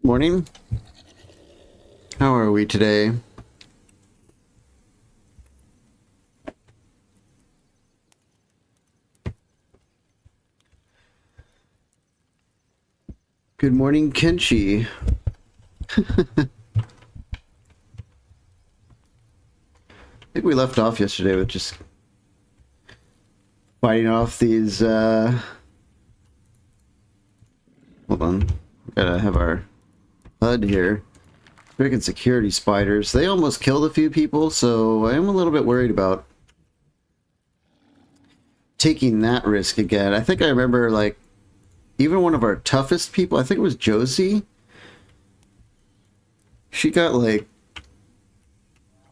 Morning. How are we today? Good morning, Kenshi. I think we left off yesterday with just fighting off these, hold on. We gotta have our HUD here. Freaking security spiders. They almost killed a few people, so I am a little bit worried about taking that risk again. I think I remember, like, even one of our toughest people, I think it was Josie, she got, like,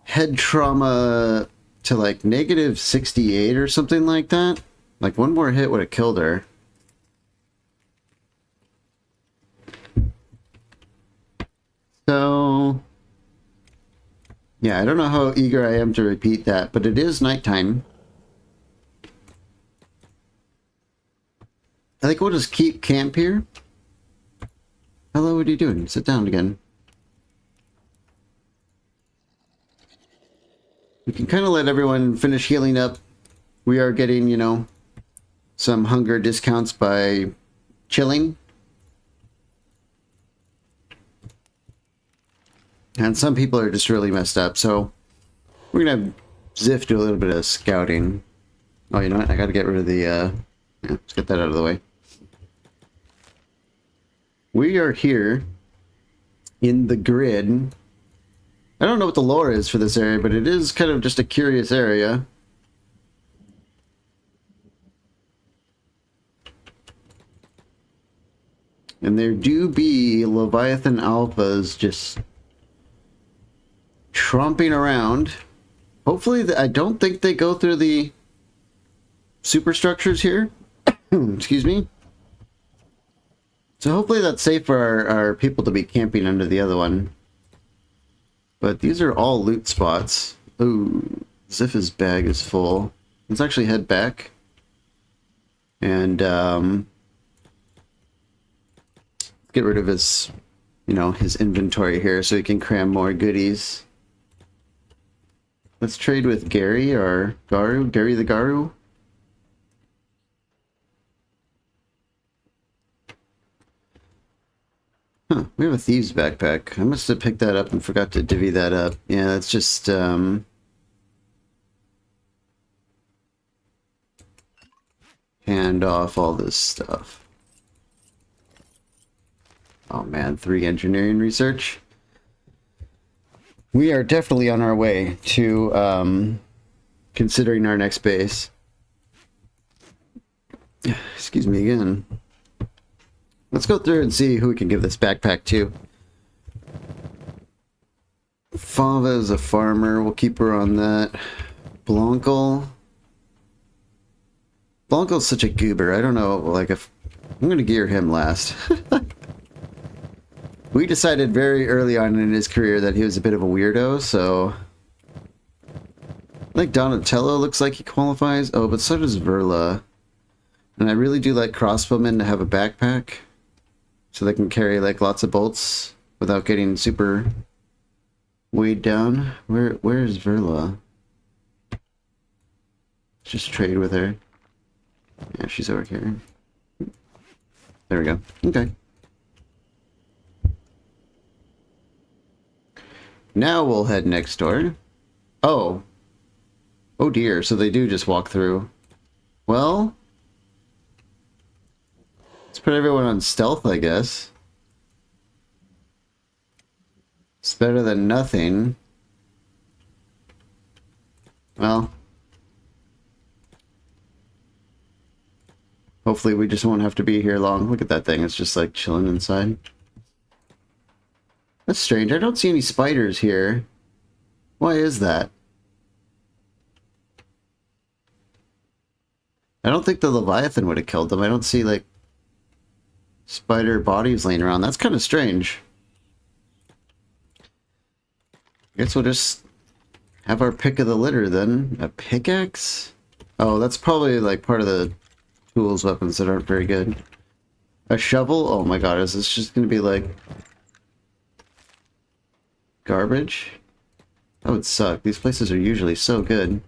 head trauma to, like, -68 or something like that. Like, one more hit would have killed her. So, yeah, I don't know how eager I am to repeat that, but it is nighttime. I think we'll just keep camp here. Hello, what are you doing? Sit down again. We can kind of let everyone finish healing up. We are getting, you know, some hunger discounts by chilling. And some people are just really messed up, so we're gonna have Ziff do a little bit of scouting. Oh, you know what? I gotta get rid of the, yeah, let's get that out of the way. We are here in the grid. I don't know what the lore is for this area, but it is kind of just a curious area. And there do be Leviathan Alphas just tromping around. Hopefully, I don't think they go through the superstructures here. Excuse me. So hopefully that's safe for our people to be camping under the other one. But these are all loot spots. Ooh, Ziff's bag is full. Let's actually head back. And, get rid of his, you know, his inventory here so he can cram more goodies. Let's trade with Gary or Garu. Gary the Garu. Huh, we have a thieves backpack. I must have picked that up and forgot to divvy that up. Yeah, that's just, hand off all this stuff. Oh man, 3 engineering research. We are definitely on our way to, considering our next base. Excuse me again. Let's go through and see who we can give this backpack to. Fava is a farmer. We'll keep her on that. Blanco. Blanco's such a goober. I don't know, like, if... I'm gonna gear him last. We decided very early on in his career that he was a bit of a weirdo, so... I think Donatello looks like he qualifies. Oh, but so does Verla. And I really do like crossbowmen to have a backpack. So they can carry, like, lots of bolts without getting super weighed down. Where is Verla? Let's just trade with her. Yeah, she's over here. There we go. Okay. Now we'll head next door. Oh. Oh dear, so they do just walk through. Well... let's put everyone on stealth, I guess. It's better than nothing. Well. Hopefully we just won't have to be here long. Look at that thing. It's just like chilling inside. That's strange. I don't see any spiders here. Why is that? I don't think the Leviathan would have killed them. I don't see, like, spider bodies laying around. That's kind of strange. I guess we'll just have our pick of the litter then. A pickaxe? Oh, that's probably like part of the tools weapons that aren't very good. A shovel? Oh my god, is this just gonna be like Garbage? That would suck. These places are usually so good.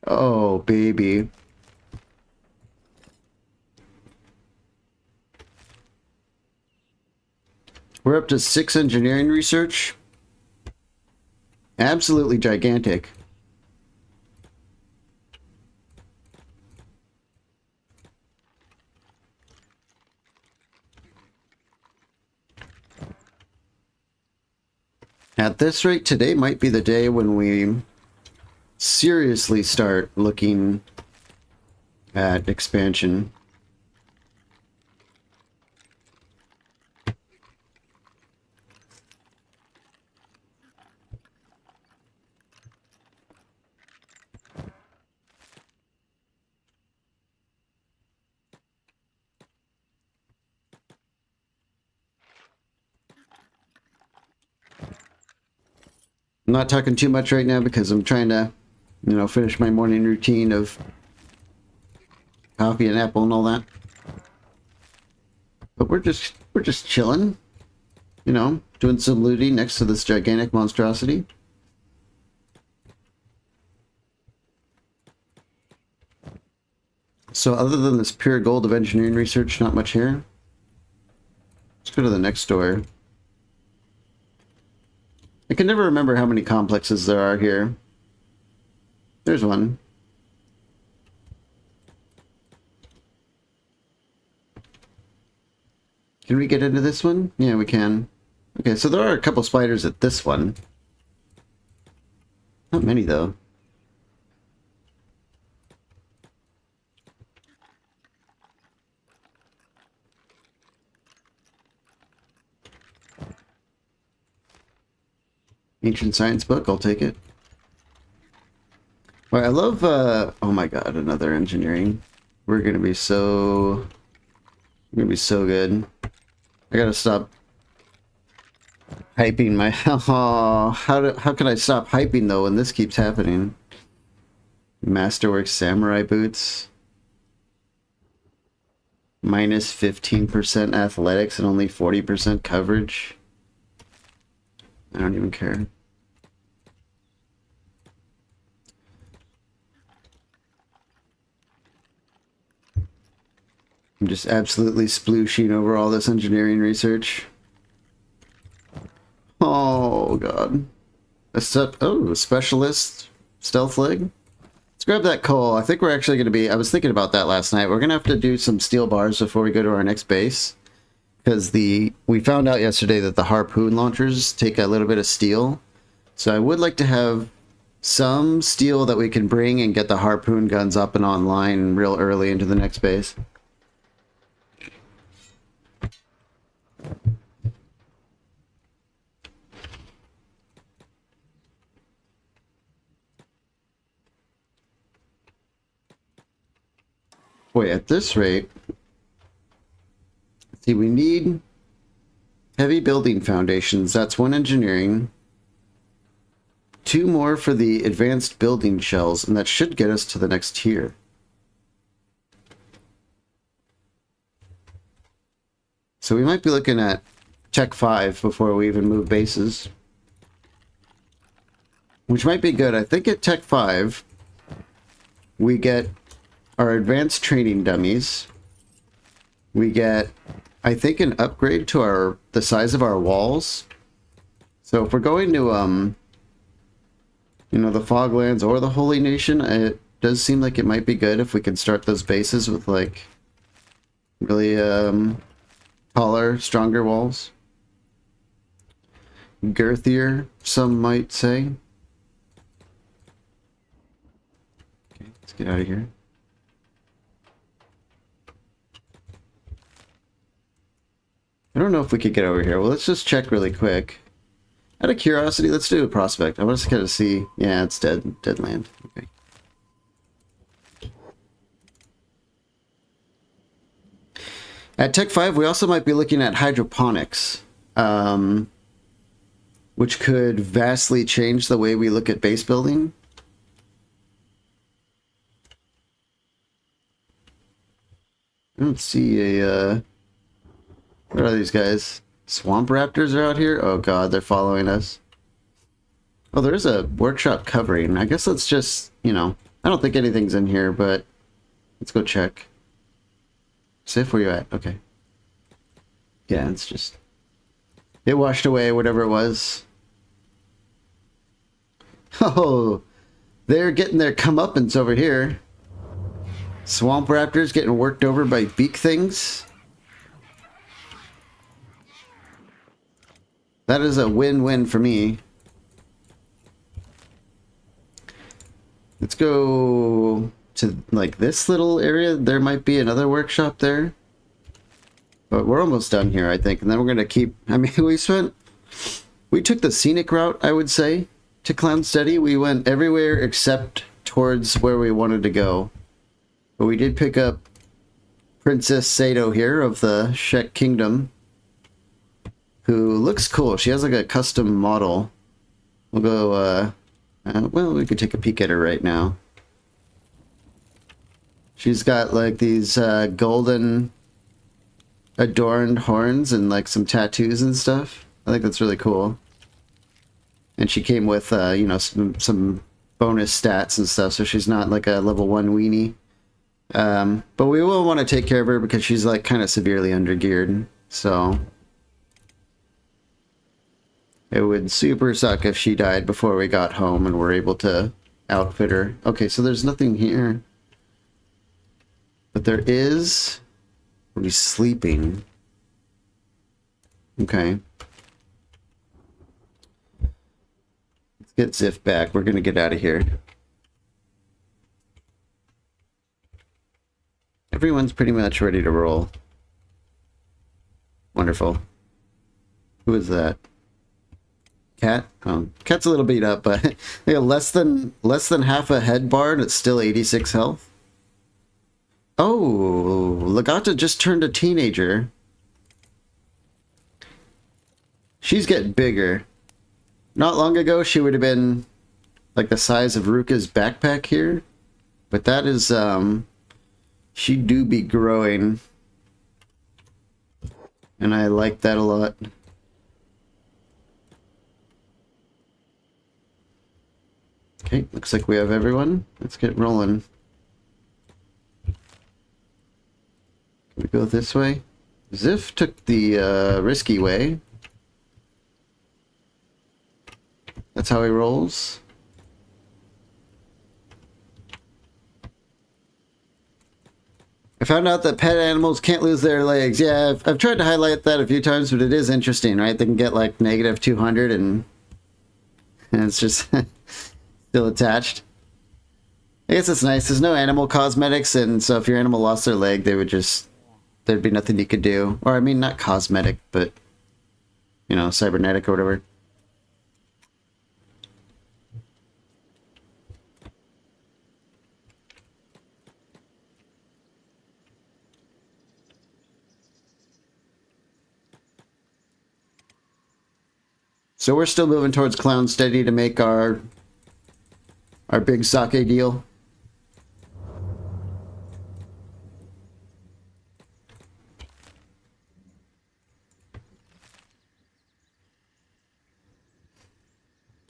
Oh, baby. We're up to 6 engineering research. Absolutely gigantic. At this rate, today might be the day when we seriously start looking at expansion. I'm not talking too much right now because I'm trying to, you know, finish my morning routine of coffee and apple and all that. But we're just chilling, you know, doing some looting next to this gigantic monstrosity. So other than this pure gold of engineering research, not much here. Let's go to the next door. I can never remember how many complexes there are here. There's one. Can we get into this one? Yeah, we can. Okay, so there are a couple spiders at this one. Not many, though. Ancient science book, I'll take it. Well, I love, oh my god, another engineering. We're gonna be so good. I gotta stop hyping my, oh, how can I stop hyping though when this keeps happening? Masterwork samurai boots. Minus 15% athletics and only 40% coverage. I don't even care. I'm just absolutely splooshing over all this engineering research. Oh god. A specialist stealth leg. Let's grab that coal. I think we're actually going to be, I was thinking about that last night. We're going to have to do some steel bars before we go to our next base. Because we found out yesterday that the harpoon launchers take a little bit of steel. So I would like to have some steel that we can bring and get the harpoon guns up and online real early into the next base. Boy, at this rate, see, we need heavy building foundations. That's 1 engineering. 2 more for the advanced building shells, and that should get us to the next tier. So we might be looking at Tech 5 before we even move bases. Which might be good. I think at Tech 5, we get our advanced training dummies. We get, I think, an upgrade to the size of our walls. So if we're going to, you know, the Foglands or the Holy Nation, it does seem like it might be good if we can start those bases with, like, really, taller, stronger walls. Girthier, some might say. Okay, let's get out of here. I don't know if we could get over here. Well, let's just check really quick. Out of curiosity, let's do a prospect. I want to kind of see. Yeah, it's dead. Dead land. Okay. At Tech 5, we also might be looking at hydroponics, which could vastly change the way we look at base building. I don't see a, what are these guys? Swamp raptors are out here? Oh god, they're following us. Oh, there's a workshop covering. I guess let's just, you know, I don't think anything's in here, but let's go check. Sif, where you at? Okay. Yeah, it's just... It washed away whatever it was. Oh, they're getting their comeuppance over here. Swamp raptors getting worked over by beak things. That is a win-win for me. Let's go to, like, this little area. There might be another workshop there. But we're almost done here, I think. And then we're going to keep... I mean, we took the scenic route, I would say, to Clown Steady. We went everywhere except towards where we wanted to go. But we did pick up Princess Sato here of the Shek Kingdom, who looks cool. She has like a custom model. We'll go, well, we could take a peek at her right now. She's got like these golden adorned horns and like some tattoos and stuff. I think that's really cool. And she came with, you know, some bonus stats and stuff, so she's not like a level 1 weenie. But we will want to take care of her because she's like kind of severely undergeared, so it would super suck if she died before we got home and were able to outfit her. Okay, so there's nothing here. But there is... Are we sleeping? Okay. Let's get Ziff back. We're gonna get out of here. Everyone's pretty much ready to roll. Wonderful. Who is that? Cat? Oh, Cat's a little beat up, but yeah, less than half a head bar and it's still 86 health. Oh, Legata just turned a teenager. She's getting bigger. Not long ago, she would have been like the size of Ruka's backpack here. But that is, she do be growing. And I like that a lot. Okay, looks like we have everyone. Let's get rolling. Can we go this way? Ziff took the risky way. That's how he rolls. I found out that pet animals can't lose their legs. Yeah, I've tried to highlight that a few times, but it is interesting, right? They can get like negative 200 and it's just still attached. I guess it's nice. There's no animal cosmetics, and so if your animal lost their leg, they would just... There'd be nothing you could do. Or, I mean, not cosmetic, but, you know, cybernetic or whatever. So we're still moving towards Clown Steady to make our big sake deal.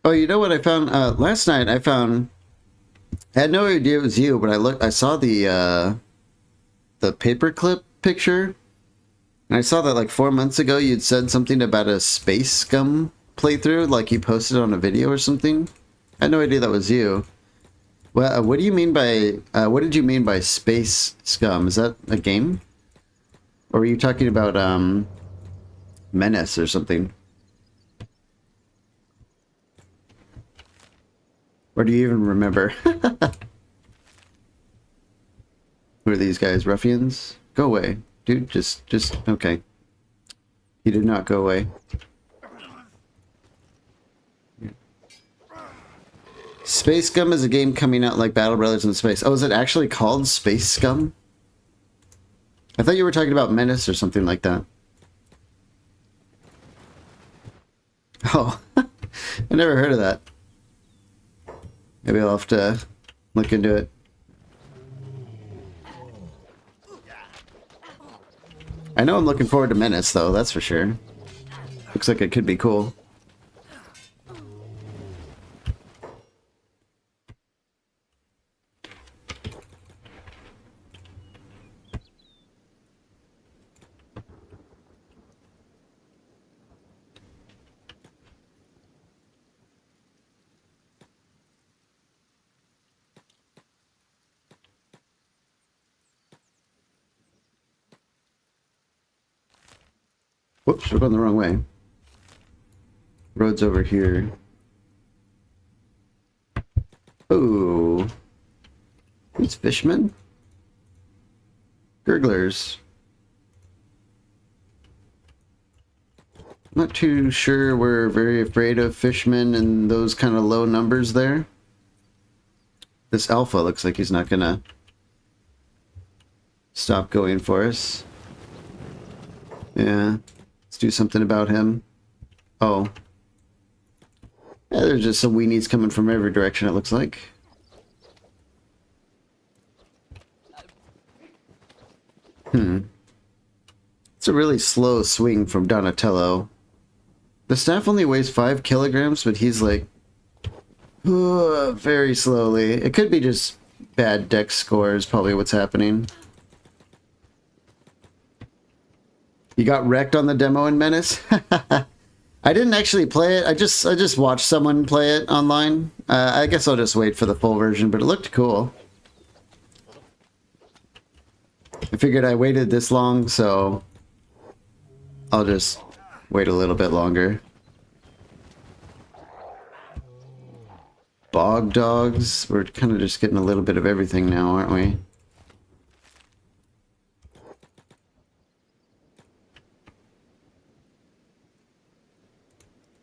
Oh, you know what I found last night? I had no idea it was you, but I saw the paperclip picture, and I saw that like 4 months ago you'd said something about a Space Scum playthrough, like you posted on a video or something. I had no idea that was you. Well, what do you mean by what did you mean by Space Scum? Is that a game, or were you talking about Menace or something? Or do you even remember? Who are these guys? Ruffians? Go away. Dude, just, okay. He did not go away. Space Scum is a game coming out like Battle Brothers in Space. Oh, is it actually called Space Scum? I thought you were talking about Menace or something like that. Oh, I never heard of that. Maybe I'll have to look into it. I know I'm looking forward to Menace, though, that's for sure. Looks like it could be cool. Whoops, we're going the wrong way. Road's over here. Oh. These fishmen? Gurglers. Not too sure we're very afraid of fishmen and those kind of low numbers there. This alpha looks like he's not gonna stop going for us. Yeah. Let's do something about him. Oh. Yeah, there's just some weenies coming from every direction, it looks like. It's a really slow swing from Donatello. The staff only weighs 5 kilograms, but he's like... very slowly. It could be just bad dex scores, probably what's happening. You got wrecked on the demo in Menace? I didn't actually play it. I just watched someone play it online. I guess I'll just wait for the full version, but it looked cool. I figured I waited this long, so I'll just wait a little bit longer. Bog dogs. We're kind of just getting a little bit of everything now, aren't we?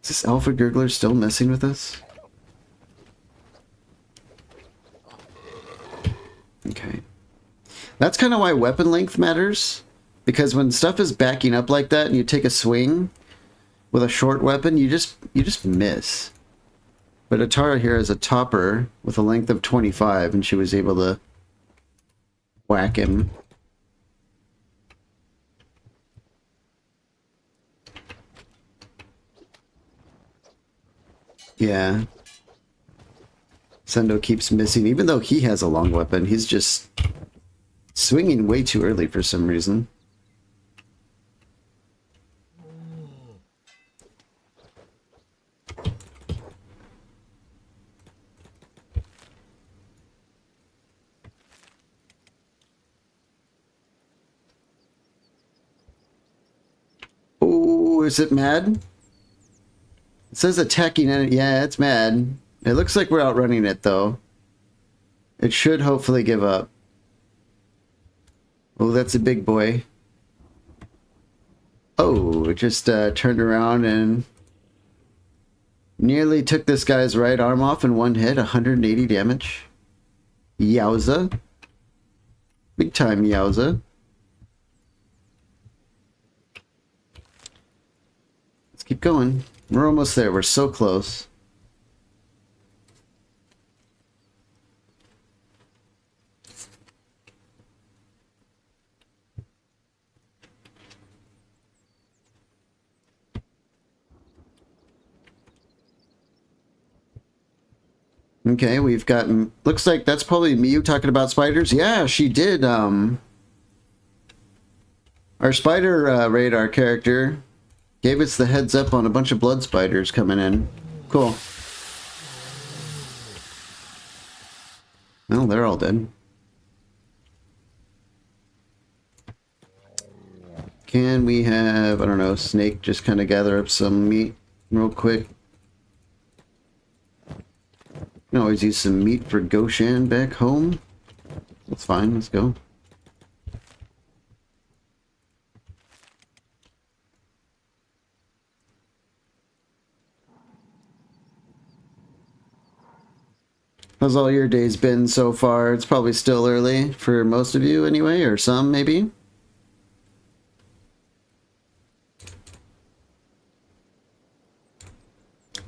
Is this Alpha Gurgler still messing with us? Okay. That's kind of why weapon length matters. Because when stuff is backing up like that and you take a swing with a short weapon, you just miss. But Atara here has a topper with a length of 25 and she was able to whack him. Yeah. Sendo keeps missing, even though he has a long weapon. He's just swinging way too early for some reason. Oh, is it mad? It says attacking it. Yeah, it's mad. It looks like we're outrunning it, though. It should hopefully give up. Oh, that's a big boy. Oh, it just turned around and nearly took this guy's right arm off in one hit. 180 damage. Yowza. Big time yowza. Let's keep going. We're almost there. We're so close. Okay, we've gotten... Looks like that's probably Miyu talking about spiders. Yeah, she did. Our spider radar character gave us the heads up on a bunch of blood spiders coming in. Cool. Well, they're all dead. Can we have, I don't know, Snake just kind of gather up some meat real quick? You can always use some meat for Goshan back home. That's fine, let's go. How's all your days been so far? It's probably still early for most of you anyway, or some maybe.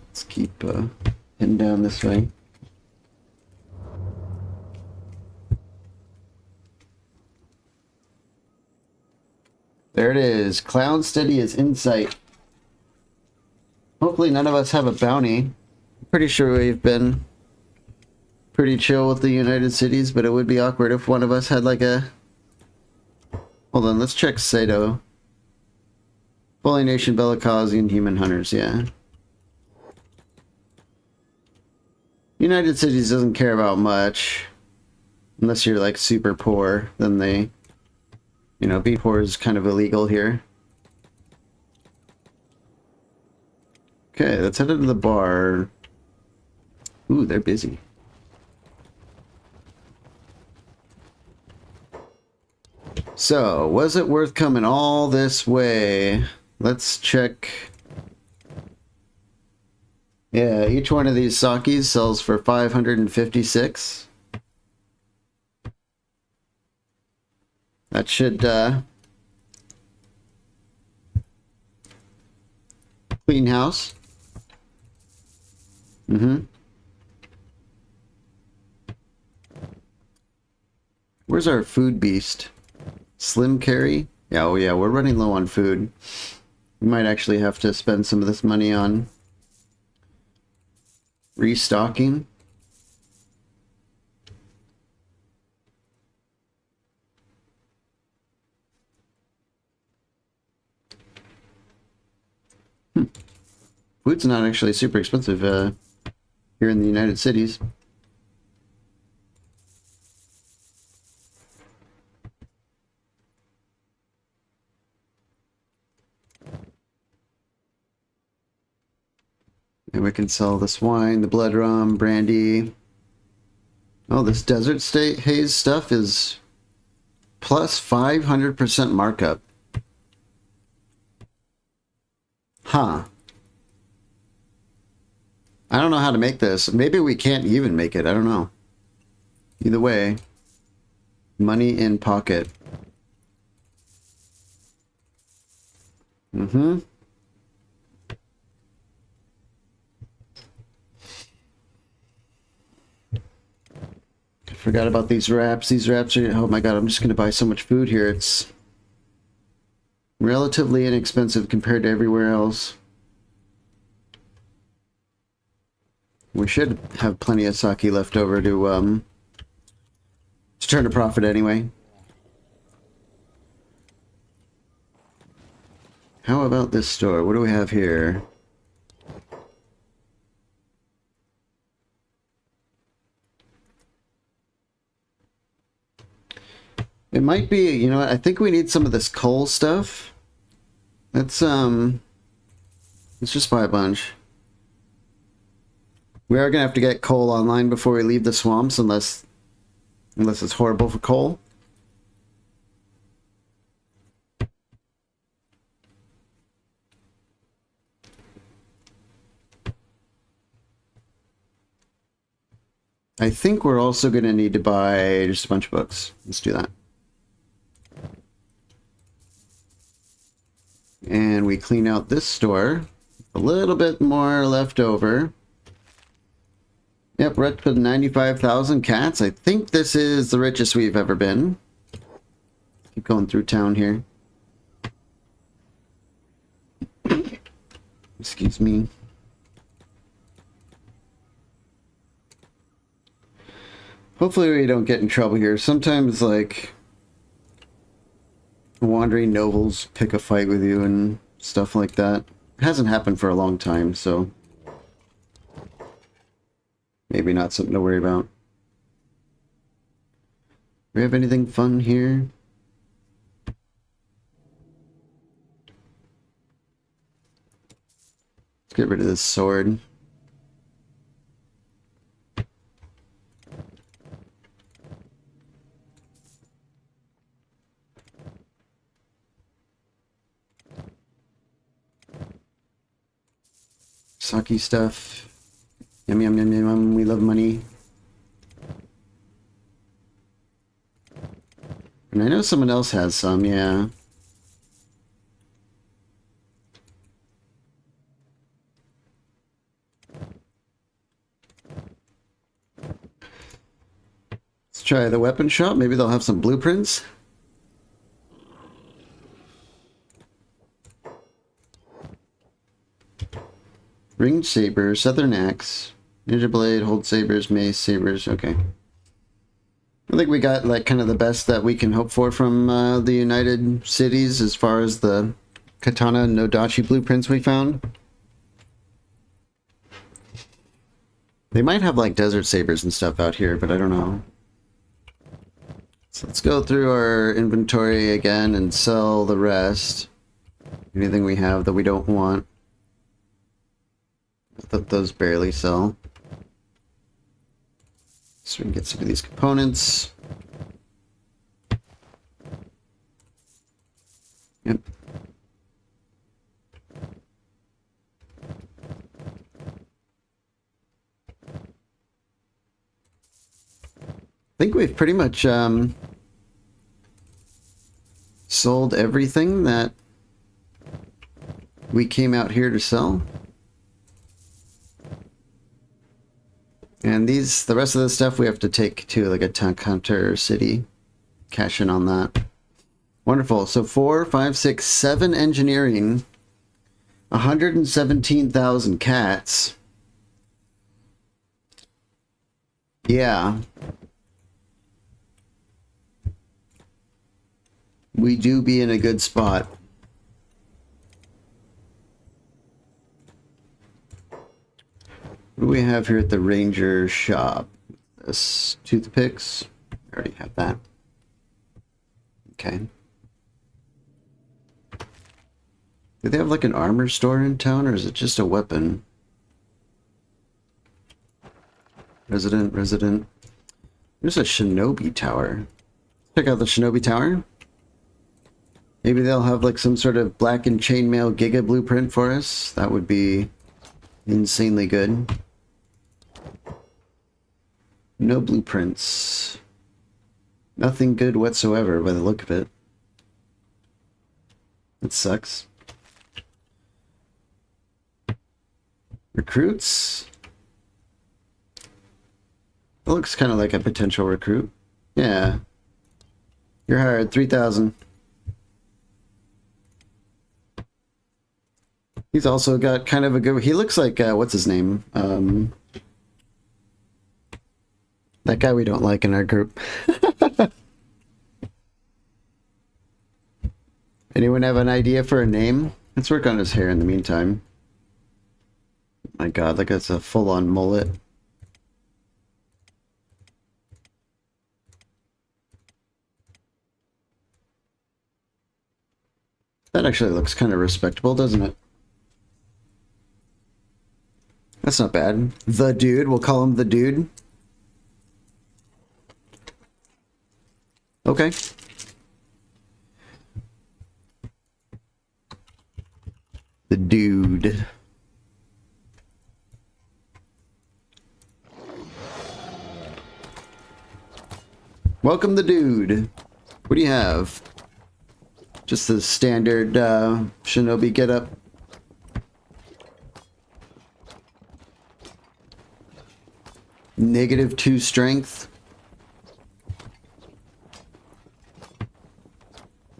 Let's keep heading down this way. There it is. Clown Steady is in sight. Hopefully none of us have a bounty. Pretty sure we've been pretty chill with the United Cities, but it would be awkward if one of us had like a... Hold on, let's check Sato. Bully Nation, Bellicosian, Human Hunters, yeah. United Cities doesn't care about much. Unless you're like super poor, then they... You know, being poor is kind of illegal here. Okay, let's head into the bar. Ooh, they're busy. So, was it worth coming all this way? Let's check. Yeah, each one of these sakis sells for 556. That should clean house. Where's our food beast? Slim carry? Yeah, oh yeah, we're running low on food. We might actually have to spend some of this money on restocking. Food's not actually super expensive here in the United Cities. And we can sell this wine, the blood rum, brandy. Oh, this desert state haze stuff is plus 500% markup. Huh. I don't know how to make this. Maybe we can't even make it. I don't know. Either way, money in pocket. I forgot about these wraps. These wraps are... Oh my god, I'm just going to buy so much food here. It's relatively inexpensive compared to everywhere else. We should have plenty of sake left over to turn a profit anyway. How about this store? What do we have here? It might be, you know what, I think we need some of this coal stuff. Let's just buy a bunch. We are gonna have to get coal online before we leave the swamps, unless it's horrible for coal. I think we're also gonna need to buy just a bunch of books. Let's do that. And we clean out this store. A little bit more left over. Yep, we're up to 95,000 cats. I think this is the richest we've ever been. Keep going through town here. Excuse me. Hopefully we don't get in trouble here. Sometimes, like, wandering nobles pick a fight with you and stuff like that. It hasn't happened for a long time, so maybe not something to worry about. Do we have anything fun here? Let's get rid of this sword. Sake stuff. Yum yum yum yum. We love money. And I know someone else has some, yeah. Let's try the weapon shop. Maybe they'll have some blueprints. Ringed saber, southern axe, ninja blade, hold sabers, mace sabers. Okay. I think we got like kind of the best that we can hope for from the United Cities as far as the katana and nodachi blueprints we found. They might have like desert sabers and stuff out here, but I don't know. So let's go through our inventory again and sell the rest. Anything we have that we don't want. I thought those barely sell. So we can get some of these components. Yep. I think we've pretty much sold everything that we came out here to sell. And the rest of the stuff we have to take to like a tank hunter city. Cash in on that. Wonderful. So 4, 5, 6, 7 engineering. 117,000 cats. Yeah. We do be in a good spot. What do we have here at the ranger shop? This toothpicks. I already have that. Okay. Do they have like an armor store in town, or is it just a weapon? Resident. There's a shinobi tower. Check out the shinobi tower. Maybe they'll have like some sort of black and chainmail giga blueprint for us. That would be insanely good. No blueprints. Nothing good whatsoever by the look of it. That sucks. Recruits? That looks kind of like a potential recruit. Yeah. You're hired. 3,000. He's also got kind of a good... He looks like... what's his name? That guy we don't like in our group. Anyone have an idea for a name? Let's work on his hair in the meantime. My god, like that's a full-on mullet. That actually looks kind of respectable, doesn't it? That's not bad. The Dude, we'll call him The Dude. Okay. The Dude. Welcome, The Dude. What do you have? Just the standard shinobi getup. -2 strength.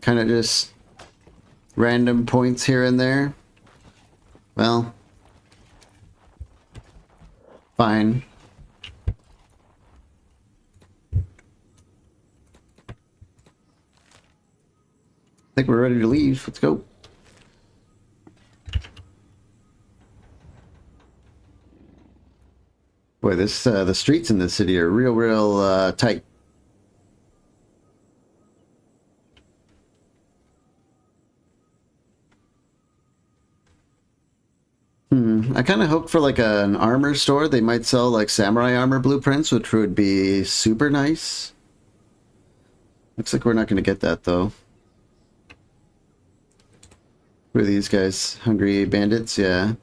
Kind of just random points here and there. Well, fine. I think we're ready to leave. Let's go. Boy, this the streets in this city are real tight. I kind of hoped for like an armor store. They might sell like samurai armor blueprints, which would be super nice. Looks like we're not going to get that though. Who are these guys? Hungry bandits? Yeah.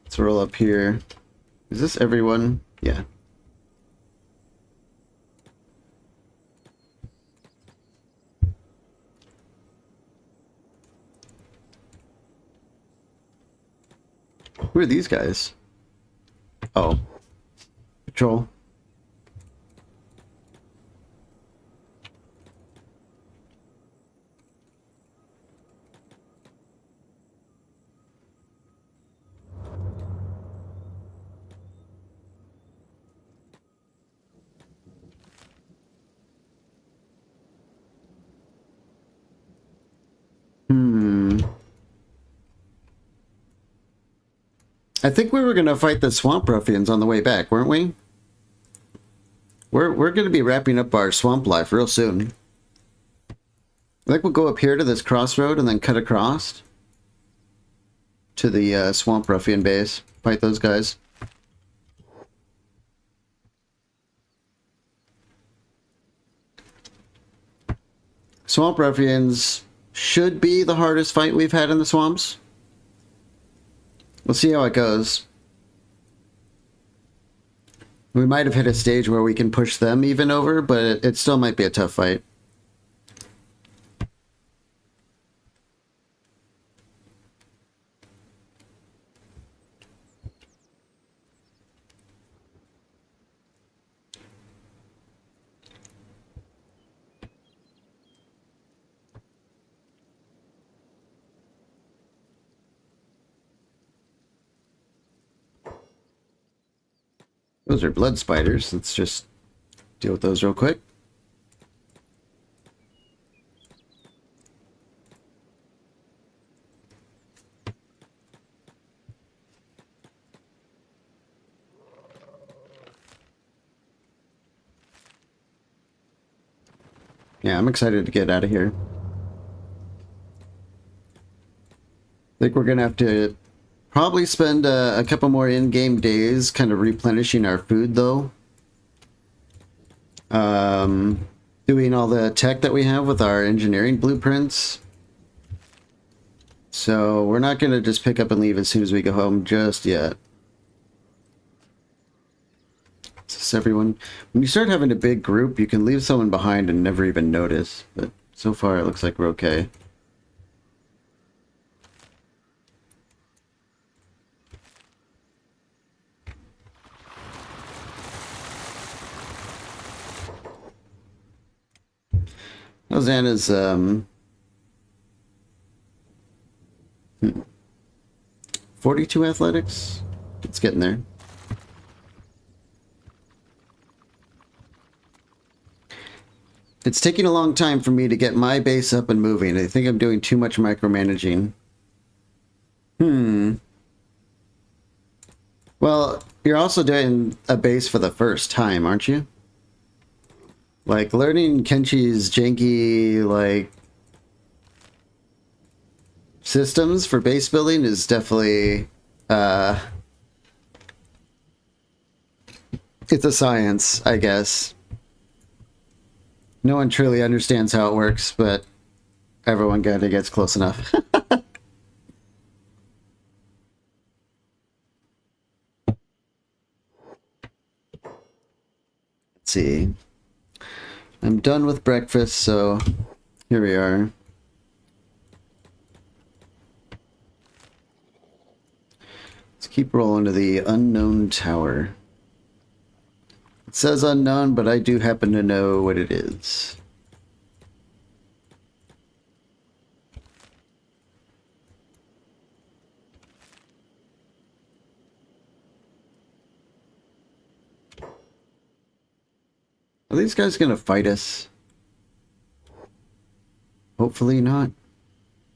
Let's roll up here. Is this everyone? Yeah. Who are these guys? Oh. Patrol. I think we were gonna fight the swamp ruffians on the way back, weren't we? We're gonna be wrapping up our swamp life real soon. I think we'll go up here to this crossroad and then cut across to the swamp ruffian base. Fight those guys. Swamp ruffians should be the hardest fight we've had in the swamps. We'll see how it goes. We might have hit a stage where we can push them even over, but it still might be a tough fight. Those are blood spiders. Let's just deal with those real quick. Yeah, I'm excited to get out of here. I think we're going to have to probably spend a couple more in-game days kind of replenishing our food, though. Doing all the tech that we have with our engineering blueprints. So we're not going to just pick up and leave as soon as we go home just yet. Just everyone. When you start having a big group, you can leave someone behind and never even notice. But so far, it looks like we're okay. Hosanna's 42 athletics. It's getting there. It's taking a long time for me to get my base up and moving. I think I'm doing too much micromanaging. Well, you're also doing a base for the first time, aren't you? Like, learning Kenshi's janky, like, systems for base building is definitely, it's a science, I guess. No one truly understands how it works, but everyone kind of gets close enough. Let's see. I'm done with breakfast, so here we are. Let's keep rolling to the unknown tower. It says unknown, but I do happen to know what it is. Are these guys gonna fight us? Hopefully not.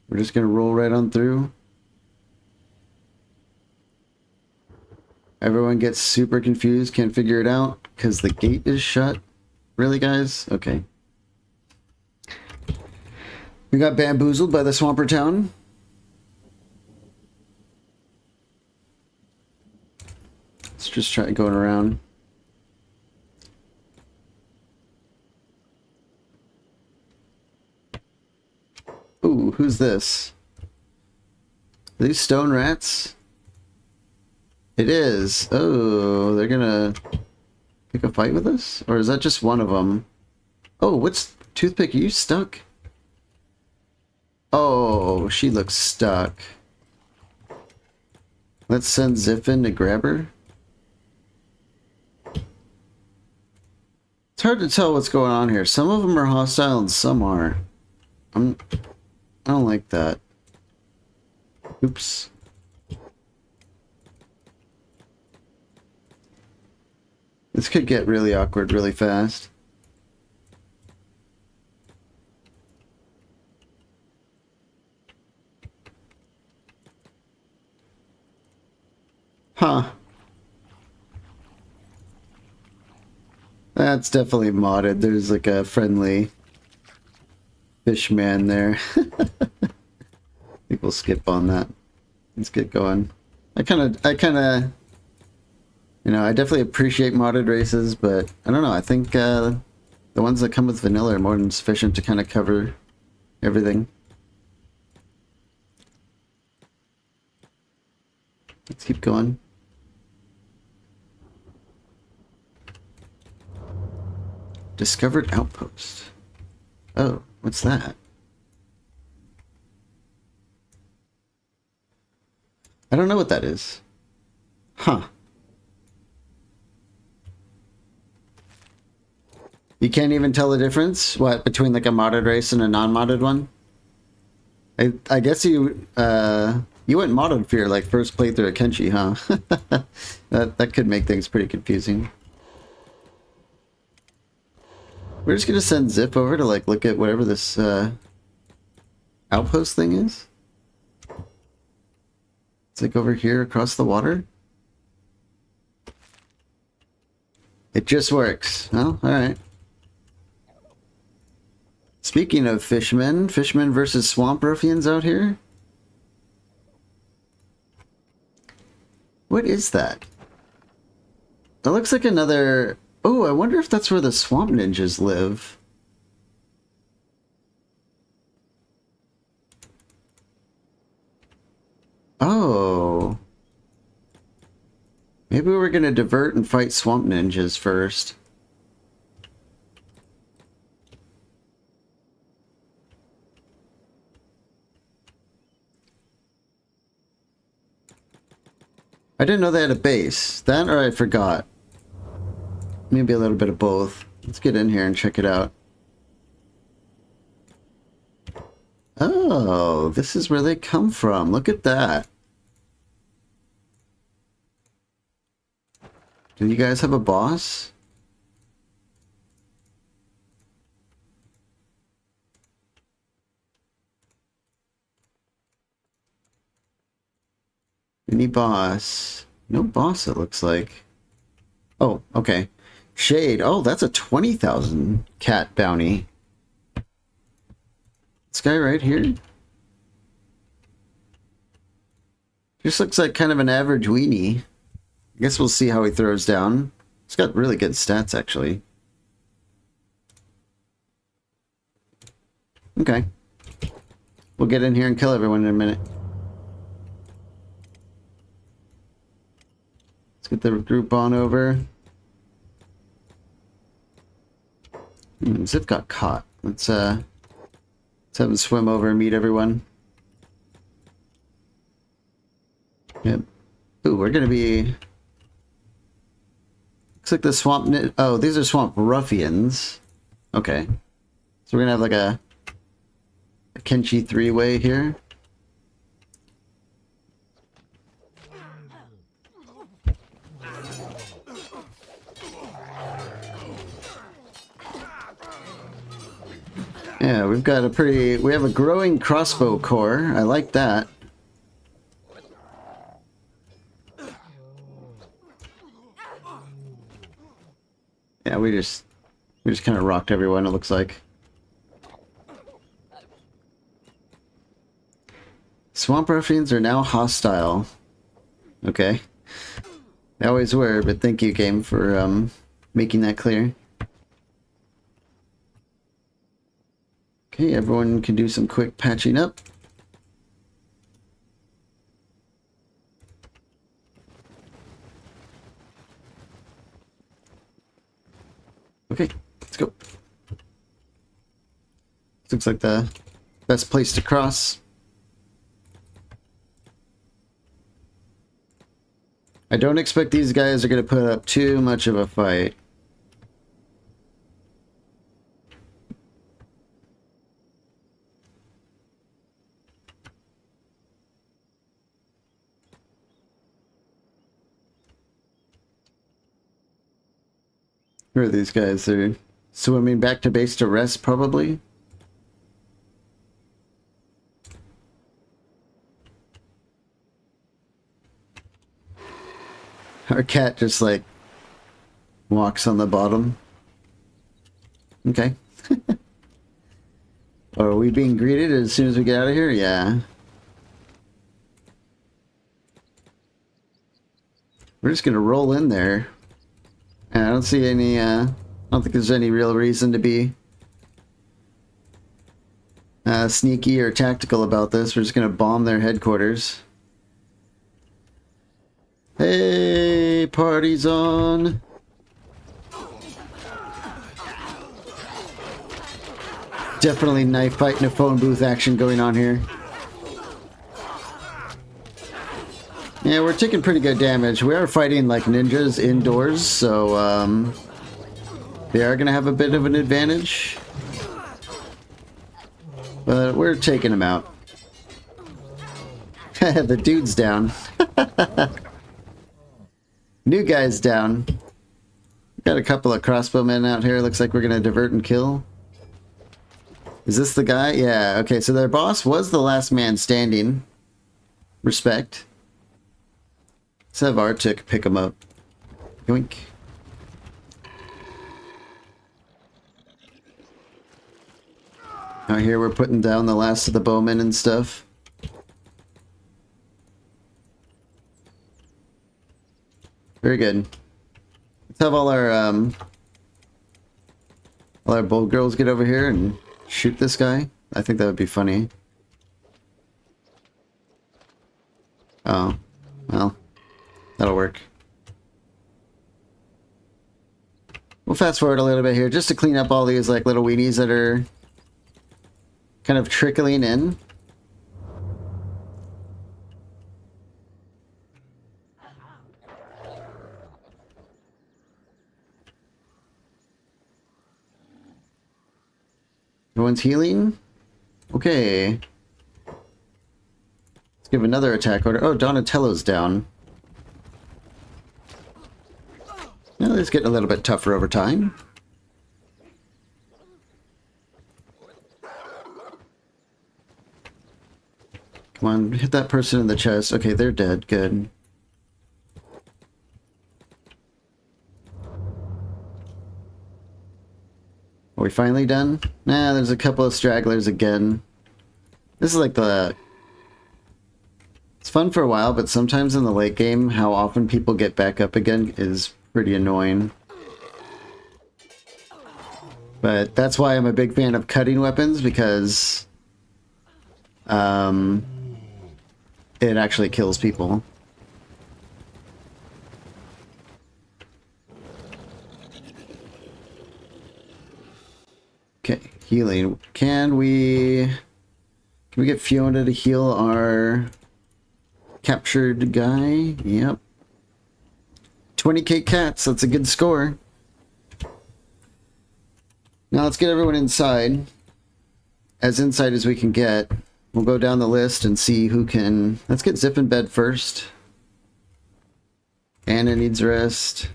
We're just gonna roll right on through. Everyone gets super confused, can't figure it out because the gate is shut. Really, guys? Okay. We got bamboozled by the Swamper Town. Let's just try going around. Ooh, who's this? Are these stone rats? It is. Oh, they're gonna pick a fight with us? Or is that just one of them? Oh, what's... Toothpick, are you stuck? Oh, she looks stuck. Let's send Ziffin to grab her. It's hard to tell what's going on here. Some of them are hostile and some are. I don't like that. Oops. This could get really awkward really fast. That's definitely modded. There's like a friendly fish man there. I think we'll skip on that. Let's get going. I kind of, you know, I definitely appreciate modded races, but I don't know. I think the ones that come with vanilla are more than sufficient to kind of cover everything. Let's keep going. Discovered outpost. Oh, what's that? I don't know what that is. Huh. You can't even tell the difference? What, between like a modded race and a non-modded one? I guess you went modded for your like first playthrough at Kenshi, huh? that could make things pretty confusing. We're just gonna send Zip over to like look at whatever this outpost thing is. It's like over here across the water. It just works. Oh, alright. Speaking of fishmen versus swamp ruffians out here. What is that? That looks like another... Oh, I wonder if that's where the swamp ninjas live. Oh. Maybe we're gonna divert and fight swamp ninjas first. I didn't know they had a base. That or I forgot. Maybe a little bit of both. Let's get in here and check it out. Oh, this is where they come from. Look at that. Do you guys have a boss? Any boss? No boss, it looks like. Oh, okay. Shade. Oh, that's a 20,000 cat bounty. This guy right here? Just looks like kind of an average weenie. I guess we'll see how he throws down. He's got really good stats, actually. Okay. We'll get in here and kill everyone in a minute. Let's get the group on over. Zip got caught. Let's have him swim over and meet everyone. Yep. Ooh, we're gonna be... Looks like the swamp... Oh, these are swamp ruffians. Okay. So we're gonna have like a Kenshi three-way here. Yeah, we've got a pretty... We have a growing crossbow core. I like that. Yeah, we just kind of rocked everyone, it looks like. Swamp ruffians are now hostile. Okay. They always were, but thank you, game, for making that clear. Okay, everyone can do some quick patching up. Okay, let's go. Looks like the best place to cross. I don't expect these guys are going to put up too much of a fight. Who are these guys? They're swimming back to base to rest, probably? Our cat just, like, walks on the bottom. Okay. Are we being greeted as soon as we get out of here? Yeah. We're just gonna roll in there. And I don't see any, I don't think there's any real reason to be sneaky or tactical about this. We're just gonna bomb their headquarters. Hey, party's on! Definitely knife fight and a phone booth action going on here. Yeah, we're taking pretty good damage. We are fighting like ninjas indoors, so they are going to have a bit of an advantage. But we're taking them out. The dude's down. New guy's down. Got a couple of crossbowmen out here. Looks like we're going to divert and kill. Is this the guy? Yeah, okay, so their boss was the last man standing. Respect. Let's have Arctic pick him up. Yoink. Out here we're putting down the last of the bowmen and stuff. Very good. Let's have all our bold girls get over here and shoot this guy. I think that would be funny. Oh, well, that'll work. We'll fast forward a little bit here just to clean up all these like little weenies that are kind of trickling in. Everyone's healing? Okay. Let's give another attack order. Oh, Donatello's down. Well, it's getting a little bit tougher over time. Come on, hit that person in the chest. Okay, they're dead. Good. Are we finally done? Nah, there's a couple of stragglers again. This is like the... It's fun for a while, but sometimes in the late game, how often people get back up again is pretty annoying. But that's why I'm a big fan of cutting weapons, because it actually kills people. Okay, healing. Can we get Fiona to heal our captured guy? Yep. 20k cats, that's a good score. Now let's get everyone inside. As inside as we can get. We'll go down the list and see who can... Let's get Zip in bed first. Anna needs rest.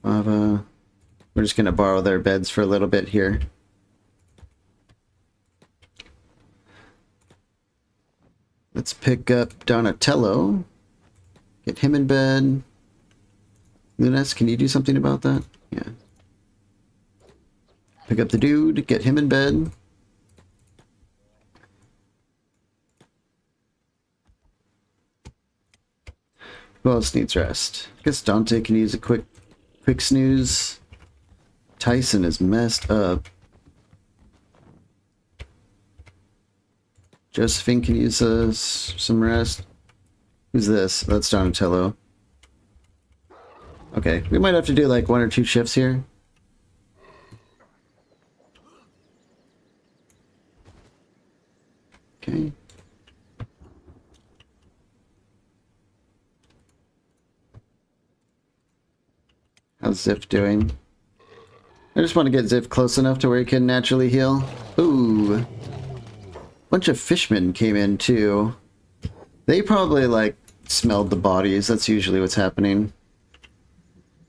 Ava... We're just going to borrow their beds for a little bit here. Let's pick up Donatello. Get him in bed. Lunas, can you do something about that? Yeah. Pick up the dude, get him in bed. Who else needs rest? I guess Dante can use a quick snooze. Tyson is messed up. Josephine can use some rest. Who's this? That's Donatello. Okay, we might have to do like 1 or 2 shifts here. Okay. How's Ziff doing? I just want to get Ziff close enough to where he can naturally heal. Ooh. Bunch of fishmen came in too. They probably like smelled the bodies. That's usually what's happening.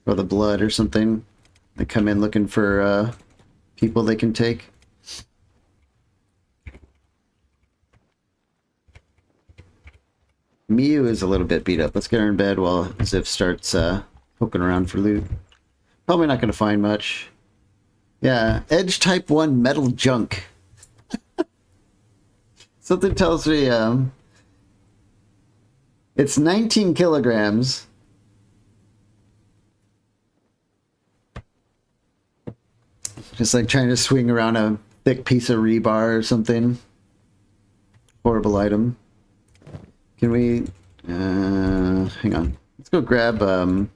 Or the blood or something. They come in looking for people they can take. Miu is a little bit beat up. Let's get her in bed while Ziff starts poking around for loot. Probably not going to find much. Yeah, Edge Type 1 Metal Junk. Something tells me it's 19 kilograms. Just like trying to swing around a thick piece of rebar or something. Horrible item. Can we... hang on. Let's go grab... let's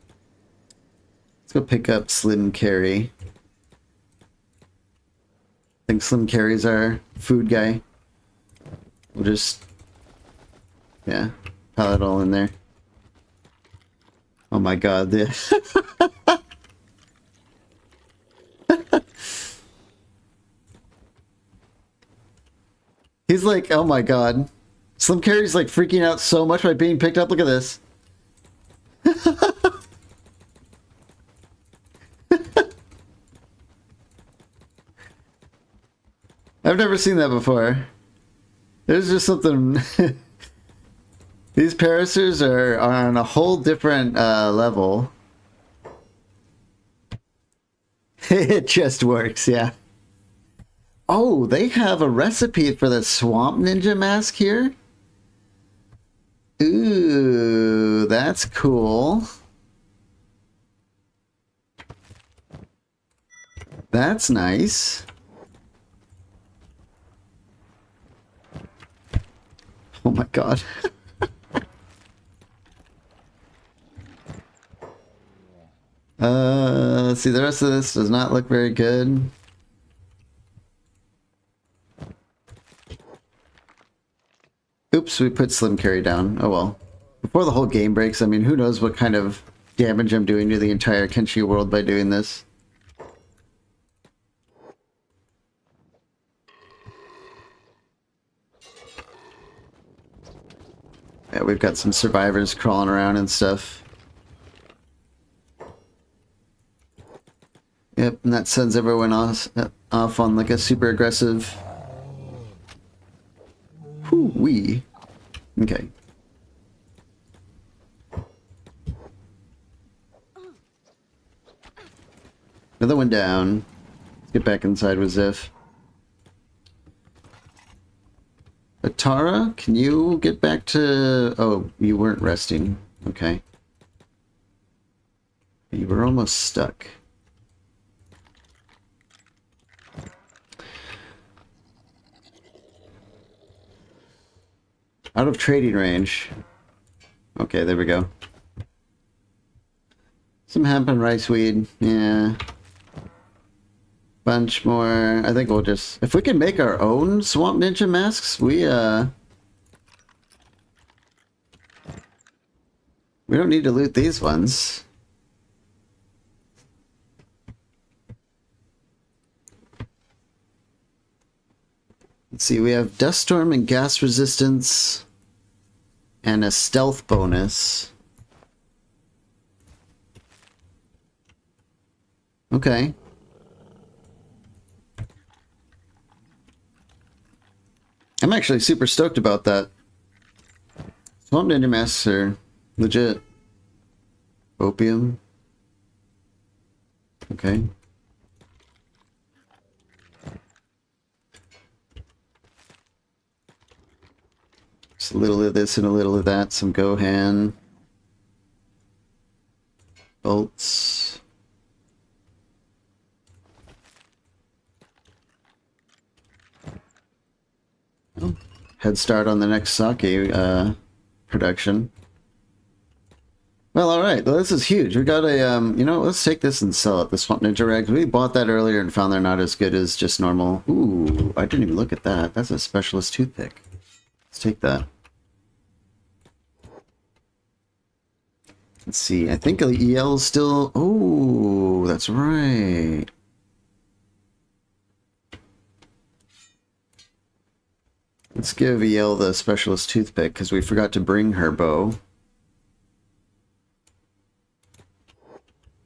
go pick up Slim Carry. I think Slim Carry's our food guy. We'll just... yeah, pile it all in there. Oh my god, He's like, oh my god. Slim Carry's like freaking out so much by being picked up. Look at this. I've never seen that before. There's just something... These parasers are on a whole different level. It just works, yeah. Oh, they have a recipe for the Swamp Ninja mask here? Ooh, that's cool. That's nice. Oh my god. Let's see, the rest of this does not look very good. Oops, we put Slim Carry down. Oh well. Before the whole game breaks, I mean, who knows what kind of damage I'm doing to the entire Kenshi world by doing this. Yeah, we've got some survivors crawling around and stuff. Yep, and that sends everyone off on like a super aggressive... Whoo-wee. Okay. Another one down. Let's get back inside with Ziff. Atara, can you get back to... Oh, you weren't resting. Okay. You were almost stuck. Out of trading range. Okay, there we go. Some hemp and rice weed. Yeah. Bunch more. I think we'll just... If we can make our own Swamp Ninja masks, we don't need to loot these ones. Let's see, we have Dust Storm and Gas Resistance and a Stealth bonus. Okay. I'm actually super stoked about that. Swamp Ninja masks are legit. Opium. Okay. Just a little of this and a little of that. Some Gohan. Bolts. Oh, head start on the next sake production. Well, alright. Well, this is huge. We got a, you know, let's take this and sell it. The Swamp Ninja rags. We bought that earlier and found they're not as good as just normal. Ooh, I didn't even look at that. That's a specialist toothpick. Let's take that. Let's see. I think EL is still... Oh, that's right. Let's give EL the specialist toothpick because we forgot to bring her bow.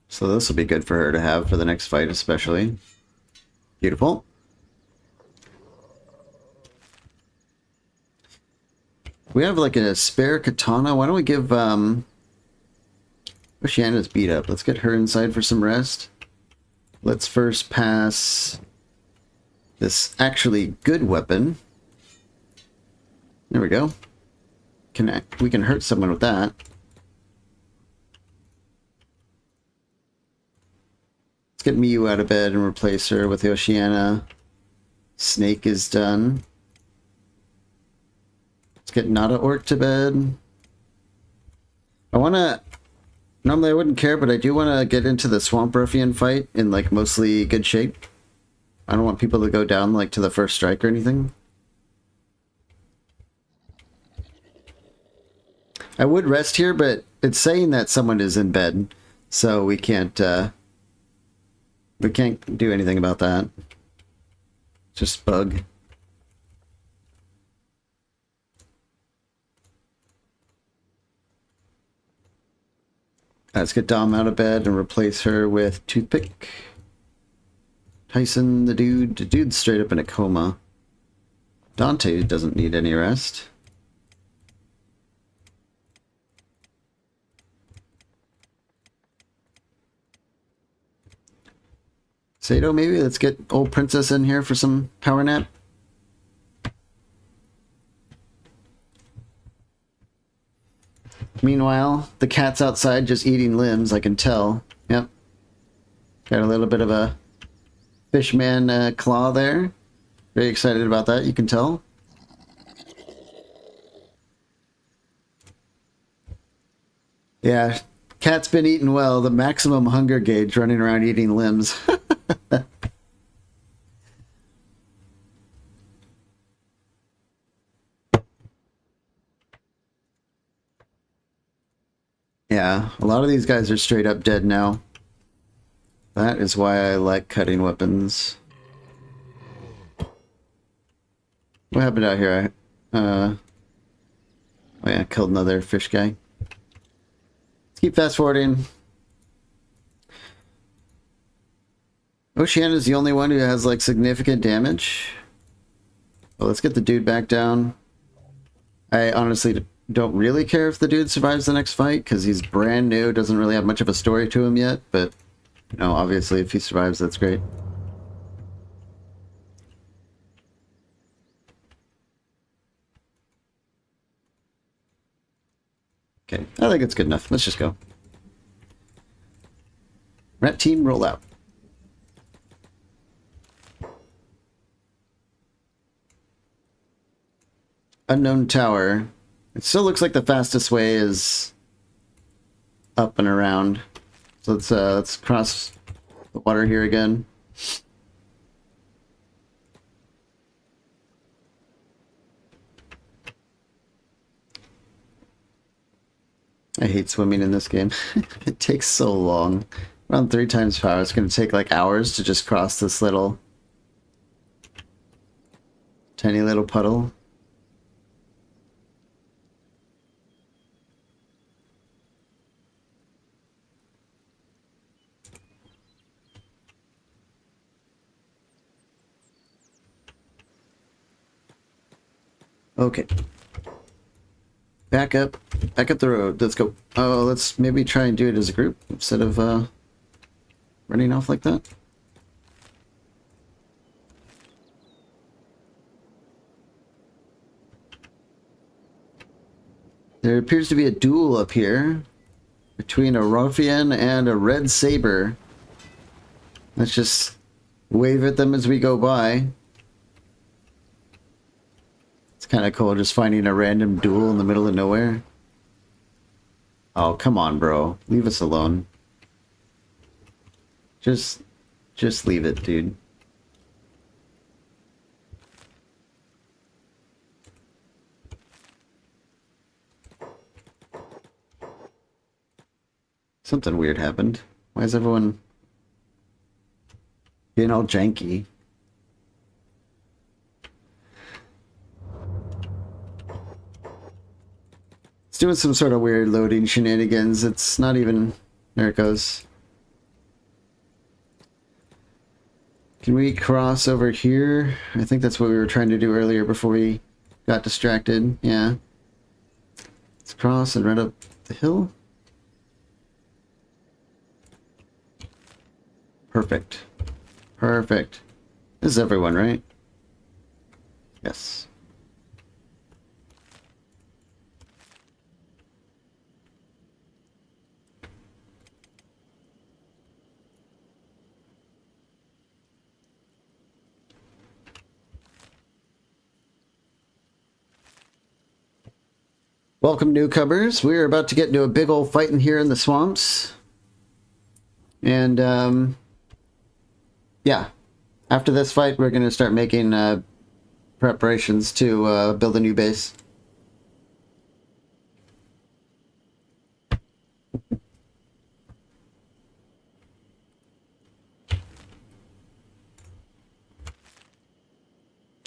So this will be good for her to have for the next fight especially. Beautiful. We have like a spare katana. Why don't we give... Shanna's beat up. Let's get her inside for some rest. Let's first pass this actually good weapon. There we go. We can hurt someone with that. Let's get Miyu out of bed and replace her with Oceana. Snake is done. Let's get Nada Orc to bed. I want to... Normally I wouldn't care, but I do want to get into the Swamp Ruffian fight in like mostly good shape. I don't want people to go down like to the first strike or anything. I would rest here, but it's saying that someone is in bed, so we can't do anything about that. Just bug. Let's get Dom out of bed and replace her with Toothpick. Tyson, the dude's straight up in a coma. Dante doesn't need any rest. Sato, maybe? Let's get old Princess in here for some power nap. Meanwhile, the cat's outside just eating limbs, I can tell. Yep. Got a little bit of a fishman claw there. Very excited about that, you can tell. Yeah, cat's been eating well. The maximum hunger gauge running around eating limbs. Yeah, a lot of these guys are straight up dead now. That is why I like cutting weapons. What happened out here? Oh yeah, killed another fish guy. Let's keep fast forwarding. Oceana's the only one who has like significant damage. Well, let's get the dude back down. I honestly don't really care if the dude survives the next fight because he's brand new, doesn't really have much of a story to him yet, but you know, obviously if he survives, that's great. Okay, I think it's good enough. Let's just go. Rat team, roll out. Unknown tower. It still looks like the fastest way is up and around. So let's cross the water here again. I hate swimming in this game. It takes so long. Around 3 times power. It's going to take like hours to just cross this little tiny little puddle. Okay. Back up the road. Let's go. Oh, let's maybe try and do it as a group instead of running off like that. There appears to be a duel up here between a ruffian and a red saber. Let's just wave at them as we go by. Kind of cool, just finding a random duel in the middle of nowhere. Oh, come on, bro. Leave us alone. Just leave it, dude. Something weird happened. Why is everyone being all janky? It's doing some sort of weird loading shenanigans. It's not even... There it goes. Can we cross over here? I think that's what we were trying to do earlier before we got distracted. Yeah. Let's cross and run up the hill. Perfect. Perfect. This is everyone, right? Yes. Welcome, newcomers. We're about to get into a big old fight in here in the swamps. And, yeah. After this fight, we're going to start making preparations to build a new base.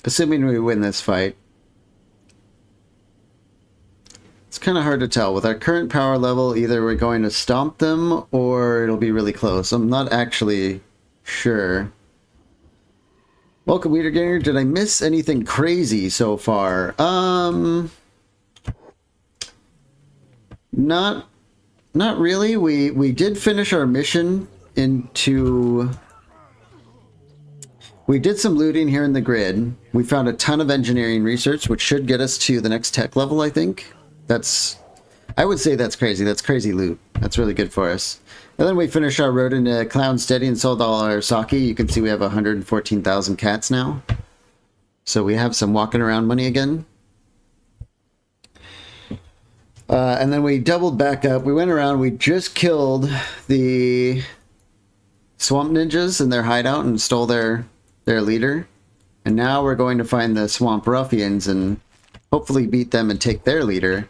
Assuming we win this fight. It's kind of hard to tell. With our current power level, either we're going to stomp them or it'll be really close. I'm not actually sure. Welcome, Weederganger. Did I miss anything crazy so far? Not really. We did finish our mission into... We did some looting here in the grid. We found a ton of engineering research, which should get us to the next tech level, I think. I would say that's crazy. That's crazy loot. That's really good for us. And then we finished our road into Clown Steady and sold all our sake. You can see we have 114,000 cats now. So we have some walking around money again. And then we doubled back up. We went around. We just killed the swamp ninjas in their hideout and stole their leader. And now we're going to find the swamp ruffians and hopefully beat them and take their leader.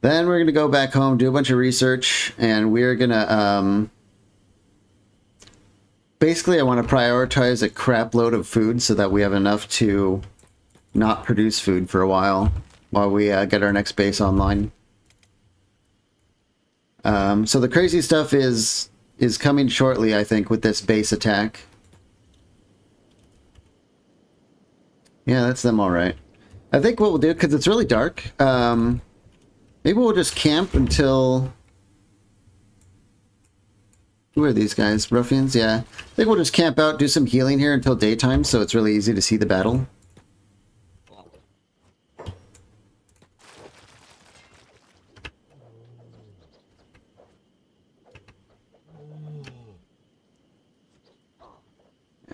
Then we're going to go back home, do a bunch of research, and we're going to, basically I want to prioritize a crap load of food so that we have enough to not produce food for a while we get our next base online. So the crazy stuff is coming shortly, I think, with this base attack. Yeah, that's them all right. I think what we'll do, because it's really dark, maybe we'll just camp until... Who are these guys? Ruffians? Yeah. I think we'll just camp out, do some healing here until daytime, so it's really easy to see the battle.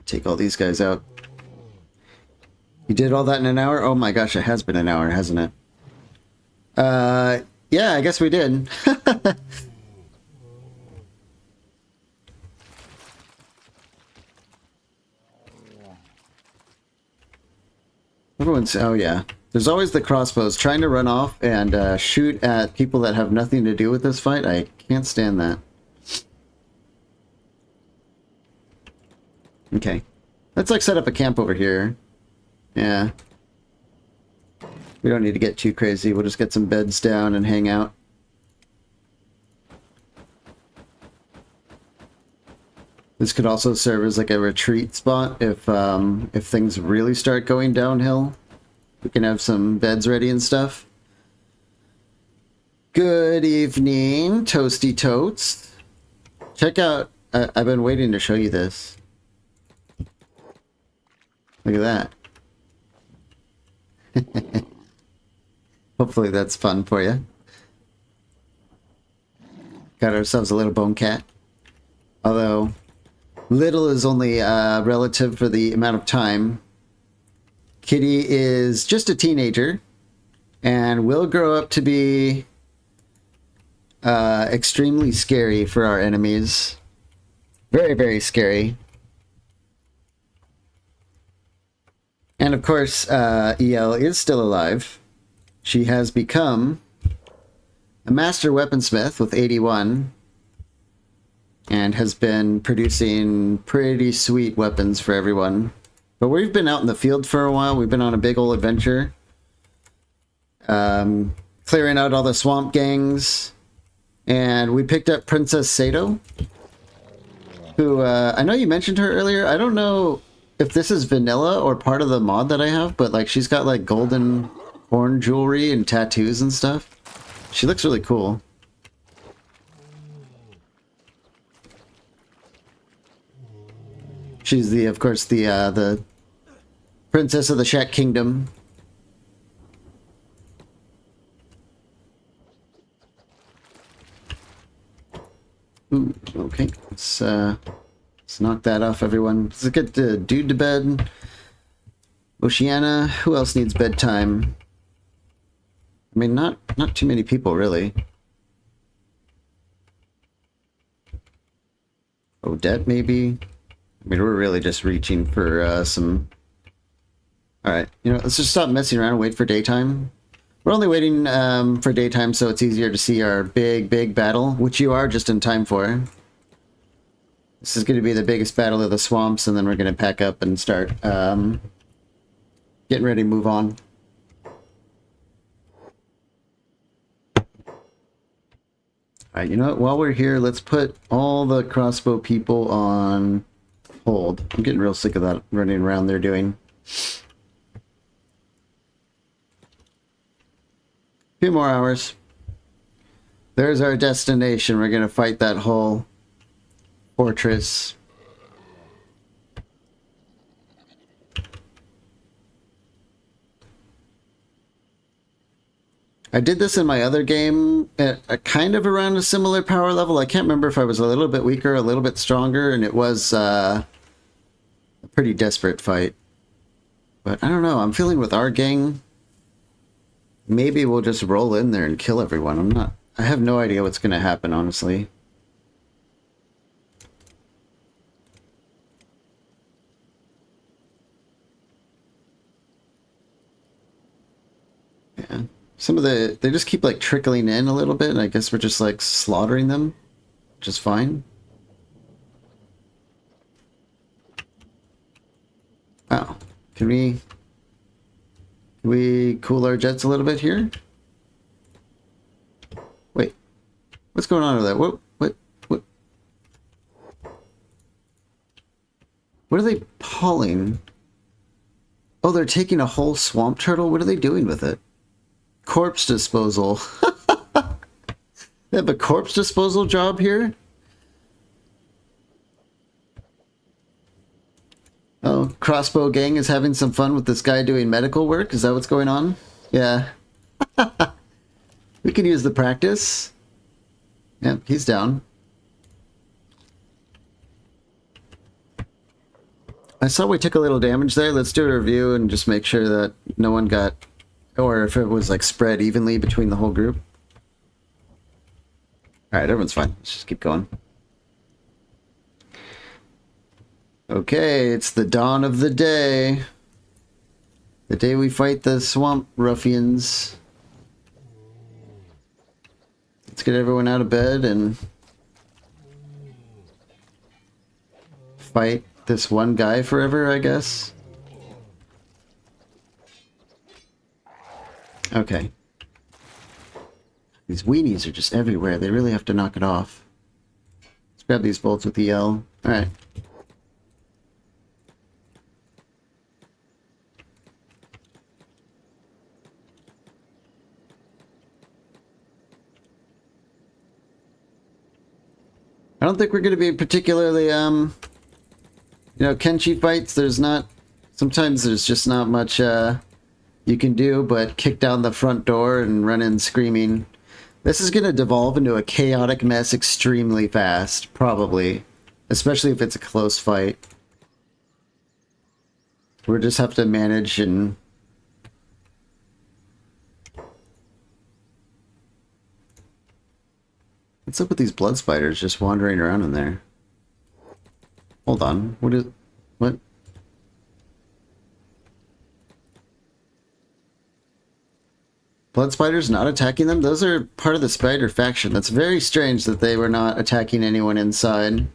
Take all these guys out. You did all that in an hour? Oh my gosh, it has been an hour, hasn't it? Yeah, I guess we did. Everyone's... Oh yeah. There's always the crossbows trying to run off and shoot at people that have nothing to do with this fight. I can't stand that. Okay. Let's like set up a camp over here. Yeah. We don't need to get too crazy. We'll just get some beds down and hang out. This could also serve as like a retreat spot if things really start going downhill. We can have some beds ready and stuff. Good evening, Toasty Totes. Check out... I've been waiting to show you this. Look at that. Hopefully that's fun for you. Got ourselves a little bone cat. Although, little is only relative for the amount of time. Kitty is just a teenager and will grow up to be extremely scary for our enemies. Very, very scary. And of course, EL is still alive. She has become a master weaponsmith with 81 and has been producing pretty sweet weapons for everyone. But we've been out in the field for a while. We've been on a big old adventure. Clearing out all the swamp gangs. And we picked up Princess Sato, who, I know you mentioned her earlier. I don't know if this is vanilla or part of the mod that I have, but like she's got like golden horn jewelry and tattoos and stuff. She looks really cool. She's the, of course, the princess of the Shack Kingdom. Ooh, okay. Let's knock that off, everyone. Let's get the dude to bed. Oceana, who else needs bedtime? I mean, not too many people, really. Odette, maybe? I mean, we're really just reaching for some... Alright, you know, let's just stop messing around and wait for daytime. We're only waiting for daytime so it's easier to see our big battle, which you are just in time for. This is going to be the biggest battle of the swamps, and then we're going to pack up and start getting ready to move on. Alright, you know what? While we're here, let's put all the crossbow people on hold. I'm getting real sick of that running around there doing. Few more hours. There's our destination. We're gonna fight that whole fortress. I did this in my other game at kind of around a similar power level. I can't remember if I was a little bit weaker, a little bit stronger, and it was a pretty desperate fight. But I don't know. I'm feeling with our gang, maybe we'll just roll in there and kill everyone. I have no idea what's going to happen, honestly. Yeah. Some of they just keep like trickling in a little bit, and I guess we're just like slaughtering them, which is fine. Wow. Can we cool our jets a little bit here? Wait. What's going on over there? What are they pulling? Oh, they're taking a whole swamp turtle? What are they doing with it? Corpse disposal. They have a corpse disposal job here? Oh, crossbow gang is having some fun with this guy doing medical work? Is that what's going on? Yeah. We can use the practice. Yep, he's down. I saw we took a little damage there. Let's do a review and just make sure that no one got... Or if it was like spread evenly between the whole group. Alright, everyone's fine. Let's just keep going. Okay, it's the dawn of the day. The day we fight the swamp ruffians. Let's get everyone out of bed and fight this one guy forever, I guess. Okay. These weenies are just everywhere. They really have to knock it off. Let's grab these bolts with the L. Alright. I don't think we're going to be particularly, you know, Kenshi fights. Sometimes there's just not much, you can do but kick down the front door and run in screaming. This is going to devolve into a chaotic mess extremely fast, probably. Especially if it's a close fight. We'll just have to manage and... What's up with these blood spiders just wandering around in there? Hold on. What? Blood spiders not attacking them? Those are part of the spider faction. That's very strange that they were not attacking anyone inside.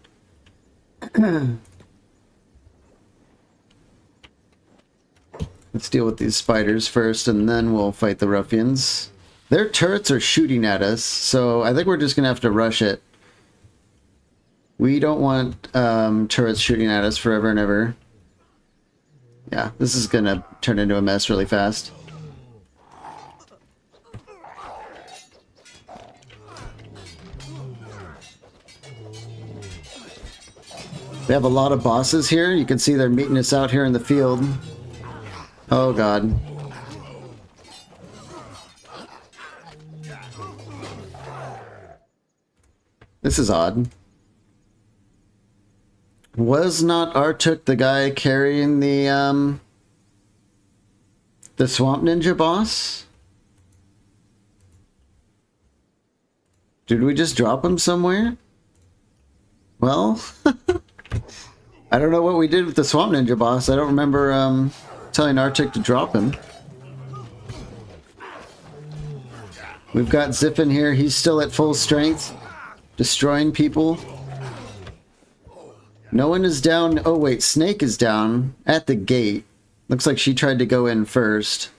Let's deal with these spiders first, and then we'll fight the ruffians. Their turrets are shooting at us, so I think we're just going to have to rush it. We don't want turrets shooting at us forever and ever. Yeah, this is going to turn into a mess really fast. We have a lot of bosses here. You can see they're meeting us out here in the field. Oh god. This is odd. Was not Artuk the guy carrying the Swamp Ninja boss? Did we just drop him somewhere? Well, I don't know what we did with the Swamp Ninja boss. I don't remember telling Artuk to drop him. We've got Zip in here. He's still at full strength, destroying people. No one is down. Oh wait, Snake is down at the gate. Looks like she tried to go in first.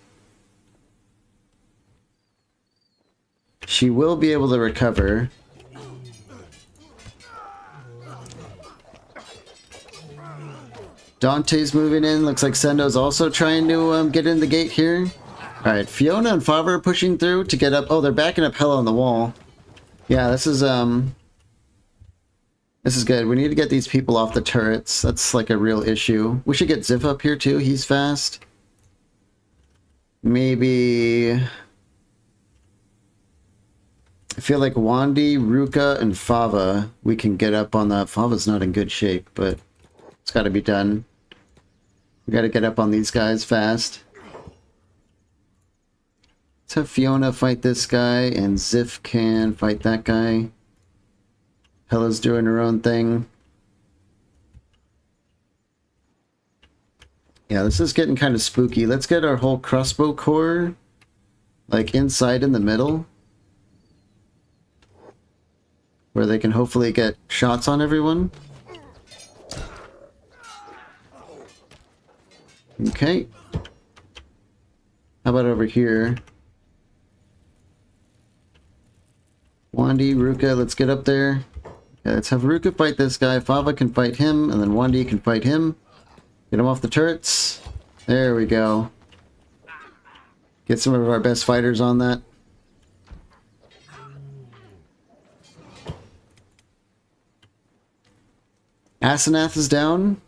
She will be able to recover. Dante's moving in. Looks like Sendo's also trying to get in the gate here. Alright, Fiona and Fava are pushing through to get up. Oh, they're backing up hella on the wall. Yeah, this is good. We need to get these people off the turrets. That's like a real issue. We should get Ziff up here too. He's fast. Maybe... I feel like Wandy, Ruka, and Fava, we can get up on that. Fava's not in good shape, but it's got to be done. We got to get up on these guys fast. Let's have Fiona fight this guy, and Ziff can fight that guy. Hella's doing her own thing. Yeah, this is getting kind of spooky. Let's get our whole crossbow core, like, inside in the middle, where they can hopefully get shots on everyone. Okay. How about over here? Wandy, Ruka, let's get up there. Okay, let's have Ruka fight this guy. Fava can fight him, and then Wandy can fight him. Get him off the turrets. There we go. Get some of our best fighters on that. Asenath is down.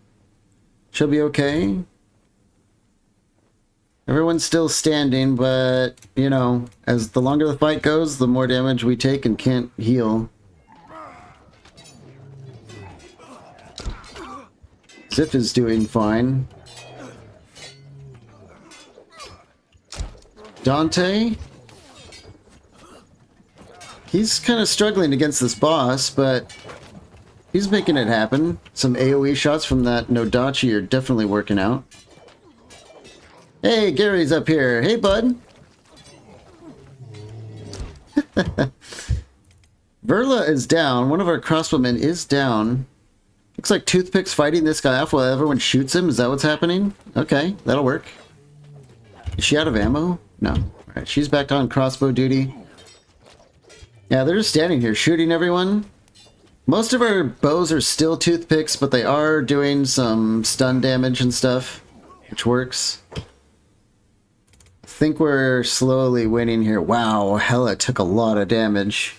She'll be okay. Everyone's still standing, but, you know, as the longer the fight goes, the more damage we take and can't heal. Ziff is doing fine. Dante? He's kind of struggling against this boss, but he's making it happen. Some AoE shots from that Nodachi are definitely working out. Hey, Gary's up here. Hey, bud. Verla is down. One of our crossbowmen is down. Looks like Toothpick's fighting this guy off while everyone shoots him. Is that what's happening? Okay, that'll work. Is she out of ammo? No. Alright, she's back on crossbow duty. Yeah, they're just standing here shooting everyone. Most of our bows are still Toothpicks, but they are doing some stun damage and stuff, which works. I think we're slowly winning here. Wow, Hella took a lot of damage.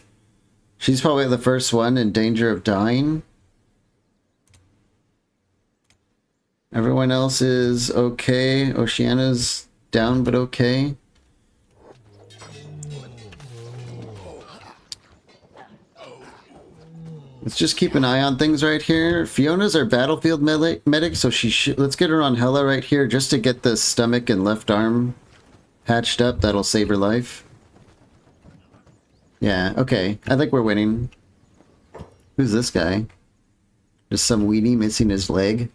She's probably the first one in danger of dying. Everyone else is okay. Oceana's down, but okay. Let's just keep an eye on things right here. Fiona's our battlefield medic, so let's get her on Hella right here just to get the stomach and left arm patched up. That'll save her life. Yeah, okay. I think we're winning. Who's this guy? Just some weenie missing his leg.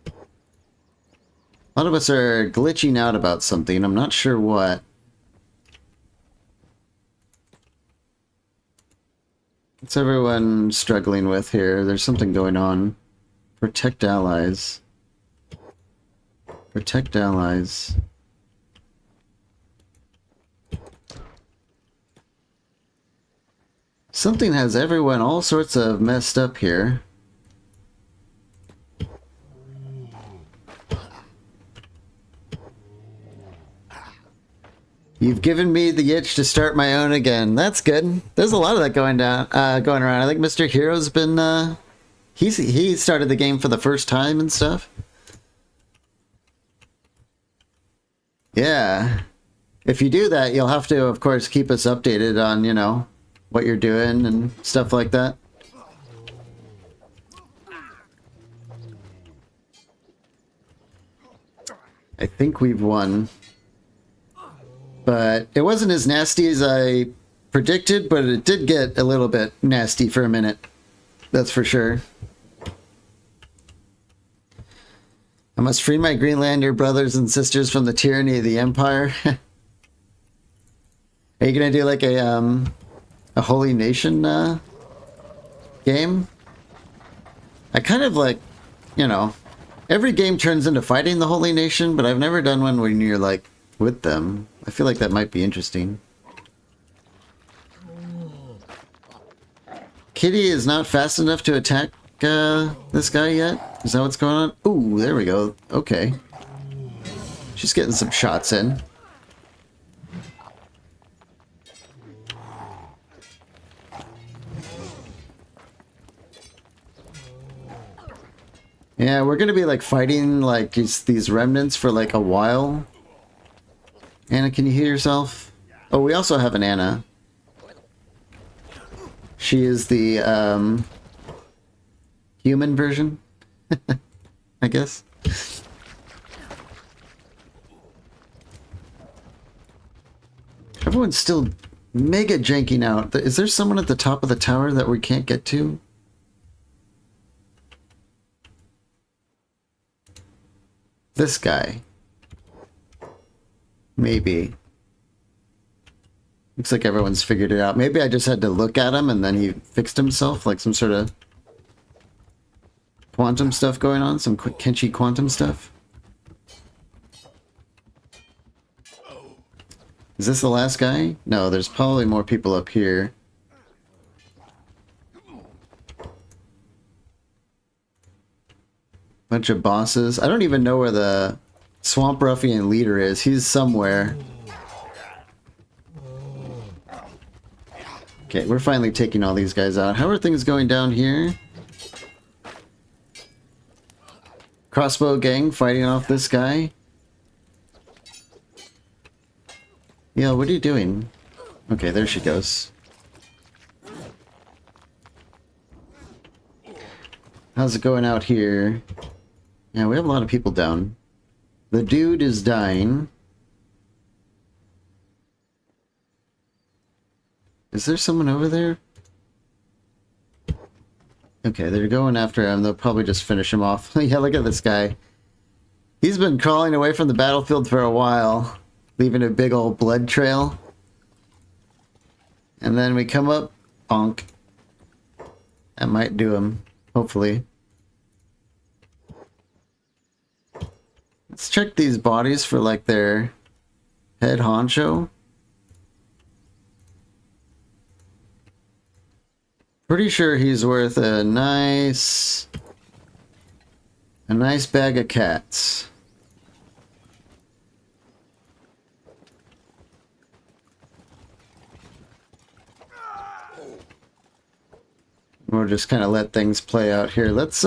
A lot of us are glitching out about something. I'm not sure what. What's everyone struggling with here? There's something going on. Protect allies. Protect allies. Something has everyone all sorts of messed up here. You've given me the itch to start my own again. That's good. There's a lot of that going around. I think Mr. Hero's been he started the game for the first time and stuff. Yeah. If you do that, you'll have to, of course, keep us updated on, you know, what you're doing and stuff like that. I think we've won. But it wasn't as nasty as I predicted, but it did get a little bit nasty for a minute. That's for sure. I must free my Greenlander brothers and sisters from the tyranny of the Empire. Are you gonna do like a Holy Nation game? I kind of like, you know, every game turns into fighting the Holy Nation, but I've never done one when you're like with them. I feel like that might be interesting. Kitty is not fast enough to attack this guy yet? Is that what's going on? Ooh, there we go. Okay. She's getting some shots in. Yeah, we're gonna be like fighting like these remnants for like a while. Anna, can you hear yourself? Oh, we also have an Anna. She is the human version, I guess. Everyone's still mega janking out. Is there someone at the top of the tower that we can't get to? This guy. Maybe. Looks like everyone's figured it out. Maybe I just had to look at him and then he fixed himself, like some sort of quantum stuff going on, some Kenshi quantum stuff. Is this the last guy? No, there's probably more people up here. Bunch of bosses. I don't even know where the Swamp Ruffian leader is. He's somewhere. Okay, we're finally taking all these guys out. How are things going down here? Crossbow gang fighting off this guy. Yeah, what are you doing? Okay, there she goes. How's it going out here? Yeah, we have a lot of people down. The dude is dying. Is there someone over there? Okay, they're going after him. They'll probably just finish him off. Yeah, look at this guy. He's been crawling away from the battlefield for a while, leaving a big old blood trail. And then we come up, bonk. That might do him, hopefully. Let's check these bodies for like their head honcho. Pretty sure he's worth a nice bag of cats. We'll just kind of let things play out here. Let's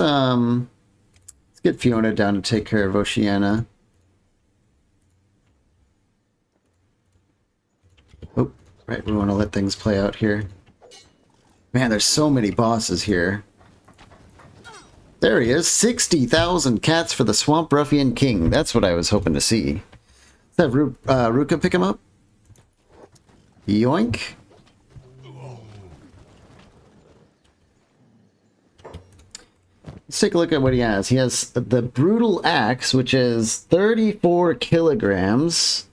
get Fiona down to take care of Oceana. Oh, right, we want to let things play out here. Man, there's so many bosses here. There he is, 60,000 cats for the Swamp Ruffian King. That's what I was hoping to see. Let's have Ruka pick him up. Yoink. Let's take a look at what he has. He has the Brutal Axe, which is 34 kilograms.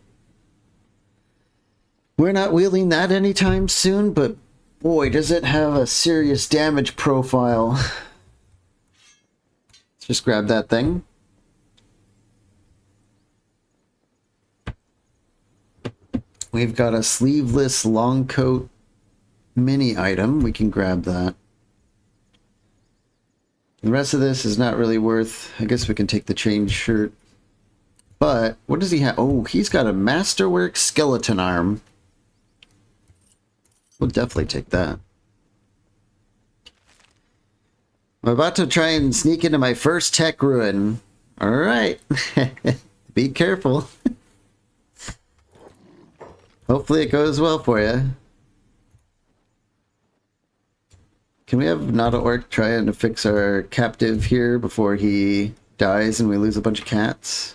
We're not wielding that anytime soon, but boy, does it have a serious damage profile. Let's just grab that thing. We've got a sleeveless long coat mini item. We can grab that. The rest of this is not really worth... I guess we can take the chain shirt. But, what does he have? Oh, he's got a Masterwork skeleton arm. We'll definitely take that. I'm about to try and sneak into my first tech ruin. Alright. Be careful. Hopefully it goes well for you. Can we have Nada Orc trying to fix our captive here before he dies and we lose a bunch of cats?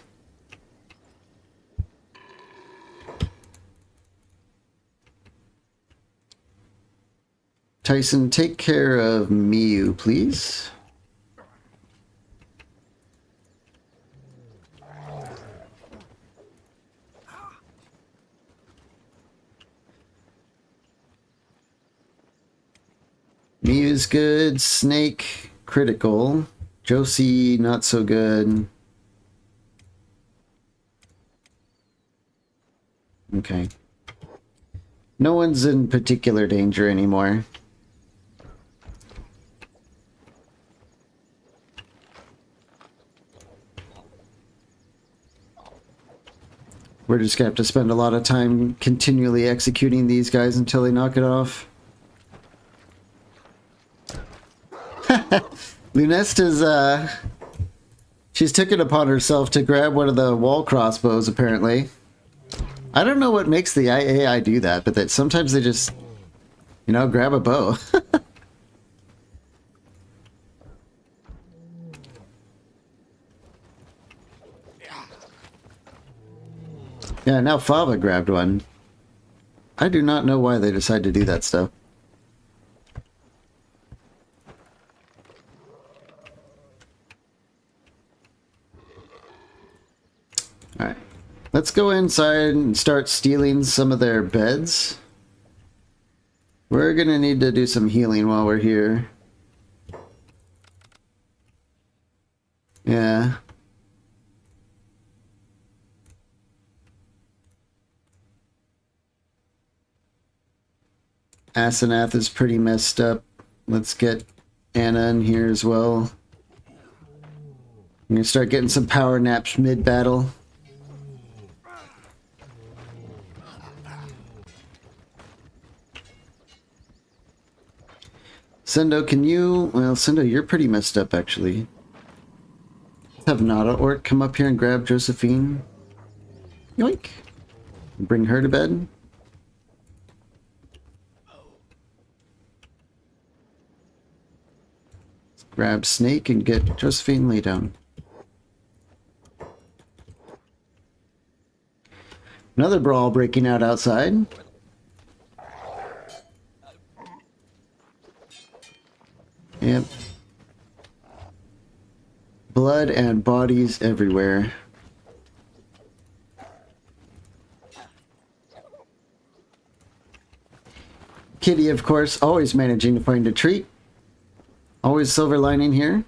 Tyson, take care of Miyu, please. Miyu's good. Snake, critical. Josie, not so good. Okay. No one's in particular danger anymore. We're just gonna have to spend a lot of time continually executing these guys until they knock it off. Lunesta's, she's took it upon herself to grab one of the wall crossbows, apparently. I don't know what makes the AI do that, but that sometimes they just, you know, grab a bow. Yeah, now Fava grabbed one. I do not know why they decide to do that stuff. Alright. Let's go inside and start stealing some of their beds. We're gonna need to do some healing while we're here. Yeah. Asenath is pretty messed up. Let's get Anna in here as well. I'm gonna start getting some power naps mid-battle. Sendo, can you... Well, Sendo, you're pretty messed up, actually. Let's have Nada Orc come up here and grab Josephine. Yoink. Bring her to bed. Let's grab Snake and get Josephine lay down. Another brawl breaking out outside. Yep. Blood and bodies everywhere. Kitty, of course, always managing to find a treat. Always silver lining here.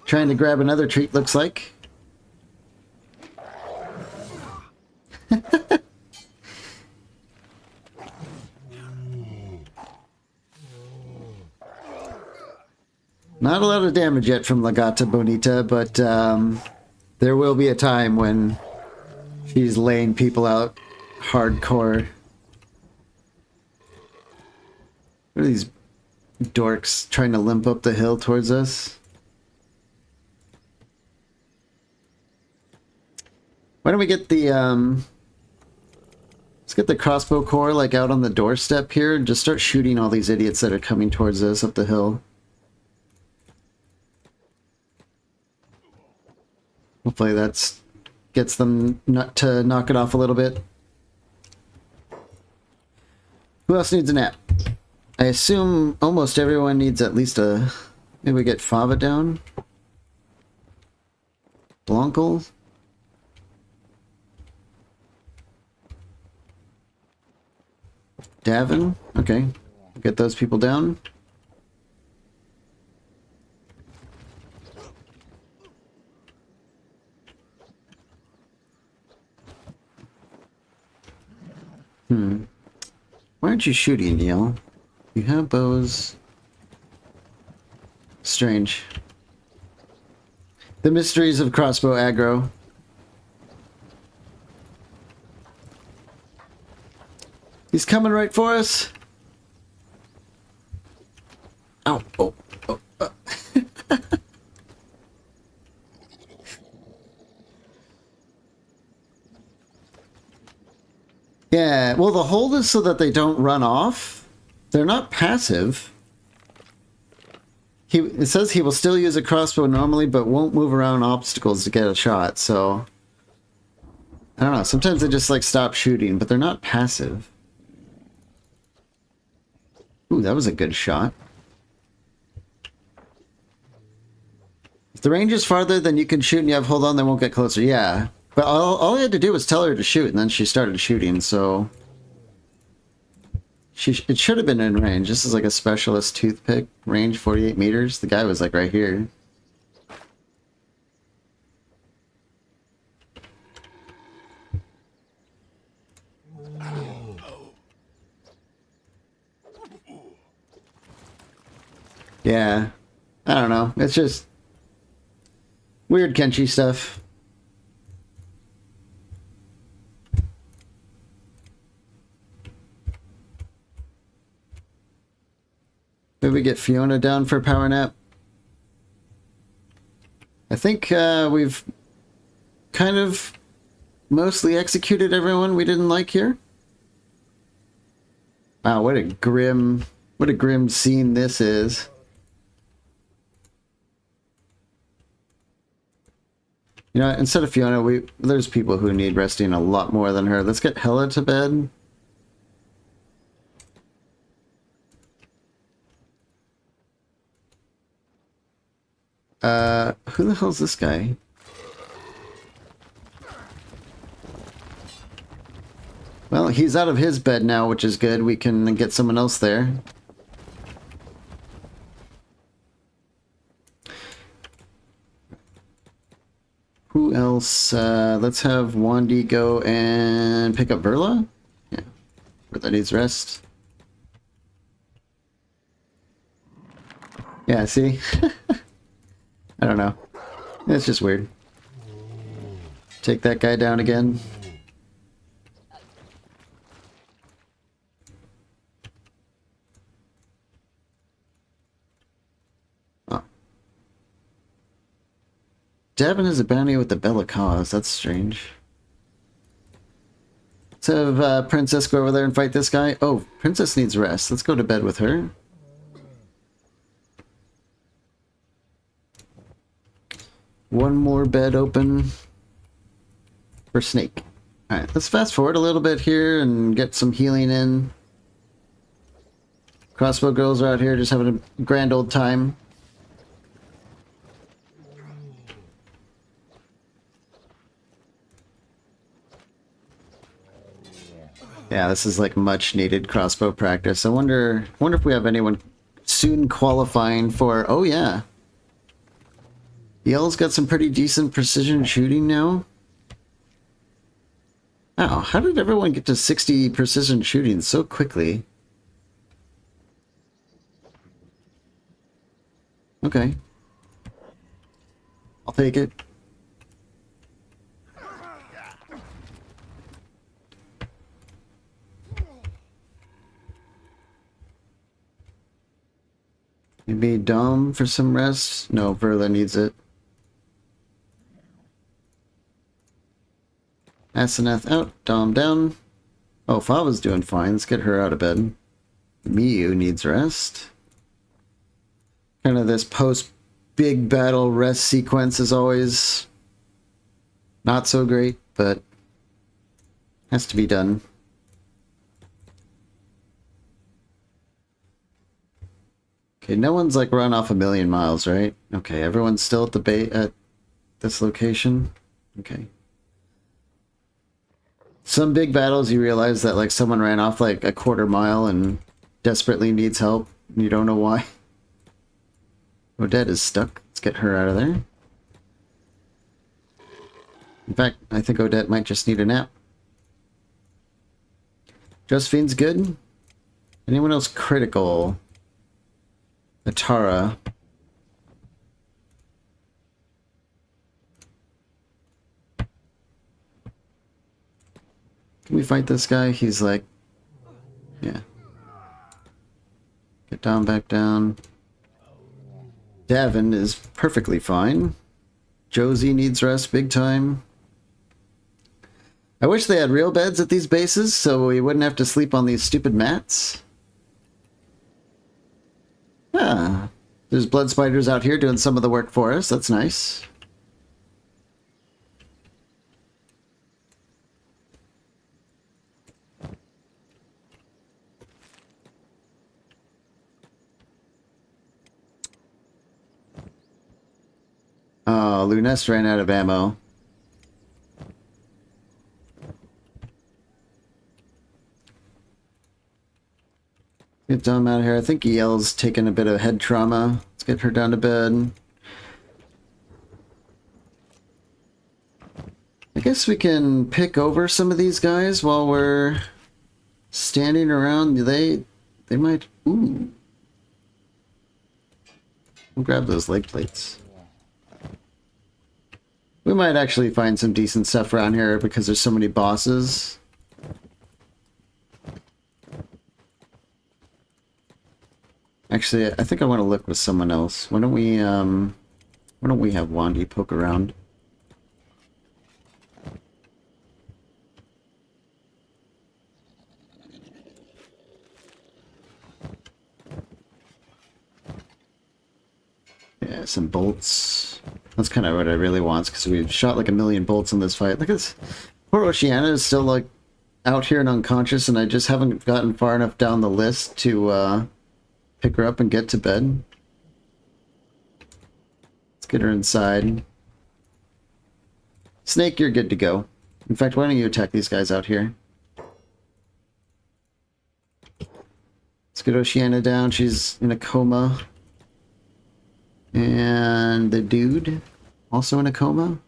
Trying to grab another treat, looks like. Not a lot of damage yet from Legata Bonita, but there will be a time when she's laying people out hardcore. What are these dorks trying to limp up the hill towards us? Why don't we get the let's get the crossbow core like out on the doorstep here and just start shooting all these idiots that are coming towards us up the hill. Hopefully that's gets them to knock it off a little bit. Who else needs a nap? I assume almost everyone needs at least a... Maybe we get Fava down? Blancal? Davin? Okay. Get those people down. Why aren't you shooting, Neil? You have bows. Strange. The mysteries of crossbow aggro. He's coming right for us. Ow. Oh. Oh. Yeah, well, the hold is so that they don't run off. They're not passive. It says he will still use a crossbow normally, but won't move around obstacles to get a shot, so... I don't know, sometimes they just, like, stop shooting, but they're not passive. Ooh, that was a good shot. If the range is farther than you can shoot and you have hold on, they won't get closer. Yeah. But all I had to do was tell her to shoot, and then she started shooting, so... It should have been in range. This is like a specialist toothpick. Range 48 meters. The guy was like right here. Yeah. I don't know. It's just weird Kenshi stuff. Did we get Fiona down for a power nap? I think we've kind of mostly executed everyone we didn't like here. Wow, what a grim scene this is. You know, instead of Fiona, there's people who need resting a lot more than her. Let's get Hella to bed. Who the hell's this guy? Well, he's out of his bed now, which is good. We can get someone else there. Who else? Let's have Wandy go and pick up Verla. Yeah, Verla needs rest. Yeah, see? I don't know. It's just weird. Take that guy down again. Oh. Davin has a bounty with the Bella Cause. That's strange. Let's have Princess go over there and fight this guy. Oh, Princess needs rest. Let's go to bed with her. One more bed open for Snake. Alright, let's fast forward a little bit here and get some healing in. Crossbow girls are out here just having a grand old time. Yeah, this is like much needed crossbow practice. I wonder if we have anyone soon qualifying for... Oh yeah. Yell's got some pretty decent precision shooting now. Wow, how did everyone get to 60 precision shooting so quickly? Okay. I'll take it. Maybe Dom for some rest? No, Verla needs it. Asenath out, Dom down. Oh, Fava's doing fine. Let's get her out of bed. Miyu needs rest. Kind of this post-big battle rest sequence is always not so great, but has to be done. Okay, no one's like run off a million miles, right? Okay, everyone's still at the at this location. Okay. Some big battles you realize that like someone ran off like a quarter mile and desperately needs help and you don't know why. Odette is stuck. Let's get her out of there. In fact, I think Odette might just need a nap. Josephine's good. Anyone else critical? Atara. Can we fight this guy? He's like... Yeah. Get down, back down. Davin is perfectly fine. Josie needs rest big time. I wish they had real beds at these bases so we wouldn't have to sleep on these stupid mats. Ah, there's blood spiders out here doing some of the work for us. That's nice. Oh, Luness ran out of ammo. Get Dom out of here. I think EL's taking a bit of head trauma. Let's get her down to bed. I guess we can pick over some of these guys while we're standing around. They might... Ooh. We'll grab those leg plates. We might actually find some decent stuff around here because there's so many bosses. Actually, I think I want to look with someone else. Why don't we have Wandy poke around? Yeah, some bolts. That's kind of what I really want, because we've shot like 1,000,000 bolts in this fight. Look at this. Poor Oceana is still like out here and unconscious, and I just haven't gotten far enough down the list to pick her up and get to bed. Let's get her inside. Snake, you're good to go. In fact, why don't you attack these guys out here? Let's get Oceana down. She's in a coma. And the dude, also in a coma.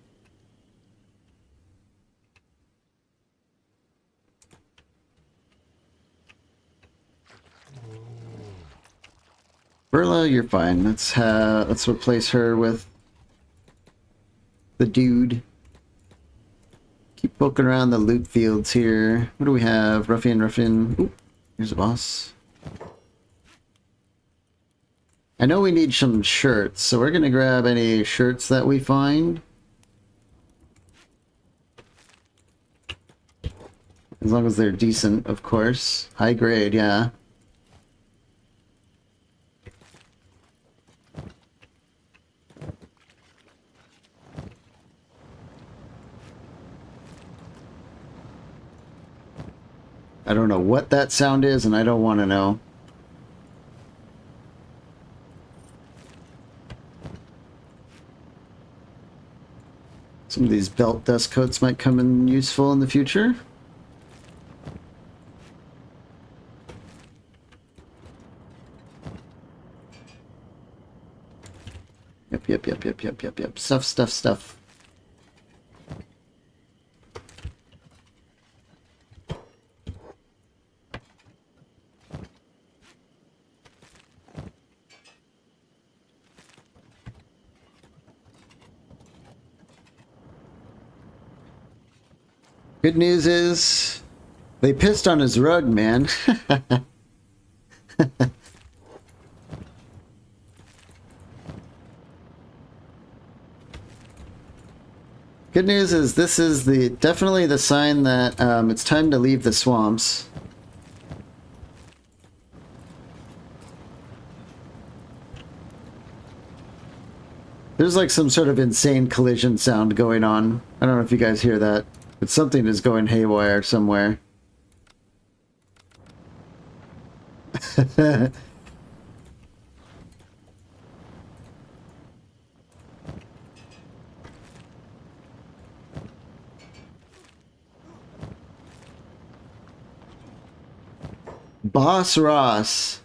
Verla, you're fine. Let's replace her with the dude. Keep poking around the loot fields here. What do we have? Ruffian. Ooh, here's a boss. I know we need some shirts, so we're gonna grab any shirts that we find. As long as they're decent, of course. High grade, yeah. I don't know what that sound is, and I don't want to know. Some of these belt dust coats might come in useful in the future. Yep. Stuff. Good news is, they pissed on his rug, man. Good news is this is definitely the sign that it's time to leave the swamps. There's like some sort of insane collision sound going on. I don't know if you guys hear that, but something is going haywire somewhere. Boss Ross.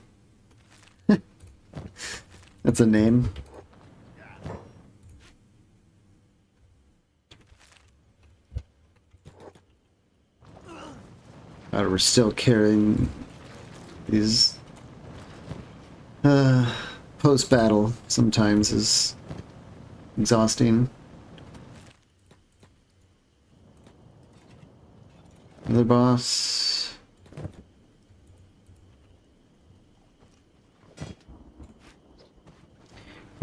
That's a name. We're still carrying these post-battle sometimes is exhausting. Another boss.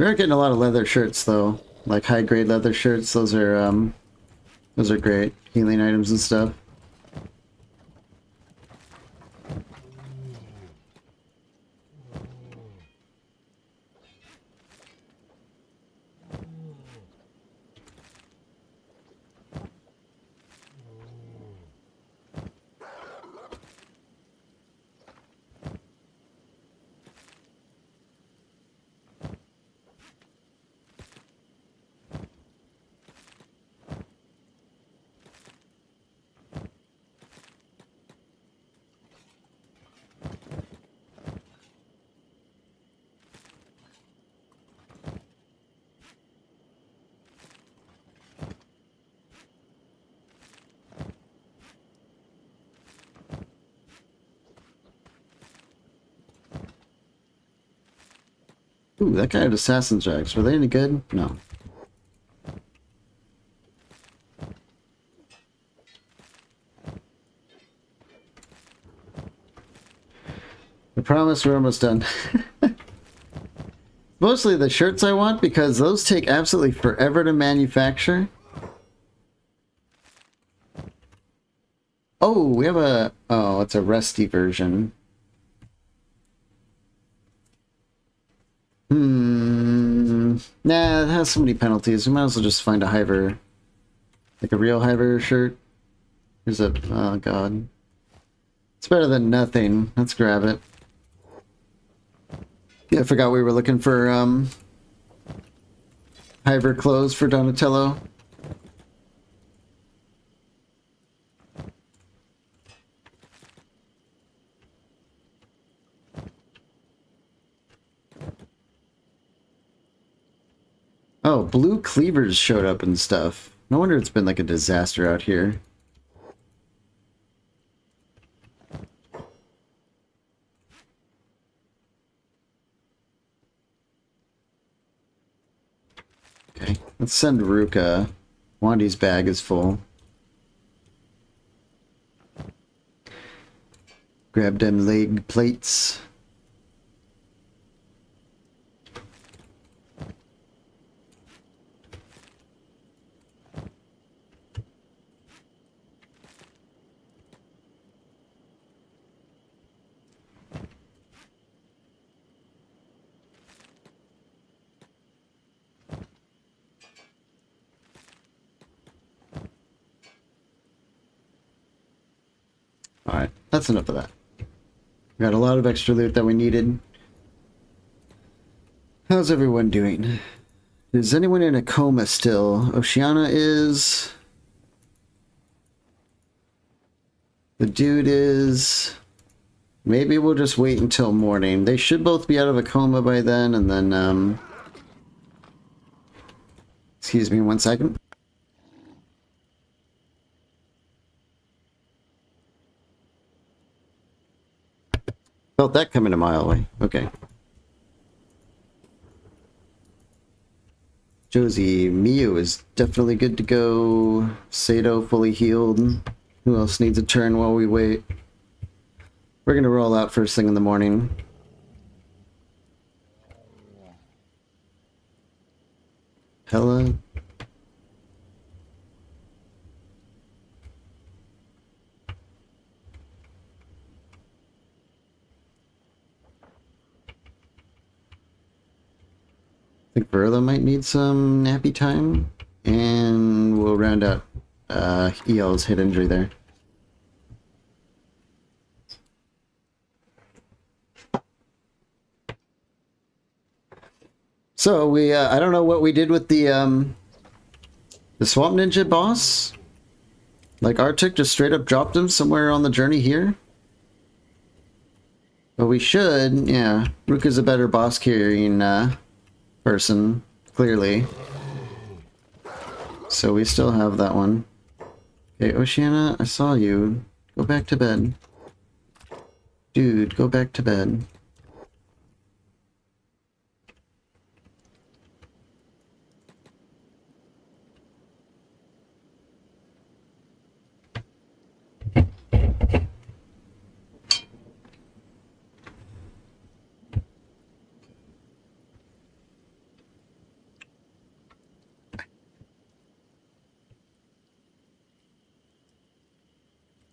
We are getting a lot of leather shirts though, like high grade leather shirts. Those are great healing items and stuff. Ooh, that guy had assassin's rags. Were they any good? No. I promise we're almost done. Mostly the shirts I want because those take absolutely forever to manufacture. Oh, we have a... Oh, it's a rusty version. Nah, it has so many penalties. We might as well just find a hiver. Like a real hiver shirt. Here's a... Oh, God. It's better than nothing. Let's grab it. Yeah, I forgot we were looking for, hiver clothes for Donatello. Oh, blue cleavers showed up and stuff. No wonder it's been like a disaster out here. Okay, let's send Ruka. Wandy's bag is full. Grab them leg plates. Alright, that's enough of that. We got a lot of extra loot that we needed. How's everyone doing? Is anyone in a coma still? Oceana is. The dude is. Maybe we'll just wait until morning. They should both be out of a coma by then, and then, excuse me 1 second. Felt that coming a mile away. Okay. Josie, Miyu is definitely good to go. Sato fully healed. Who else needs a turn while we wait? We're gonna roll out first thing in the morning. Hella. I think Verla might need some nappy time, and we'll round out EL's hit injury there. So we, I don't know what we did with the Swamp Ninja boss. Like Arctic just straight up dropped him somewhere on the journey here. But we should, yeah. Ruka's a better boss carrying person, clearly. So we still have that one. Okay, Oceana, I saw you. Go back to bed. Dude, go back to bed.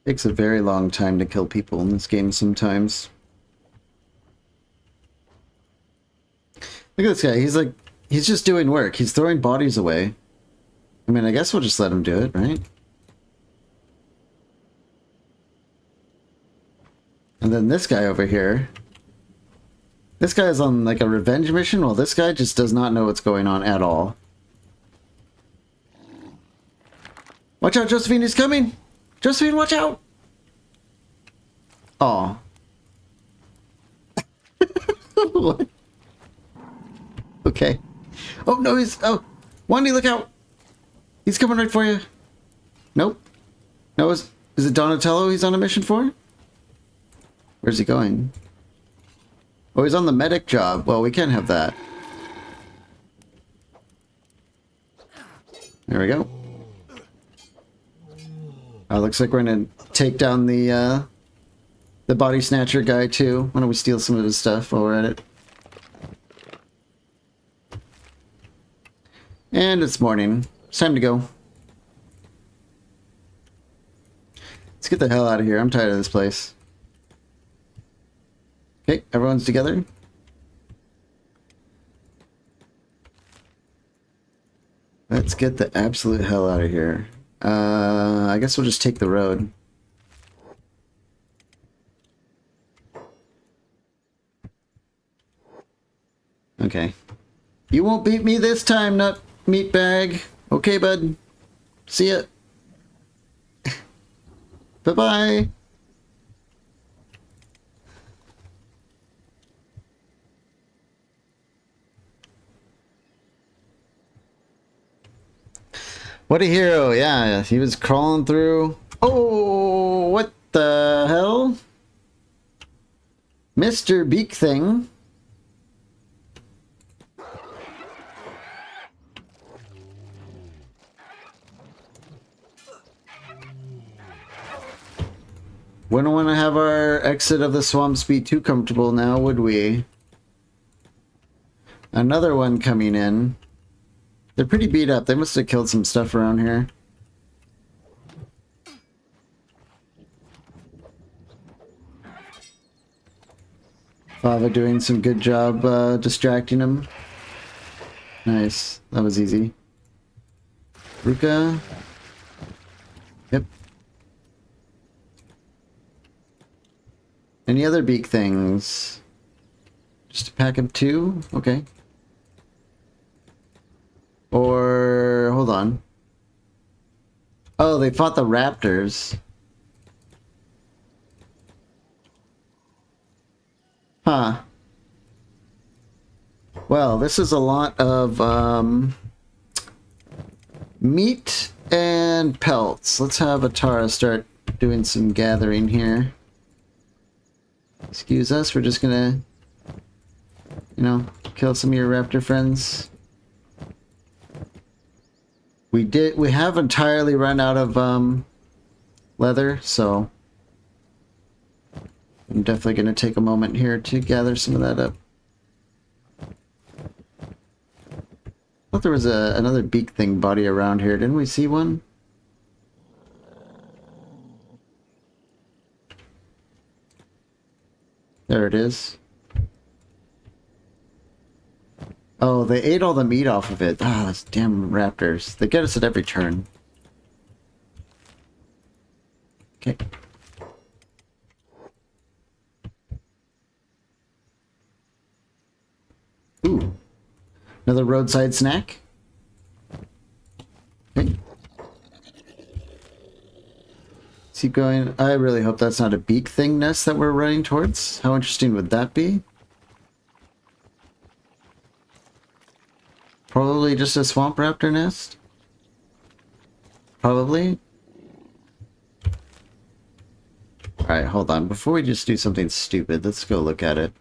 Takes a very long time to kill people in this game sometimes. Look at this guy. He's like, he's just doing work. He's throwing bodies away. I mean, I guess we'll just let him do it, right? And then this guy over here. This guy is on like a revenge mission. Well, this guy just does not know what's going on at all. Watch out, Josephine, he's coming! Josephine, watch out! Aw. What? Okay. Oh, no, he's... Oh! Wandy, look out! He's coming right for you. Nope. No, is it Donatello he's on a mission for? Where's he going? Oh, he's on the medic job. Well, we can't have that. There we go. Looks like we're gonna take down the body snatcher guy too. Why don't we steal some of his stuff while we're at it? And it's morning. It's time to go. Let's get the hell out of here. I'm tired of this place. Okay, everyone's together. Let's get the absolute hell out of here. I guess we'll just take the road. Okay. You won't beat me this time, nut meatbag. Okay, bud. See ya. Bye-bye. What a hero, yeah, he was crawling through. Oh, what the hell? Mr. Beak Thing. Wouldn't want to have our exit of the swamps be too comfortable now, would we? Another one coming in. They're pretty beat up. They must have killed some stuff around here. Fava doing some good job distracting him. Nice. That was easy. Ruka. Yep. Any other beak things? Just a pack of 2? Okay. Or, hold on. Oh, they fought the raptors. Huh. Well, this is a lot of meat and pelts. Let's have Atara start doing some gathering here. Excuse us, we're just gonna, you know, kill some of your raptor friends. We have entirely run out of leather, so I'm definitely going to take a moment here to gather some of that up. I thought there was another beak thing body around here. Didn't we see one? There it is. Oh, they ate all the meat off of it. Ah, those damn raptors. They get us at every turn. Okay. Ooh. Another roadside snack. Okay. Let's keep going. I really hope that's not a beak thing nest that we're running towards. How interesting would that be? Probably just a swamp raptor nest. Probably. Alright, hold on. Before we just do something stupid, let's go look at it.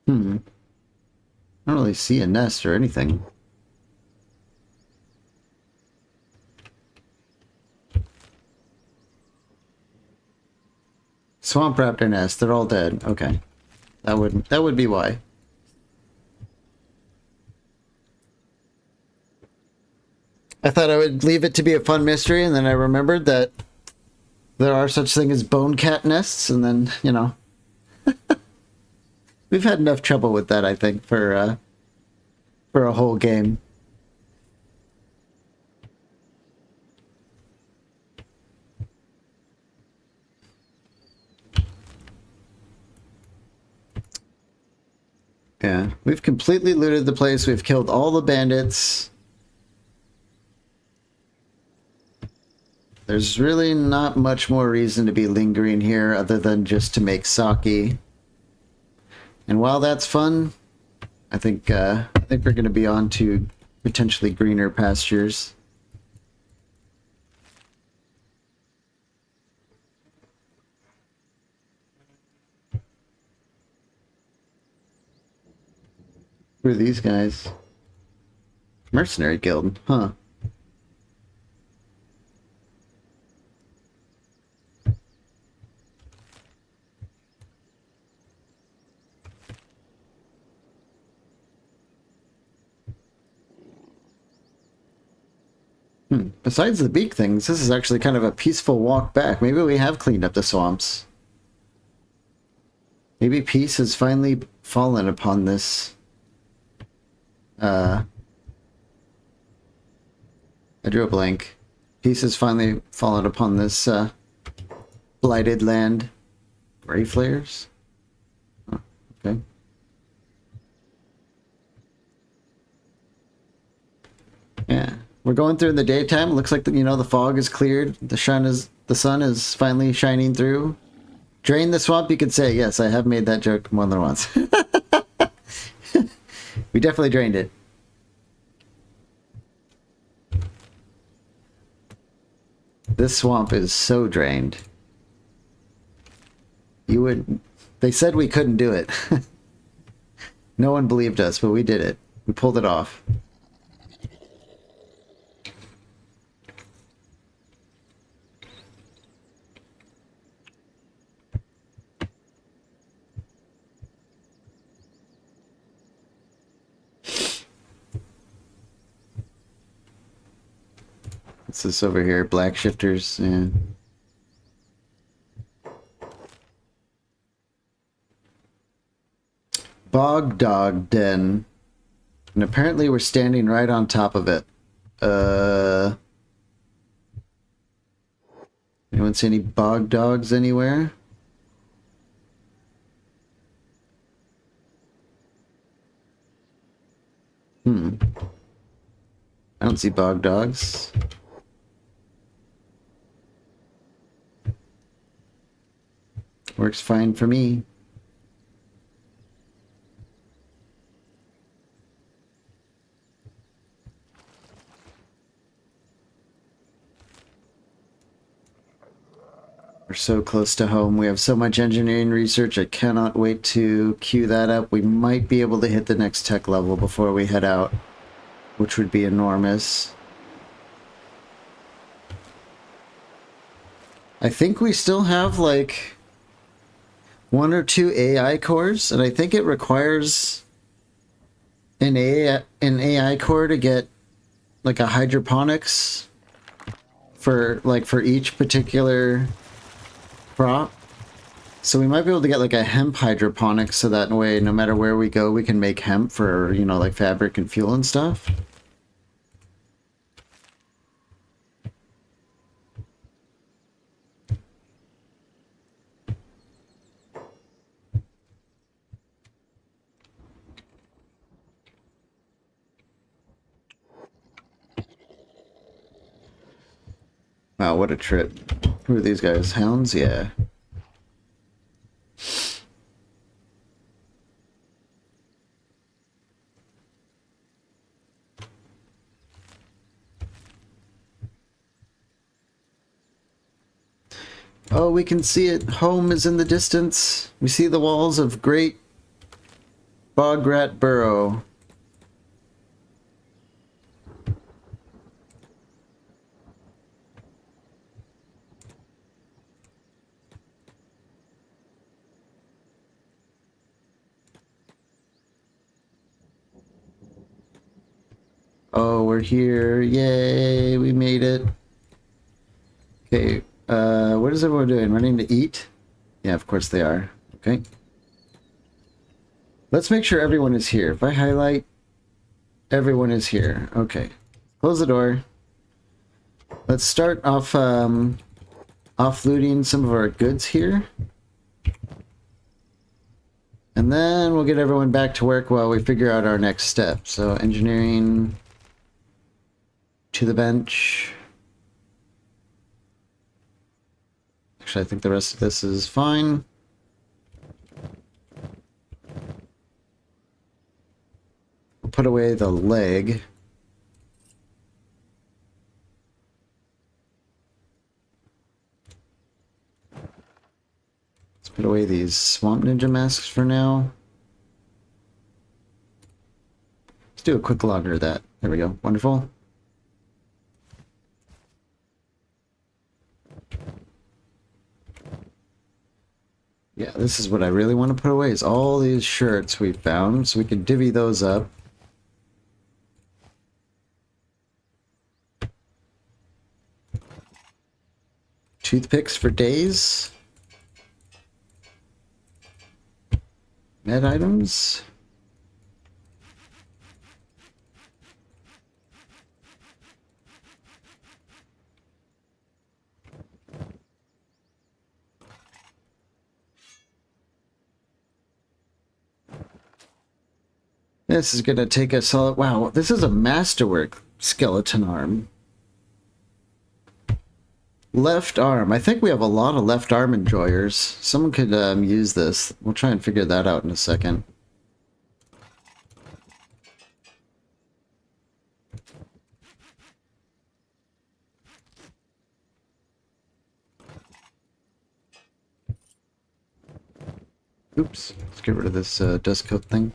I don't really see a nest or anything. Swamp raptor nest, they're all dead. Okay. That would be why. I thought I would leave it to be a fun mystery, and then I remembered that there are such things as bone cat nests, and then, you know, we've had enough trouble with that, I think, for a whole game. Yeah, we've completely looted the place. We've killed all the bandits. There's really not much more reason to be lingering here other than just to make sake. And while that's fun, I think we're going to be on to potentially greener pastures. Who are these guys? Mercenary Guild, huh? Besides the beak things, this is actually kind of a peaceful walk back. Maybe we have cleaned up the swamps. Maybe peace has finally fallen upon this. I drew a blank. Peace has finally fallen upon this blighted land. Gray flares? Oh, okay. Yeah. We're going through in the daytime. It looks like the fog is cleared. The sun is finally shining through. Drain the swamp, you could say. Yes, I have made that joke more than once. We definitely drained it. This swamp is so drained. They said we couldn't do it. No one believed us, but we did it. We pulled it off. What's this over here? Black shifters. Yeah. Bog Dog Den. And apparently we're standing right on top of it. Anyone see any bog dogs anywhere? I don't see bog dogs. Works fine for me. We're so close to home. We have so much engineering research. I cannot wait to queue that up. We might be able to hit the next tech level before we head out, which would be enormous. I think we still have like 1 or 2 AI cores, and I think it requires an AI core to get like a hydroponics for each particular crop. So we might be able to get like a hemp hydroponics, so that way no matter where we go we can make hemp for, like fabric and fuel and stuff. Wow, what a trip. Who are these guys? Hounds? Yeah. Oh, we can see it. Home is in the distance. We see the walls of Great Bograt Burrow. Oh, we're here. Yay, we made it. Okay, what is everyone doing? Running to eat? Yeah, of course they are. Okay. Let's make sure everyone is here. If I highlight, everyone is here. Okay. Close the door. Let's start off offloading some of our goods here. And then we'll get everyone back to work while we figure out our next step. So engineering to the bench. Actually, I think the rest of this is fine. We'll put away the leg. Let's put away these swamp ninja masks for now. Let's do a quick logger of that. There we go. Wonderful. Yeah, this is what I really want to put away, is all these shirts we found, so we can divvy those up. Toothpicks for days. Med items. This is going to take a solid... Wow, this is a masterwork skeleton arm. Left arm. I think we have a lot of left arm enjoyers. Someone could use this. We'll try and figure that out in a second. Oops. Let's get rid of this dust coat thing.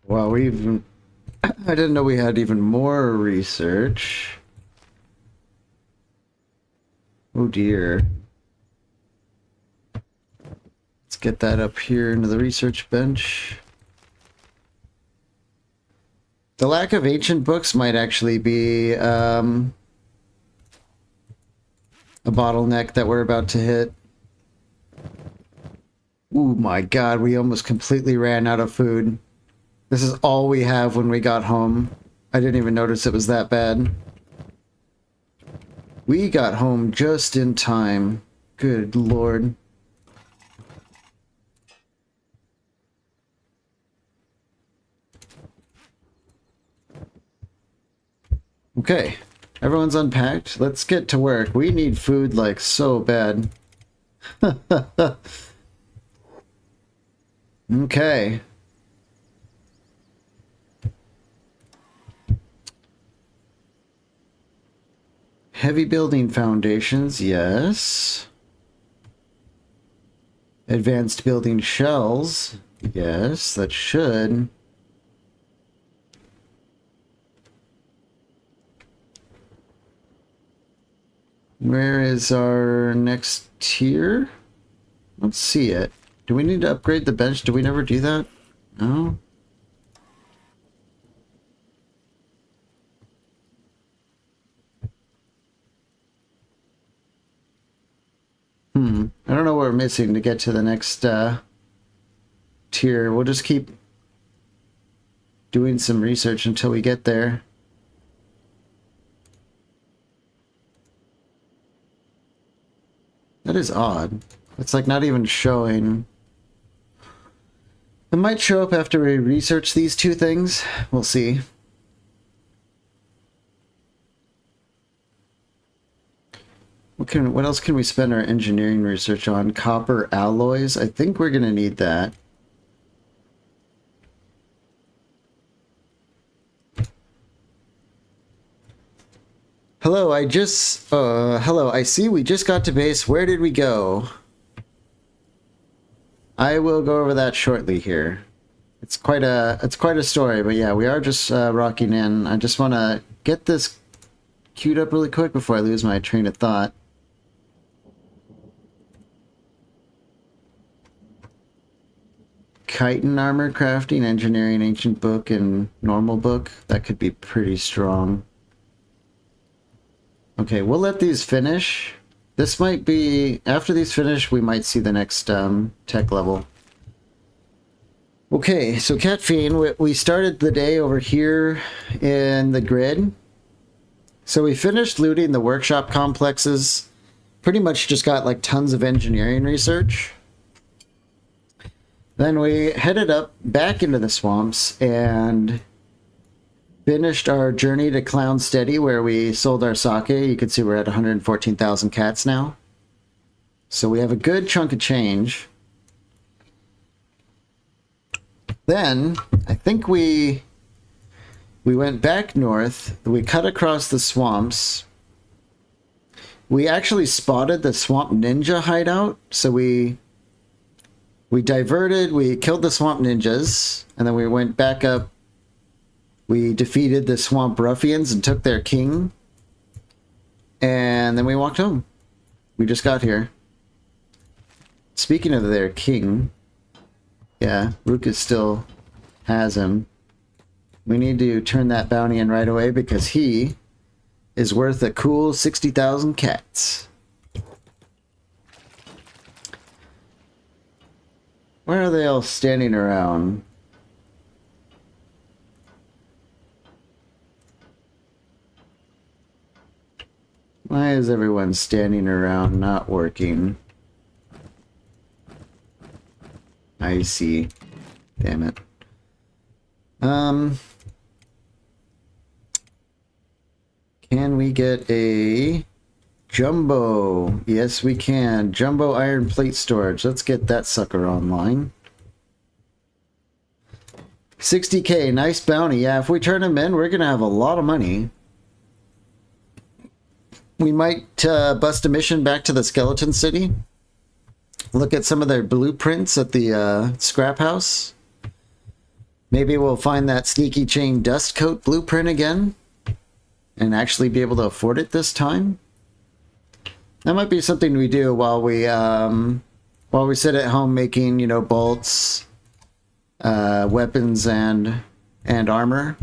Wow, we even... I didn't know we had even more research. Oh dear. Let's get that up here into the research bench. The lack of ancient books might actually be a bottleneck that we're about to hit. Oh my god, we almost completely ran out of food. This is all we have when we got home. I didn't even notice it was that bad. We got home just in time. Good lord. Okay, everyone's unpacked. Let's get to work. We need food like so bad. Okay. Heavy building foundations, yes. Advanced building shells, yes, that should. Where is our next tier? Let's see it. Do we need to upgrade the bench? Do we never do that? No? I don't know what we're missing to get to the next tier. We'll just keep doing some research until we get there. That is odd. It's like not even showing. It might show up after we research these two things. We'll see. What else can we spend our engineering research on? Copper alloys. I think we're gonna need that. Hello, hello, I see we just got to base. Where did we go? I will go over that shortly here. It's quite a story, but yeah, we are just rocking in. I just want to get this queued up really quick before I lose my train of thought. Chitin armor crafting, engineering, ancient book, and normal book. That could be pretty strong. Okay, we'll let these finish. This might be, after these finish, we might see the next tech level. Okay, so Cat Fiend, we started the day over here in the grid. So we finished looting the workshop complexes. Pretty much just got like tons of engineering research. Then we headed up back into the swamps and finished our journey to Clown Steady, where we sold our sake. You can see we're at 114,000 cats now. So we have a good chunk of change. Then, I think we went back north. We cut across the swamps. We actually spotted the swamp ninja hideout. So we diverted, we killed the swamp ninjas, and then we went back up. We defeated the swamp ruffians and took their king. And then we walked home. We just got here. Speaking of their king, yeah, Ruka still has him. We need to turn that bounty in right away because he is worth a cool 60,000 cats. Where are they all standing around? Why is everyone standing around not working? I see. Damn it. Can we get a jumbo? Yes, we can. Jumbo iron plate storage. Let's get that sucker online. 60K, nice bounty. Yeah, if we turn him in, we're gonna have a lot of money. We might bust a mission back to the Skeleton City. Look at some of their blueprints at the scrap house. Maybe we'll find that sneaky chain dust coat blueprint again and actually be able to afford it this time. That might be something we do while we sit at home making, you know, bolts, weapons, and armor.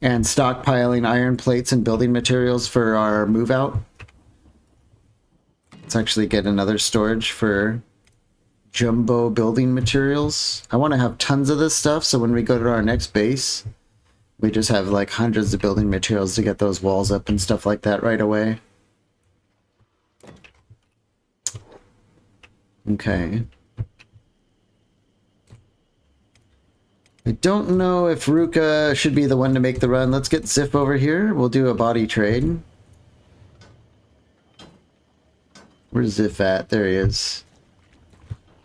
And stockpiling iron plates and building materials for our move out. Let's actually get another storage for jumbo building materials. I want to have tons of this stuff so when we go to our next base, we just have like hundreds of building materials to get those walls up and stuff like that right away. Okay. I don't know if Ruka should be the one to make the run. Let's get Zif over here. We'll do a body trade. Where's Zif at? There he is.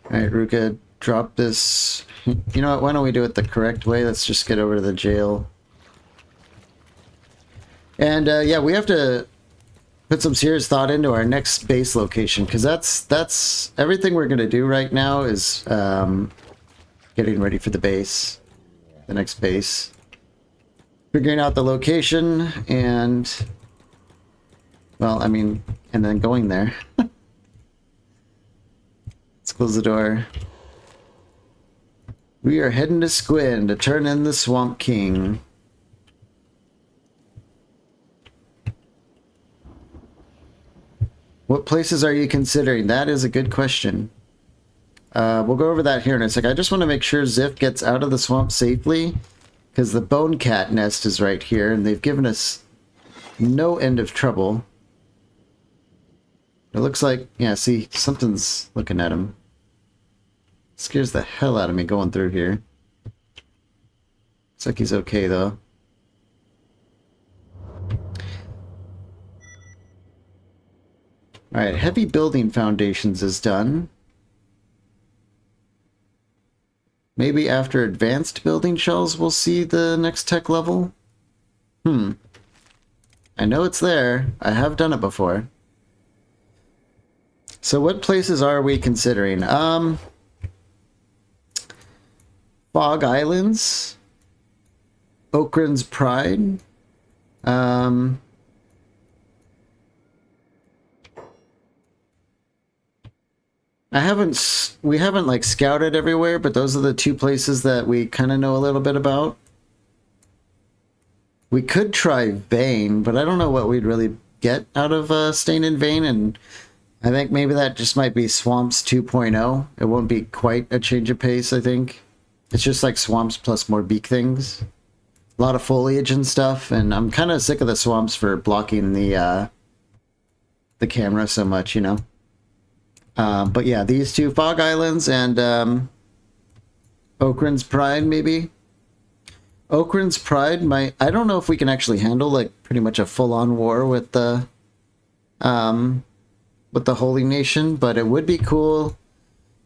Alright, Ruka, drop this. You know what? Why don't we do it the correct way? Let's just get over to the jail. And yeah, we have to put some serious thought into our next base location, because that's everything we're going to do right now is getting ready for the base. The next base. Figuring out the location and, well, I mean, and then going there. Let's close the door. We are heading to Squin to turn in the Swamp King. What places are you considering? That is a good question. We'll go over that here in a sec. I just want to make sure Zif gets out of the swamp safely, because the bone cat nest is right here, and they've given us no end of trouble. It looks like, yeah, see, something's looking at him. Scares the hell out of me going through here. Looks like he's okay, though. Alright, heavy building foundations is done. Maybe after advanced building shells we'll see the next tech level? I know it's there. I have done it before. So what places are we considering? Fog Islands, Okran's Pride, we haven't like scouted everywhere, but those are the two places that we kind of know a little bit about. We could try Vane, but I don't know what we'd really get out of staying in Vane, and I think maybe that just might be Swamps 2.0. It won't be quite a change of pace, I think. It's just like Swamps plus more beak things. A lot of foliage and stuff, and I'm kind of sick of the Swamps for blocking the camera so much, you know? But yeah, these two, Fog Islands and Okran's Pride, maybe? Okran's Pride might... I don't know if we can actually handle, like, pretty much a full-on war with the Holy Nation, but it would be cool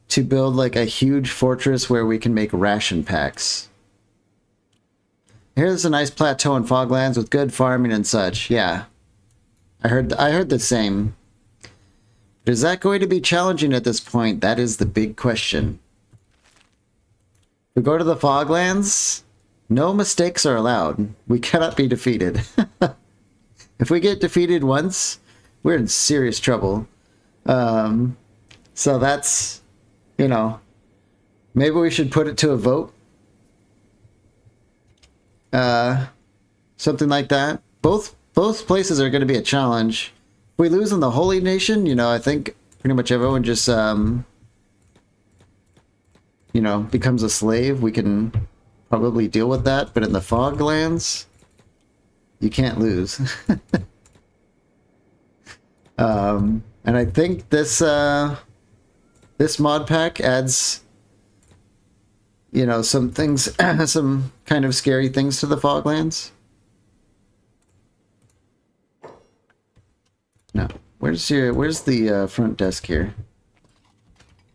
to build, like, a huge fortress where we can make ration packs. Here's a nice plateau in Foglands with good farming and such. Yeah. I heard the same. But is that going to be challenging at this point? That is the big question. We go to the Foglands. No mistakes are allowed. We cannot be defeated. If we get defeated once, we're in serious trouble. So that's, you know, maybe we should put it to a vote. Something like that. Both places are going to be a challenge. If we lose in the Holy Nation, you know, I think pretty much everyone just, you know, becomes a slave. We can probably deal with that, but in the Foglands, you can't lose. And I think this this mod pack adds, you know, some things, some kind of scary things to the Foglands. No, where's the front desk here?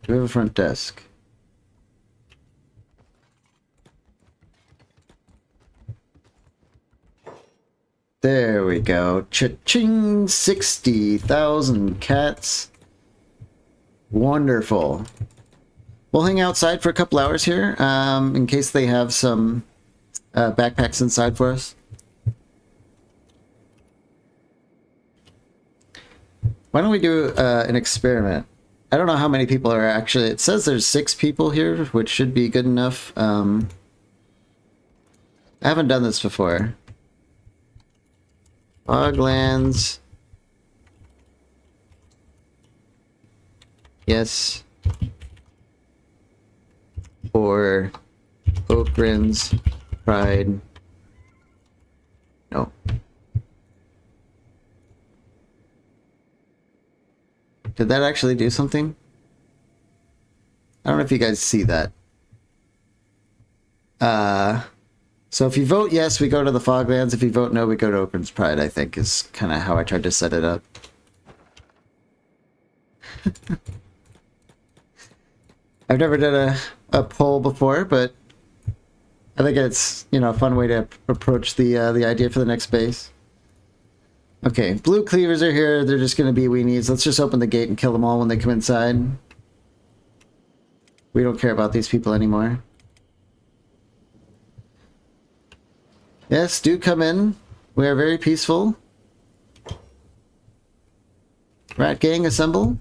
Do we have a front desk? There we go. Cha-ching! 60,000 cats. Wonderful. We'll hang outside for a couple hours here, in case they have some backpacks inside for us. Why don't we do an experiment? I don't know how many people are actually... It says there's 6 people here, which should be good enough. I haven't done this before. Foglands. Yes. Or Okran's Pride. No. Did that actually do something? I don't know if you guys see that. So if you vote yes, we go to the Foglands. If you vote no, we go to Okran's Pride, I think, is kind of how I tried to set it up. I've never done a poll before, but I think it's, you know, a fun way to approach the idea for the next base. Okay, blue cleavers are here. They're just going to be weenies. Let's just open the gate and kill them all when they come inside. We don't care about these people anymore. Yes, do come in. We are very peaceful. Rat gang, assemble.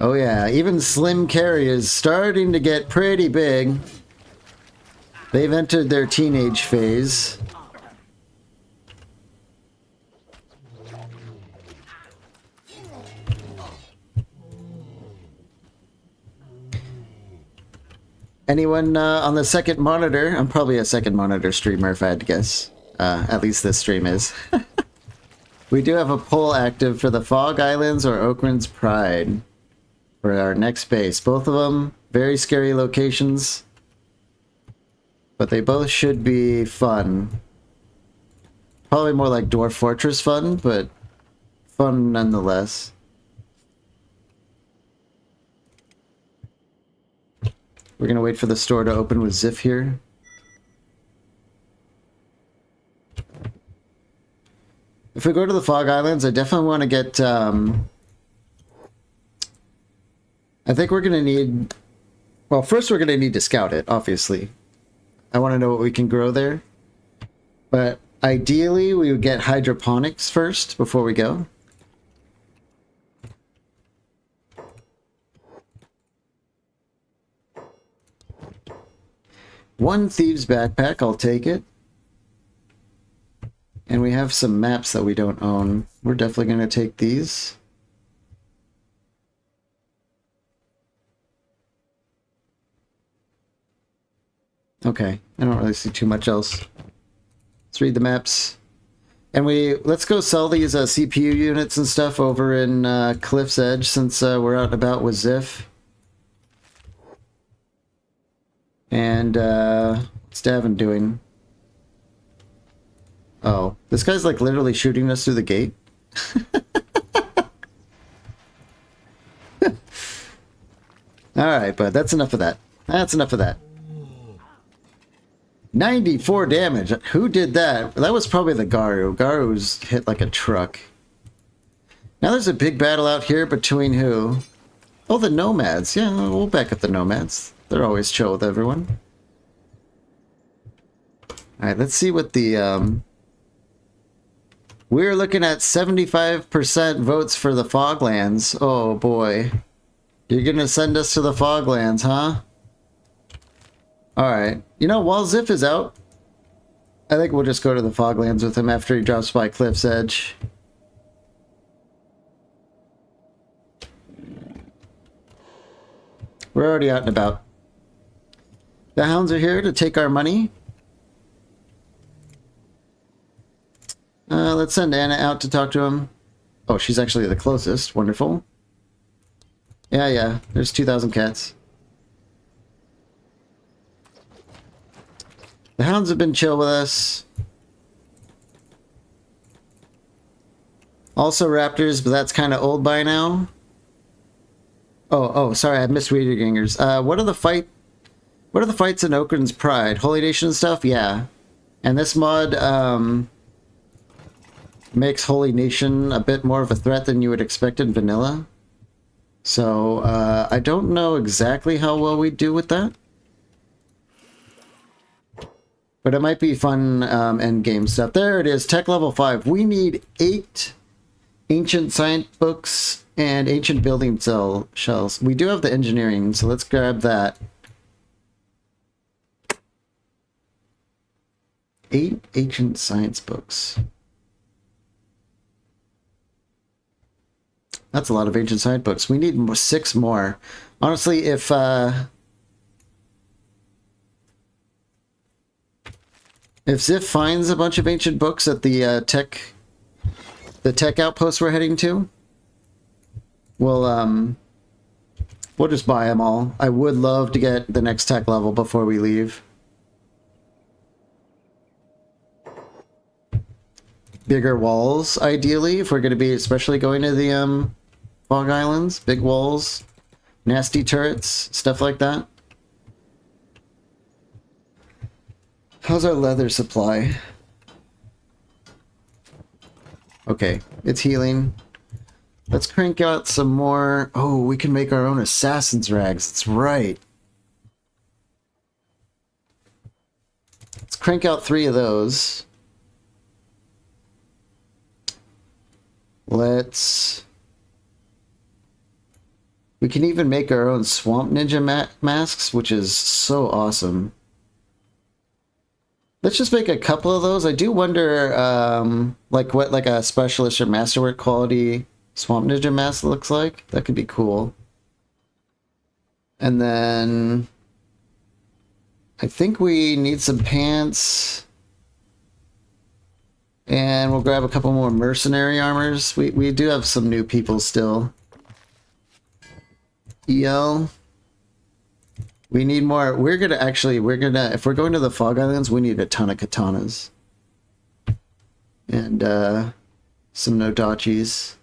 Oh yeah, even Slim Carry is starting to get pretty big. They've entered their teenage phase. Anyone on the second monitor? I'm probably a second monitor streamer if I had to guess. At least this stream is. We do have a poll active for the Fog Islands or Oakland's Pride for our next base. Both of them very scary locations, but they both should be fun. Probably more like Dwarf Fortress fun, but fun nonetheless. We're gonna wait for the store to open with Ziff here. If we go to the Fog Islands, I definitely want to get, I think we're going to need, well, first we're going to need to scout it, obviously. I want to know what we can grow there. But ideally, we would get hydroponics first before we go. One thieves backpack, I'll take it. And we have some maps that we don't own. We're definitely going to take these. Okay, I don't really see too much else. Let's read the maps. And let's go sell these CPU units and stuff over in Cliff's Edge since we're out and about with Ziff. And what's Davin doing? Oh, this guy's like literally shooting us through the gate. Alright, but that's enough of that. That's enough of that. 94 damage. Who did that? That was probably the Garu. Garu's hit like a truck. Now there's a big battle out here between who? Oh, the Nomads. Yeah, we'll back up the Nomads. They're always chill with everyone. Alright, let's see what the... We're looking at 75% votes for the Foglands. Oh boy. You're gonna send us to the Foglands, huh? Alright. You know, while Ziff is out, I think we'll just go to the Foglands with him after he drops by Cliff's Edge. We're already out and about. The hounds are here to take our money. Let's send Anna out to talk to him. Oh, she's actually the closest. Wonderful. Yeah. There's 2,000 cats. The hounds have been chill with us. Also raptors, but that's kind of old by now. Oh, sorry, I missed Wiedegangers. What are the fights in Oakland's Pride? Holy Nation and stuff? Yeah. And this mod, makes Holy Nation a bit more of a threat than you would expect in vanilla. So, I don't know exactly how well we do with that. But it might be fun end game stuff. There it is, tech level 5. We need 8 ancient science books and ancient building shells. We do have the engineering, so let's grab that. 8 ancient science books. That's a lot of ancient science books. We need 6 more. Honestly, if Ziff finds a bunch of ancient books at the tech outpost we're heading to, we'll just buy them all. I would love to get the next tech level before we leave. Bigger walls, ideally, if we're going to be especially going to the Fog Islands. Big walls, nasty turrets, stuff like that. How's our leather supply? Okay, it's healing. Let's crank out some more. Oh, we can make our own assassin's rags. That's right. Let's crank out 3 of those. We can even make our own swamp ninja masks, which is so awesome. Let's just make a couple of those. I do wonder, like what a specialist or masterwork quality swamp ninja mask looks like. That could be cool. And then I think we need some pants. And we'll grab a couple more mercenary armors. We do have some new people still. EL. We need more. We're gonna, if we're going to the Fog Islands, we need a ton of katanas. And some Nodachis.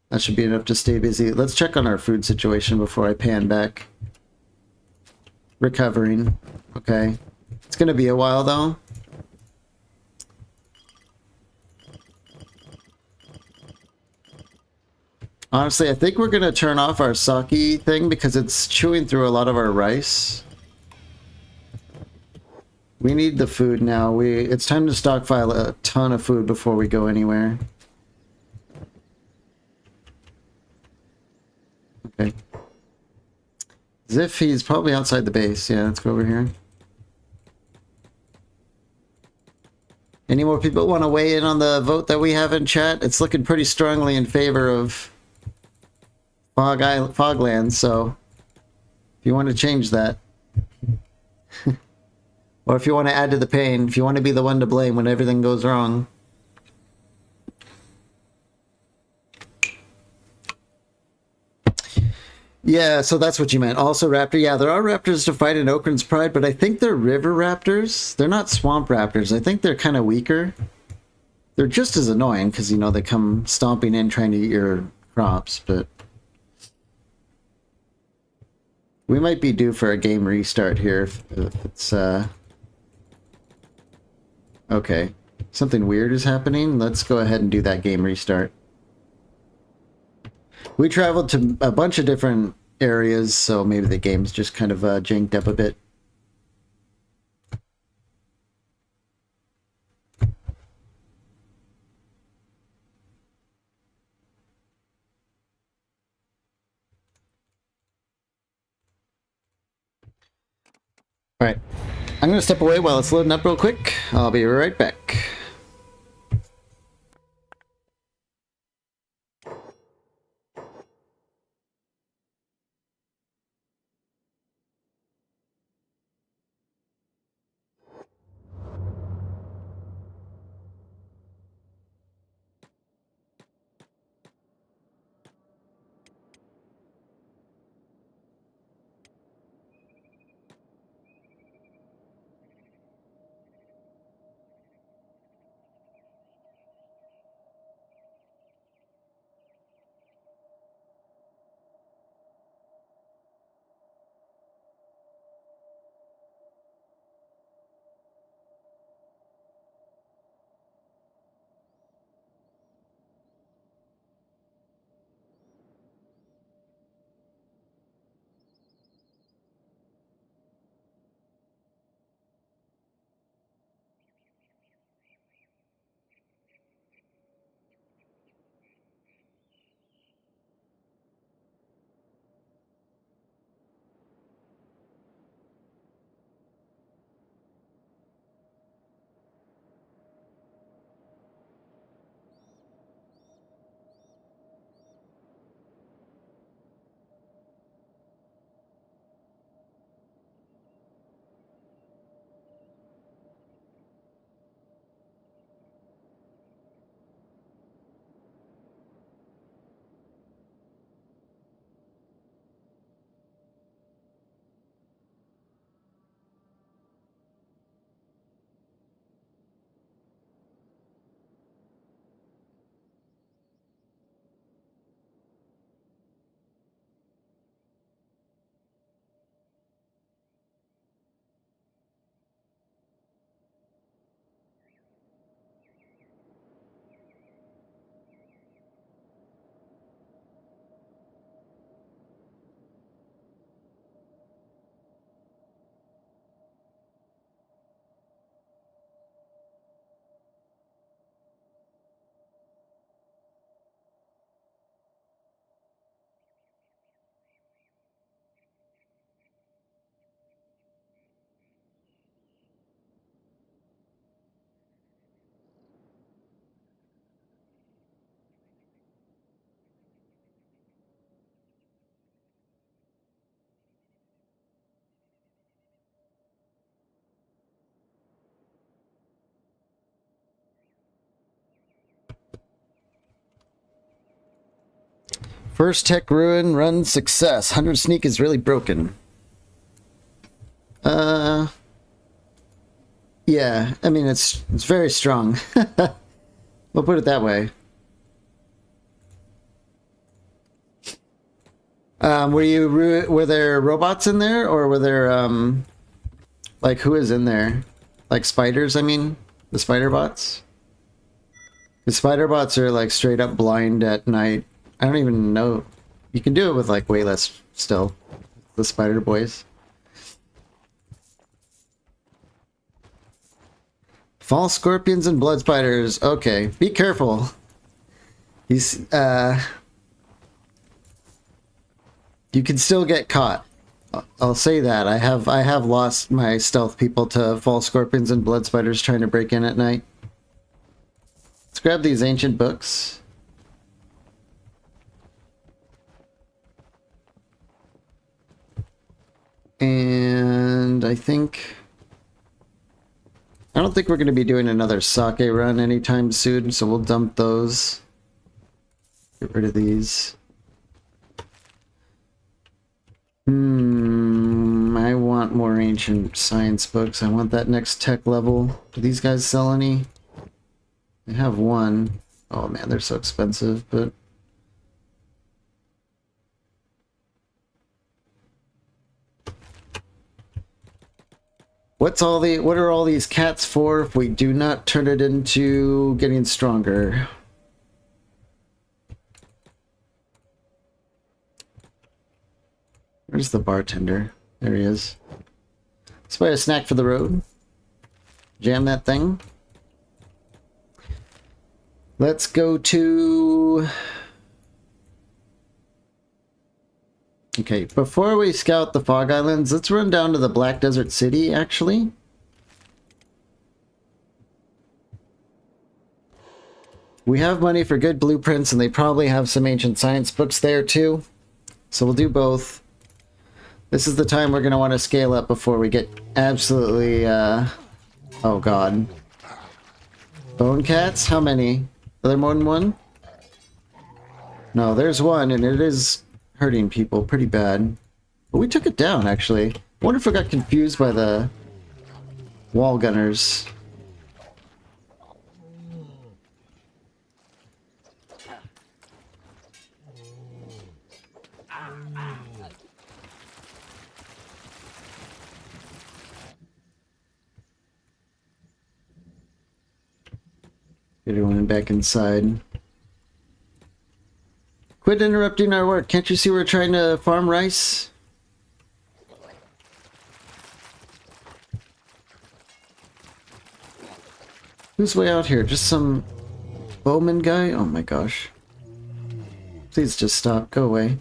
That should be enough to stay busy. Let's check on our food situation before I pan back. Recovering. Okay. It's gonna be a while though. Honestly, I think we're gonna turn off our sake thing because it's chewing through a lot of our rice. We need the food now. It's time to stockpile a ton of food before we go anywhere. Okay. Ziff, he's probably outside the base. Yeah, let's go over here. Any more people want to weigh in on the vote that we have in chat? It's looking pretty strongly in favor of Foglands, so if you want to change that. Or if you want to add to the pain, if you want to be the one to blame when everything goes wrong. Yeah, so that's what you meant. Also raptor. Yeah, there are raptors to fight in Okran's Pride, but I think they're river raptors. They're not swamp raptors. I think they're kind of weaker. They're just as annoying because, you know, they come stomping in trying to eat your crops, but we might be due for a game restart here if it's, okay. Something weird is happening. Let's go ahead and do that game restart. We traveled to a bunch of different areas, so maybe the game's just kind of janked up a bit. Alright, I'm going to step away while it's loading up real quick. I'll be right back. First tech ruin run success. 100 sneak is really broken. Yeah, I mean it's very strong. We'll put it that way. Were there robots in there, or were there like who is in there? Like spiders, I mean, the spider bots? The spider bots are like straight up blind at night. I don't even know. You can do it with like way less still. The spider boys. False scorpions and blood spiders. Okay, be careful. These you can still get caught. I'll say that. I have lost my stealth people to false scorpions and blood spiders trying to break in at night. Let's grab these ancient books. And I don't think we're going to be doing another sake run anytime soon, so we'll dump those. Get rid of these. I want more ancient science books. I want that next tech level. Do these guys sell any? They have one. Oh man, they're so expensive, but... what are all these cats for if we do not turn it into getting stronger? Where's the bartender? There he is. Let's buy a snack for the road. Jam that thing. Let's go to... okay, before we scout the Fog Islands, let's run down to the Black Desert City, actually. We have money for good blueprints, and they probably have some ancient science books there, too. So we'll do both. This is the time we're going to want to scale up before we get absolutely, oh god. Bone cats? How many? Are there more than one? No, there's one, and it is hurting people pretty bad. But we took it down, actually. I wonder if I got confused by the wall gunners. Get everyone back inside. Quit interrupting our work. Can't you see we're trying to farm rice? Who's way out here? Just some bowman guy? Oh my gosh. Please just stop. Go away.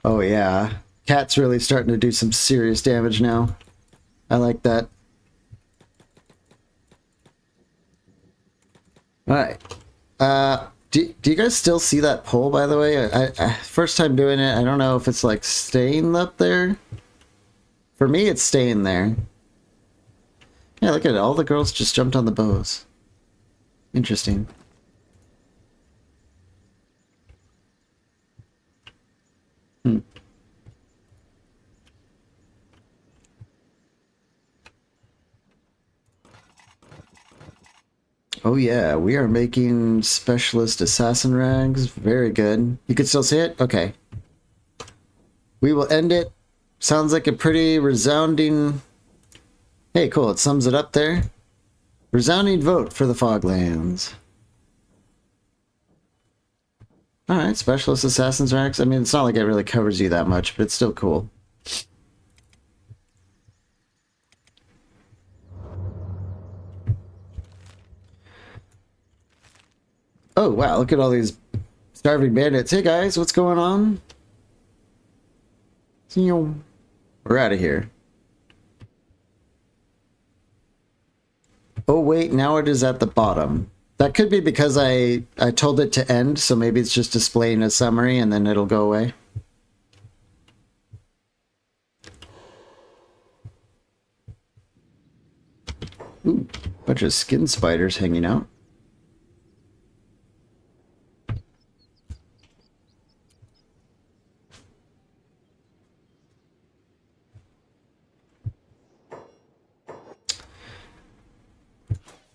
Oh yeah. Cat's really starting to do some serious damage now. I like that. Alright. Do you guys still see that pole, by the way? I first time doing it, I don't know if it's like staying up there. For me, it's staying there. Yeah, look at it. All the girls just jumped on the bows. Interesting. Oh yeah, we are making specialist assassin rags. Very good. You can still see it? Okay. We will end it. Sounds like a pretty resounding... hey, cool. It sums it up there. Resounding vote for the Foglands. Alright, specialist assassin's rags. I mean, it's not like it really covers you that much, but it's still cool. Oh, wow, look at all these starving bandits. Hey, guys, what's going on? We're out of here. Oh, wait, now it is at the bottom. That could be because I told it to end, so maybe it's just displaying a summary and then it'll go away. Ooh, bunch of skin spiders hanging out.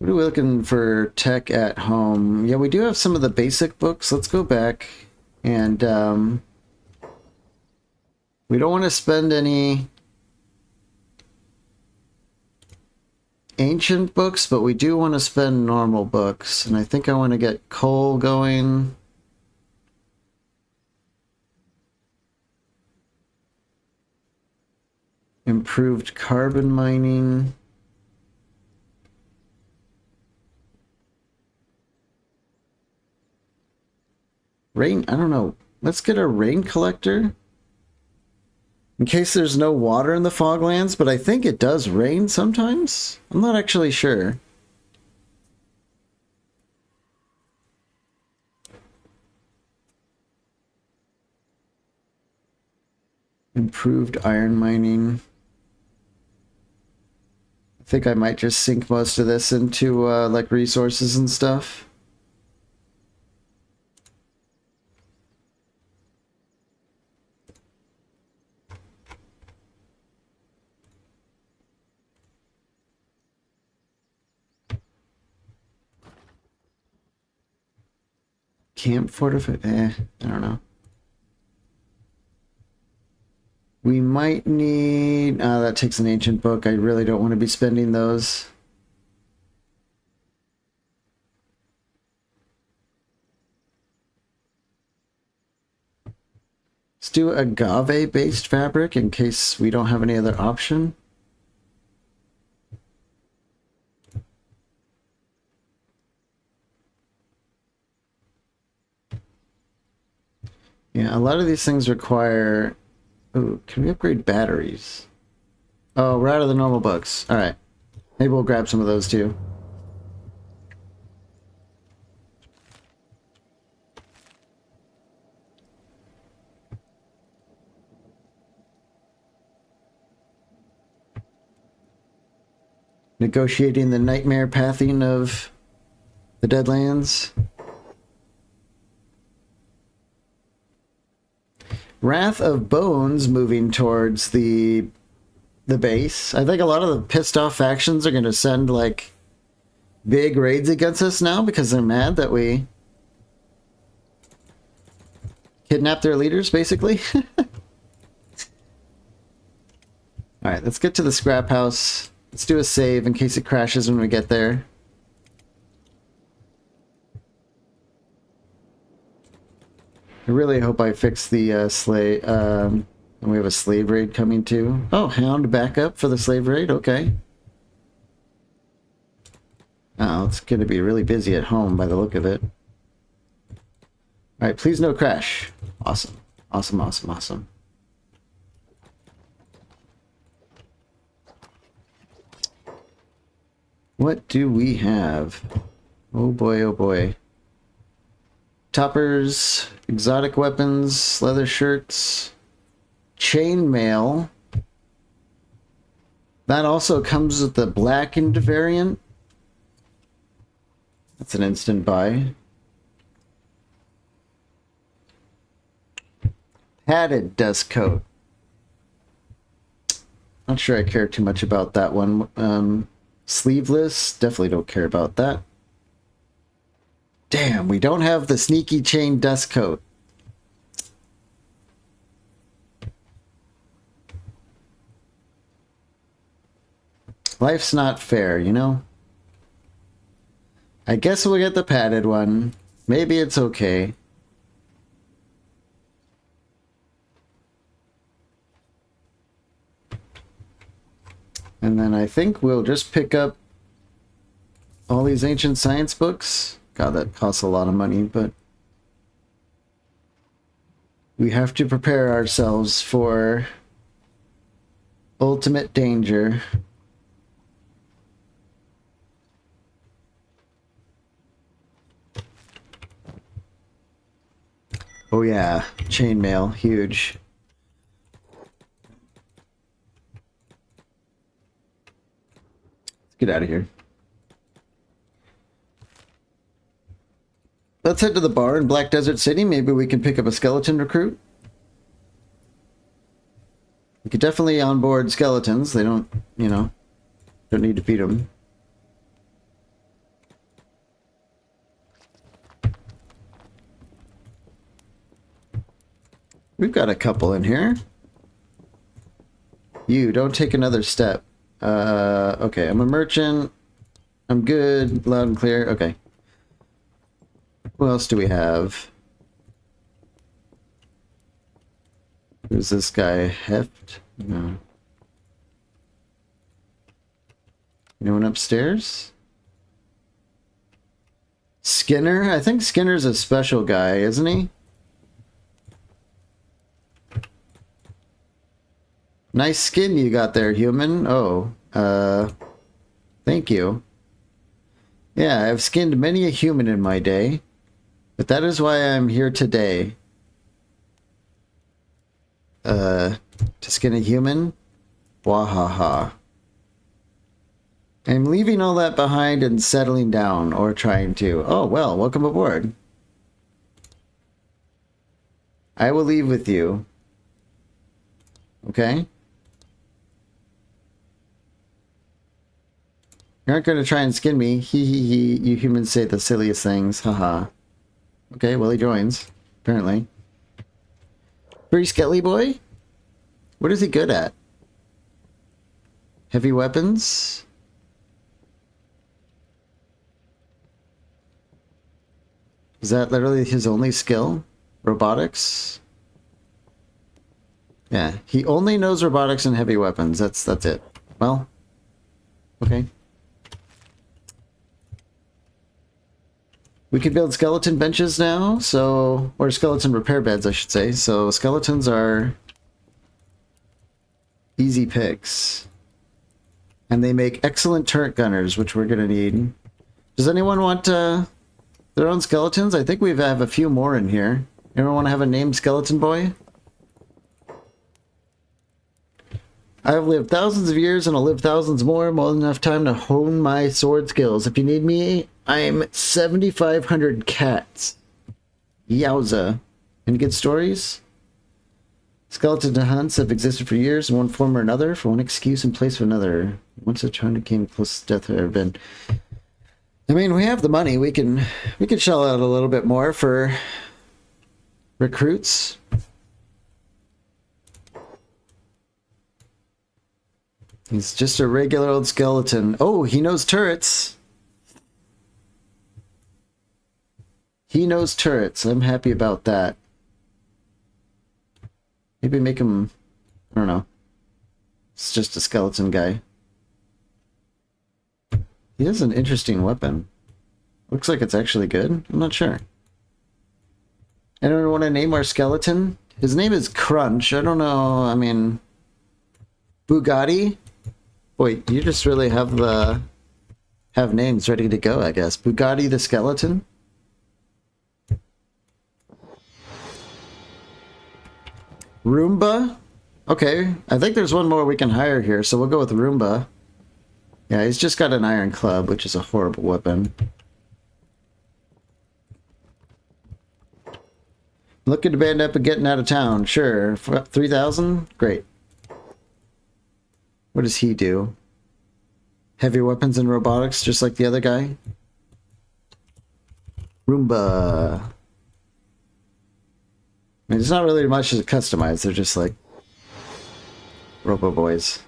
What are we looking for tech at home? Yeah, we do have some of the basic books. Let's go back and we don't want to spend any ancient books, but we do want to spend normal books. And I think I want to get coal going. Improved carbon mining. Rain, I don't know. Let's get a rain collector. In case there's no water in the foglands, but I think it does rain sometimes. I'm not actually sure. Improved iron mining. I think I might just sink most of this into like resources and stuff. Camp fortify, I don't know. We might need, that takes an ancient book. I really don't want to be spending those. Let's do agave-based fabric in case we don't have any other option. Yeah, a lot of these things require... Ooh, can we upgrade batteries? Oh, we're out of the normal books. Alright. Maybe we'll grab some of those too. Negotiating the nightmare pathing of the Deadlands. Wrath of Bones moving towards the base. I think a lot of the pissed off factions are going to send like big raids against us now because they're mad that we kidnapped their leaders, basically. Alright, let's get to the scrap house. Let's do a save in case it crashes when we get there. I really hope I fix the slave. We have a slave raid coming too. Oh, Hound backup for the slave raid. Okay. Oh, it's going to be really busy at home by the look of it. All right, please no crash. Awesome, awesome, awesome, awesome. What do we have? Oh boy, oh boy. Toppers, exotic weapons, leather shirts, chainmail. That also comes with the blackened variant. That's an instant buy. Padded dust coat. Not sure I care too much about that one. Sleeveless, definitely don't care about that. Damn, we don't have the sneaky chain dust coat. Life's not fair, you know? I guess we'll get the padded one. Maybe it's okay. And then I think we'll just pick up all these ancient science books. God, that costs a lot of money, but we have to prepare ourselves for ultimate danger. Oh yeah, chainmail, huge. Let's get out of here. Let's head to the bar in Black Desert City. Maybe we can pick up a skeleton recruit. We could definitely onboard skeletons. They don't, you know, don't need to feed them. We've got a couple in here. You, don't take another step. Okay, I'm a merchant. I'm good, loud and clear. Okay. Who else do we have? Who's this guy? Heft? No. Anyone upstairs? Skinner? I think Skinner's a special guy, isn't he? Nice skin you got there, human. Oh, thank you. Yeah, I've skinned many a human in my day, but that is why I'm here today. To skin a human? Wahaha. I'm leaving all that behind and settling down, or trying to. Oh, well, welcome aboard. I will leave with you. Okay? You aren't going to try and skin me. Hee hee hee. You humans say the silliest things. Haha. Okay, well, he joins. Apparently. Free Skelly Boy? What is he good at? Heavy weapons? Is that literally his only skill? Robotics? Yeah, he only knows robotics and heavy weapons. That's it. Well, okay. We can build skeleton benches now, so... Or skeleton repair beds, I should say. So skeletons are easy picks. And they make excellent turret gunners, which we're going to need. Does anyone want their own skeletons? I think we have a few more in here. Anyone want to have a named skeleton boy? I have lived thousands of years and I'll live thousands more than enough time to hone my sword skills. If you need me, I'm 7,500 cats. Yowza. Any good stories? Skeleton hunts have existed for years in one form or another, for one excuse in place of another. Once such hunter came close to death, I've ever been. I mean, we have the money. We can shell out a little bit more for recruits. He's just a regular old skeleton. Oh, he knows turrets. He knows turrets. I'm happy about that. Maybe make him... I don't know. It's just a skeleton guy. He has an interesting weapon. Looks like it's actually good. I'm not sure. Anyone want to name our skeleton? His name is Crunch. I don't know. I mean... Bugatti? Boy, you just really have names ready to go, I guess. Bugatti the skeleton? Roomba? Okay, I think there's one more we can hire here, so we'll go with Roomba. Yeah, he's just got an iron club, which is a horrible weapon. Looking to band up and getting out of town. Sure. 3,000? Great. What does he do? Heavy weapons and robotics, just like the other guy? Roomba. I mean, there's not really much to customize. They're just like Robo Boys.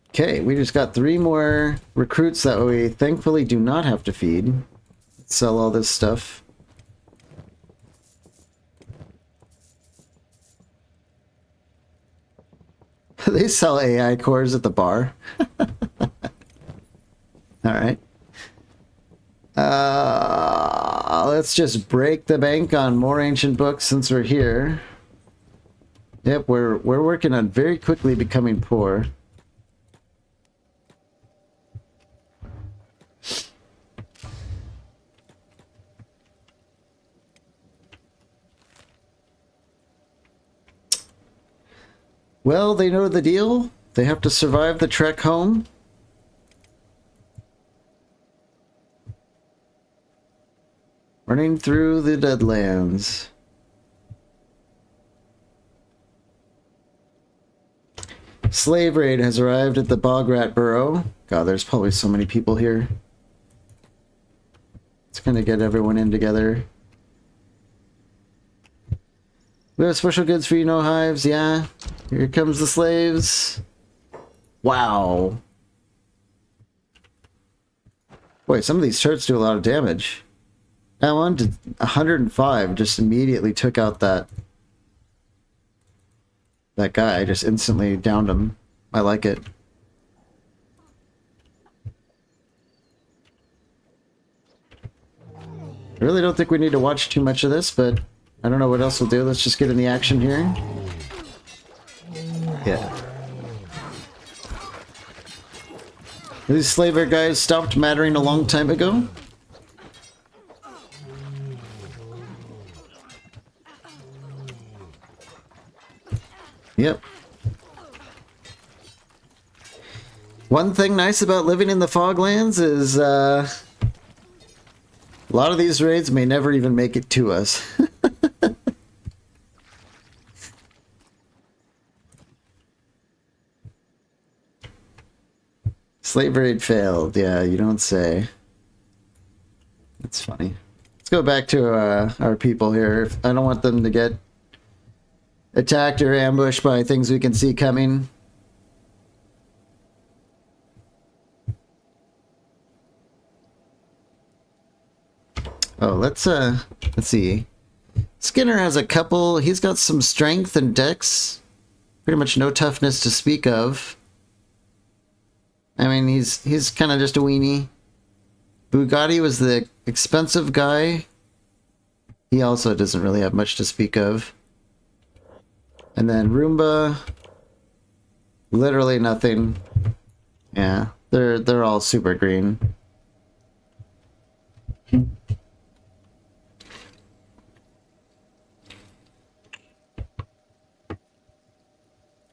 Okay, we just got 3 more recruits that we thankfully do not have to feed. Let's sell all this stuff. They sell AI cores at the bar. Alright. Let's just break the bank on more ancient books since we're here. Yep, we're working on very quickly becoming poor. Well, they know the deal. They have to survive the trek home. Running through the Deadlands. Slave raid has arrived at the Bograt Burrow. God, there's probably so many people here. It's gonna get everyone in together. We have special goods for you, no hives. Yeah. Here comes the slaves. Wow. Boy, some of these turrets do a lot of damage. That one did 105, just immediately took out that guy, just instantly downed him. I like it. I really don't think we need to watch too much of this, but I don't know what else we'll do. Let's just get in the action here. Yeah. These slaver guys stopped mattering a long time ago. Yep. One thing nice about living in the Foglands is a lot of these raids may never even make it to us. Slave raid failed. Yeah, you don't say. That's funny. Let's go back to our people here. I don't want them to get attacked or ambushed by things we can see coming. Oh, let's see. Skinner has a couple. He's got some strength and dex. Pretty much no toughness to speak of. I mean, he's kind of just a weenie. Bugatti was the expensive guy. He also doesn't really have much to speak of. And then Roomba, literally nothing. Yeah, they're all super green.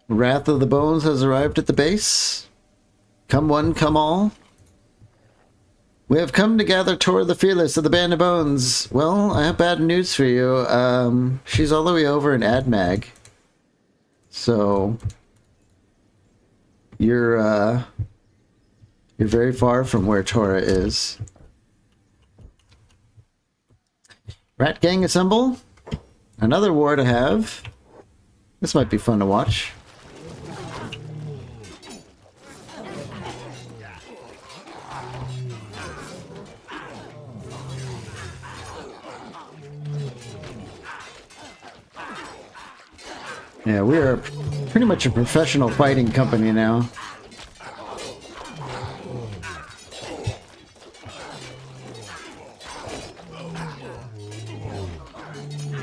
Wrath of the Bones has arrived at the base. Come one, come all. We have come to gather Tor the Fearless of the Band of Bones. Well, I have bad news for you. She's all the way over in Admag. So you're very far from where Tora is. Rat Gang assemble. Another war to have. This might be fun to watch. Yeah, we are pretty much a professional fighting company now.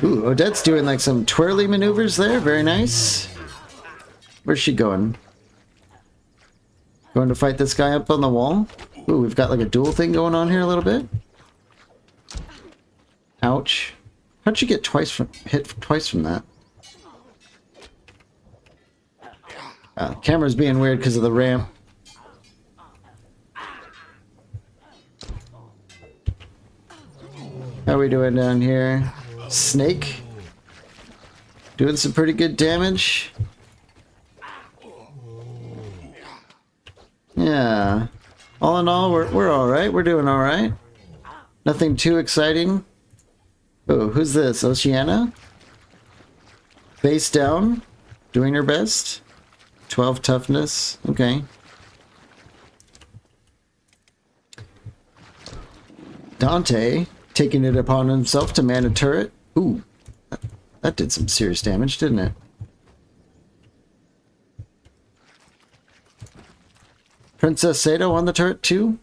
Ooh, Odette's doing like some twirly maneuvers there. Very nice. Where's she going? Going to fight this guy up on the wall? Ooh, we've got like a duel thing going on here a little bit. Ouch. How'd you get hit twice from that? Camera's being weird because of the ramp. How are we doing down here? Snake. Doing some pretty good damage. Yeah. All in all, we're alright. We're doing alright. Nothing too exciting. Oh, who's this? Oceana? Face down. Doing her best. 12 toughness. Okay. Dante taking it upon himself to man a turret. Ooh. That did some serious damage, didn't it? Princess Sato on the turret too?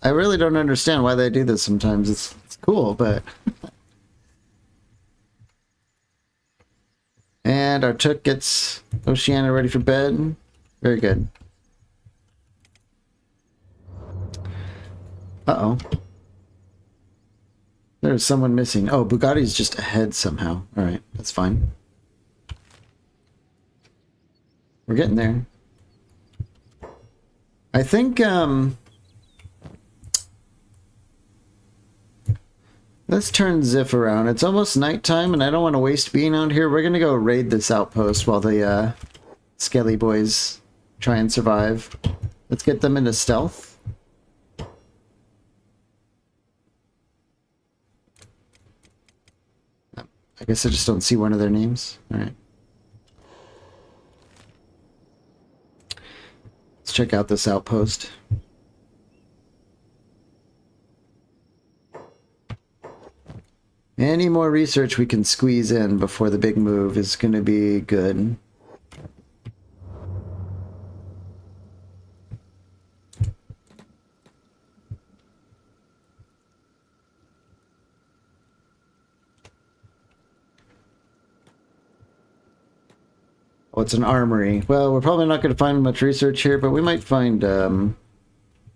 I really don't understand why they do this sometimes. It's cool, but... And our Took gets Oceana ready for bed. Very good. Uh-oh. There's someone missing. Oh, Bugatti's just ahead somehow. Alright, that's fine. We're getting there. I think, let's turn Ziff around. It's almost nighttime and I don't want to waste being out here. We're going to go raid this outpost while the Skelly boys try and survive. Let's get them into stealth. I guess I just don't see one of their names. Alright. Let's check out this outpost. Any more research we can squeeze in before the big move is going to be good. Oh, it's an armory. Well, we're probably not going to find much research here, but we might find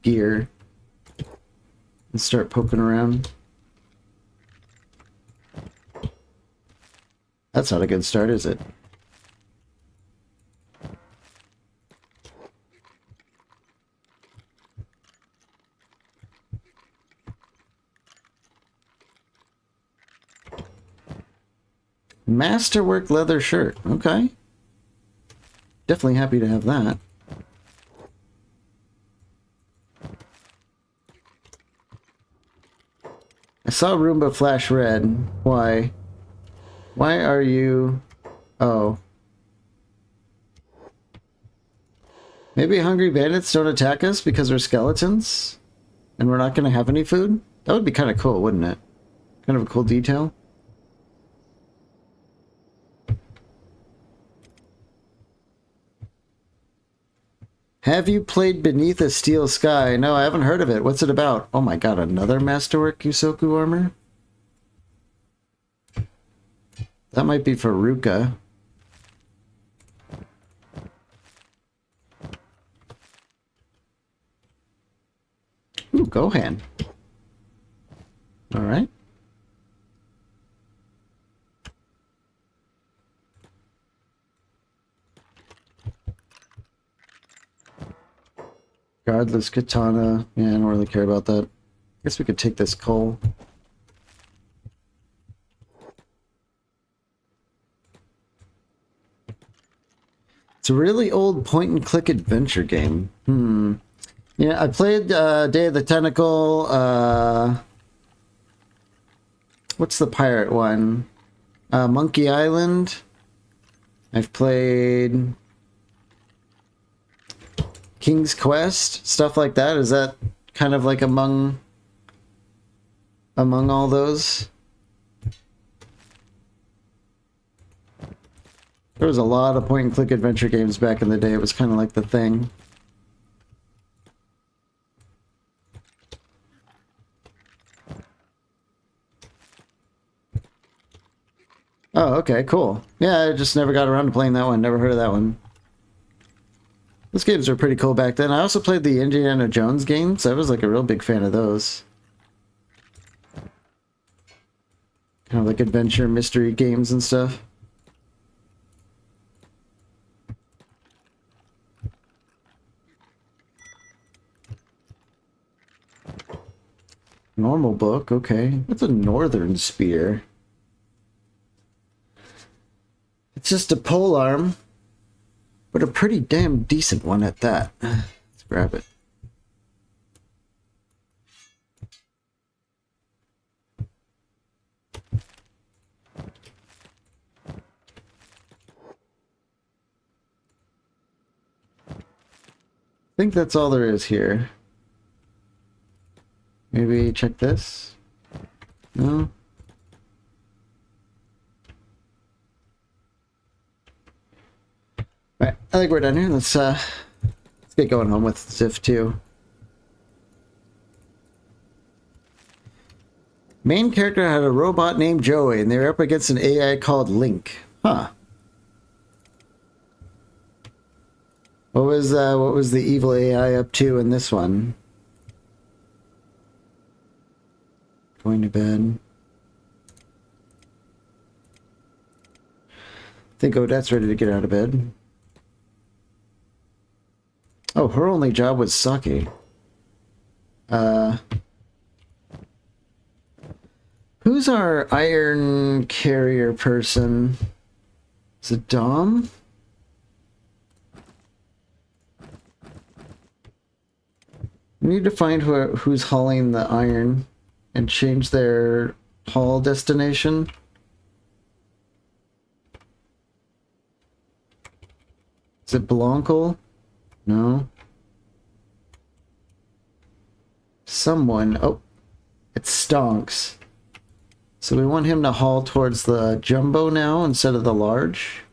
gear and start poking around. That's not a good start, is it? Masterwork leather shirt. Okay. Definitely happy to have that. I saw Roomba flash red. Why? Why are you... Oh. Maybe hungry bandits don't attack us because we're skeletons? And we're not going to have any food? That would be kind of cool, wouldn't it? Kind of a cool detail. Have you played Beneath a Steel Sky? No, I haven't heard of it. What's it about? Oh my god, another Masterwork Yusoku armor? That might be for Ruka. Ooh, Gohan. Alright. Guardless katana. Yeah, I don't really care about that. Guess we could take this coal. It's a really old point-and-click adventure game. Yeah, I played Day of the Tentacle. What's the pirate one? Monkey Island. I've played King's Quest, stuff like that. Is that kind of like among all those? There was a lot of point-and-click adventure games back in the day. It was kind of like the thing. Oh, okay, cool. Yeah, I just never got around to playing that one. Never heard of that one. Those games were pretty cool back then. I also played the Indiana Jones games. I was like a real big fan of those. Kind of like adventure mystery games and stuff. Normal book, okay. What's a northern spear? It's just a pole arm, but a pretty damn decent one at that. Let's grab it. I think that's all there is here. Maybe check this? No? Alright, I think we're done here. Let's get going home with Ziff 2. Main character had a robot named Joey, and they were up against an AI called Link. Huh. What was the evil AI up to in this one? Going to bed. I think Odette's ready to get out of bed. Oh, her only job was sake. Who's our iron carrier person? Is it Dom? We need to find who's hauling the iron and change their haul destination. Is it Blanco? No. Someone. Oh, it's Stonks. So we want him to haul towards the jumbo now instead of the large.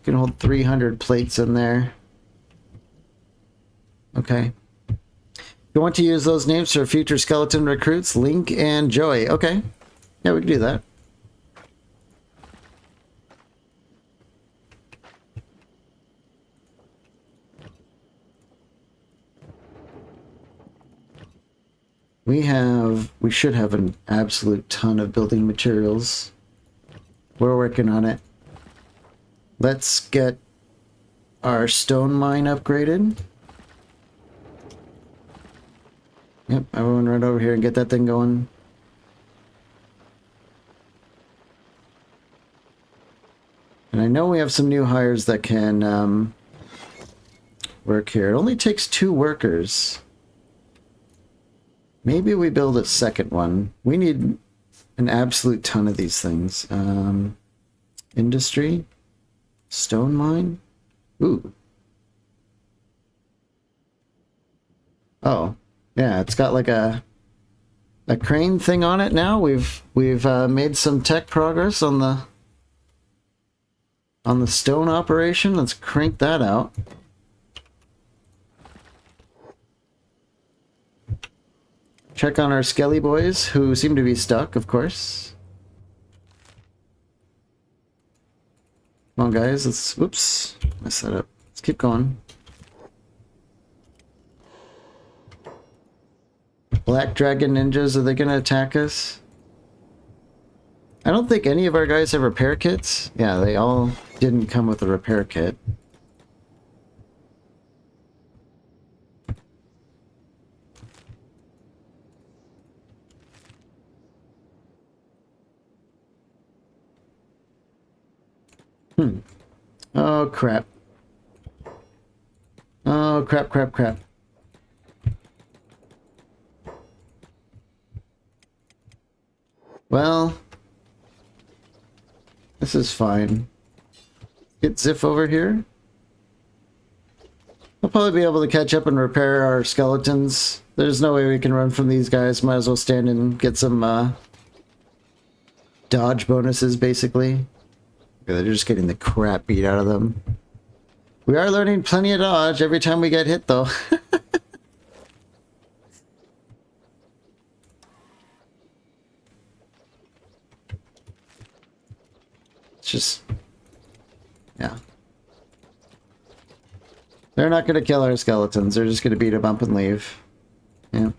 Can hold 300 plates in there. Okay. You want to use those names for future skeleton recruits? Link and Joey. Okay. Yeah, we can do that. We should have an absolute ton of building materials. We're working on it. Let's get our stone mine upgraded. Yep, everyone run over here and get that thing going. And I know we have some new hires that can work here. It only takes 2 workers. Maybe we build a second one. We need an absolute ton of these things. Industry. Stone mine. Ooh. Oh. Yeah, it's got like a crane thing on it now. We've made some tech progress on the stone operation. Let's crank that out. Check on our skelly boys, who seem to be stuck, of course. Come on, guys. Let's... Whoops. Mess that up. Let's keep going. Black Dragon Ninjas, are they going to attack us? I don't think any of our guys have repair kits. Yeah, they all didn't come with a repair kit. Oh, crap. Oh, crap, crap, crap. Well, this is fine. Get Ziff over here. We'll probably be able to catch up and repair our skeletons. There's no way we can run from these guys. Might as well stand and get some dodge bonuses, basically. They're just getting the crap beat out of them. We are learning plenty of dodge every time we get hit, though. It's just... yeah. They're not going to kill our skeletons. They're just going to beat them up and leave. Yeah.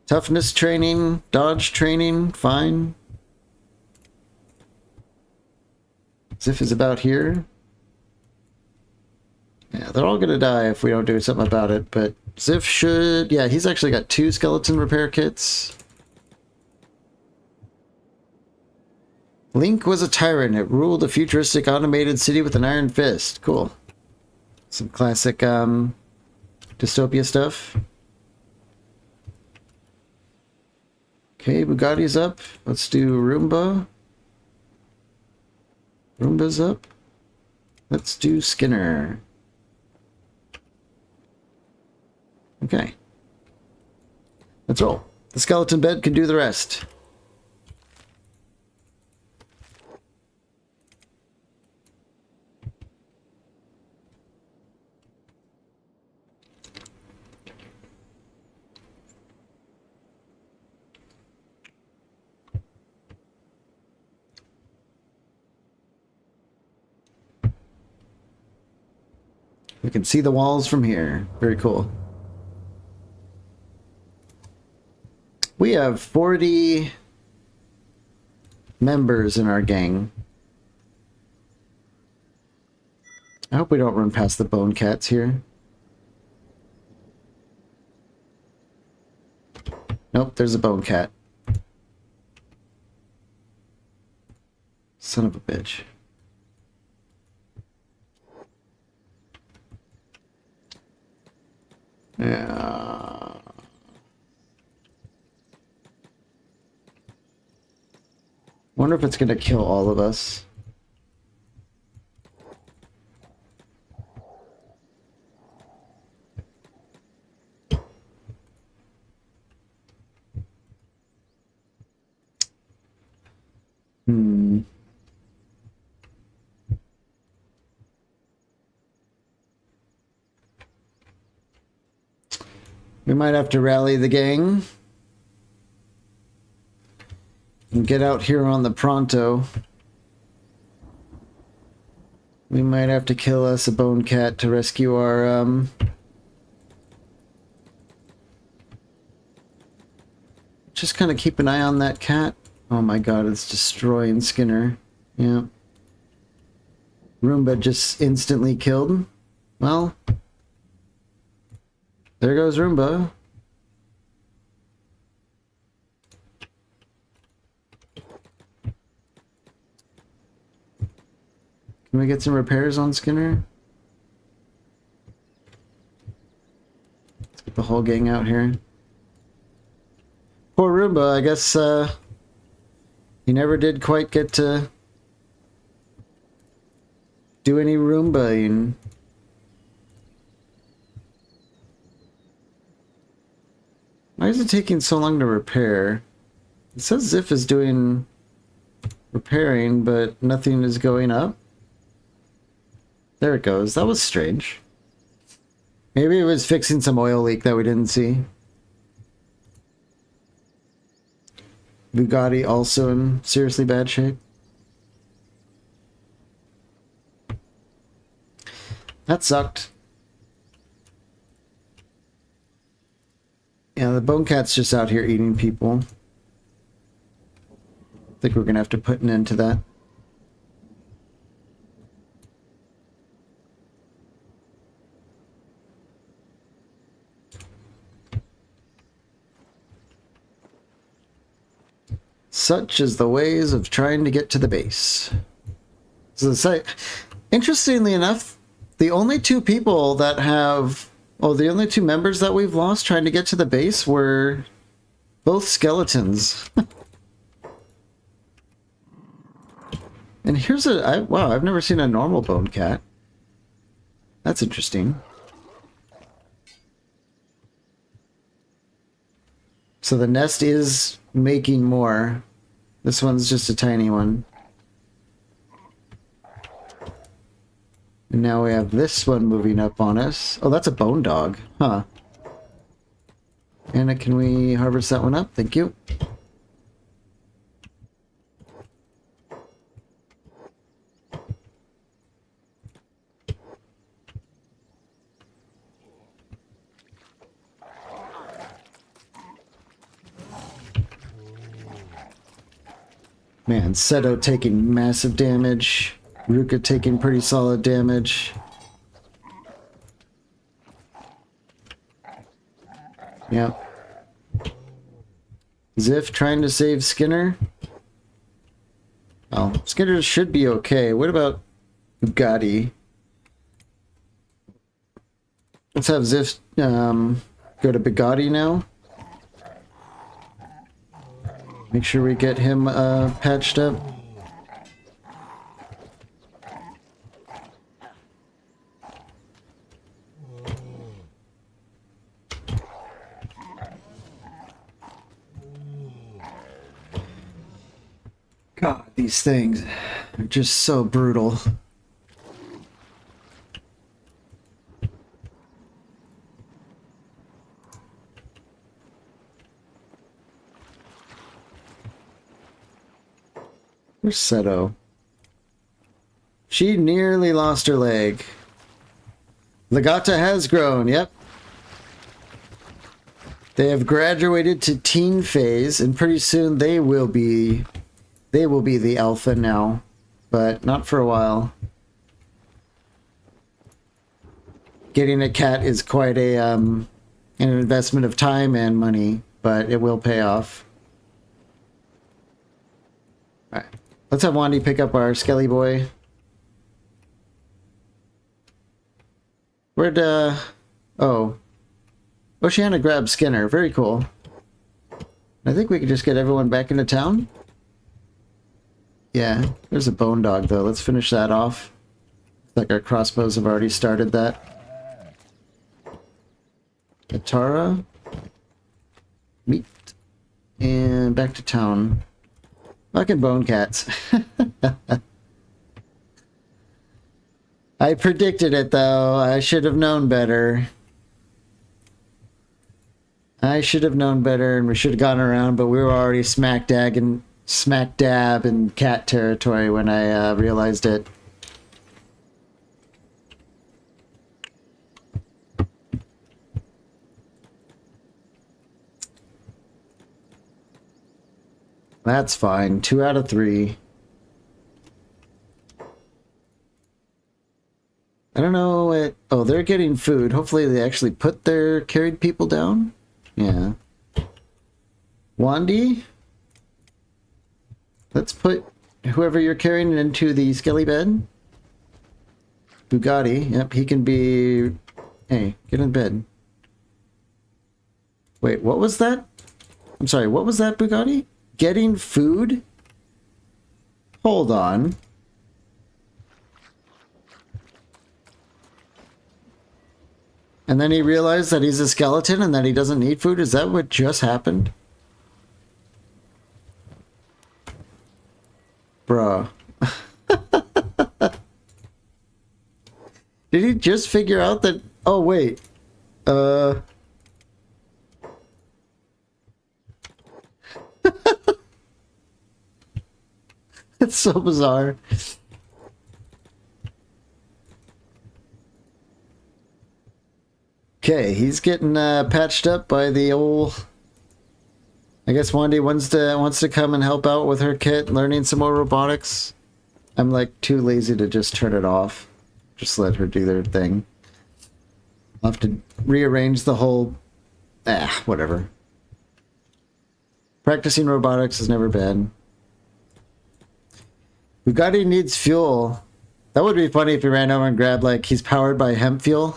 Toughness training, dodge training, fine. Ziff is about here. Yeah, they're all gonna die if we don't do something about it, but Ziff should... yeah, he's actually got 2 skeleton repair kits. Link was a tyrant. It ruled a futuristic automated city with an iron fist. Cool. Some classic dystopia stuff. Okay, Bugatti's up. Let's do Roomba. Roomba's up. Let's do Skinner. Okay. Let's roll. The skeleton bed can do the rest. We can see the walls from here. Very cool. We have 40 members in our gang. I hope we don't run past the bone cats here. Nope, there's a bone cat. Son of a bitch. Yeah. Wonder if it's gonna kill all of us. We might have to rally the gang and get out here on the pronto. We might have to kill us a bone cat to rescue our just kind of keep an eye on that cat. Oh my god, it's destroying Skinner. Yeah. Roomba just instantly killed. Well, there goes Roomba. Can we get some repairs on Skinner? Let's get the whole gang out here. Poor Roomba, I guess he never did quite get to do any Roomba-ing. Why is it taking so long to repair? It says Ziff is doing repairing, but nothing is going up. There it goes. That was strange. Maybe it was fixing some oil leak that we didn't see. Bugatti also in seriously bad shape. That sucked. Yeah, the bone cat's just out here eating people. I think we're gonna have to put an end to that. Such is the ways of trying to get to the base. So interestingly enough, the only two people that have, oh, the only two members that we've lost trying to get to the base were both skeletons. And here's wow, I've never seen a normal bone cat. That's interesting. So the nest is making more. This one's just a tiny one. And now we have this one moving up on us. Oh, that's a bone dog. Huh. Anna, can we harvest that one up? Thank you. Man, Seto taking massive damage. Ruka taking pretty solid damage. Yep. Ziff trying to save Skinner. Oh, Skinner should be okay. What about Bugatti? Let's have Ziff go to Bugatti now. Make sure we get him patched up. God, these things are just so brutal. Where's Seto? She nearly lost her leg. Legata has grown, yep. They have graduated to teen phase, and pretty soon they will be the alpha now, but not for a while. Getting a cat is quite an investment of time and money, but it will pay off. All right. Let's have Wandy pick up our Skelly boy. Where'd, oh. Oceana grabbed Skinner. Very cool. I think we could just get everyone back into town. Yeah, there's a bone dog though. Let's finish that off. Looks like our crossbows have already started that. Katara. Meat. And back to town. Fucking bone cats. I predicted it though. I should have known better. I should have known better and we should have gone around, but we were already smack dab in cat territory when I realized it. That's fine. 2 out of 3. I don't know what... Oh, they're getting food. Hopefully they actually put their carried people down. Yeah. Wandy? Let's put whoever you're carrying into the skelly bed. Bugatti. Yep, he can be... Hey, get in bed. Wait, what was that? I'm sorry, what was that, Bugatti? Getting food? Hold on. And then he realized that he's a skeleton and that he doesn't need food? Is that what just happened? Bruh. Did he just figure out that... Oh, wait. It's so bizarre. Okay, he's getting patched up by the old... I guess Wandy wants to come and help out with her kit, learning some more robotics. I'm like too lazy to just turn it off. Just let her do their thing. I'll have to rearrange the whole... whatever. Practicing robotics is never bad. Bugatti needs fuel. That would be funny if he ran over and grabbed, like, he's powered by hemp fuel.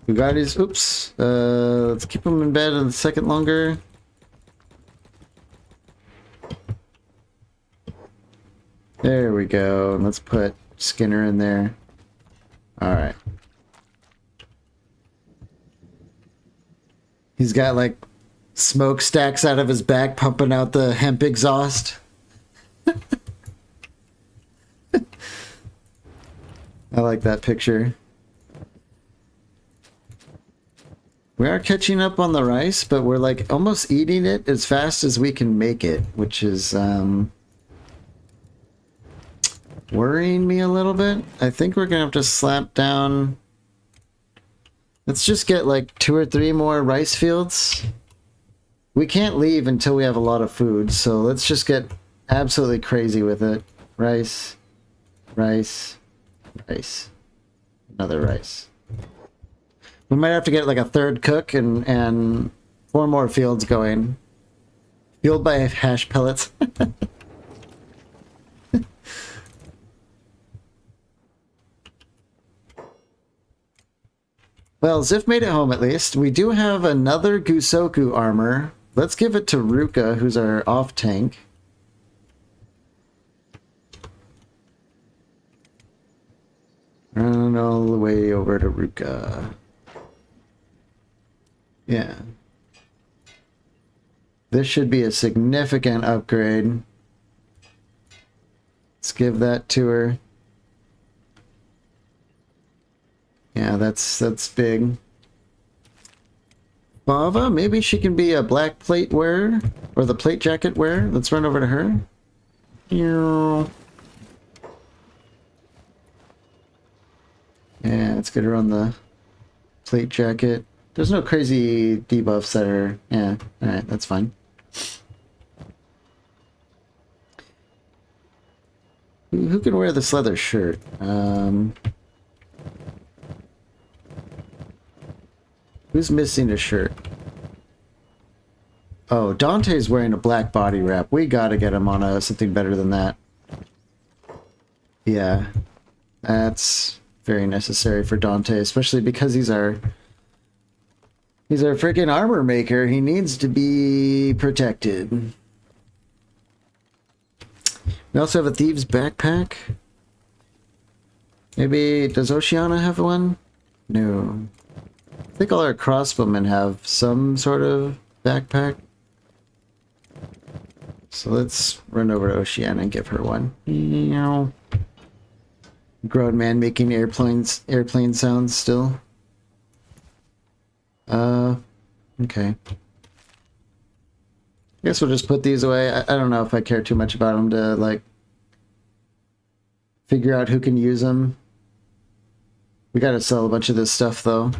Bugatti's, oops. Let's keep him in bed a second longer. There we go. Let's put Skinner in there. Alright. He's got like smokestacks out of his back pumping out the hemp exhaust. I like that picture. We are catching up on the rice, but we're like almost eating it as fast as we can make it, which is worrying me a little bit. I think we're gonna have to slap down. Let's just get like 2 or 3 more rice fields. We can't leave until we have a lot of food, so let's just get absolutely crazy with it. Rice, rice, rice, another rice. We might have to get like a 3rd cook and 4 more fields going. Fueled by hash pellets. Well, Ziff made it home at least. We do have another Gusoku armor. Let's give it to Ruka, who's our off-tank. Run all the way over to Ruka. Yeah. This should be a significant upgrade. Let's give that to her. Yeah, that's big. Bava, maybe she can be a black plate wearer? Or the plate jacket wearer? Let's run over to her. Yeah, let's get her on the plate jacket. There's no crazy debuffs that are... Yeah, alright, that's fine. Who can wear this leather shirt? Who's missing a shirt? Oh, Dante's wearing a black body wrap. We gotta get him on something better than that. Yeah. That's very necessary for Dante, especially because he's our He's our freaking armor maker. He needs to be protected. We also have a thieves backpack. Maybe, does Oceana have one? No. I think all our crossbowmen have some sort of backpack. So let's run over to Oceana and give her one. Grown man making airplane sounds still. Okay. I guess we'll just put these away. I don't know if I care too much about them to, like, figure out who can use them. We gotta sell a bunch of this stuff, though.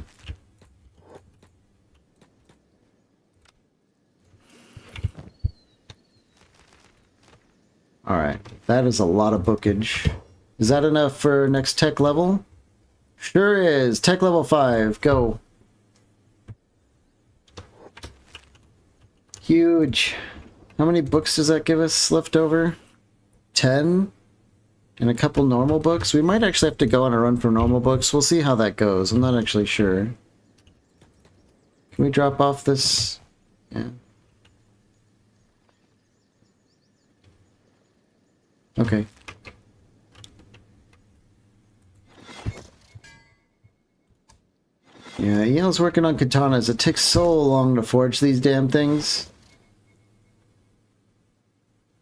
Alright, that is a lot of bookage. Is that enough for next tech level? Sure is. Tech level 5, go. Huge. How many books does that give us left over? 10? And a couple normal books? We might actually have to go on a run for normal books. We'll see how that goes. I'm not actually sure. Can we drop off this? Yeah. Okay. Yeah, Yale's working on katanas. It takes so long to forge these damn things.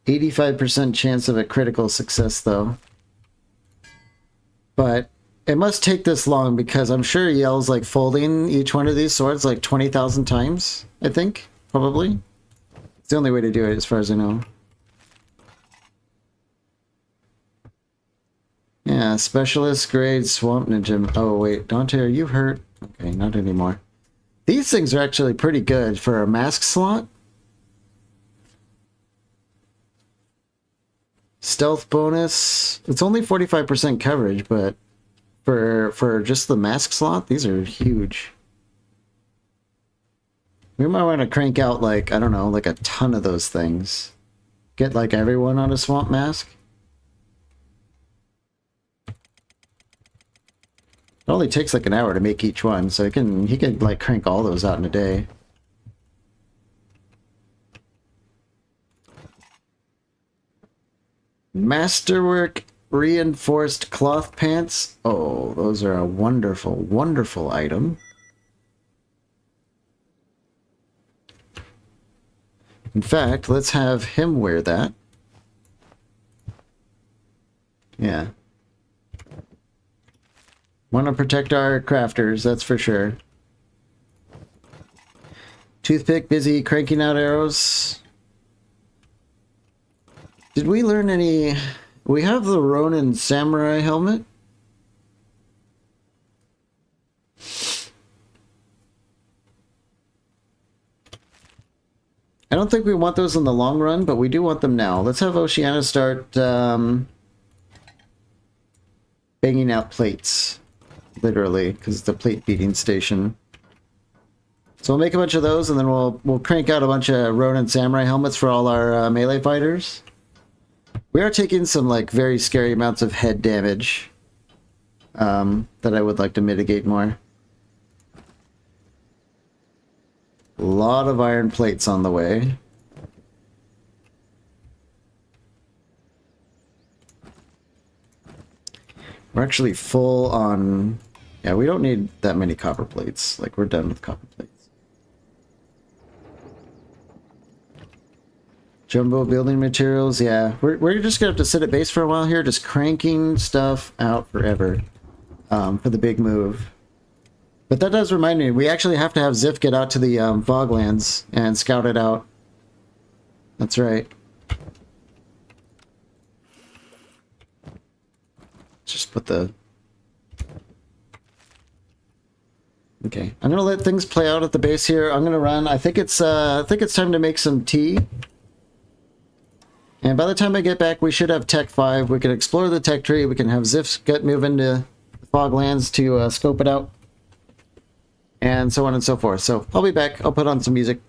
85% chance of a critical success, though. But it must take this long because I'm sure Yale's like folding each one of these swords like 20,000 times, I think. Probably. It's the only way to do it as far as I know. Yeah, specialist grade swamp ninja. Oh, wait. Dante, are you hurt? Okay, not anymore. These things are actually pretty good for a mask slot. Stealth bonus. It's only 45% coverage, but for just the mask slot, these are huge. We might want to crank out, like, I don't know, like a ton of those things. Get, like, everyone on a swamp mask. It only takes like an hour to make each one, so he can like crank all those out in a day. Masterwork reinforced cloth pants. Oh, those are a wonderful, wonderful item. In fact, let's have him wear that. Yeah. Want to protect our crafters, that's for sure. Toothpick busy cranking out arrows. Did we learn any... We have the Ronin samurai helmet. I don't think we want those in the long run, but we do want them now. Let's have Oceana start banging out plates. Literally, because it's a plate beating station. So we'll make a bunch of those, and then we'll crank out a bunch of Ronin samurai helmets for all our melee fighters. We are taking some like very scary amounts of head damage that I would like to mitigate more. A lot of iron plates on the way. We're actually full on... Yeah, we don't need that many copper plates. Like, we're done with copper plates. Jumbo building materials, yeah. We're just gonna have to sit at base for a while here, just cranking stuff out forever for the big move. But that does remind me, we actually have to have Ziff get out to the Foglands and scout it out. That's right. Let's just put the... Okay, I'm gonna let things play out at the base here. I'm gonna run. I think it's time to make some tea. And by the time I get back, we should have Tech 5. We can explore the tech tree. We can have Ziff get moving to the Foglands to scope it out. And so on and so forth. So I'll be back. I'll put on some music.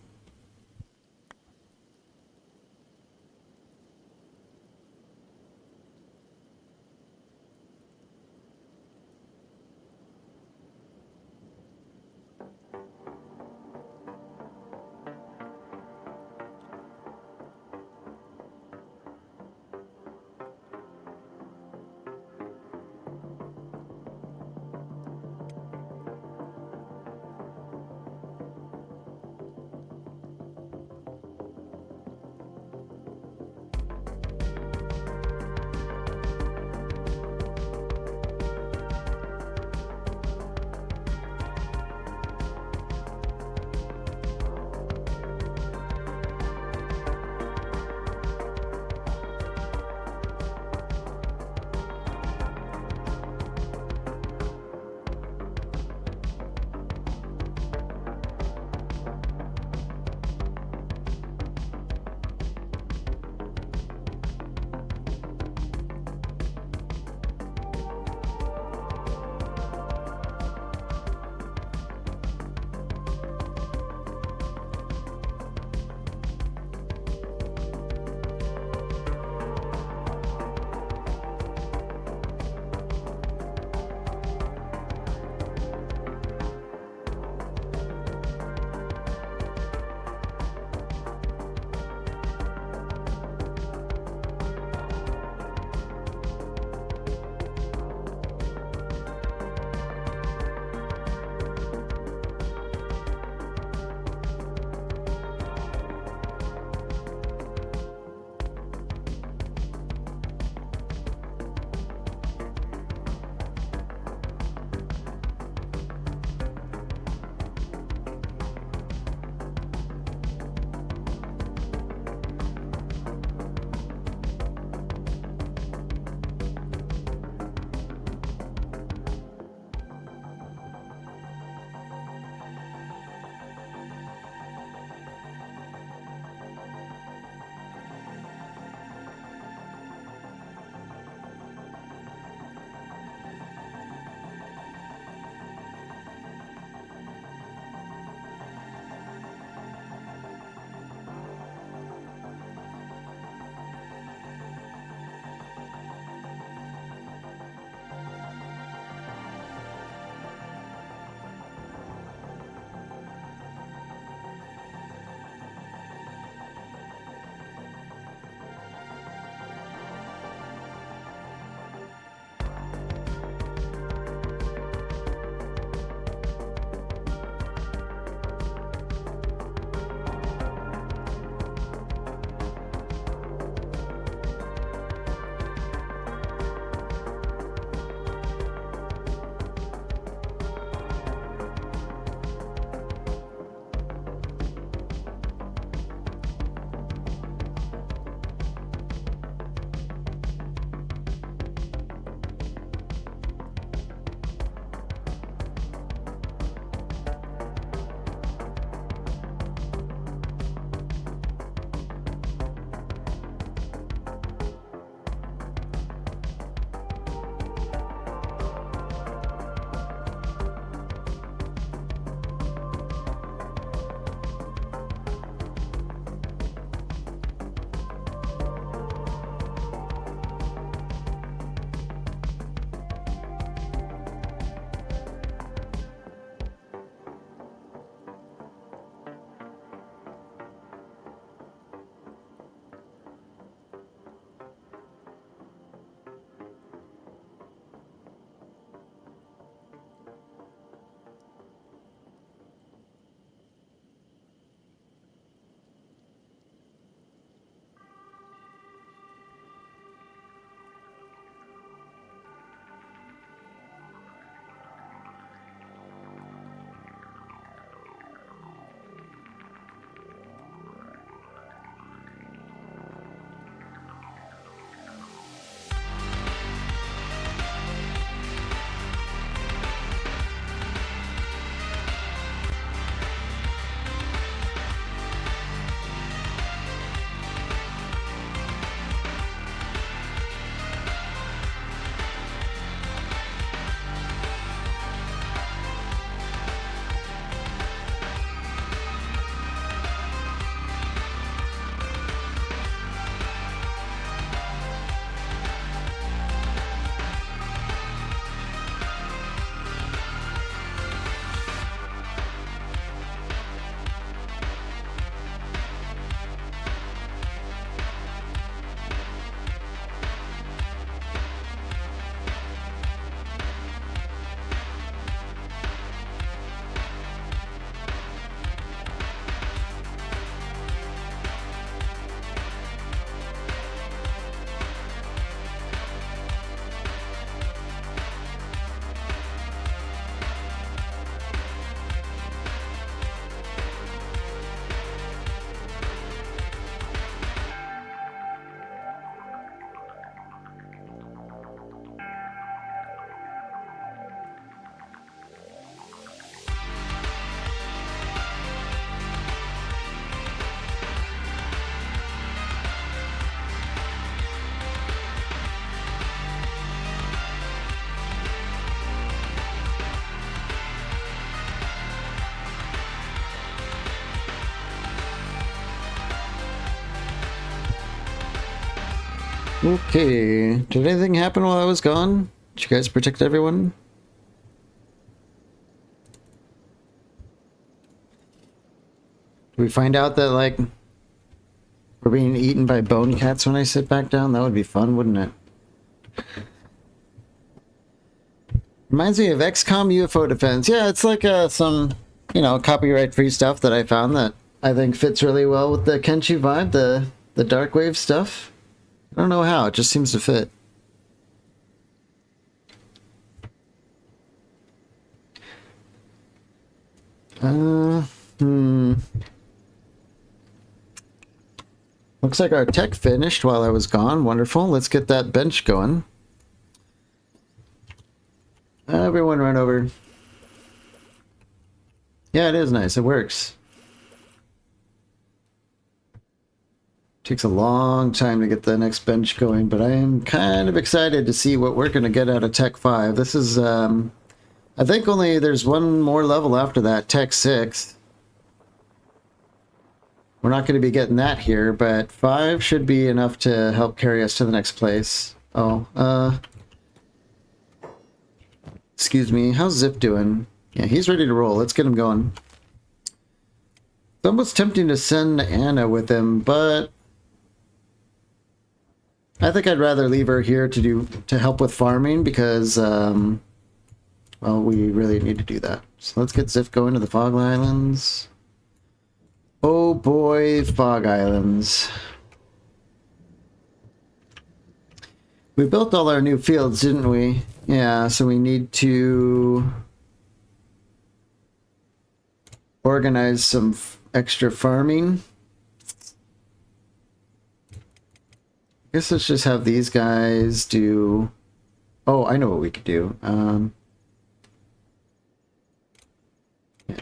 Okay, did anything happen while I was gone? Did you guys protect everyone? Did we find out that, like, we're being eaten by bone cats when I sit back down? That would be fun, wouldn't it? Reminds me of XCOM UFO Defense. Yeah, it's like some, you know, copyright-free stuff that I found that I think fits really well with the Kenshi vibe, the dark wave stuff. I don't know how, it just seems to fit. Looks like our tech finished while I was gone. Wonderful. Let's get that bench going. Everyone run over. Yeah, it is nice. It works. Takes a long time to get the next bench going, but I am kind of excited to see what we're going to get out of Tech 5. This is, I think only there's one more level after that, Tech 6. We're not going to be getting that here, but 5 should be enough to help carry us to the next place. Oh, excuse me, how's Zip doing? Yeah, he's ready to roll. Let's get him going. It's almost tempting to send Anna with him, but I think I'd rather leave her here to help with farming because, well, we really need to do that. So let's get Ziff going to the Fog Islands. Oh boy, Fog Islands. We built all our new fields, didn't we? Yeah, so we need to organize some extra farming. I guess let's just have these guys do... Oh, I know what we could do. Yeah,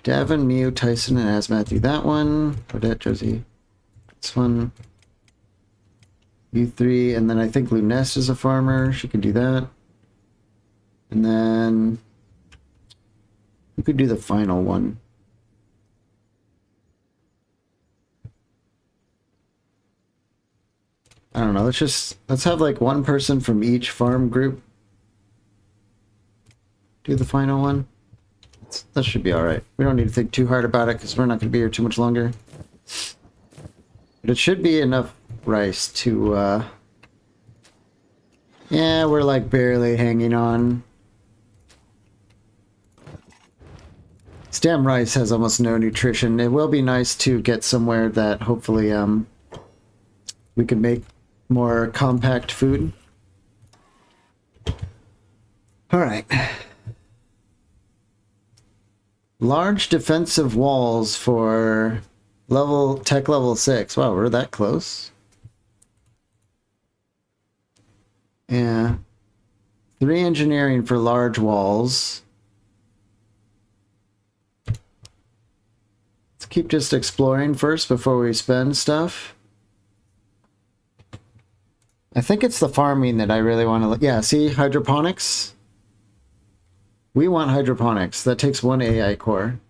Davin, Mew, Tyson, and Asmat do that one. Odette, Josie, this one. You three, and then I think Lunest is a farmer. She can do that. And then... who could do the final one? I don't know, let's have like one person from each farm group do the final one. That should be alright. We don't need to think too hard about it because we're not going to be here too much longer. But it should be enough rice to, yeah, we're like barely hanging on. This damn rice has almost no nutrition. It will be nice to get somewhere that hopefully, we can make more compact food. Alright. Large defensive walls for tech level 6. Wow, we're that close. Yeah. 3 engineering for large walls. Let's keep just exploring first before we spend stuff. I think it's the farming that I really want to... Yeah, see? Hydroponics? We want hydroponics. That takes 1 AI core.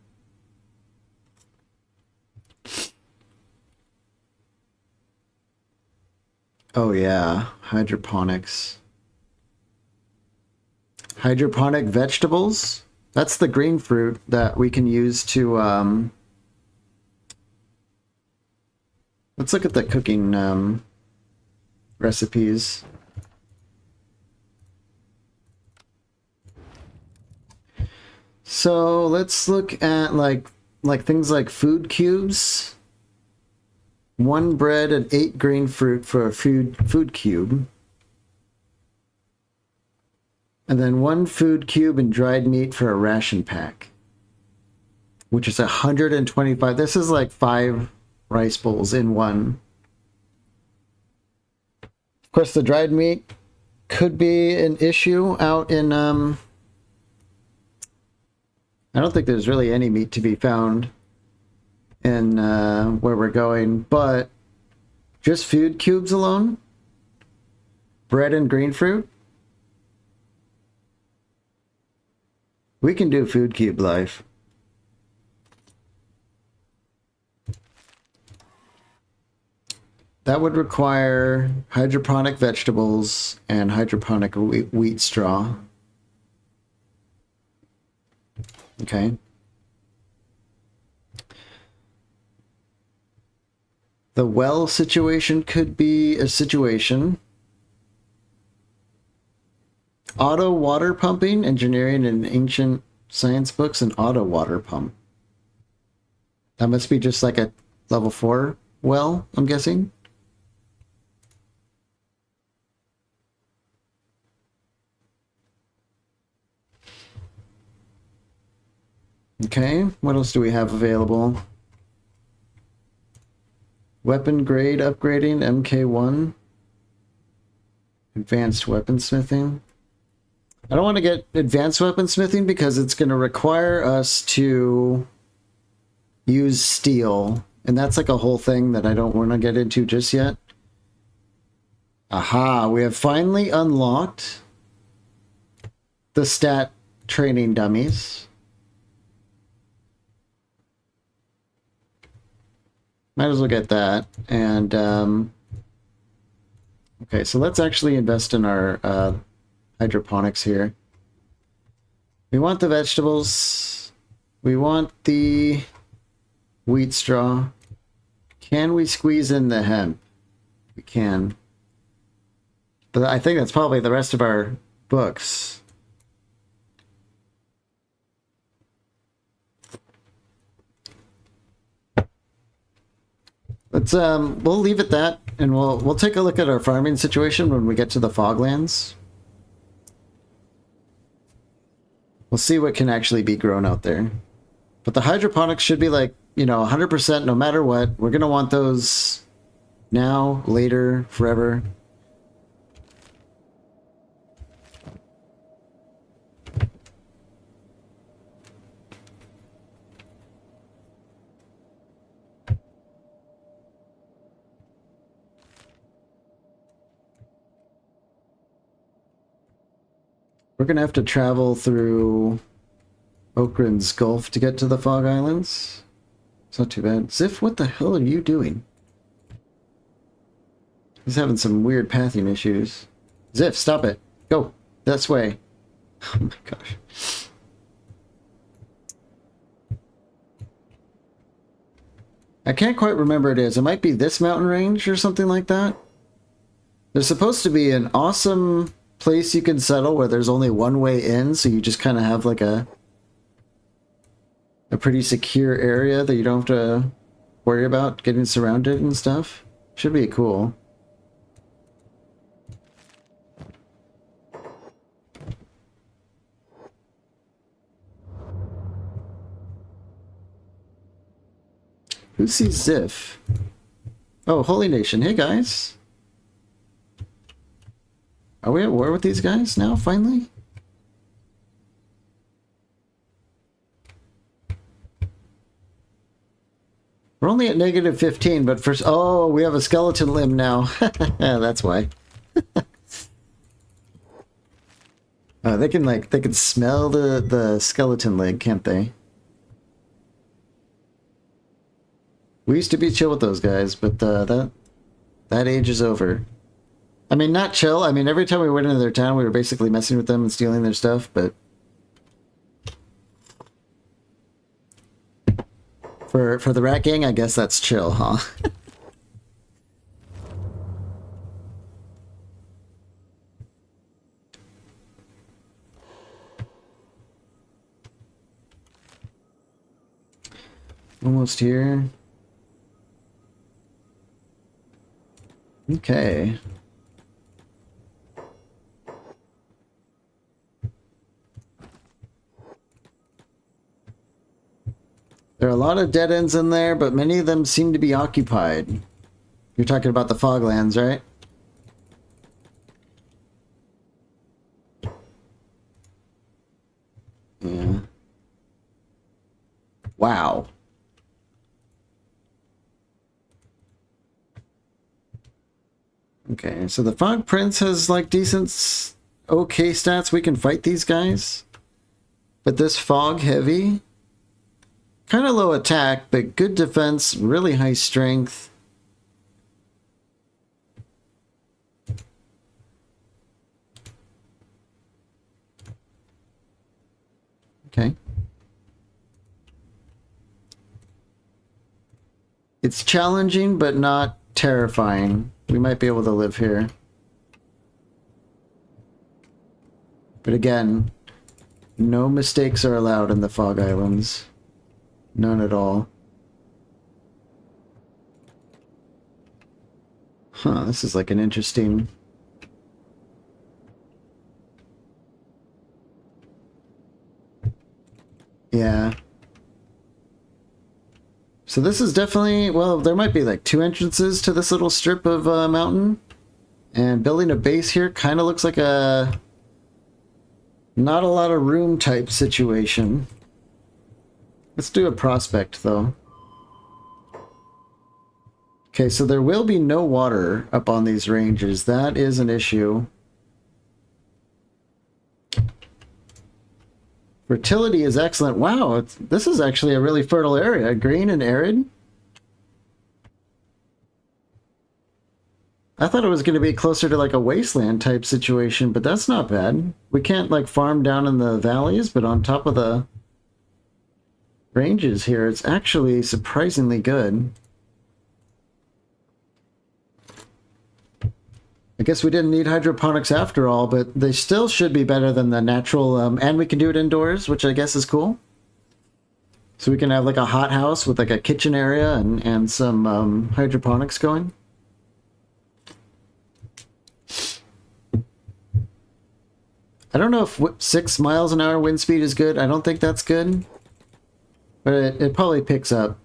Oh yeah, hydroponics. Hydroponic vegetables? That's the green fruit that we can use to... Let's look at the cooking recipes. So let's look at like things like food cubes. 1 bread and 8 green fruit for a food cube. And then 1 food cube and dried meat for a ration pack. Which is 125. This is like 5 rice bowls in one. Of course, the dried meat could be an issue out in I don't think there's really any meat to be found in where we're going, but just food cubes alone, bread and green fruit, we can do food cube life. That would require hydroponic vegetables and hydroponic wheat straw. Okay. The well situation could be a situation. Auto water pumping, engineering in ancient science books, and auto water pump. That must be just like a level 4 well, I'm guessing. Okay, what else do we have available? Weapon grade upgrading, MK1. Advanced weaponsmithing. I don't want to get advanced weaponsmithing because it's going to require us to use steel. And that's like a whole thing that I don't want to get into just yet. Aha, we have finally unlocked the stat training dummies. Might as well get that. And, okay, so let's actually invest in our hydroponics here. We want the vegetables. We want the wheat straw. Can we squeeze in the hemp? We can. But I think that's probably the rest of our books. Let's we'll leave it that, and we'll take a look at our farming situation when we get to the Foglands. We'll see what can actually be grown out there. But the hydroponics should be like, you know, 100% no matter what. We're going to want those now, later, forever. We're going to have to travel through Oakrin's Gulf to get to the Fog Islands. It's not too bad. Ziff, what the hell are you doing? He's having some weird pathing issues. Ziff, stop it. Go. This way. Oh my gosh. I can't quite remember what it is. It might be this mountain range or something like that. There's supposed to be an awesome place you can settle where there's only one way in, so you just kind of have like a pretty secure area that you don't have to worry about getting surrounded and stuff. Should be cool. Who sees Ziff? Oh, Holy Nation. Hey guys. Are we at war with these guys now, finally? We're only at negative 15, but first... Oh, we have a skeleton limb now. Yeah, that's why. They can smell the skeleton leg, can't they? We used to be chill with those guys, but that age is over. I mean, not chill. I mean, every time we went into their town, we were basically messing with them and stealing their stuff, but... For the rat gang, I guess that's chill, huh? Almost here. Okay. There are a lot of dead ends in there, but many of them seem to be occupied. You're talking about the Foglands, right? Yeah. Wow. Okay, so the Fog Prince has like decent, okay stats. We can fight these guys. But this Fog Heavy... kind of low attack, but good defense, really high strength. Okay. It's challenging, but not terrifying. We might be able to live here. But again, no mistakes are allowed in the Fog Islands. None at all. Huh, this is like an interesting... Yeah. So this is definitely... Well, there might be like 2 entrances to this little strip of mountain. And building a base here kind of looks like a... Not a lot of room type situation. Let's do a prospect though. Okay, so there will be no water up on these ranges. That is an issue. Fertility is excellent. Wow, this is actually a really fertile area. Green and arid. I thought it was going to be closer to like a wasteland type situation, but that's not bad. We can't like farm down in the valleys, but on top of the ranges here, it's actually surprisingly good. I guess we didn't need hydroponics after all, but they still should be better than the natural, and we can do it indoors, which I guess is cool. So we can have like a hot house with like a kitchen area and some hydroponics going. I don't know if 6 miles an hour wind speed is good. I don't think that's good, but it probably picks up.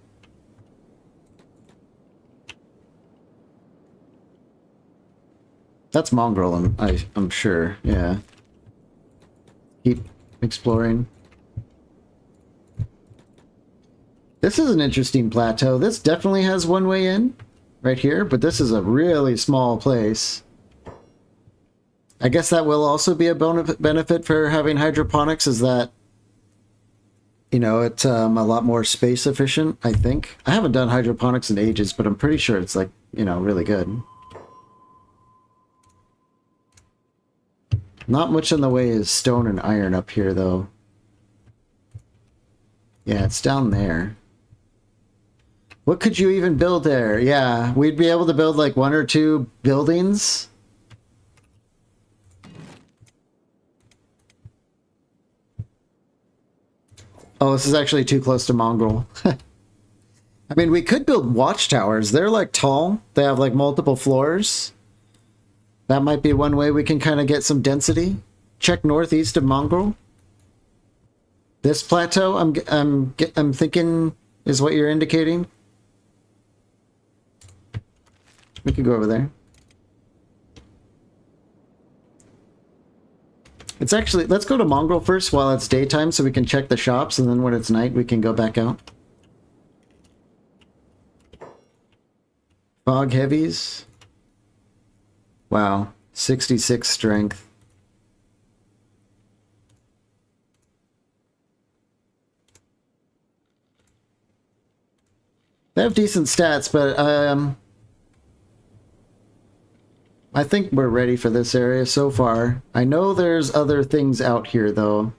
That's mongrel, I'm sure, yeah. Keep exploring. This is an interesting plateau. This definitely has one way in, right here, but this is a really small place. I guess that will also be a benefit for having hydroponics, is that, you know, it's a lot more space efficient, I think. I haven't done hydroponics in ages, but I'm pretty sure it's like, you know, really good. Not much in the way is stone and iron up here, though. Yeah, it's down there. What could you even build there? Yeah, we'd be able to build like 1 or 2 buildings. Oh, this is actually too close to mongrel. I mean, we could build watchtowers. They're like tall. They have like multiple floors. That might be one way we can kind of get some density. Check northeast of mongrel. This plateau, I'm thinking, is what you're indicating. We could go over there. It's actually, let's go to mongrel first while it's daytime so we can check the shops, and then when it's night we can go back out. Fog heavies. Wow, 66 strength. They have decent stats, but I think we're ready for this area so far. I know there's other things out here, though.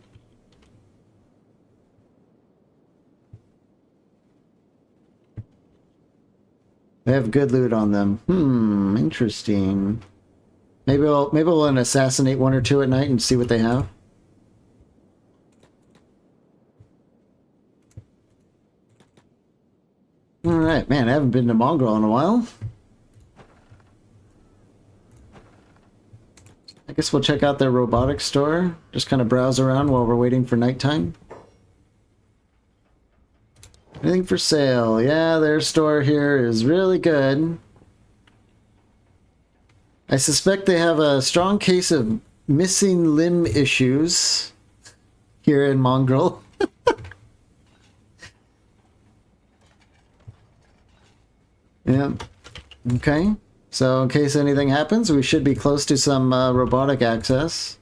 They have good loot on them. Interesting. Maybe we'll assassinate 1 or 2 at night and see what they have. Alright, man, I haven't been to mongrel in a while. I guess we'll check out their robotics store. Just kind of browse around while we're waiting for nighttime. Anything for sale? Yeah, their store here is really good. I suspect they have a strong case of missing limb issues here in mongrel. Yeah. Okay. So in case anything happens, we should be close to some robotic access.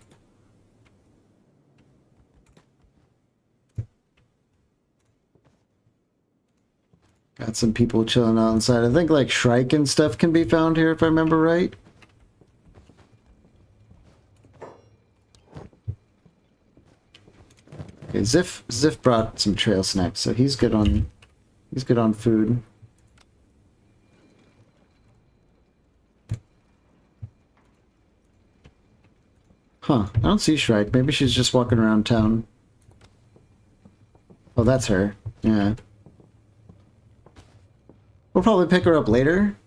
Got some people chilling out inside. I think like Shrike and stuff can be found here if I remember right. Okay, Ziff brought some trail snacks, so he's good on food. Huh, I don't see Shrike. Maybe she's just walking around town. Oh, that's her. Yeah. We'll probably pick her up later.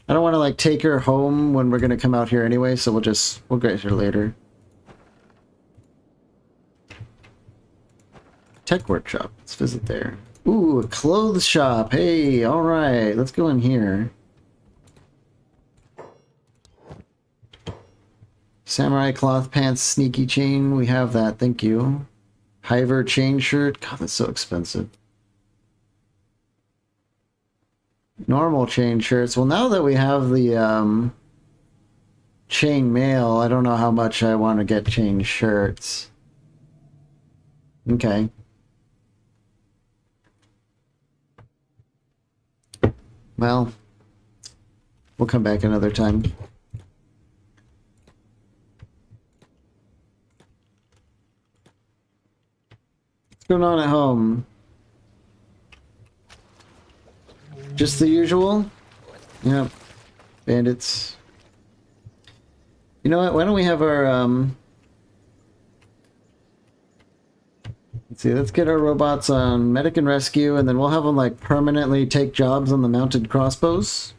I don't want to, like, take her home when we're going to come out here anyway, so we'll get her later. Tech workshop. Let's visit there. Ooh, a clothes shop. Hey, alright. Let's go in here. Samurai cloth pants, sneaky chain. We have that. Thank you. Hiver chain shirt. God, that's so expensive. Normal chain shirts. Well, now that we have the chain mail, I don't know how much I want to get chain shirts. Okay. Well, we'll come back another time. What's going on at home? Just the usual? Yep. Bandits. You know what? Why don't we have our, let's see, let's get our robots on medic and rescue, and then we'll have them, like, permanently take jobs on the mounted crossbows.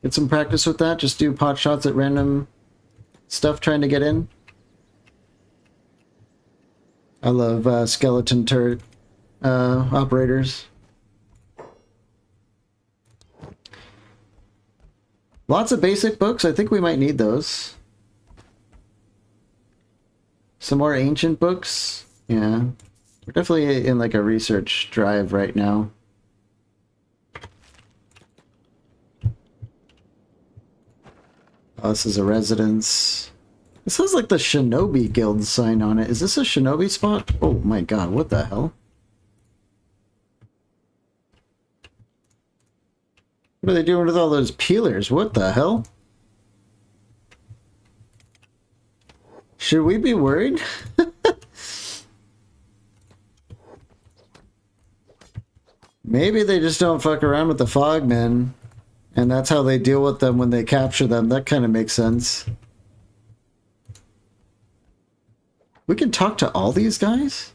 Get some practice with that. Just do pot shots at random stuff trying to get in. I love skeleton turret operators. Lots of basic books. I think we might need those. Some more ancient books. Yeah. We're definitely in like a research drive right now. Oh, this is a residence. This has like the Shinobi Guild sign on it. Is this a Shinobi spot? Oh my god, what the hell? What are they doing with all those peelers? What the hell? Should we be worried? Maybe they just don't fuck around with the fogmen, and that's how they deal with them when they capture them. That kind of makes sense. We can talk to all these guys?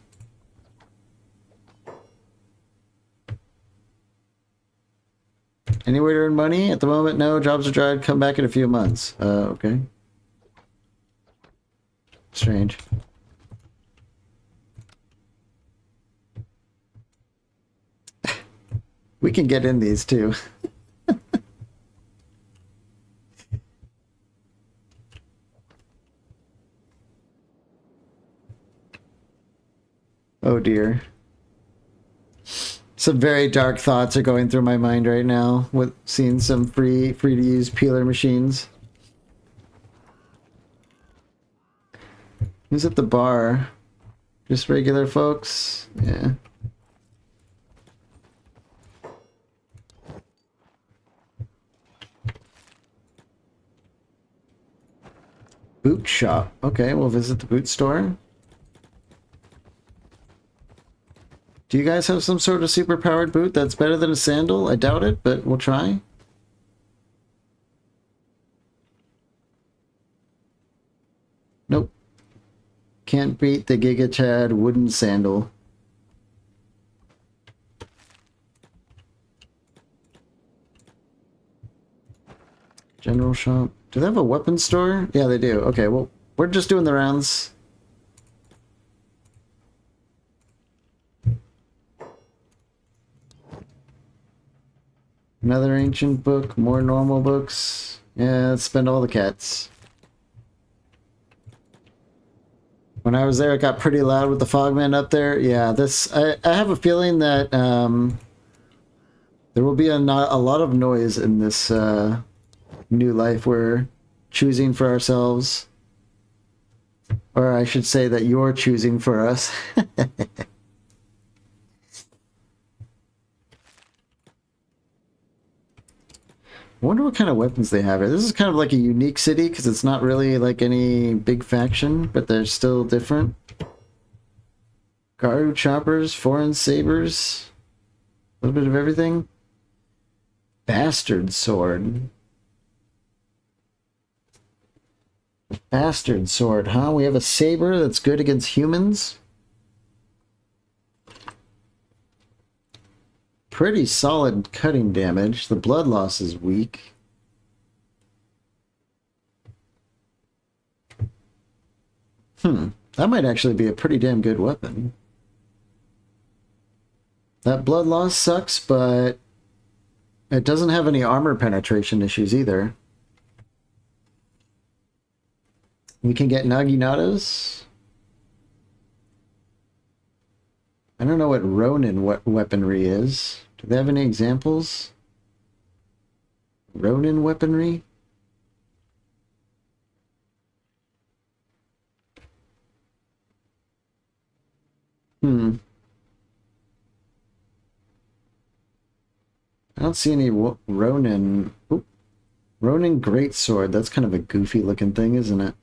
Any way to earn money? At the moment, no. Jobs are dry. Come back in a few months. Okay. Strange. We can get in these too. Oh dear. Some very dark thoughts are going through my mind right now with seeing some free to use peeler machines. Who's at the bar? Just regular folks? Yeah. Boot shop. Okay, we'll visit the boot store. Do you guys have some sort of super powered boot that's better than a sandal? I doubt it, but we'll try. Nope. Can't beat the Giga Chad wooden sandal. General shop. Do they have a weapons store? Yeah, they do. Okay, well, we're just doing the rounds. Another ancient book, more normal books. Yeah, let's spend all the cats. When I was there, it got pretty loud with the fogman up there. Yeah, this I have a feeling that there will be a lot of noise in this new life we're choosing for ourselves. Or I should say that you're choosing for us. I wonder what kind of weapons they have here. This is kind of like a unique city because it's not really like any big faction, but they're still different. Garu choppers, foreign sabers, a little bit of everything. Bastard sword. Bastard sword, huh? We have a saber that's good against humans. Pretty solid cutting damage. The blood loss is weak. That might actually be a pretty damn good weapon. That blood loss sucks, but it doesn't have any armor penetration issues either. We can get Naginatas. I don't know what Ronin weaponry is. Do they have any examples? Ronin weaponry? I don't see any Ronin. Oop. Ronin Greatsword. That's kind of a goofy looking thing, isn't it?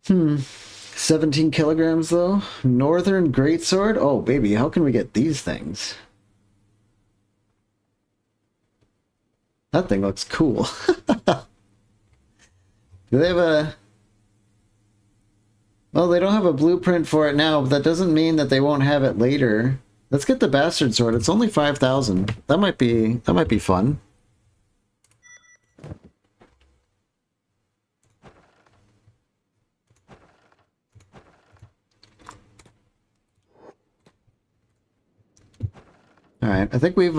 Hmm. 17 kilograms, though. Northern Greatsword? Oh, baby, how can we get these things? That thing looks cool. Do they have a... Well, they don't have a blueprint for it now, but that doesn't mean that they won't have it later. Let's get the Bastard Sword. It's only 5,000. That might be fun. Alright, I think we've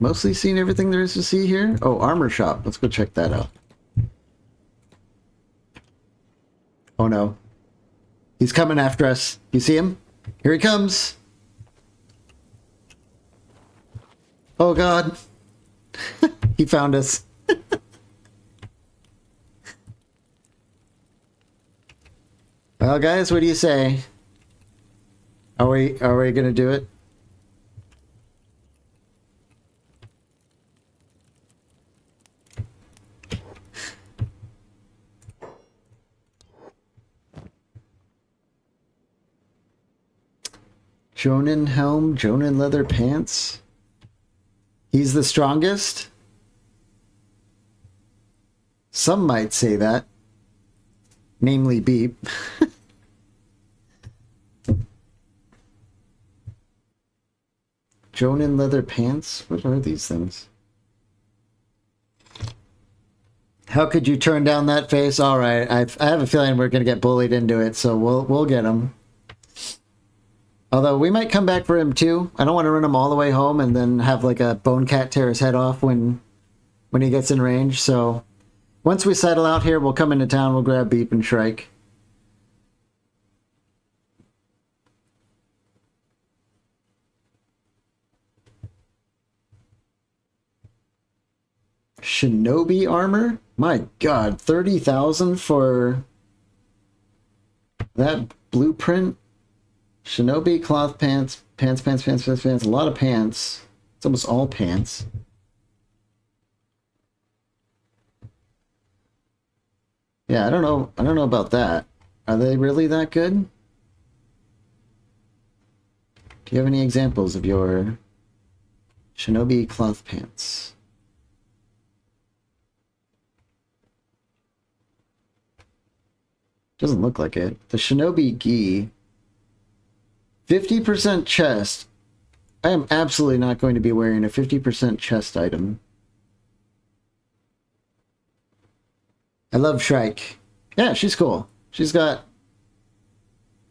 mostly seen everything there is to see here. Oh, armor shop. Let's go check that out. Oh no. He's coming after us. You see him? Here he comes. Oh god. He found us. Well, guys, what do you say? Are we gonna do it? Jonin helm, Jonin leather pants. He's the strongest? Some might say that. Namely Beep. Jonin leather pants? What are these things? How could you turn down that face? All right, I have a feeling we're gonna get bullied into it, so we'll get him. Although we might come back for him too. I don't want to run him all the way home and then have like a bone cat tear his head off when he gets in range. So once we settle out here, we'll come into town. We'll grab Beep and Shrike. Shinobi armor? My god, 30,000 for that blueprint? Shinobi cloth pants, pants, a lot of pants. It's almost all pants. Yeah, I don't know about that. Are they really that good? Do you have any examples of your Shinobi cloth pants? Doesn't look like it. The Shinobi gi. 50% chest. I am absolutely not going to be wearing a 50% chest item. I love Shrike. Yeah, she's cool. She's got,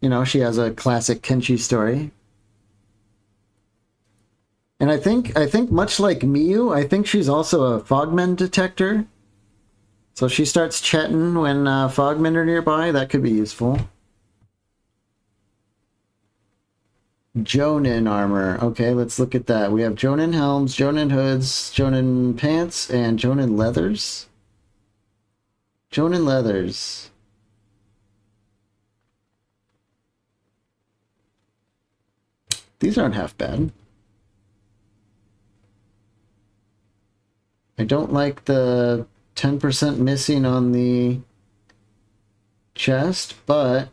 you know, she has a classic Kenshi story. And I think much like Miyu, I think she's also a Fogmen detector. So she starts chatting when Fogmen are nearby. That could be useful. Jonin armor. Okay, let's look at that. We have Jonin helms, Jonin hoods, Jonin pants, and Jonin leathers. Jonin leathers. These aren't half bad. I don't like the 10% missing on the chest, but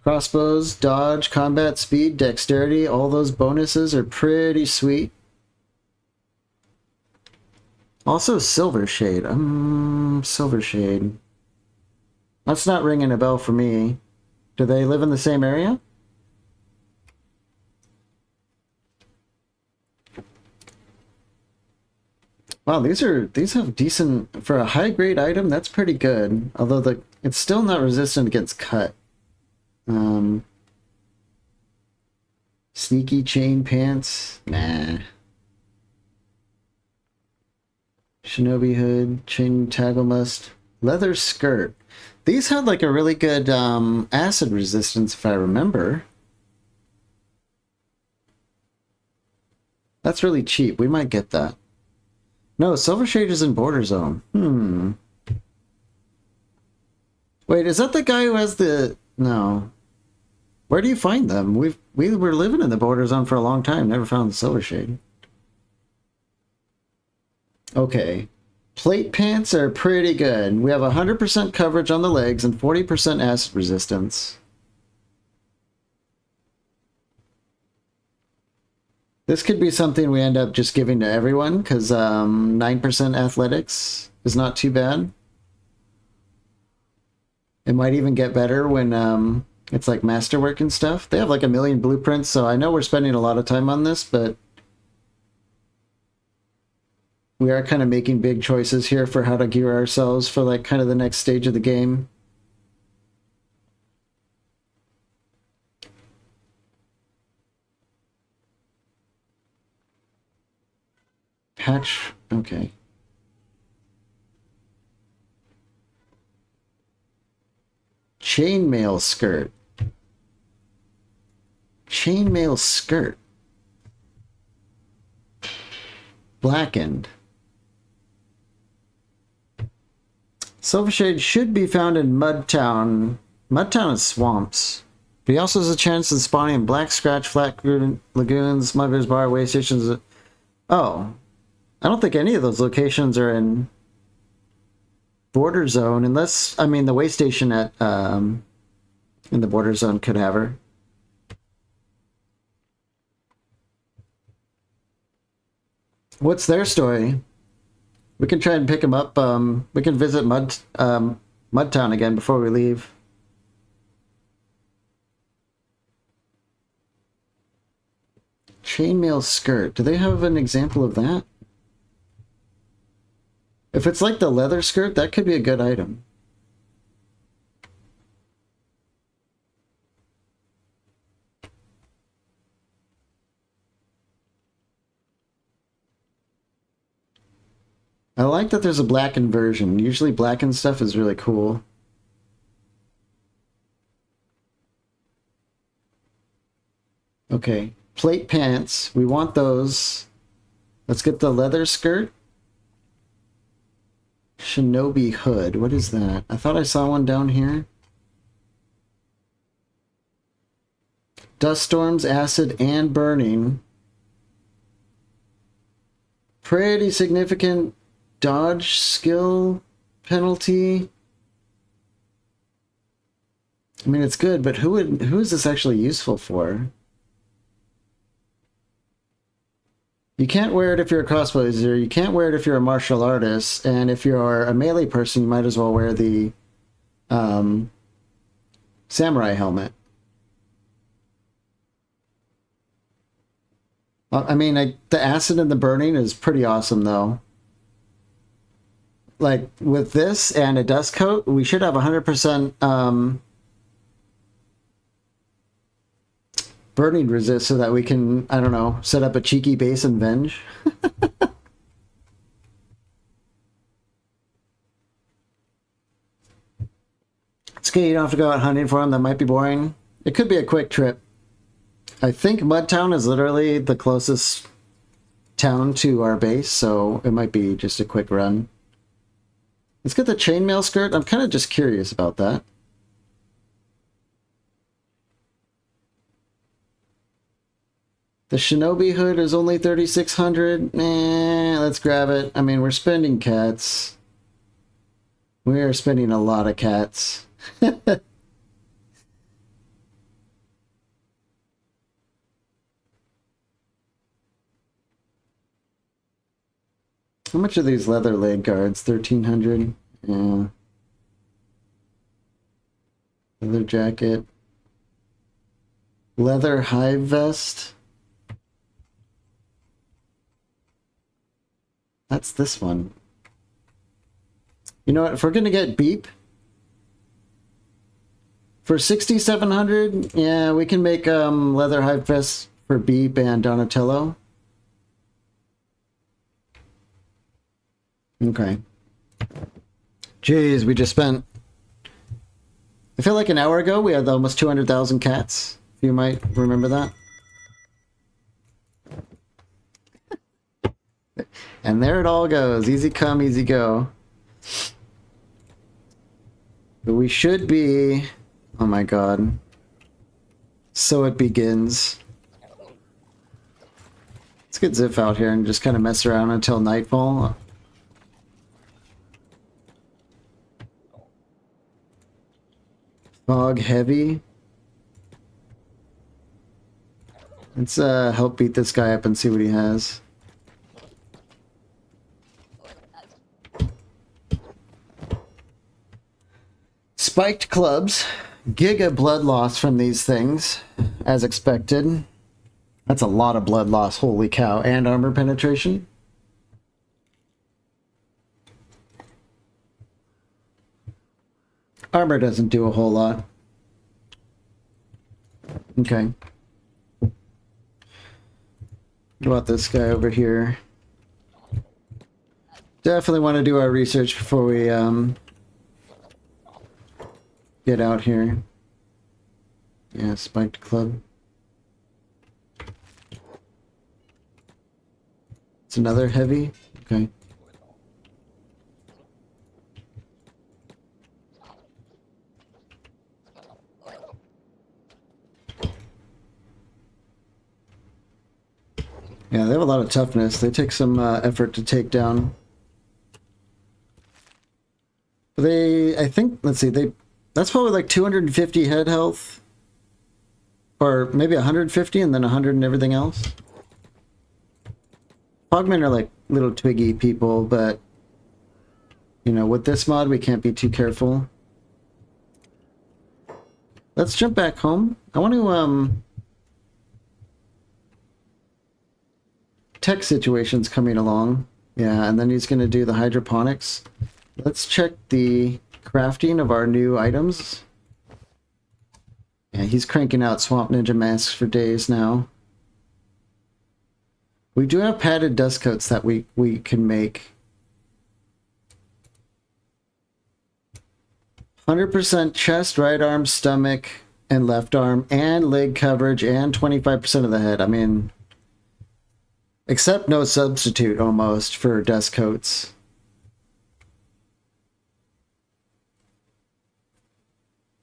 crossbows, dodge, combat speed, dexterity, all those bonuses are pretty sweet. Also Silver Shade. Silver Shade. That's not ringing a bell for me. Do they live in the same area? Wow, these have decent for a high grade item. That's pretty good. Although it's still not resistant against cut. Sneaky chain pants. Nah. Shinobi hood, chain taggle must, leather skirt. These had like a really good acid resistance if I remember. That's really cheap. We might get that. No, Silver Shade is in Border Zone. Wait, is that the guy who has the... No. Where do you find them? We were living in the Border Zone for a long time. Never found the Silver Shade. Okay. Plate pants are pretty good. We have 100% coverage on the legs and 40% acid resistance. This could be something we end up just giving to everyone, because 9% athletics is not too bad. It might even get better when it's like masterwork and stuff. They have like 1 million blueprints, so I know we're spending a lot of time on this, but we are kind of making big choices here for how to gear ourselves for like kind of the next stage of the game. Patch, okay. Chainmail skirt. Chainmail skirt. Blackened. Silvershade should be found in Mudtown. Mudtown is swamps. But he also has a chance of spawning in Black Scratch, Flat Lagoons, Smuggler's Bar, way stations. Oh. I don't think any of those locations are in Border Zone, unless, I mean, the way station at in the Border Zone could have her. What's their story? We can try and pick them up. We can visit Mudtown again before we leave. Chainmail skirt. Do they have an example of that? If it's like the leather skirt, that could be a good item. I like that there's a blackened version. Usually blackened stuff is really cool. Okay, plate pants. We want those. Let's get the leather skirt. Shinobi hood. What is that? I thought I saw one down here. Dust storms, acid, and burning. Pretty significant dodge skill penalty. I mean, it's good, but who is this actually useful for? You can't wear it if you're a crossbow user, you can't wear it if you're a martial artist, and if you're a melee person, you might as well wear the samurai helmet. I mean, the acid and the burning is pretty awesome, though. Like, with this and a dust coat, we should have 100% burning resist so that we can, I don't know, set up a cheeky base and venge. It's okay, you don't have to go out hunting for them. That might be boring. It could be a quick trip. I think Mudtown is literally the closest town to our base, so it might be just a quick run. Let's get the chainmail skirt. I'm kind of just curious about that. The Shinobi hood is only 3,600. Let's grab it. I mean, we're spending cats. We are spending a lot of cats. How much are these leather leg guards? 1,300. Yeah. Leather jacket. Leather hive vest. That's this one. You know what? If we're going to get Beep for 6,700, yeah, we can make leather hive vest for Beep and Donatello. Okay. Jeez, we just spent... I feel like an hour ago we had almost 200,000 cats. You might remember that. And there it all goes. Easy come, easy go. But we should be... Oh my god. So it begins. Let's get Ziff out here and just kind of mess around until nightfall. Fog heavy. Let's help beat this guy up and see what he has. Spiked clubs. Giga blood loss from these things, as expected. That's a lot of blood loss, holy cow. And armor penetration. Armor doesn't do a whole lot. Okay. What about this guy over here? Definitely want to do our research before we get out here. Yeah, spiked club. It's another heavy. Okay. Yeah, they have a lot of toughness. They take some effort to take down. I think, let's see, that's probably like 250 head health. Or maybe 150 and then 100 and everything else. Fogmen are like little twiggy people, but, you know, with this mod, we can't be too careful. Let's jump back home. I want to, tech situation's coming along. Yeah, and then he's going to do the hydroponics. Let's check the crafting of our new items. Yeah, he's cranking out Swamp Ninja masks for days now. We do have padded dust coats that we can make. 100% chest, right arm, stomach, and left arm, and leg coverage, and 25% of the head. I mean... Except no substitute, almost, for dust coats.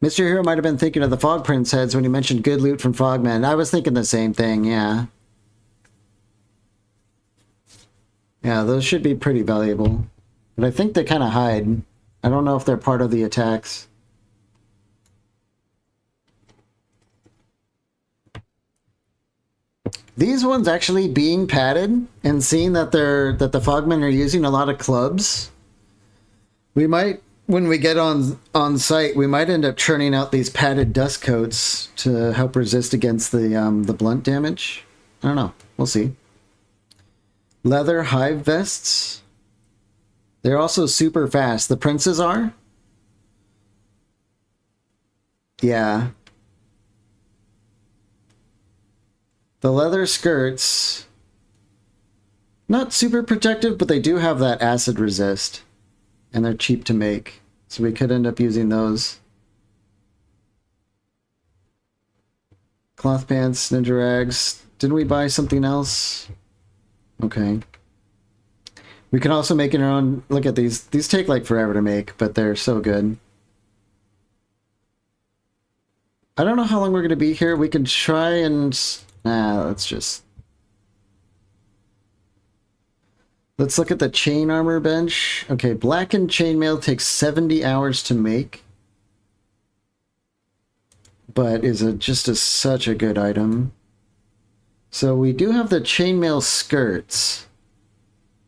Mr. Hero might have been thinking of the Fog Prince heads when he mentioned good loot from Fogmen. I was thinking the same thing, yeah. Yeah, those should be pretty valuable. But I think they kind of hide. I don't know if they're part of the attacks. These ones actually being padded and seeing that the Fogmen are using a lot of clubs, we might, when we get on site, we might end up churning out these padded dust coats to help resist against the blunt damage. I don't know. We'll see. Leather hive vests. They're also super fast. The princes are. Yeah. The leather skirts, not super protective, but they do have that acid resist. And they're cheap to make. So we could end up using those. Cloth pants, ninja rags. Didn't we buy something else? Okay. We can also make our own. Look at these. These take like forever to make, but they're so good. I don't know how long we're going to be here. We can try and... let's just Let's look at the chain armor bench. Okay, blackened chainmail takes 70 hours to make. But is such a good item. So we do have the chainmail skirts.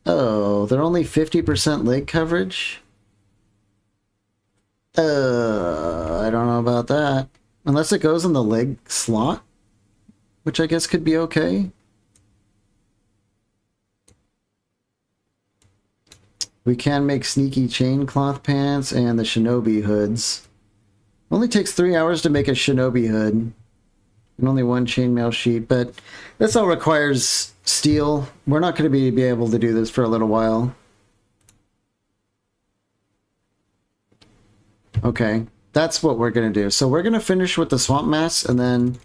Oh, they're only 50% leg coverage? I don't know about that. Unless it goes in the leg slot, which I guess could be okay. We can make sneaky chain cloth pants and the shinobi hoods. Only takes 3 hours to make a shinobi hood. And only one chainmail sheet, but this all requires steel. We're not going to be able to do this for a little while. Okay, that's what we're going to do. So we're going to finish with the swamp mask and then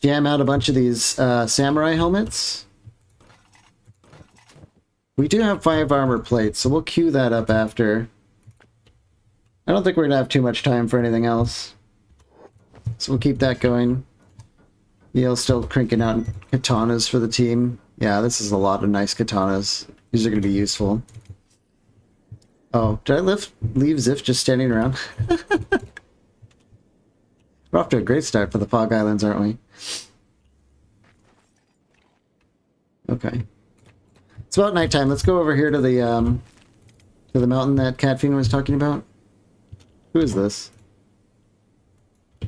jam out a bunch of these samurai helmets. We do have 5 armor plates, so we'll queue that up after. I don't think we're going to have too much time for anything else. So we'll keep that going. Neil's still cranking out katanas for the team. Yeah, this is a lot of nice katanas. These are going to be useful. Oh, did I leave Ziff just standing around? We're off to a great start for the Fog Islands, aren't we? Okay. It's about nighttime. Let's go over here to the mountain that Catfiend was talking about. Who is this?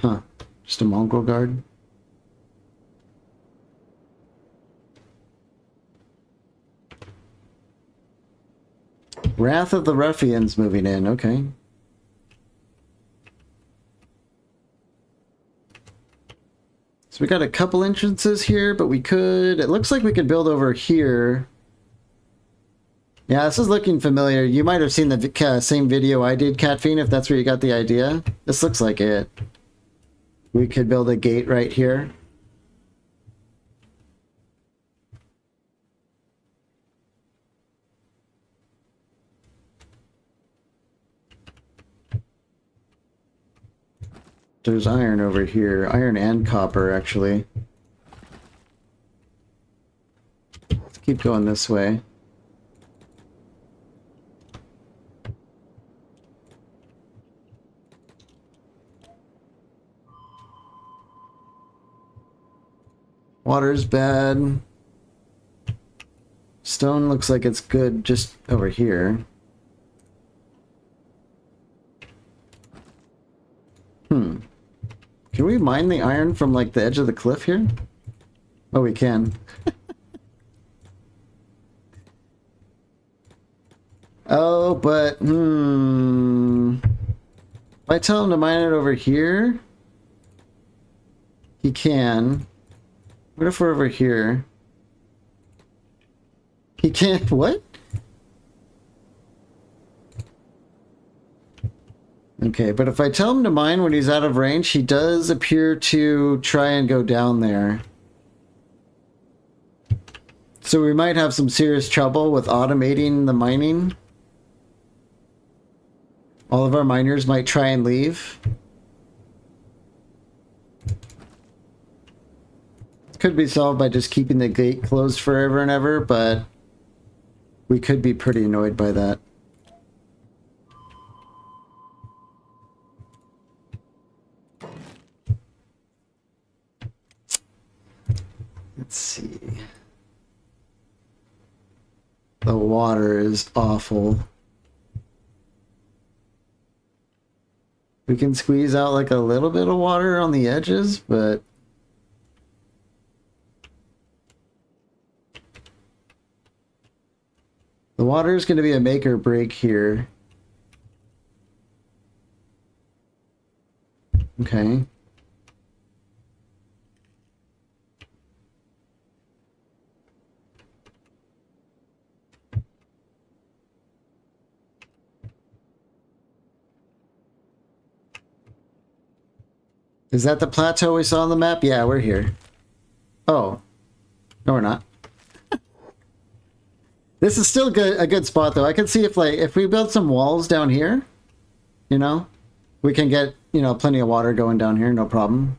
Huh. Just a mongrel guard? Wrath of the Ruffians moving in. Okay. So we got a couple entrances here, but we could... It looks like we could build over here. Yeah, this is looking familiar. You might have seen the same video I did, Catfiend, if that's where you got the idea. This looks like it. We could build a gate right here. There's iron over here. Iron and copper, actually. Let's keep going this way. Water's bad. Stone looks like it's good just over here. Can we mine the iron from, like, the edge of the cliff here? Oh, we can. Oh, but, if I tell him to mine it over here, he can. What if we're over here? He can't, what? Okay, but if I tell him to mine when he's out of range, he does appear to try and go down there. So we might have some serious trouble with automating the mining. All of our miners might try and leave. Could be solved by just keeping the gate closed forever and ever, but we could be pretty annoyed by that. Let's see. The water is awful. We can squeeze out like a little bit of water on the edges, but the water is going to be a make or break here. Okay. Is that the plateau we saw on the map? Yeah, we're here. Oh. No, we're not. This is still a good spot, though. I can see if we build some walls down here, you know, we can get, you know, plenty of water going down here, no problem.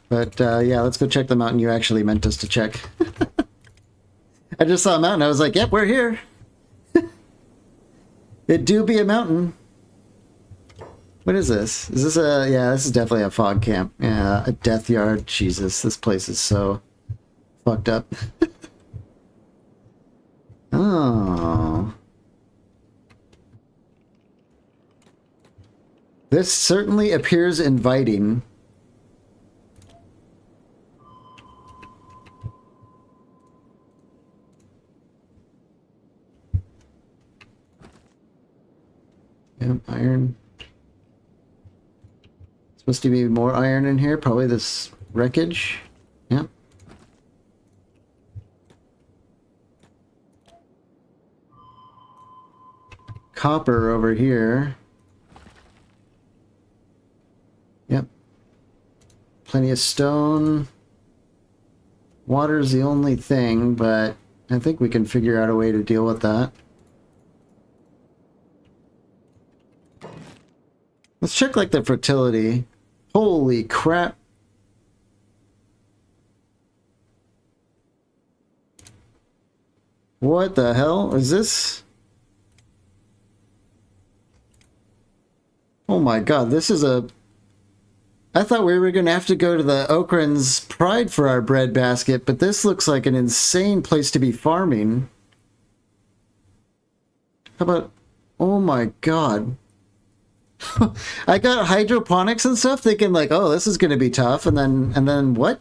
But, yeah, let's go check the mountain you actually meant us to check. I just saw a mountain. I was like, yep, we're here. It do be a mountain. What is this? Is this a... Yeah, this is definitely a fog camp. Yeah, a death yard. Jesus, this place is so fucked up. Oh. This certainly appears inviting. Yep, iron. Supposed to be more iron in here. Probably this wreckage. Yep. Copper over here. Yep. Plenty of stone. Water's the only thing, but I think we can figure out a way to deal with that. Let's check like the fertility. Holy crap. What the hell is this? Oh my god, this is a... I thought we were going to have to go to the Okran's Pride for our bread basket, but this looks like an insane place to be farming. How about... Oh my god. I got hydroponics and stuff thinking like, oh, this is going to be tough, and then what?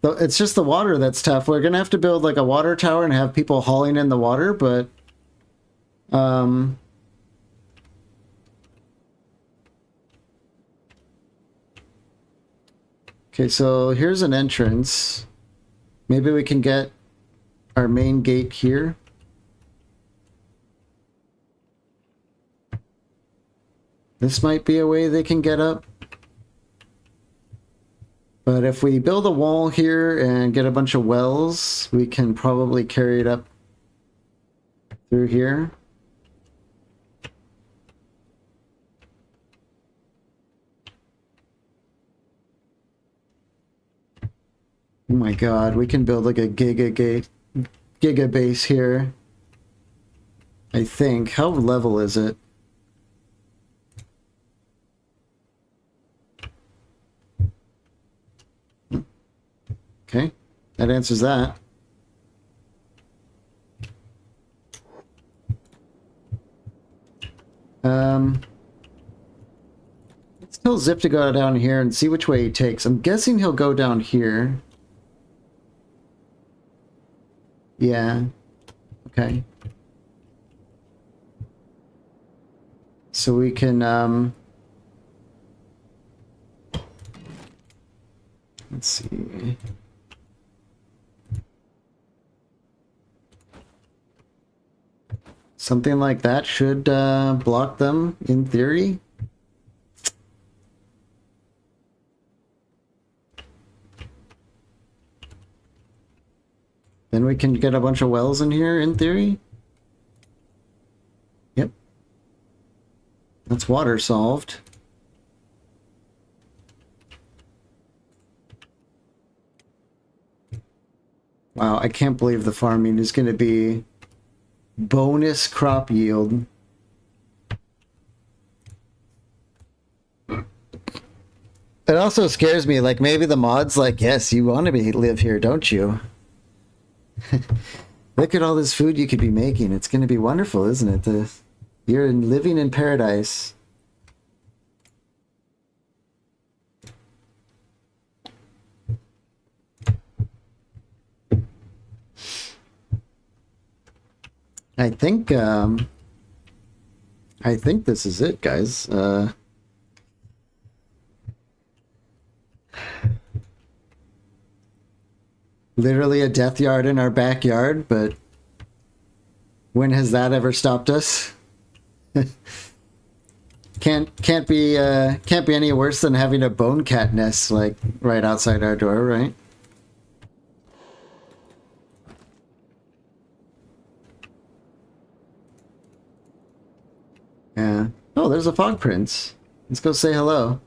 It's just the water that's tough. We're going to have to build like a water tower and have people hauling in the water, but... Okay, so here's an entrance. Maybe we can get our main gate here. This might be a way they can get up. But if we build a wall here and get a bunch of wells, we can probably carry it up through here. Oh my god, we can build like a giga base here. I think. How level is it? Okay, that answers that. Let's tell Zip to go down here and see which way he takes. I'm guessing he'll go down here. Yeah. Okay. So we can, let's see. Something like that should block them, in theory. Then we can get a bunch of wells in here, in theory. Yep. That's water solved. Wow, I can't believe the farming is going to be bonus crop yield. It also scares me, like maybe the mod's like, yes, you want to live here, don't you? Look at all this food you could be making. It's going to be wonderful, isn't it? You're living in paradise. I think this is it, guys. Literally a death yard in our backyard, but when has that ever stopped us? Can't be any worse than having a bone cat nest like right outside our door, right? Yeah. Oh, there's a fog prince. Let's go say hello.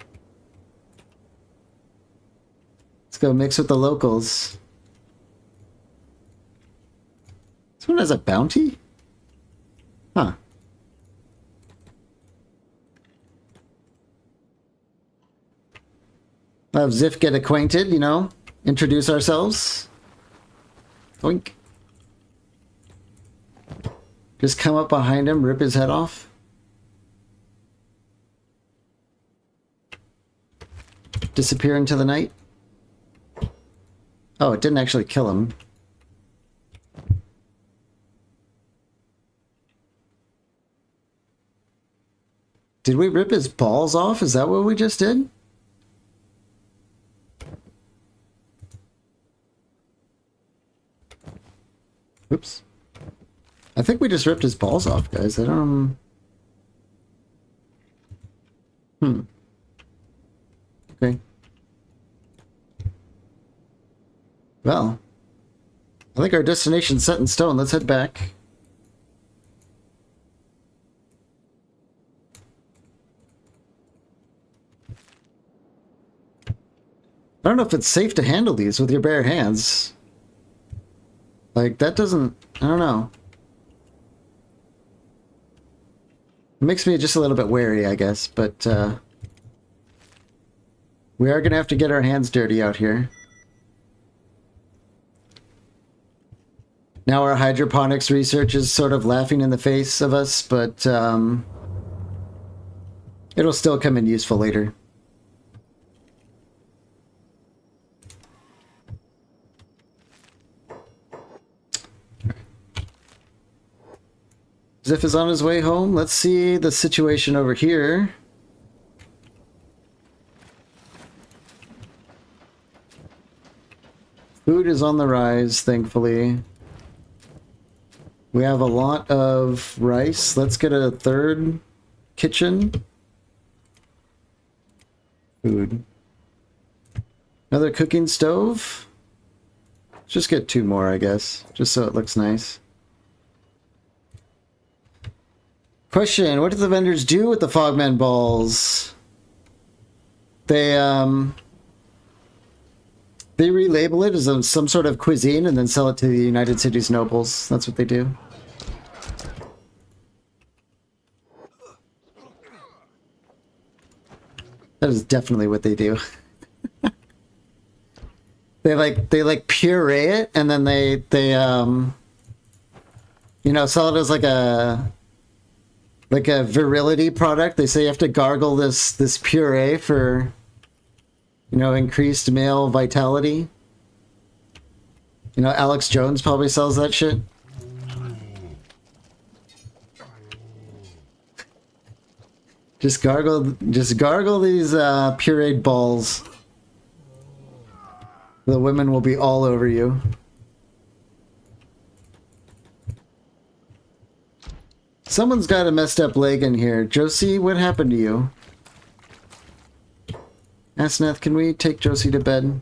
Let's go mix with the locals. Someone has a bounty? Huh. Have Ziff get acquainted, you know? Introduce ourselves. Oink. Just come up behind him, rip his head off. Disappear into the night. Oh, it didn't actually kill him. Did we rip his balls off? Is that what we just did? Oops. I think we just ripped his balls off, guys. I don't... Okay. Well, I think our destination's set in stone. Let's head back. I don't know if it's safe to handle these with your bare hands. Like, that doesn't... I don't know. It makes me just a little bit wary, I guess, but, we are gonna have to get our hands dirty out here. Now our hydroponics research is sort of laughing in the face of us, but, it'll still come in useful later. Ziff is on his way home. Let's see the situation over here. Food is on the rise, thankfully. We have a lot of rice. Let's get a third kitchen. Food. Another cooking stove. Let's just get 2 more, I guess, just so it looks nice. Question, what do the vendors do with the Fogman balls? They relabel it as some sort of cuisine and then sell it to the United Cities nobles. That's what they do. That is definitely what they do. They puree it and then they you know, sell it as like a virility product. They say you have to gargle this puree for, you know, increased male vitality. You know, Alex Jones probably sells that shit. Just gargle these pureed balls. The women will be all over you. Someone's got a messed up leg in here. Josie, what happened to you? Asneth, can we take Josie to bed?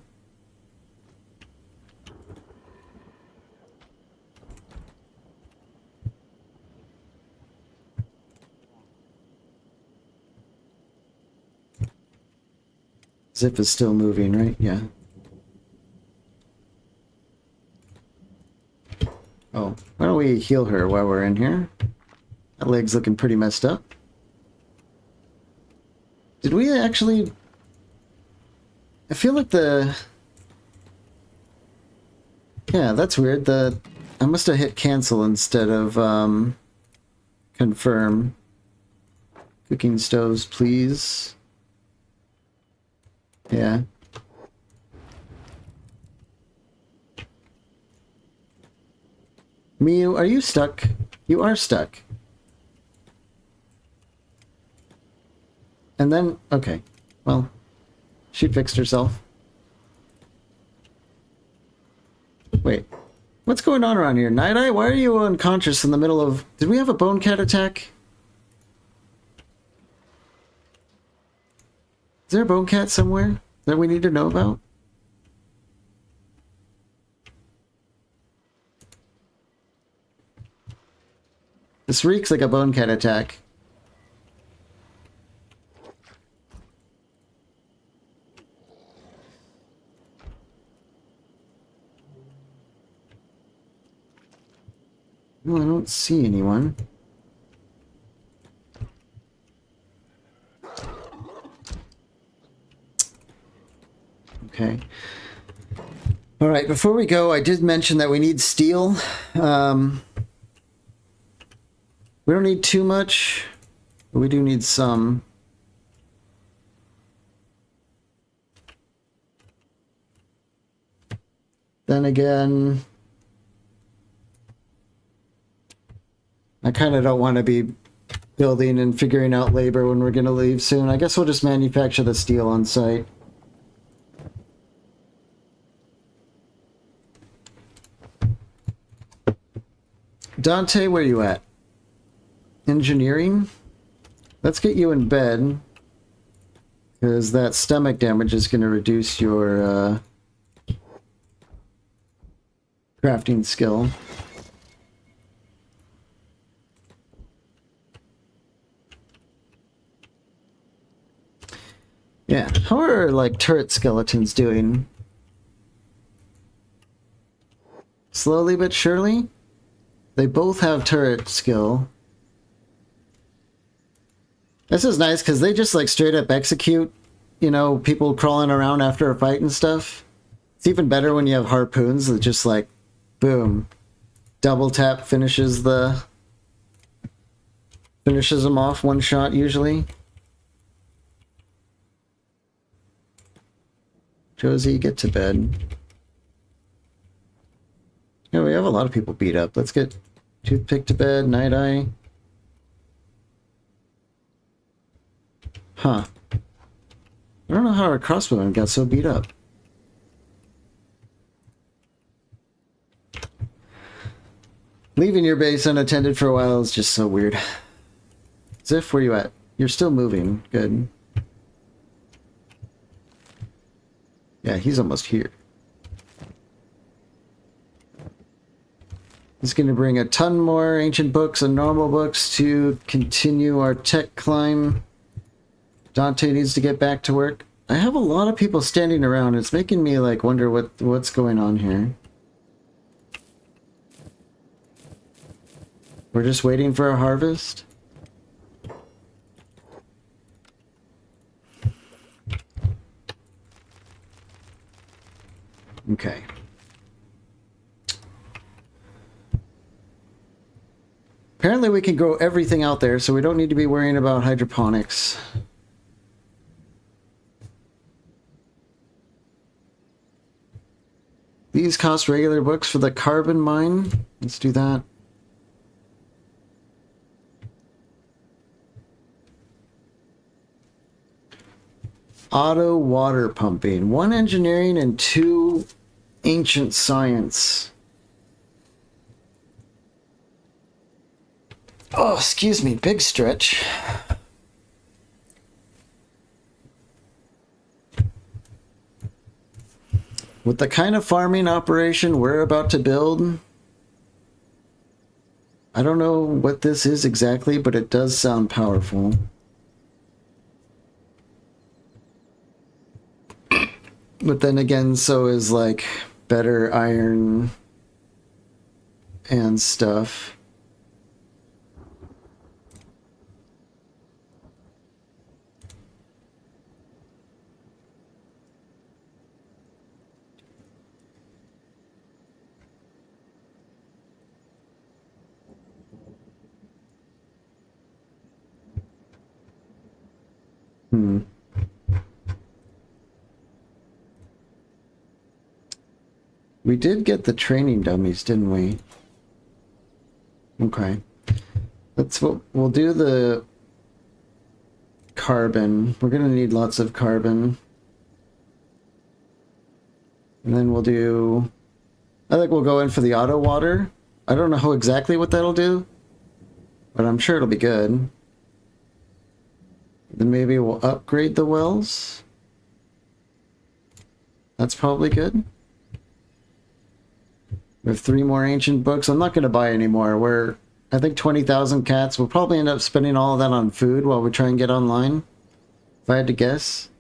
Zip is still moving, right? Yeah. Oh, why don't we heal her while we're in here? That leg's looking pretty messed up. Did we actually... I feel like the... Yeah, that's weird. I must have hit cancel instead of confirm. Cooking stoves, please. Yeah. Miu, are you stuck? You are stuck. And then, okay. Well, she fixed herself. Wait. What's going on around here? Night-Eye, why are you unconscious in the middle of... Did we have a bone cat attack? Is there a bone cat somewhere that we need to know about? This reeks like a bone cat attack. Well, I don't see anyone. Okay. All right, before we go, I did mention that we need steel. We don't need too much, but we do need some. Then again, I kind of don't want to be building and figuring out labor when we're going to leave soon. I guess we'll just manufacture the steel on site. Dante, where you at? Engineering? Let's get you in bed, because that stomach damage is going to reduce your crafting skill. Yeah, how are, like, turret skeletons doing? Slowly but surely? They both have turret skill. This is nice, because they just, like, straight up execute, you know, people crawling around after a fight and stuff. It's even better when you have harpoons that just, like, boom. Double tap finishes them off one shot, usually. Josie, get to bed. Yeah, we have a lot of people beat up. Let's get Toothpick to bed, Night Eye. Huh. I don't know how our crossbowman got so beat up. Leaving your base unattended for a while is just so weird. Ziff, where you at? You're still moving. Good. Yeah, he's almost here. He's going to bring a ton more ancient books and normal books to continue our tech climb. Dante needs to get back to work. I have a lot of people standing around. It's making me like wonder what's going on here. We're just waiting for a harvest? Okay. Apparently we can grow everything out there, so we don't need to be worrying about hydroponics. These cost regular books for the carbon mine. Let's do that. Auto water pumping. 1 engineering and 2 ancient science. Oh, excuse me, big stretch. With the kind of farming operation we're about to build, I don't know what this is exactly, but it does sound powerful. But then again, so is like better iron and stuff. We did get the training dummies, didn't we? Okay. We'll do the carbon. We're gonna need lots of carbon. And then we'll do... I think we'll go in for the auto water. I don't know exactly what that'll do, but I'm sure it'll be good. Then maybe we'll upgrade the wells. That's probably good. We have 3 more ancient books. I'm not going to buy any more. We're, I think, 20,000 cats. We'll probably end up spending all of that on food while we try and get online, if I had to guess.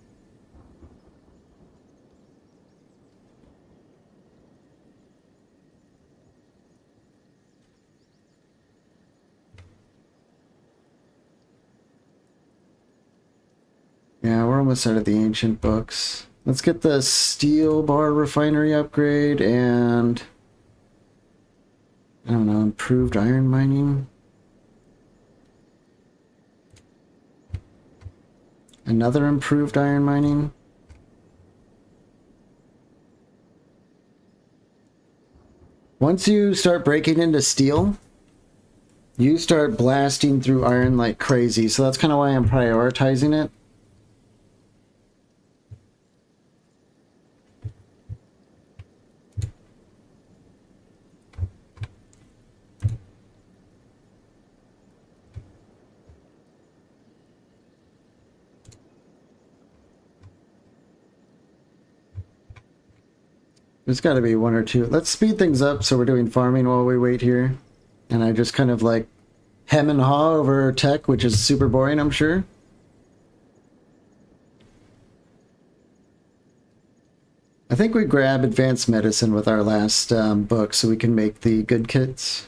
almost out of the ancient books. Let's get the steel bar refinery upgrade and, I don't know, improved iron mining. Another improved iron mining. Once you start breaking into steel, you start blasting through iron like crazy. So that's kind of why I'm prioritizing it. There's got to be one or two. Let's speed things up so we're doing farming while we wait here. And I just kind of like hem and haw over tech, which is super boring, I'm sure. I think we grab advanced medicine with our last book so we can make the good kits.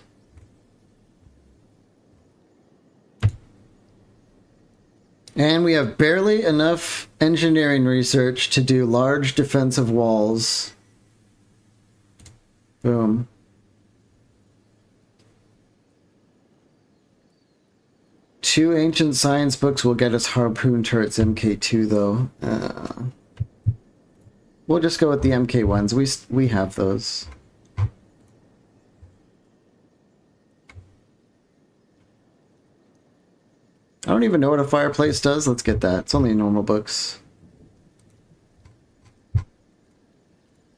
And we have barely enough engineering research to do large defensive walls. Boom. Two ancient science books will get us harpoon turrets MK2 though. We'll just go with the MK ones. We have those. I don't even know what a fireplace does. Let's get that. It's only normal books.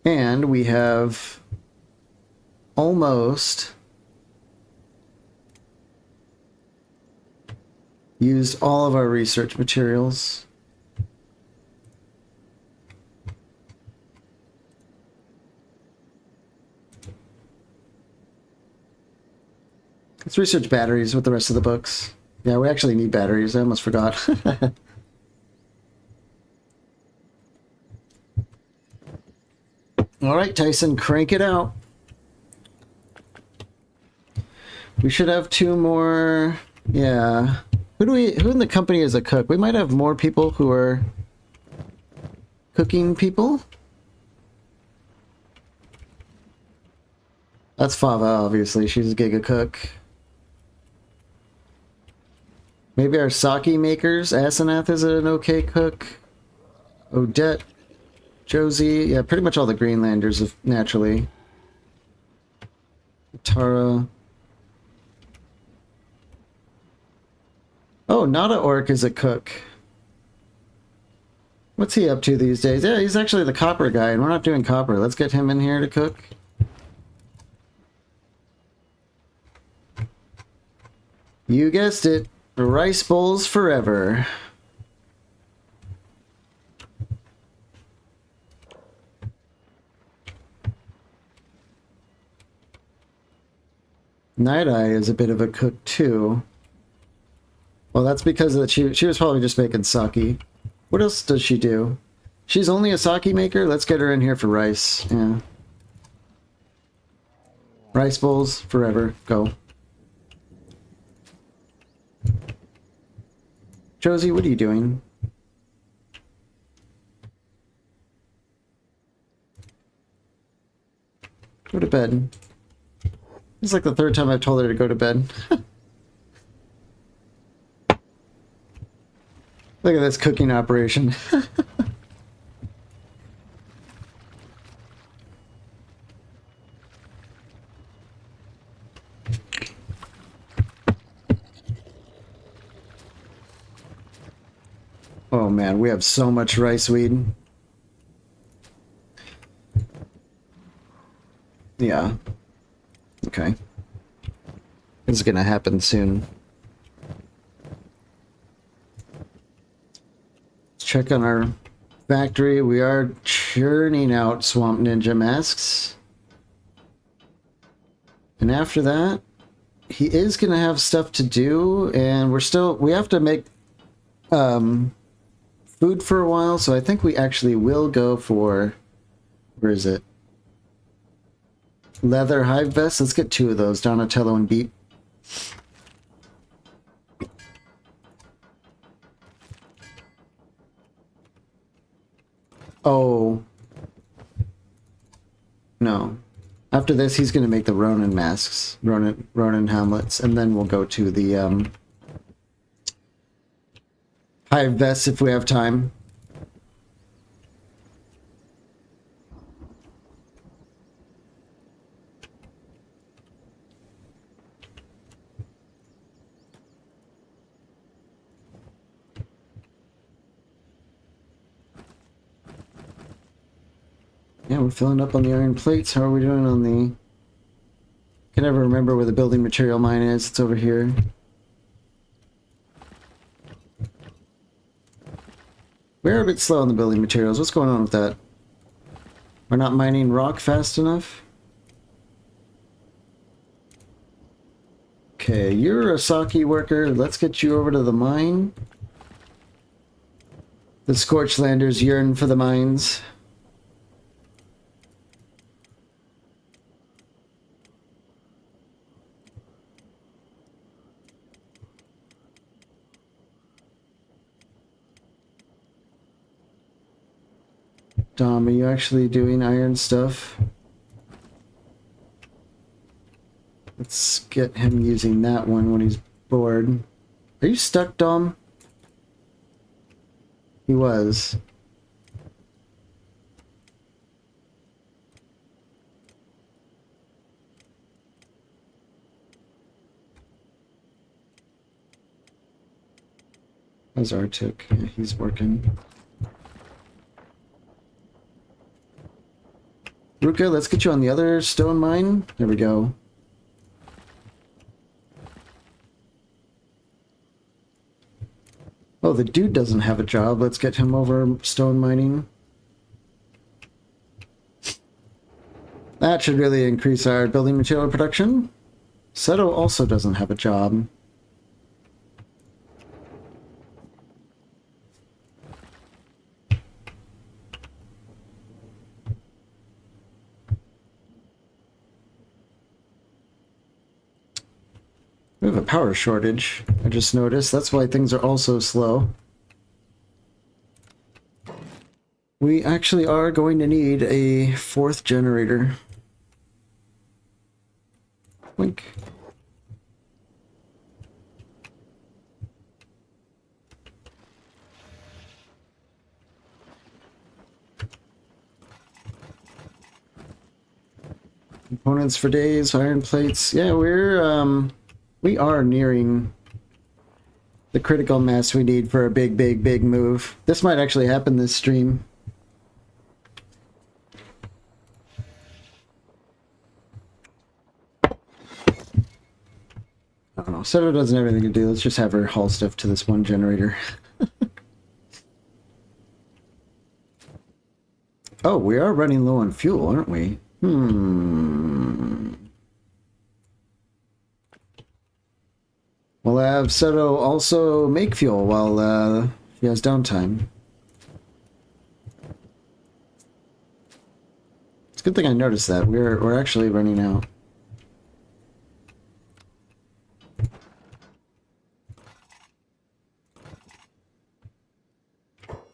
And we have almost used all of our research materials. Let's research batteries with the rest of the books. Yeah, we actually need batteries. I almost forgot. All right, Tyson, crank it out. We should have two more. Yeah. Who in the company is a cook? We might have more people who are cooking people. That's Fava, obviously. She's a giga cook. Maybe our sake makers. Asenath is an okay cook. Odette. Josie. Yeah, pretty much all the Greenlanders, naturally. Tara. Oh, Nada Orc is a cook. What's he up to these days? Yeah, he's actually the copper guy, and we're not doing copper. Let's get him in here to cook. You guessed it. Rice bowls forever. Night Eye is a bit of a cook, too. Well, that's because of she was probably just making sake. What else does she do? She's only a sake maker? Let's get her in here for rice. Yeah. Rice bowls forever. Go. Josie, what are you doing? Go to bed. It's like the third time I've told her to go to bed. Look at this cooking operation. Oh man, we have so much rice weed. Yeah. Okay. This is gonna happen soon. Check on our factory. We are churning out Swamp Ninja masks. And after that, he is going to have stuff to do, and we have to make food for a while, so I think we actually will go for, where is it? Leather hive vest. Let's get two of those, Donatello and Beep. Oh. No. After this, he's going to make the Ronin masks. Ronin helmets. And then we'll go to the, hive vests if we have time. Yeah, we're filling up on the iron plates. How are we doing on the... I can never remember where the building material mine is. It's over here. We're a bit slow on the building materials. What's going on with that? We're not mining rock fast enough? Okay, you're a Saki worker. Let's get you over to the mine. The Scorchlanders yearn for the mines. Dom, are you actually doing iron stuff? Let's get him using that one when he's bored. Are you stuck, Dom? He was. How's Arctic? Yeah, he's working. Ruka, let's get you on the other stone mine. There we go. Oh, the dude doesn't have a job. Let's get him over stone mining. That should really increase our building material production. Seto also doesn't have a job. We have a power shortage, I just noticed. That's why things are also slow. We actually are going to need a 4th generator. Wink. Components for days, iron plates. Yeah, we are nearing the critical mass we need for a big move. This might actually happen this stream. I don't know. Seto doesn't have anything to do. Let's just have her haul stuff to this one generator. Oh, we are running low on fuel, aren't we? We'll have Seto also make fuel while he has downtime. It's a good thing I noticed that. We're actually running out.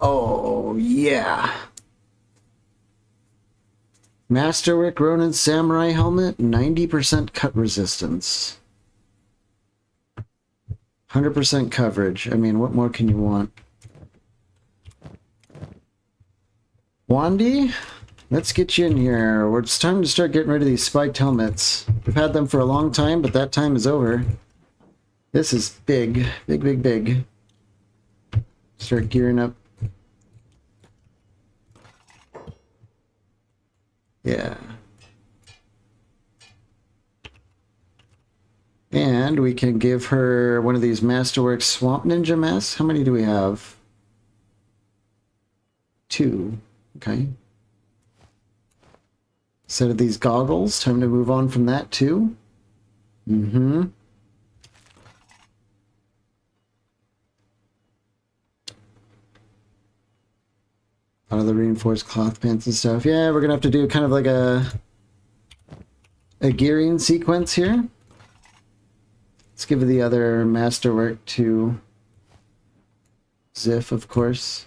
Oh, yeah. Masterwork Ronin Samurai Helmet, 90% cut resistance. 100% coverage. I mean, what more can you want? Wandy, let's get you in here. It's time to start getting rid of these spiked helmets. We've had them for a long time, but that time is over. This is big. Big. Start gearing up. Yeah. And we can give her one of these Masterworks Swamp Ninja masks. How many do we have? 2. Okay. Set of these goggles. Time to move on from that too. Out of the reinforced cloth pants and stuff. Yeah, we're gonna have to do kind of like a gearing sequence here. Let's give the other masterwork to Ziff, of course.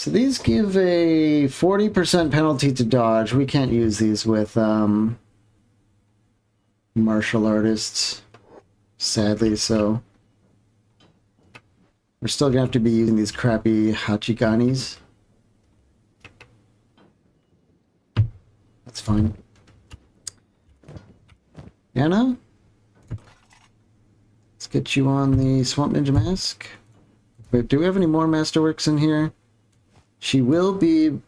So these give a 40% penalty to dodge. We can't use these with martial artists, sadly, so we're still gonna have to be using these crappy Hachiganis. That's fine. Anna? Let's get you on the Swamp Ninja mask. Wait, do we have any more masterworks in here? She will be,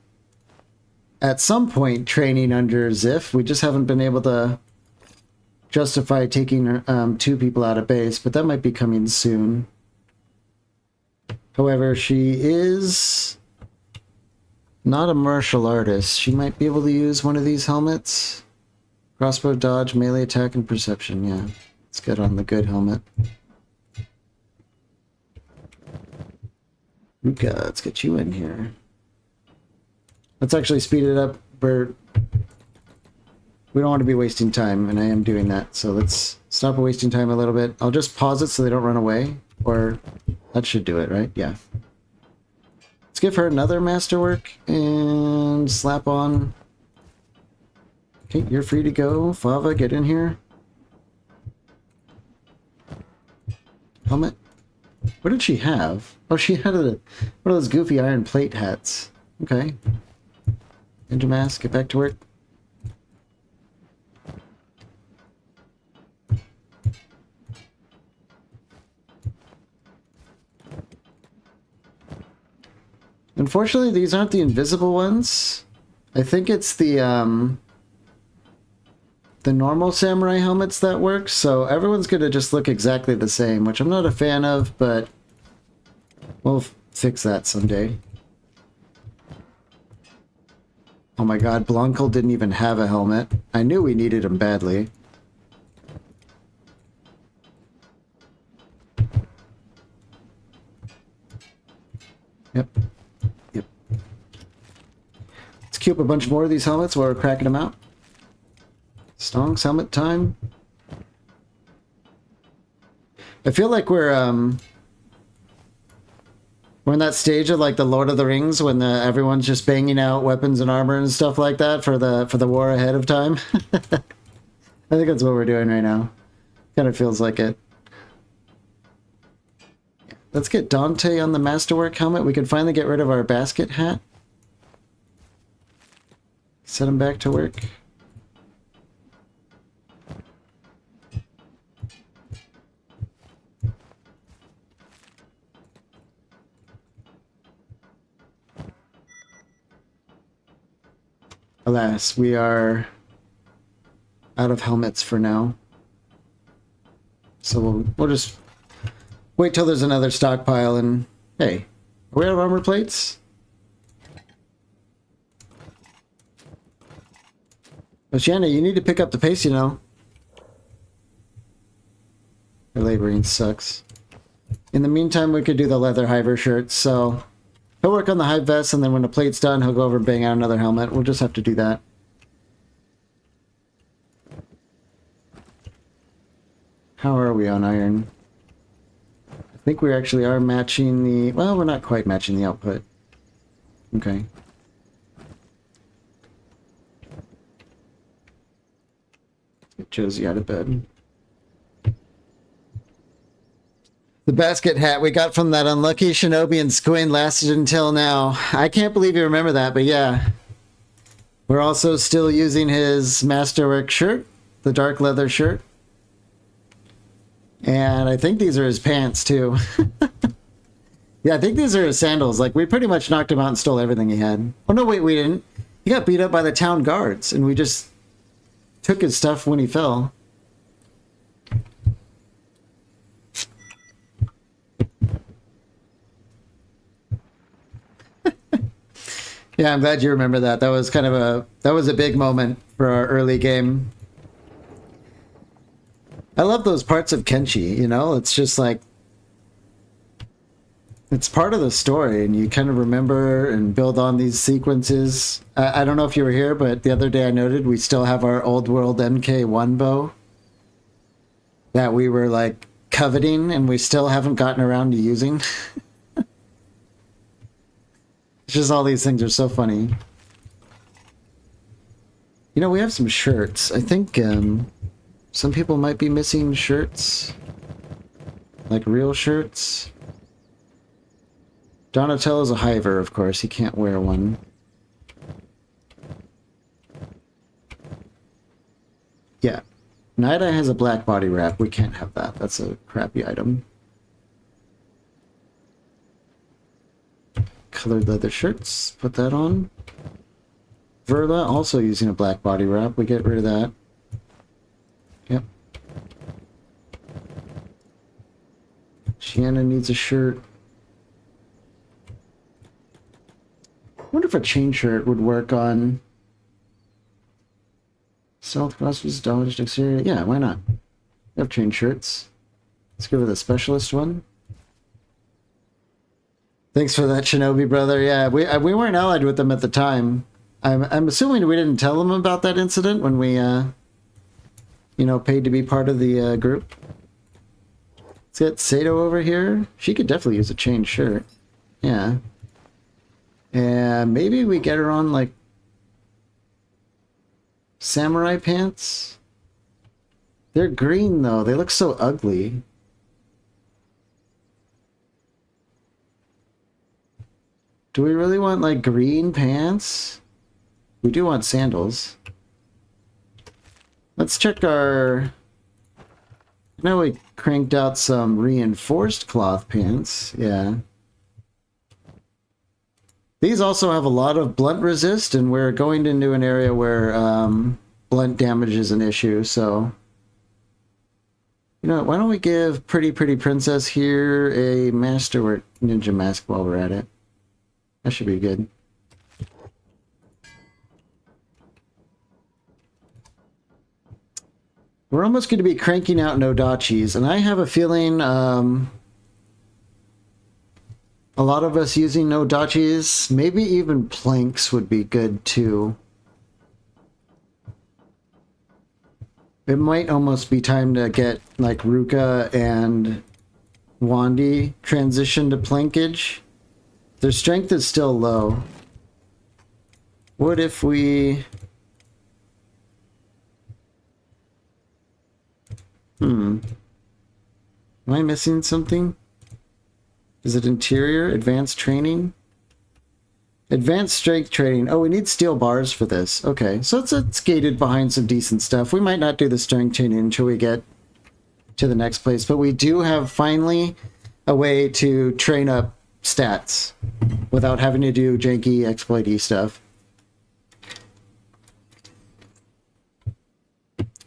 at some point, training under Ziff. We just haven't been able to justify taking 2 people out of base, but that might be coming soon. However, she is not a martial artist. She might be able to use one of these helmets. Crossbow, dodge, melee attack, and perception. Yeah, let's get on the good helmet. Ruka, let's get you in here. Let's actually speed it up. We don't want to be wasting time, and I am doing that. So let's stop wasting time a little bit. I'll just pause it so they don't run away. Or that should do it, right? Yeah. Let's give her another masterwork and slap on. Okay, you're free to go. Fava, get in here. Helmet. What did she have? Oh, she had one of those goofy iron plate hats. Okay. Ninja mask, get back to work. Unfortunately, these aren't the invisible ones. I think it's the normal samurai helmets that work, so everyone's gonna just look exactly the same, which I'm not a fan of, but we'll fix that someday. Oh my god, Blanco didn't even have a helmet. I knew we needed him badly. Yep. Yep. Let's queue up a bunch more of these helmets while we're cracking them out. Stonks helmet time. I feel like we're in that stage of like the Lord of the Rings when everyone's just banging out weapons and armor and stuff like that for the war ahead of time. I think that's what we're doing right now. Kind of feels like it. Let's get Dante on the Masterwork helmet. We can finally get rid of our basket hat. Set him back to work. Alas, we are out of helmets for now. So we'll just wait till there's another stockpile and... Hey, are we out of armor plates? Oceana, you need to pick up the pace, you know. Your laboring sucks. In the meantime, we could do the leather hiver shirts, so... He'll work on the hive vest, and then when the plate's done, he'll go over and bang out another helmet. We'll just have to do that. How are we on iron? I think we actually are matching the... Well, we're not quite matching the output. Okay. Get Josie out of bed. The basket hat we got from that unlucky Shinobi and Squin lasted until now. I can't believe you remember that, but yeah. We're also still using his Masterwork shirt, the dark leather shirt. And I think these are his pants, too. Yeah, I think these are his sandals. Like, we pretty much knocked him out and stole everything he had. Oh, no, wait, we didn't. He got beat up by the town guards, and we just took his stuff when he fell. Yeah, I'm glad you remember that. That was kind of a big moment for our early game. I love those parts of Kenshi, you know? It's just like, it's part of the story, and you kind of remember and build on these sequences. I don't know if you were here, but the other day I noted we still have our old world MK1 bow that we were like coveting, and we still haven't gotten around to using. It's just all these things are so funny. You know, we have some shirts. I think some people might be missing shirts. Like real shirts. Donatello's a hiver, of course. He can't wear one. Yeah. Nida has a black body wrap. We can't have that. That's a crappy item. Colored leather shirts. Put that on. Verla also using a black body wrap. We get rid of that. Yep. Shannon needs a shirt. I wonder if a chain shirt would work on Stealth, Crossbows, Dodge, Dexterity. Yeah, why not? We have chain shirts. Let's go with a specialist one. Thanks for that, Shinobi brother. Yeah, we weren't allied with them at the time. I'm assuming we didn't tell them about that incident when we, you know, paid to be part of the group. Let's get Sato over here. She could definitely use a chain shirt. Yeah. And maybe we get her on, like, samurai pants. They're green, though. They look so ugly. Do we really want, like, green pants? We do want sandals. Let's check our... I know we cranked out some reinforced cloth pants. Yeah. These also have a lot of blunt resist, and we're going into an area where blunt damage is an issue, so... You know, why don't we give Pretty Princess here a Masterwork Ninja Mask while we're at it? That should be good. We're almost going to be cranking out Nodachis, and I have a feeling a lot of us using Nodachis, maybe even planks would be good too. It might almost be time to get like Ruka and Wandi transition to plankage. Their strength is still low. What if we... Am I missing something? Is it interior? Advanced training? Advanced strength training. Oh, we need steel bars for this. Okay, so it's gated behind some decent stuff. We might not do the strength training until we get to the next place, but we do have finally a way to train up stats without having to do janky exploity stuff.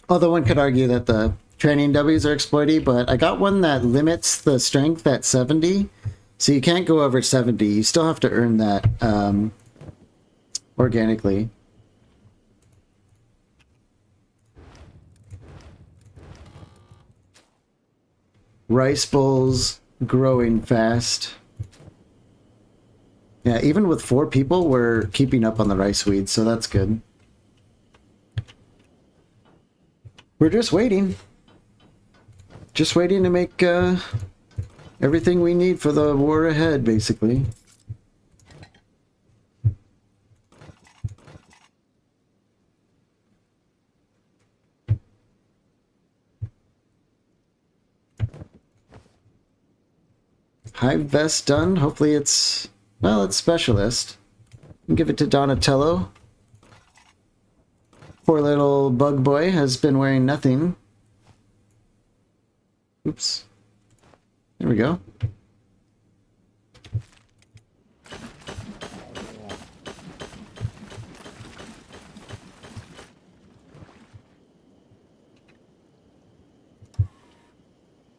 Although one could argue that the training W's are exploity, but I got one that limits the strength at 70. So you can't go over 70. You still have to earn that organically. Rice bowls growing fast. Yeah, even with 4 people, we're keeping up on the rice weeds, so that's good. We're just waiting. Just waiting to make everything we need for the war ahead, basically. Hive vest done. Hopefully it's... Well, it's specialist. Give it to Donatello. Poor little bug boy has been wearing nothing. Oops. There we go.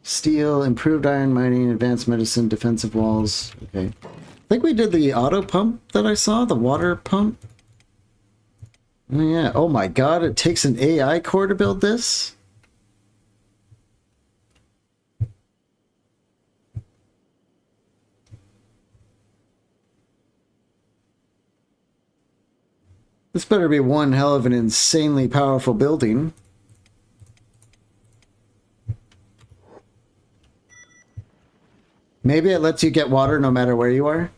Steel, improved iron mining, advanced medicine, defensive walls. Okay. I think we did the auto pump that I saw, the water pump. Oh yeah. Oh my god, it takes an AI core to build this? This better be one hell of an insanely powerful building. Maybe it lets you get water no matter where you are.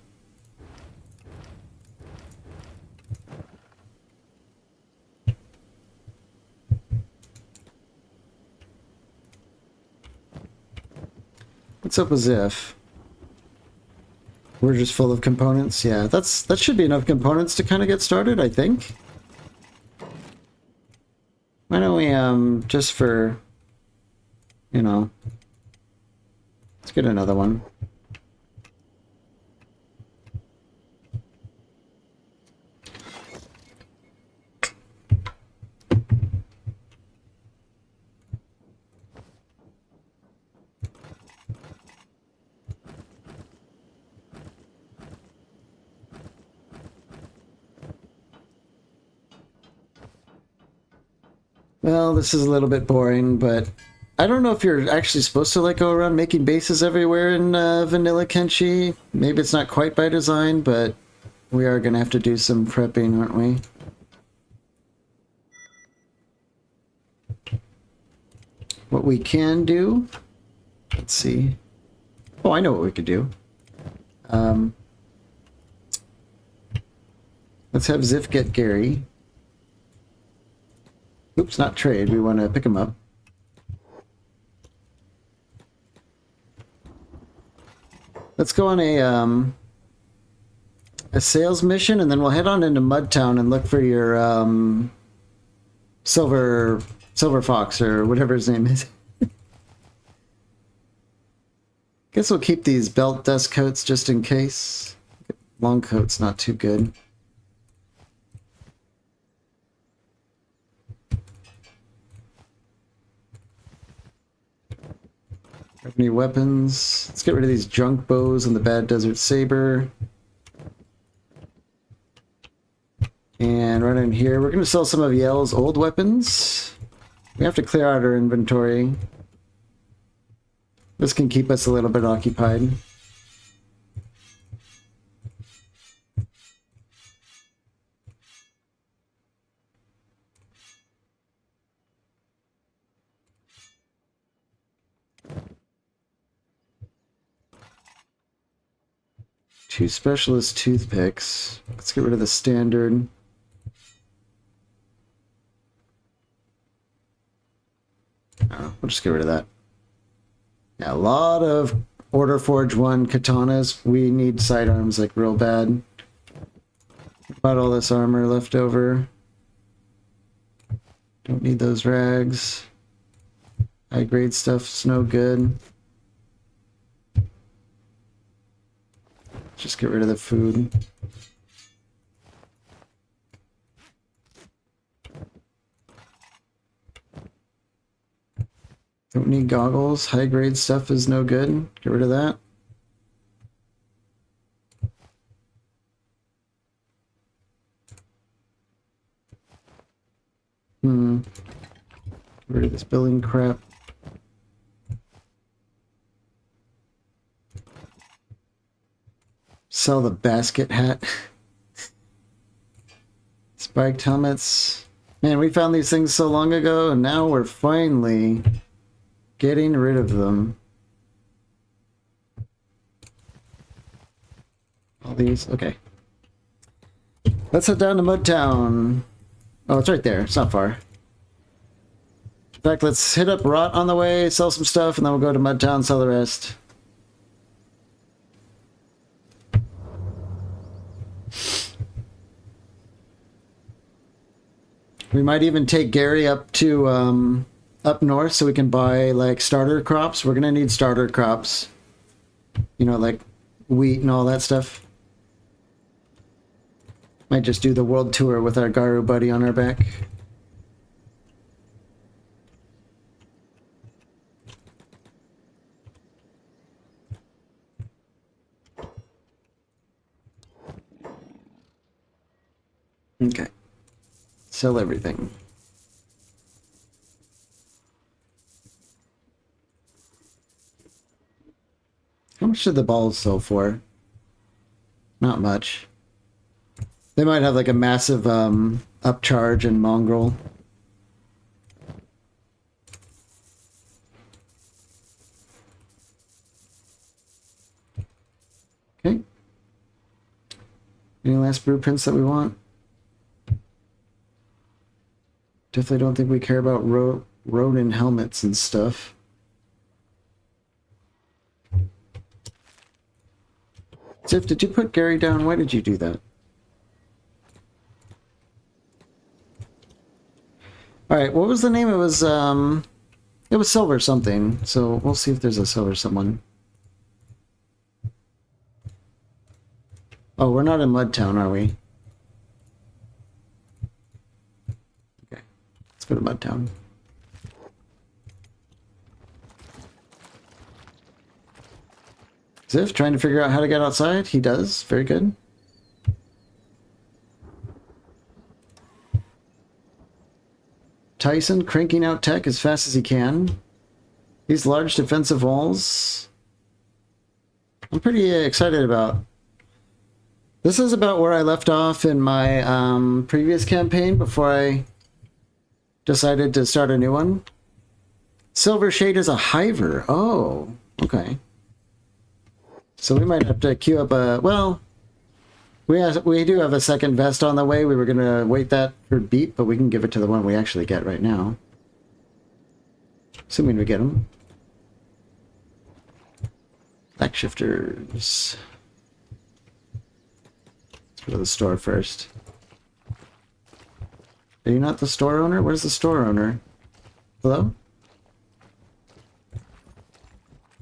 What's up with Ziff? We're just full of components. Yeah, that should be enough components to kind of get started, I think. Why don't we, just for, you know, let's get another one. Well, this is a little bit boring, but I don't know if you're actually supposed to like go around making bases everywhere in vanilla Kenshi. Maybe it's not quite by design, but we are going to have to do some prepping, aren't we? What we can do, let's see. Oh, I know what we could do. Let's have Ziff get Gary. Oops, not trade. We want to pick him up. Let's go on a sales mission, and then we'll head on into Mudtown and look for your Silver Fox or whatever his name is. Guess we'll keep these belt dust coats just in case. Long coat's not too good. Have any weapons? Let's get rid of these junk bows and the bad desert saber. And right in here, we're going to sell some of Yell's old weapons. We have to clear out our inventory. This can keep us a little bit occupied. Two specialist toothpicks. Let's get rid of the standard. Oh, we'll just get rid of that. Yeah, a lot of Order Forge 1 katanas. We need sidearms like real bad. About all this armor left over. Don't need those rags. High grade stuff's no good. Just get rid of the food. Don't need goggles. High grade stuff is no good. Get rid of that. Get rid of this building crap. Sell the basket hat. Spiked helmets. Man, we found these things so long ago, and now we're finally getting rid of them. All these, okay. Let's head down to Mudtown. Oh, it's right there. It's not far. In fact, let's hit up Rot on the way, sell some stuff, and then we'll go to Mudtown, sell the rest. We might even take Gary up to up north so we can buy like starter crops. We're gonna need starter crops. You know, like wheat and all that stuff. Might just do the world tour with our Garu buddy on our back. Okay. Sell everything. How much did the balls sell for? Not much. They might have like a massive upcharge in Mongrel. Okay. Any last blueprints that we want? Definitely don't think we care about Ronin helmets and stuff. Ziff, did you put Gary down? Why did you do that? Alright, what was the name? It was Silver something, so we'll see if there's a Silver someone. Oh, we're not in Mudtown, are we? Okay, let's go to Mudtown. Ziff, trying to figure out how to get outside? He does. Very good. Tyson cranking out tech as fast as he can. These large defensive walls. I'm pretty excited about. This is about where I left off in my previous campaign before I decided to start a new one. Silver Shade is a hiver. Oh, okay. So we might have to queue up a... Well, we do have a second vest on the way. We were going to wait that for beat, but we can give it to the one we actually get right now. Assuming we get them. Back shifters. Let's go to the store first. Are you not the store owner? Where's the store owner? Hello?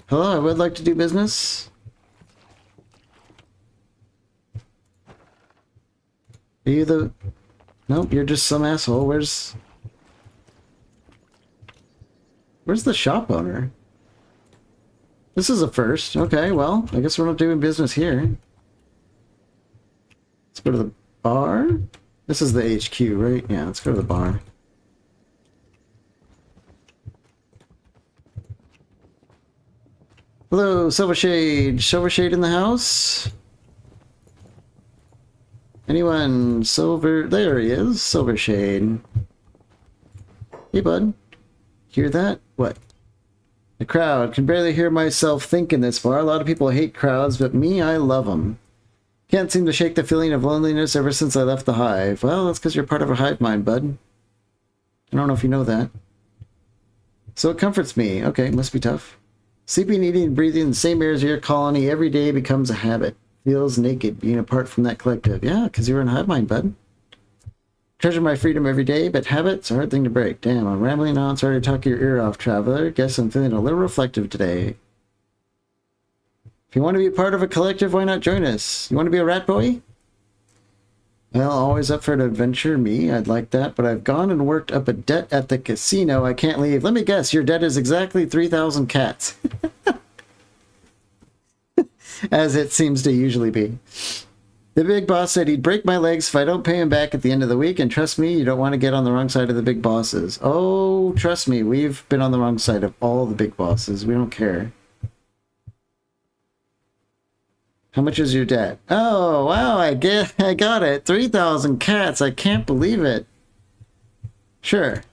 Hello, I would like to do business. Are you the... Nope, you're just some asshole. Where's the shop owner? This is a first. Okay, well, I guess we're not doing business here. Let's go to the bar. This is the HQ, right? Yeah, let's go to the bar. Hello, Silver Shade. Silver Shade in the house? Anyone? Silver... There he is. Silver Shade. Hey, bud. Hear that? What? The crowd. Can barely hear myself thinking this far. A lot of people hate crowds, but me, I love them. Can't seem to shake the feeling of loneliness ever since I left the hive. Well, that's because you're part of a hive mind, bud. I don't know if you know that. So it comforts me. Okay, must be tough. Sleeping, eating, and breathing in the same air as your colony every day becomes a habit. Feels naked being apart from that collective. Yeah, because you're in hive mind, bud. Treasure my freedom every day, but habits are a hard thing to break. Damn, I'm rambling on. Sorry to talk your ear off, traveler. Guess I'm feeling a little reflective today. If you want to be part of a collective, why not join us? You want to be a rat boy? Well, always up for an adventure. Me, I'd like that, but I've gone and worked up a debt at the casino. I can't leave. Let me guess, your debt is exactly 3,000 cats. As it seems to usually be. The big boss said he'd break my legs if I don't pay him back at the end of the week, and trust me, you don't want to get on the wrong side of the big bosses. Oh, trust me, we've been on the wrong side of all the big bosses. We don't care. How much is your debt? Oh, wow, I got it. 3,000 cats. I can't believe it. Sure.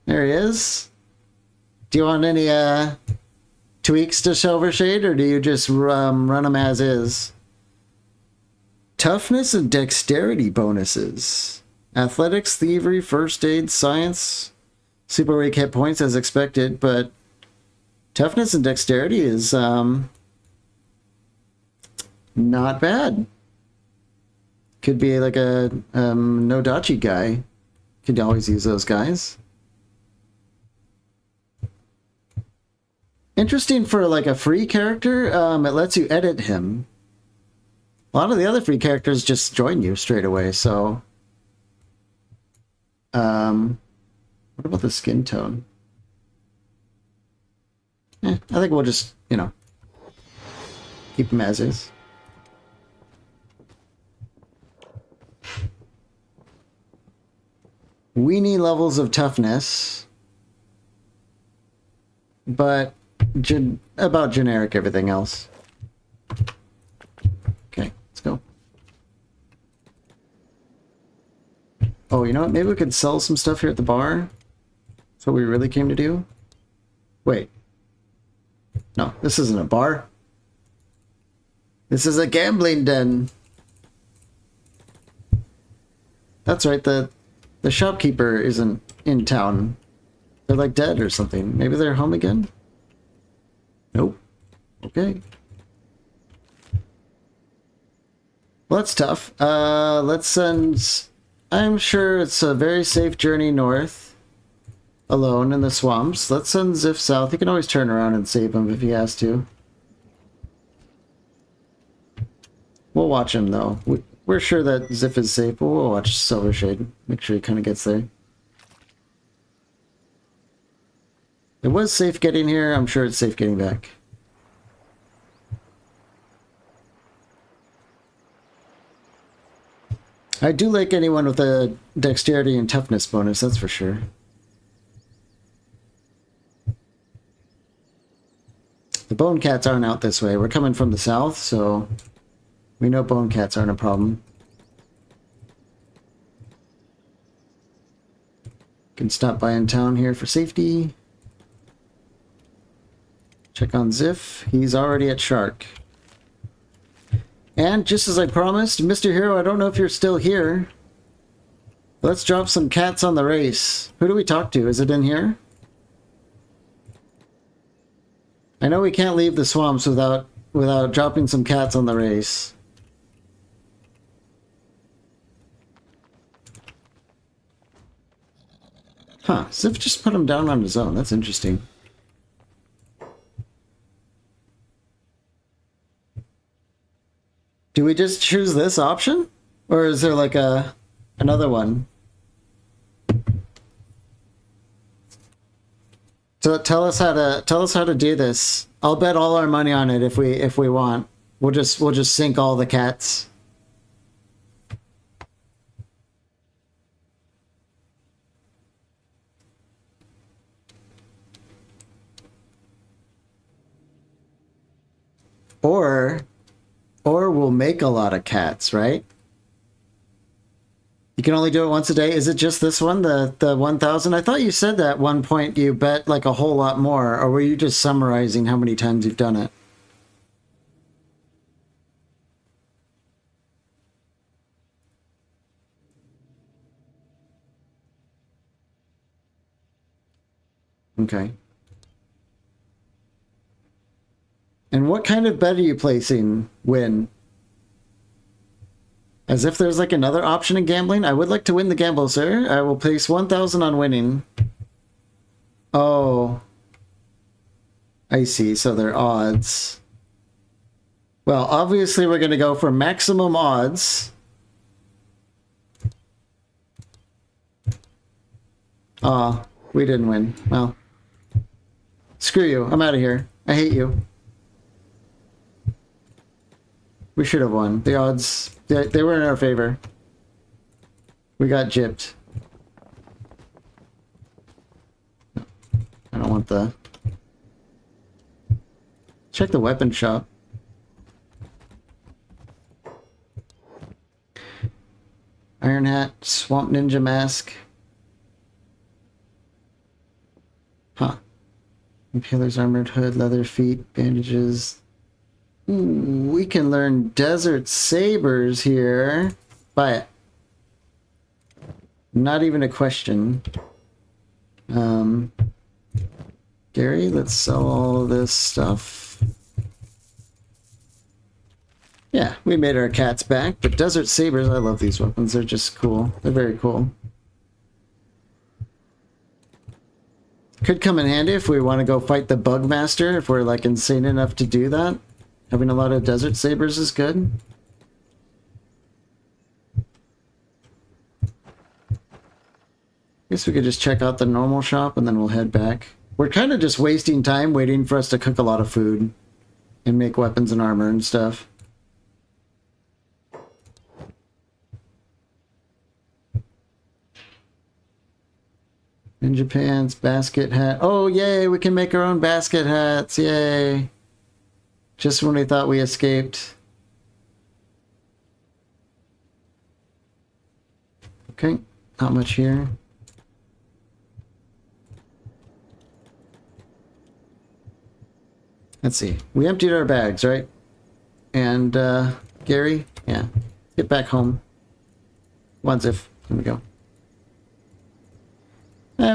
There he is. Do you want any tweaks to Silver Shade, or do you just run them as is? Toughness and dexterity bonuses. Athletics, thievery, first aid, science. Super weak hit points as expected, but toughness and dexterity is not bad. Could be like a Nodachi guy. Could always use those guys. Interesting for like a free character. It lets you edit him. A lot of the other free characters just join you straight away, so... what about the skin tone? I think we'll just, you know, keep him as is. Weenie levels of toughness, but about generic everything else. Okay, let's go. Oh, you know what? Maybe we could sell some stuff here at the bar. That's what we really came to do. Wait. No, this isn't a bar. This is a gambling den. That's right, the shopkeeper isn't in town. They're like dead or something. Maybe they're home again? Nope. Okay. Well, that's tough. Let's send... I'm sure it's a very safe journey north. Alone in the swamps. Let's send Ziff south. He can always turn around and save him if he has to. We'll watch him, though. We're sure that Ziff is safe, but we'll watch Silvershade. Make sure he kind of gets there. It was safe getting here. I'm sure it's safe getting back. I do like anyone with a dexterity and toughness bonus, that's for sure. The bone cats aren't out this way. We're coming from the south, so we know bone cats aren't a problem. Can stop by in town here for safety. Check on Ziff. He's already at Shark. And just as I promised, Mr. Hero, I don't know if you're still here. Let's drop some cats on the race. Who do we talk to? Is it in here? I know we can't leave the swamps without dropping some cats on the race. Huh, Ziff just put him down on his own. That's interesting. Do we just choose this option? Or is there like another one? So tell us how to do this. I'll bet all our money on it if we want. We'll just sink all the cats. Or we'll make a lot of cats, right? You can only do it once a day. Is it just this one, the 1,000? I thought you said that at one point you bet like a whole lot more, or were you just summarizing how many times you've done it? Okay. And what kind of bet are you placing, Win? As if there's like another option in gambling? I would like to win the gamble, sir. I will place 1,000 on winning. Oh. I see, so they're odds. Well, obviously we're going to go for maximum odds. Aw, we didn't win. Well, screw you. I'm out of here. I hate you. We should have won. The odds, they were in our favor. We got gypped. I don't want the... Check the weapon shop. Iron hat, swamp ninja mask. Huh. Impaler's armored hood, leather feet, bandages... Ooh, we can learn desert sabers here. Buy it. Not even a question. Gary, let's sell all this stuff. Yeah, we made our cats back, but desert sabers, I love these weapons. They're just cool. They're very cool. Could come in handy if we want to go fight the Bugmaster, if we're like insane enough to do that. Having a lot of desert sabers is good. Guess we could just check out the normal shop and then we'll head back. We're kind of just wasting time waiting for us to cook a lot of food and make weapons and armor and stuff. Ninja pants, basket hat. Oh, yay, we can make our own basket hats. Yay. Just when we thought we escaped. Okay, not much here. Let's see. We emptied our bags, right? And, Gary? Yeah. Get back home. One Ziff. There we go.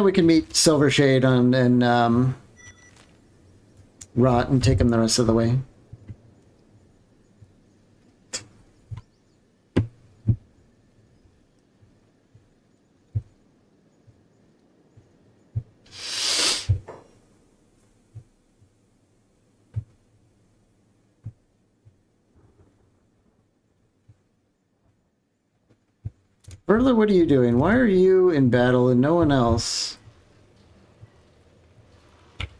We can meet Silvershade and Rot and take him the rest of the way. Berla, what are you doing? Why are you in battle and no one else?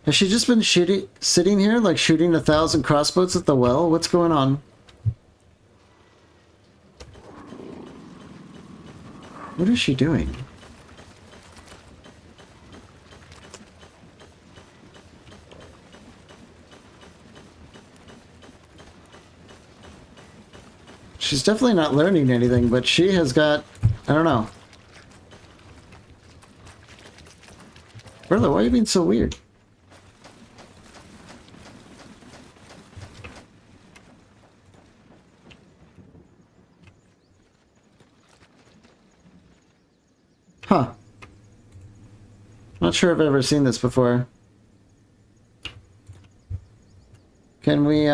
Has she just been sitting here, like shooting 1,000 crossbows at the well? What's going on? What is she doing? She's definitely not learning anything, but she has got... I don't know. Berla, why are you being so weird? Huh. Not sure I've ever seen this before. Can we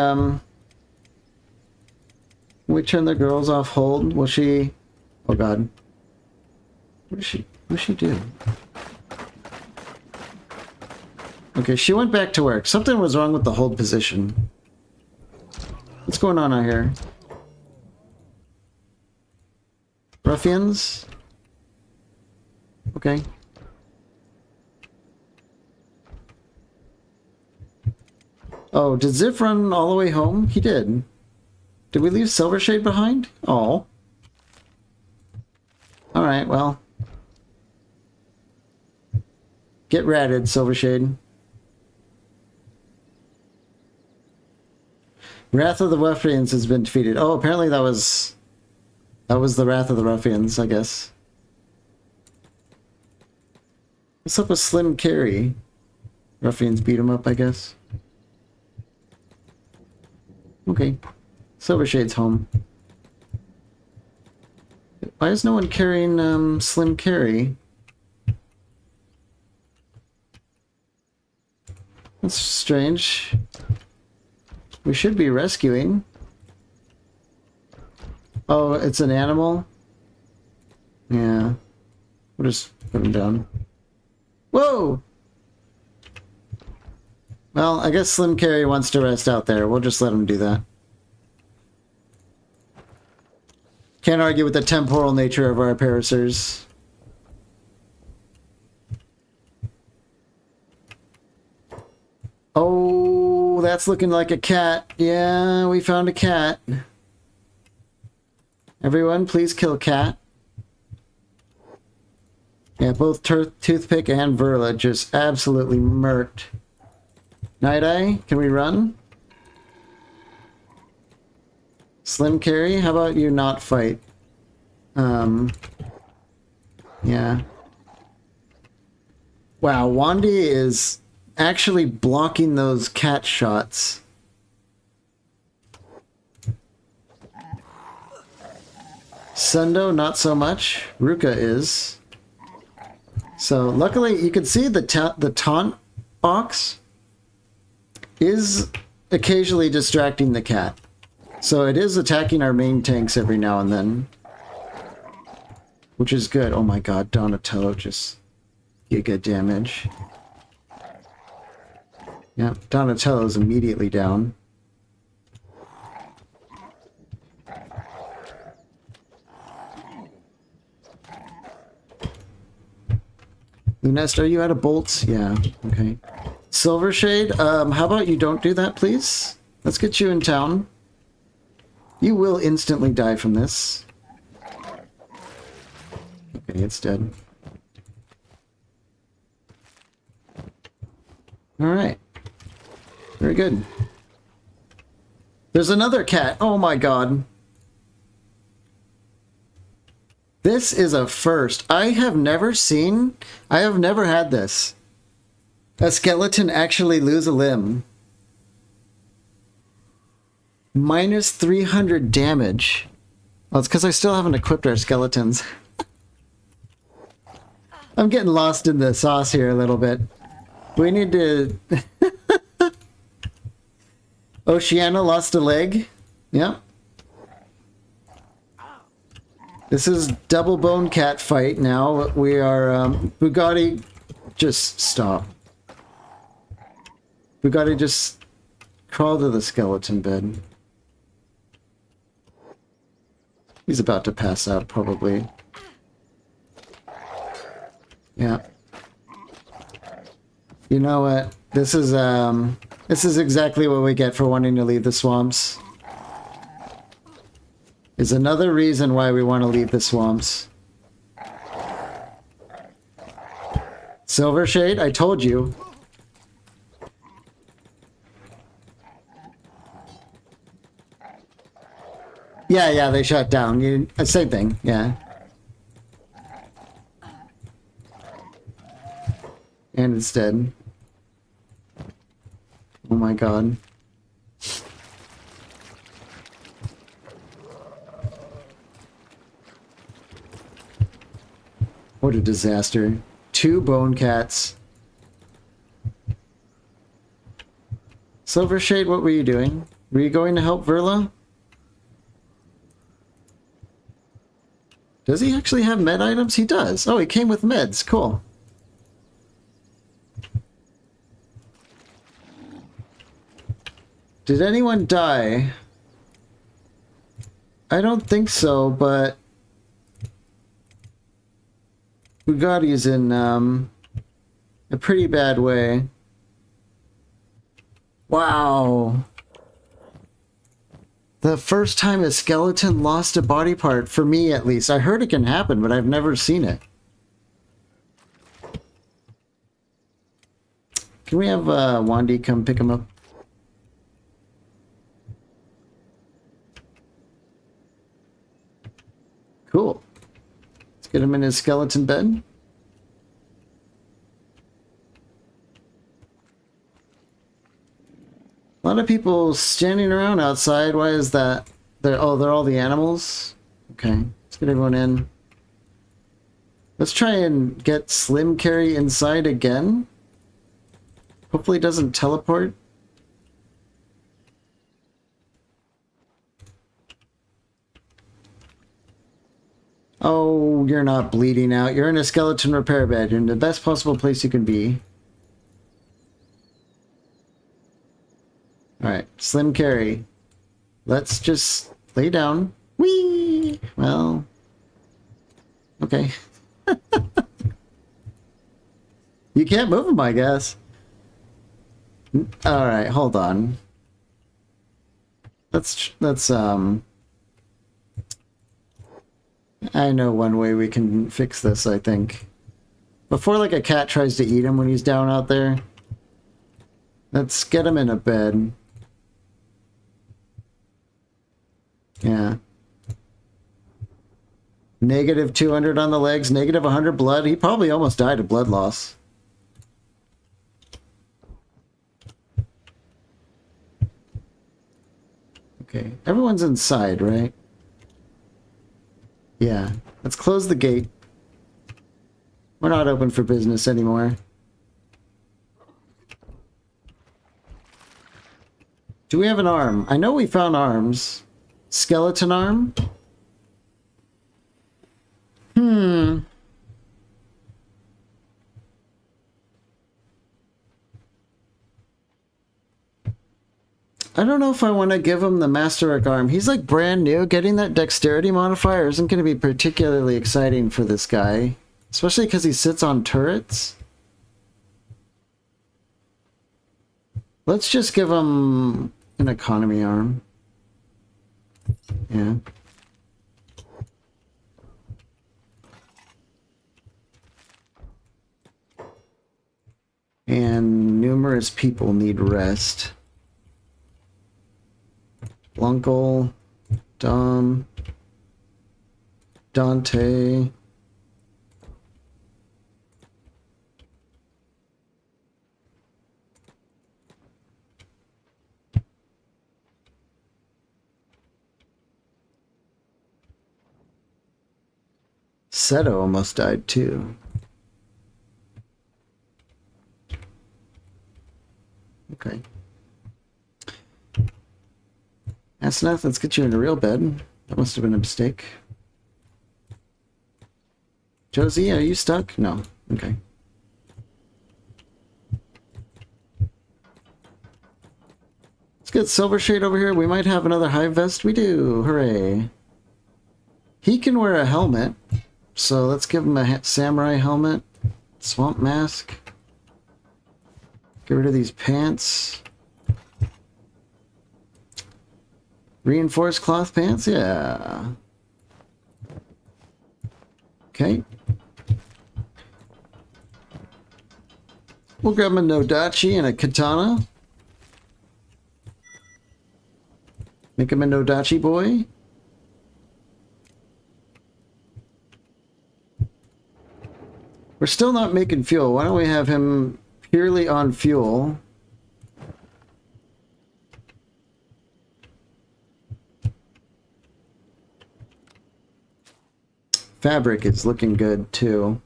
turn the girls off hold? Will she... Oh god. What does she do? Okay, she went back to work. Something was wrong with the hold position. What's going on out here? Ruffians? Okay. Oh, did Ziff run all the way home? He did. Did we leave Silvershade behind? Oh. Alright, well. Get ratted, Silvershade. Wrath of the Ruffians has been defeated. Oh, apparently that was the Wrath of the Ruffians, I guess. What's up with Slim Carry? Ruffians beat him up, I guess. Okay. Silvershade's home. Why is no one carrying Slim Carry? That's strange. We should be rescuing. Oh, it's an animal? Yeah. We'll just put him down. Whoa! Well, I guess Slim Carry wants to rest out there. We'll just let him do that. Can't argue with the temporal nature of our paracers. Oh, that's looking like a cat. Yeah, we found a cat. Everyone, please kill cat. Yeah, both Toothpick and Verla just absolutely murked. Night-Eye, can we run? Slim Carry, how about you not fight? Yeah. Wow, Wandy is actually blocking those cat shots. Sundo, not so much. Ruka is. So, luckily, you can see the taunt box is occasionally distracting the cat. So it is attacking our main tanks every now and then. Which is good. Oh my god, Donatello just giga damage. Yeah, Donatello's immediately down. Lunest, are you out of bolts? Yeah, okay. Silvershade, how about you don't do that, please? Let's get you in town. You will instantly die from this. Okay, it's dead. Alright. Very good. There's another cat. Oh my god. This is a first. I have never had this. A skeleton actually lose a limb. Minus 300 damage. Well, it's because I still haven't equipped our skeletons. I'm getting lost in the sauce here a little bit. We need to... Oceana lost a leg. Yep. This is double bone cat fight now. We are... Bugatti, just stop. Bugatti, just crawl to the skeleton bed. He's about to pass out, probably. Yeah. You know what? This is exactly what we get for wanting to leave the swamps. Is another reason why we want to leave the swamps. Silver Shade, I told you. Yeah, they shut down. Same thing, yeah. And it's dead. Oh my god. What a disaster. 2 bone cats. Silver Shade, what were you doing? Were you going to help Verla? Does he actually have med items? He does. Oh, he came with meds. Cool. Did anyone die? I don't think so, but Bugatti's in a pretty bad way. Wow. The first time a skeleton lost a body part, for me at least. I heard it can happen, but I've never seen it. Can we have Wandy come pick him up? Cool. Let's get him in his skeleton bed. A lot of people standing around outside. Why is that? They're all the animals? Okay, let's get everyone in. Let's try and get Slim Carry inside again. Hopefully it doesn't teleport. Oh, you're not bleeding out. You're in a skeleton repair bed. You're in the best possible place you can be. Alright, Slim Carry. Let's just lay down. Whee! Well, okay. You can't move him, I guess. Alright, hold on. Let's I know one way we can fix this, I think. Before, like, a cat tries to eat him when he's down out there, let's get him in a bed. Yeah. Negative 200 on the legs, negative 100 blood. He probably almost died of blood loss. Okay, everyone's inside, right? Yeah, let's close the gate. We're not open for business anymore. Do we have an arm? I know we found arms. Skeleton arm? I don't know if I want to give him the Masterwork arm. He's like brand new. Getting that dexterity modifier isn't going to be particularly exciting for this guy. Especially because he sits on turrets. Let's just give him an economy arm. Yeah. And numerous people need rest. Blunkle, Dom, Dante. Seto almost died too. Okay. Asenath, let's get you in a real bed. That must have been a mistake. Josie, are you stuck? No. Okay. Let's get Silver Shade over here. We might have another hive vest. We do. Hooray. He can wear a helmet. So let's give him a samurai helmet. Swamp mask. Get rid of these pants. Reinforced cloth pants? Yeah. Okay. We'll grab a Nodachi and a katana. Make him a Nodachi boy. We're still not making fuel. Why don't we have him purely on fuel? Fabric is looking good too.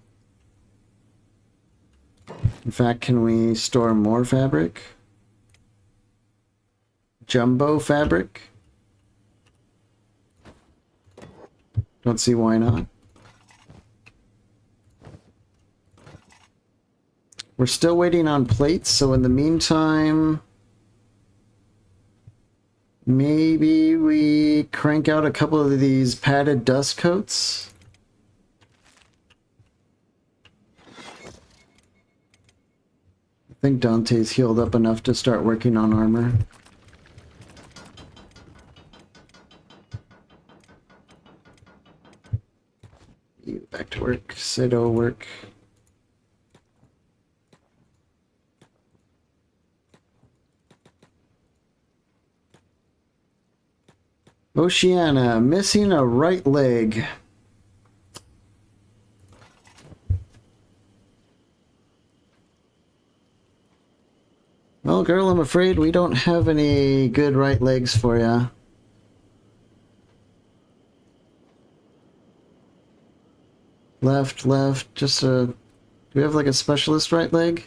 In fact, can we store more fabric? Jumbo fabric? Don't see why not. We're still waiting on plates, so in the meantime, maybe we crank out a couple of these padded dust coats. I think Dante's healed up enough to start working on armor. You back to work. Sado work. Oceana, missing a right leg. Well, girl, I'm afraid we don't have any good right legs for ya. Left, left, just a... Do we have like a specialist right leg?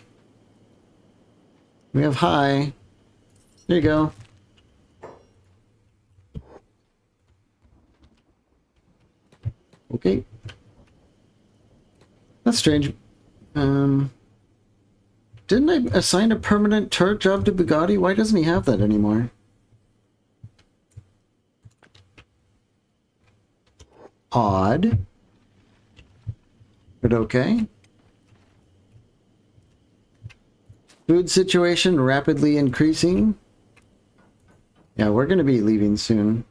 We have high. There you go. Okay. That's strange. Didn't I assign a permanent turret job to Bugatti? Why doesn't he have that anymore? Odd. But okay. Food situation rapidly increasing. Yeah, we're going to be leaving soon.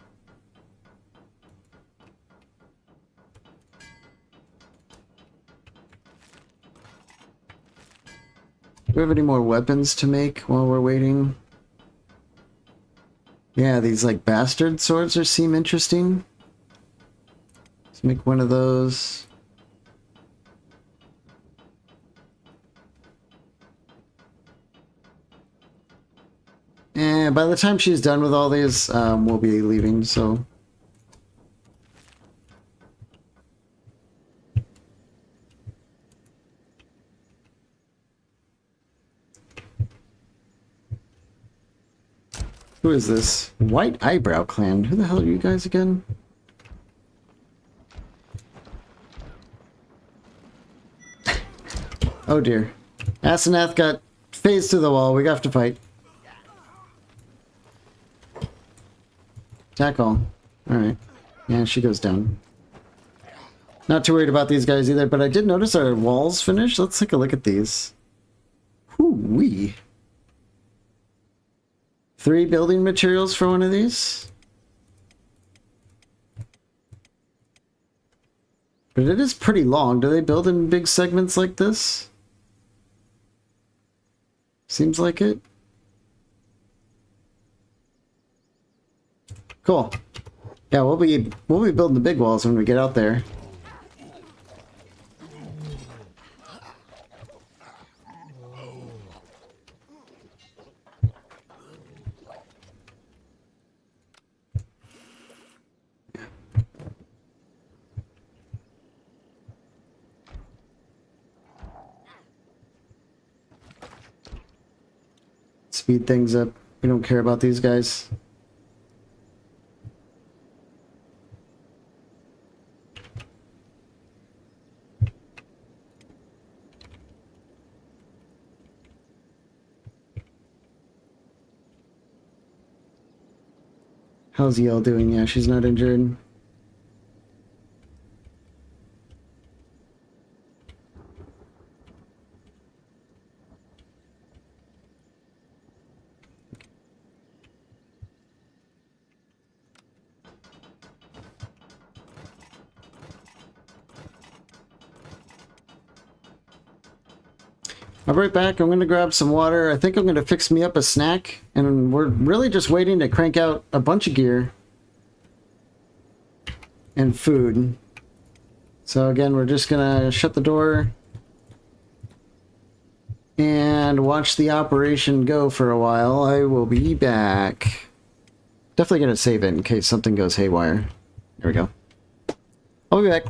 Do we have any more weapons to make while we're waiting? Yeah, these like bastard swords seem interesting. Let's make one of those. And by the time she's done with all these, we'll be leaving, so... Who is this? White Eyebrow Clan. Who the hell are you guys again? Oh dear. Asenath got phased to the wall. We have to fight. Attack all. Alright. Yeah, she goes down. Not too worried about these guys either, but I did notice our walls finished. Let's take a look at these. Whoo-wee. 3 building materials for one of these. But it is pretty long. Do they build in big segments like this? Seems like it. Cool. Yeah, we'll be building the big walls when we get out there. Speed things up. We don't care about these guys. How's Yale doing? Yeah, she's not injured. I'll be right back. I'm going to grab some water. I think I'm going to fix me up a snack. And we're really just waiting to crank out a bunch of gear. And food. So again, we're just going to shut the door. And watch the operation go for a while. I will be back. Definitely going to save it in case something goes haywire. There we go. I'll be back.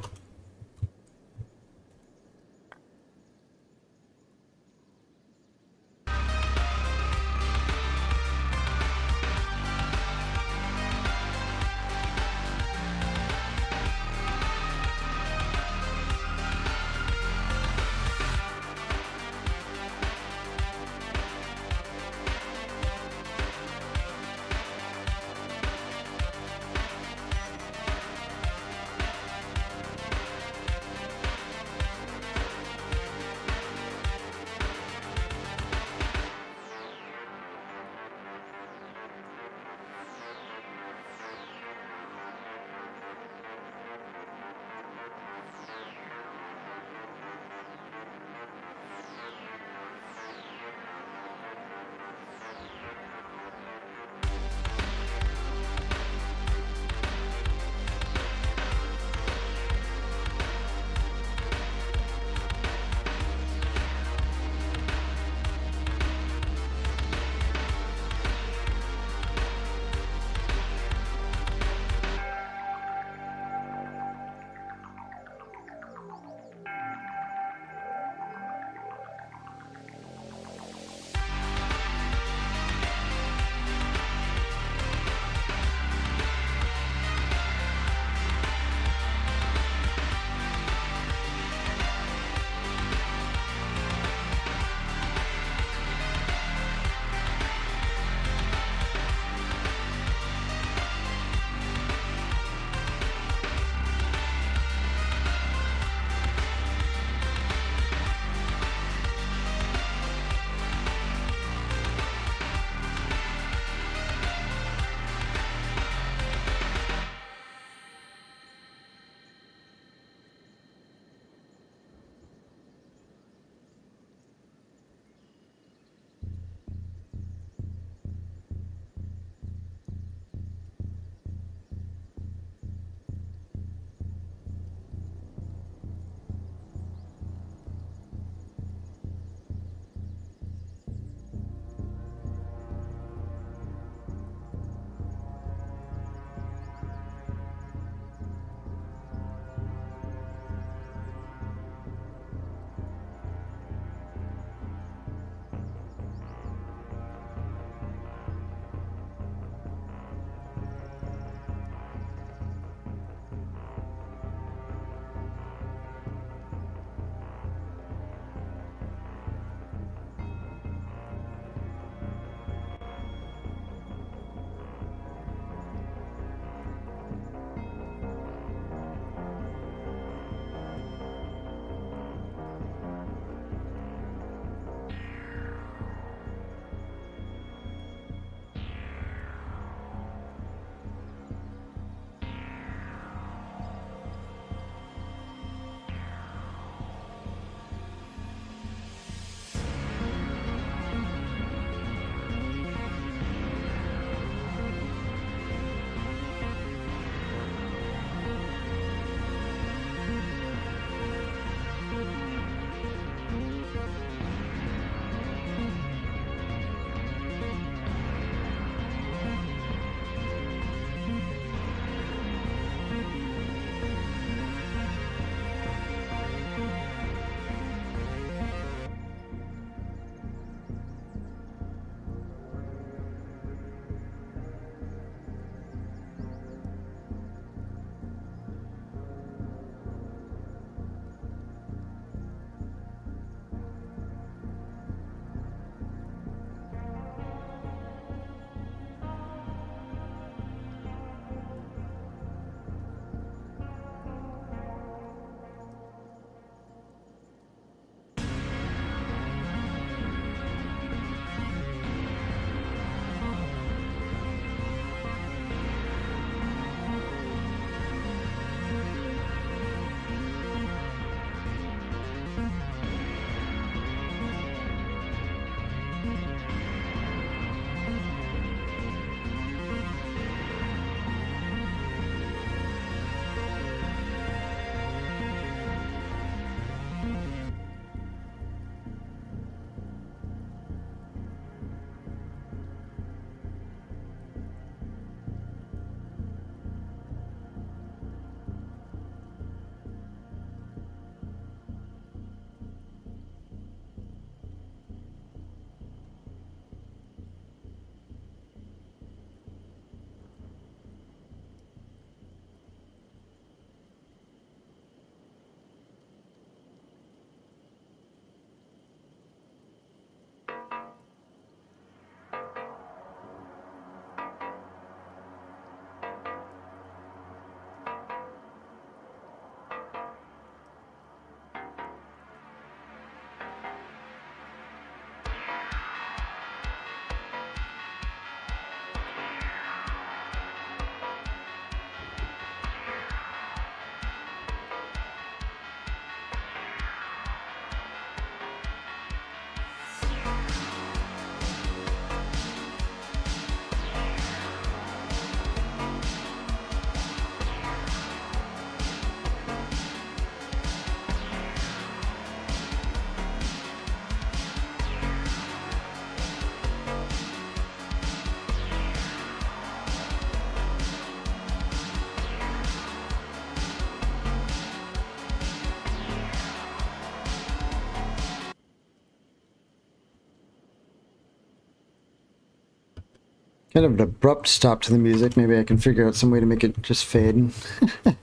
Kind of an abrupt stop to the music. Maybe I can figure out some way to make it just fade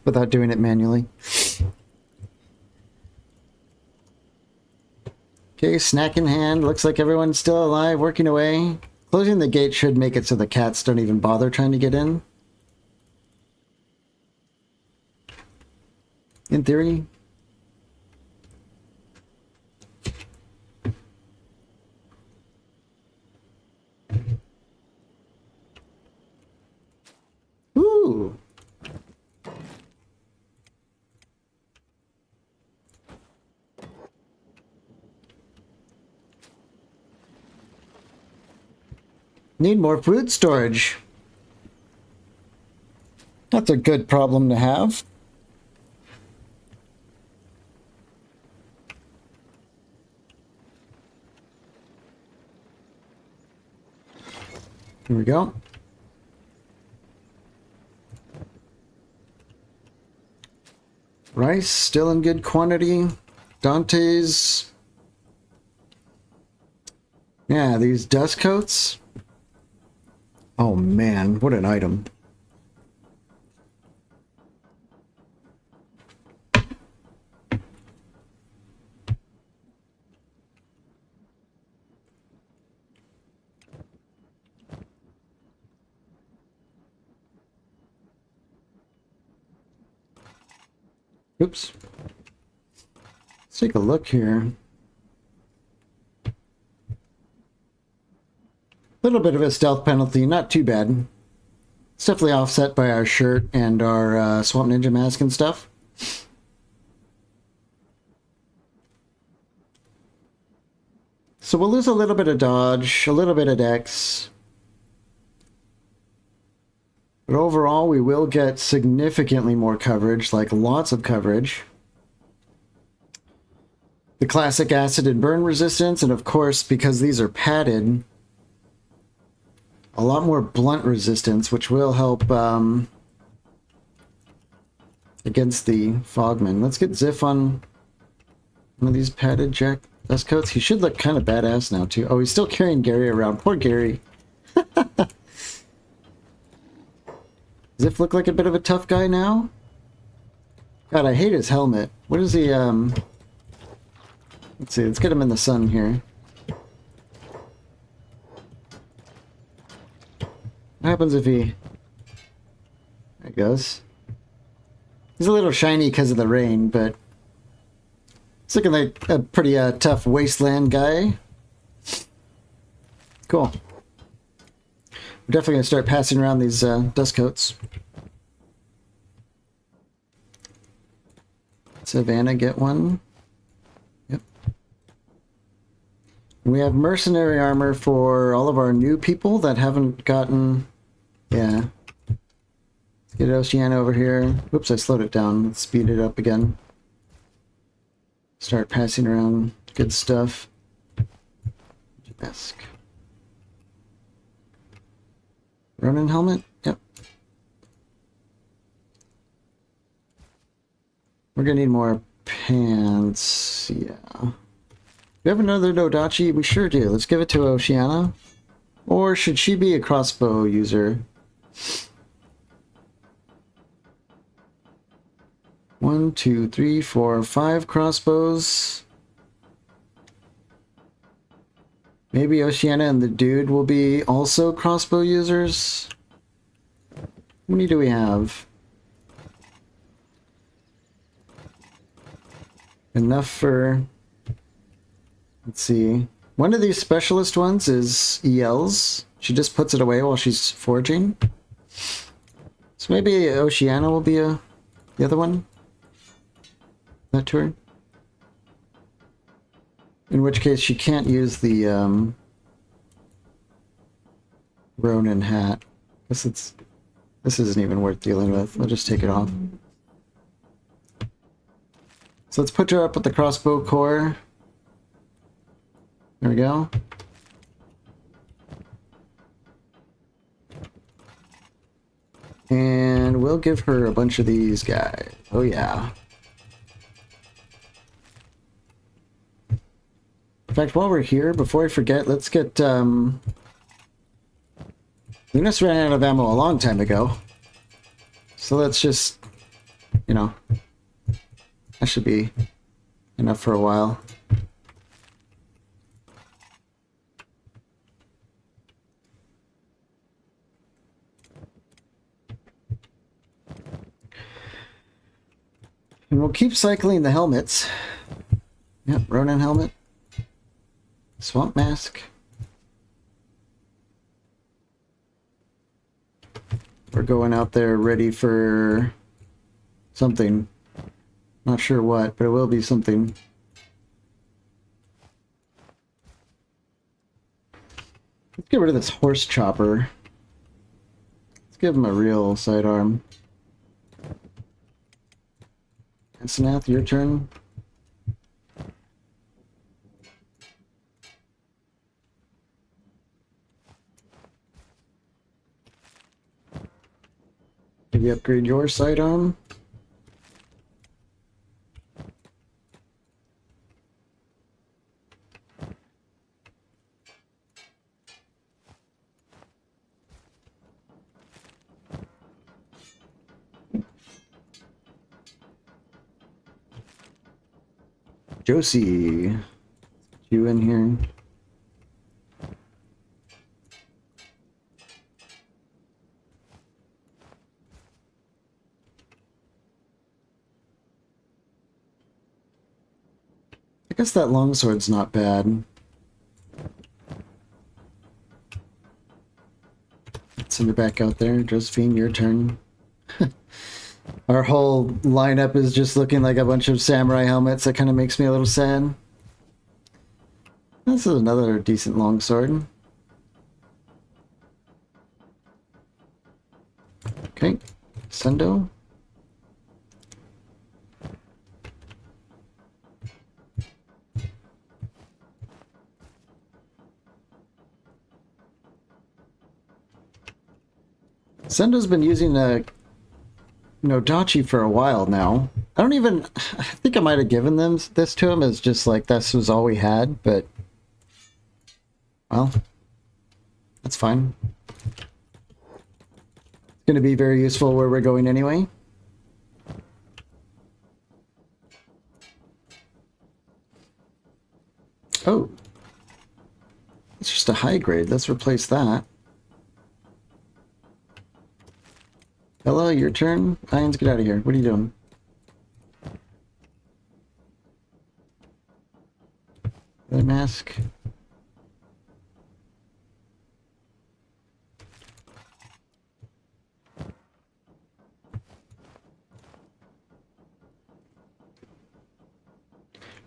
without doing it manually. Okay, snack in hand. Looks like everyone's still alive, working away. Closing the gate should make it so the cats don't even bother trying to get in. In theory. Ooh. Need more food storage. That's a good problem to have. Here we go. Rice still in good quantity. Dante's. Yeah, these dust coats. Oh man, what an item. Oops. Let's take a look here. A little bit of a stealth penalty, not too bad. It's definitely offset by our shirt and our Swamp Ninja mask and stuff. So we'll lose a little bit of dodge, a little bit of dex. But overall, we will get significantly more coverage, like lots of coverage. The classic acid and burn resistance, and of course, because these are padded, a lot more blunt resistance, which will help against the Fogman. Let's get Ziff on one of these padded jack dust coats. He should look kind of badass now, too. Oh, he's still carrying Gary around. Poor Gary. Ziff look like a bit of a tough guy now? God, I hate his helmet. What is he, let's see, let's get him in the sun here. What happens if he... There he goes. He's a little shiny because of the rain, but... It's looking like a pretty tough wasteland guy. Cool. We're definitely going to start passing around these dust coats. Savannah get one. Yep. We have mercenary armor for all of our new people that haven't gotten... Yeah. Let's get Oceana over here. Oops, I slowed it down. Let's speed it up again. Start passing around good stuff. Desk. Ronin helmet? Yep. We're gonna need more pants. Yeah. Do we have another Dodachi? We sure do. Let's give it to Oceana. Or should she be a crossbow user? 1, 2, 3, 4, 5 crossbows. Maybe Oceana and the dude will be also crossbow users. How many do we have? Enough for... Let's see. One of these specialist ones is EL's. She just puts it away while she's forging. So maybe Oceana will be the other one? That turn? In which case she can't use the Ronin hat. This isn't even worth dealing with. I'll just take it off. So let's put her up with the crossbow core. There we go. And we'll give her a bunch of these guys. Oh yeah. In fact, while we're here, before I forget, let's get Lunas ran out of ammo a long time ago. So let's just, you know, that should be enough for a while. And we'll keep cycling the helmets. Yep, Ronin helmet. Swamp mask. We're going out there ready for something. Not sure what, but it will be something. Let's get rid of this horse chopper. Let's give him a real sidearm. And Snath, your turn. Maybe upgrade your sidearm. Josie, you in here? I guess that longsword's not bad. Let's send it back out there. Josephine, your turn. Our whole lineup is just looking like a bunch of samurai helmets. That kind of makes me a little sad. This is another decent longsword. Okay, Sendo. Sendo's been using a Dachi for a while now. I think I might have given them this to him as just like this was all we had, but well, that's fine. It's going to be very useful where we're going anyway. Oh, it's just a high grade. Let's replace that. Hello, your turn. Irons, get out of here. What are you doing? Leather mask.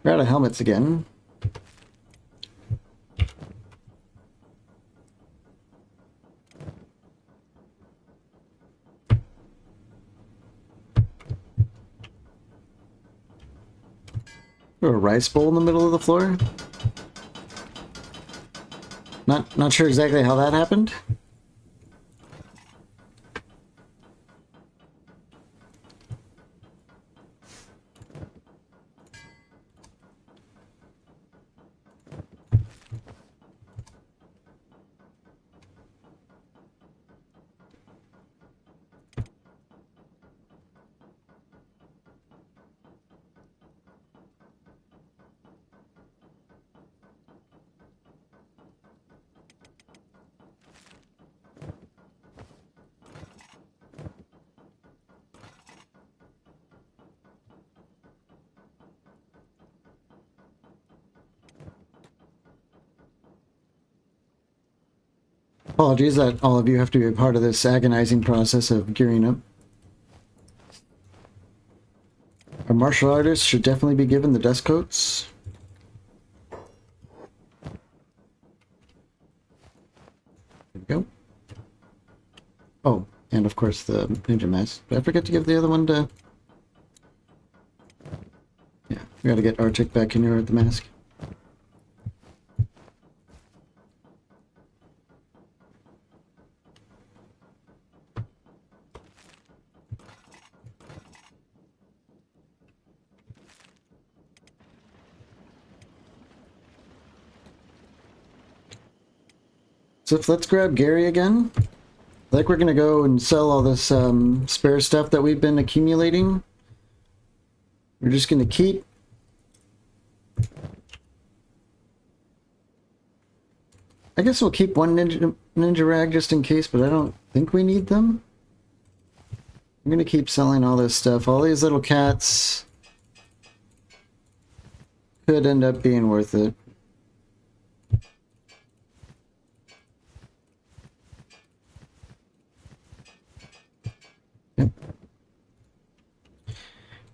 We're out of helmets again. A rice bowl in the middle of the floor. Not sure exactly how that happened. Apologies that all of you have to be a part of this agonizing process of gearing up. Our martial artists should definitely be given the dust coats. There we go. Oh, and of course the ninja mask. Did I forget to give the other one to... Yeah, we gotta get Arctic back in here with the mask. So let's grab Gary again. Like we're gonna go and sell all this spare stuff that we've been accumulating. We're just gonna keep. I guess we'll keep one ninja rag just in case, but I don't think we need them. I'm gonna keep selling all this stuff. All these little cats could end up being worth it. Yep. Do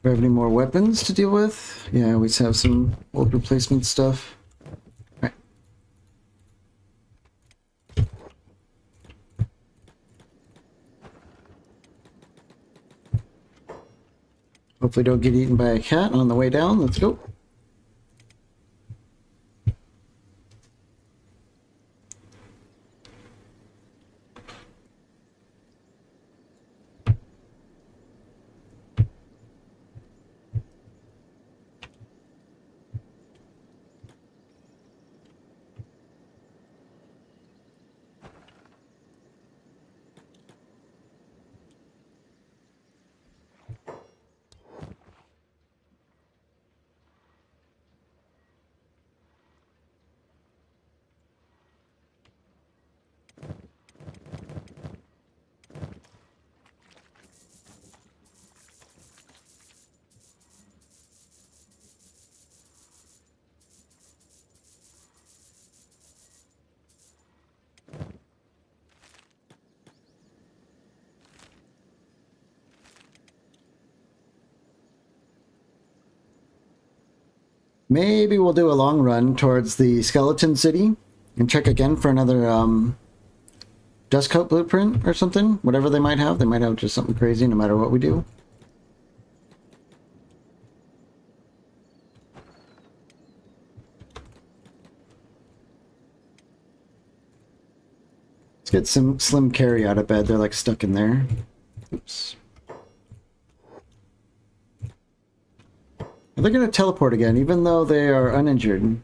we have any more weapons to deal with? Yeah, we just have some old replacement stuff. All right. Hopefully don't get eaten by a cat on the way down. Let's go. Maybe we'll do a long run towards the skeleton city and check again for another dust coat blueprint or something. Whatever they might have. They might have just something crazy no matter what we do. Let's get some Slim Carry out of bed. They're like stuck in there. Oops. They're going to teleport again, even though they are uninjured.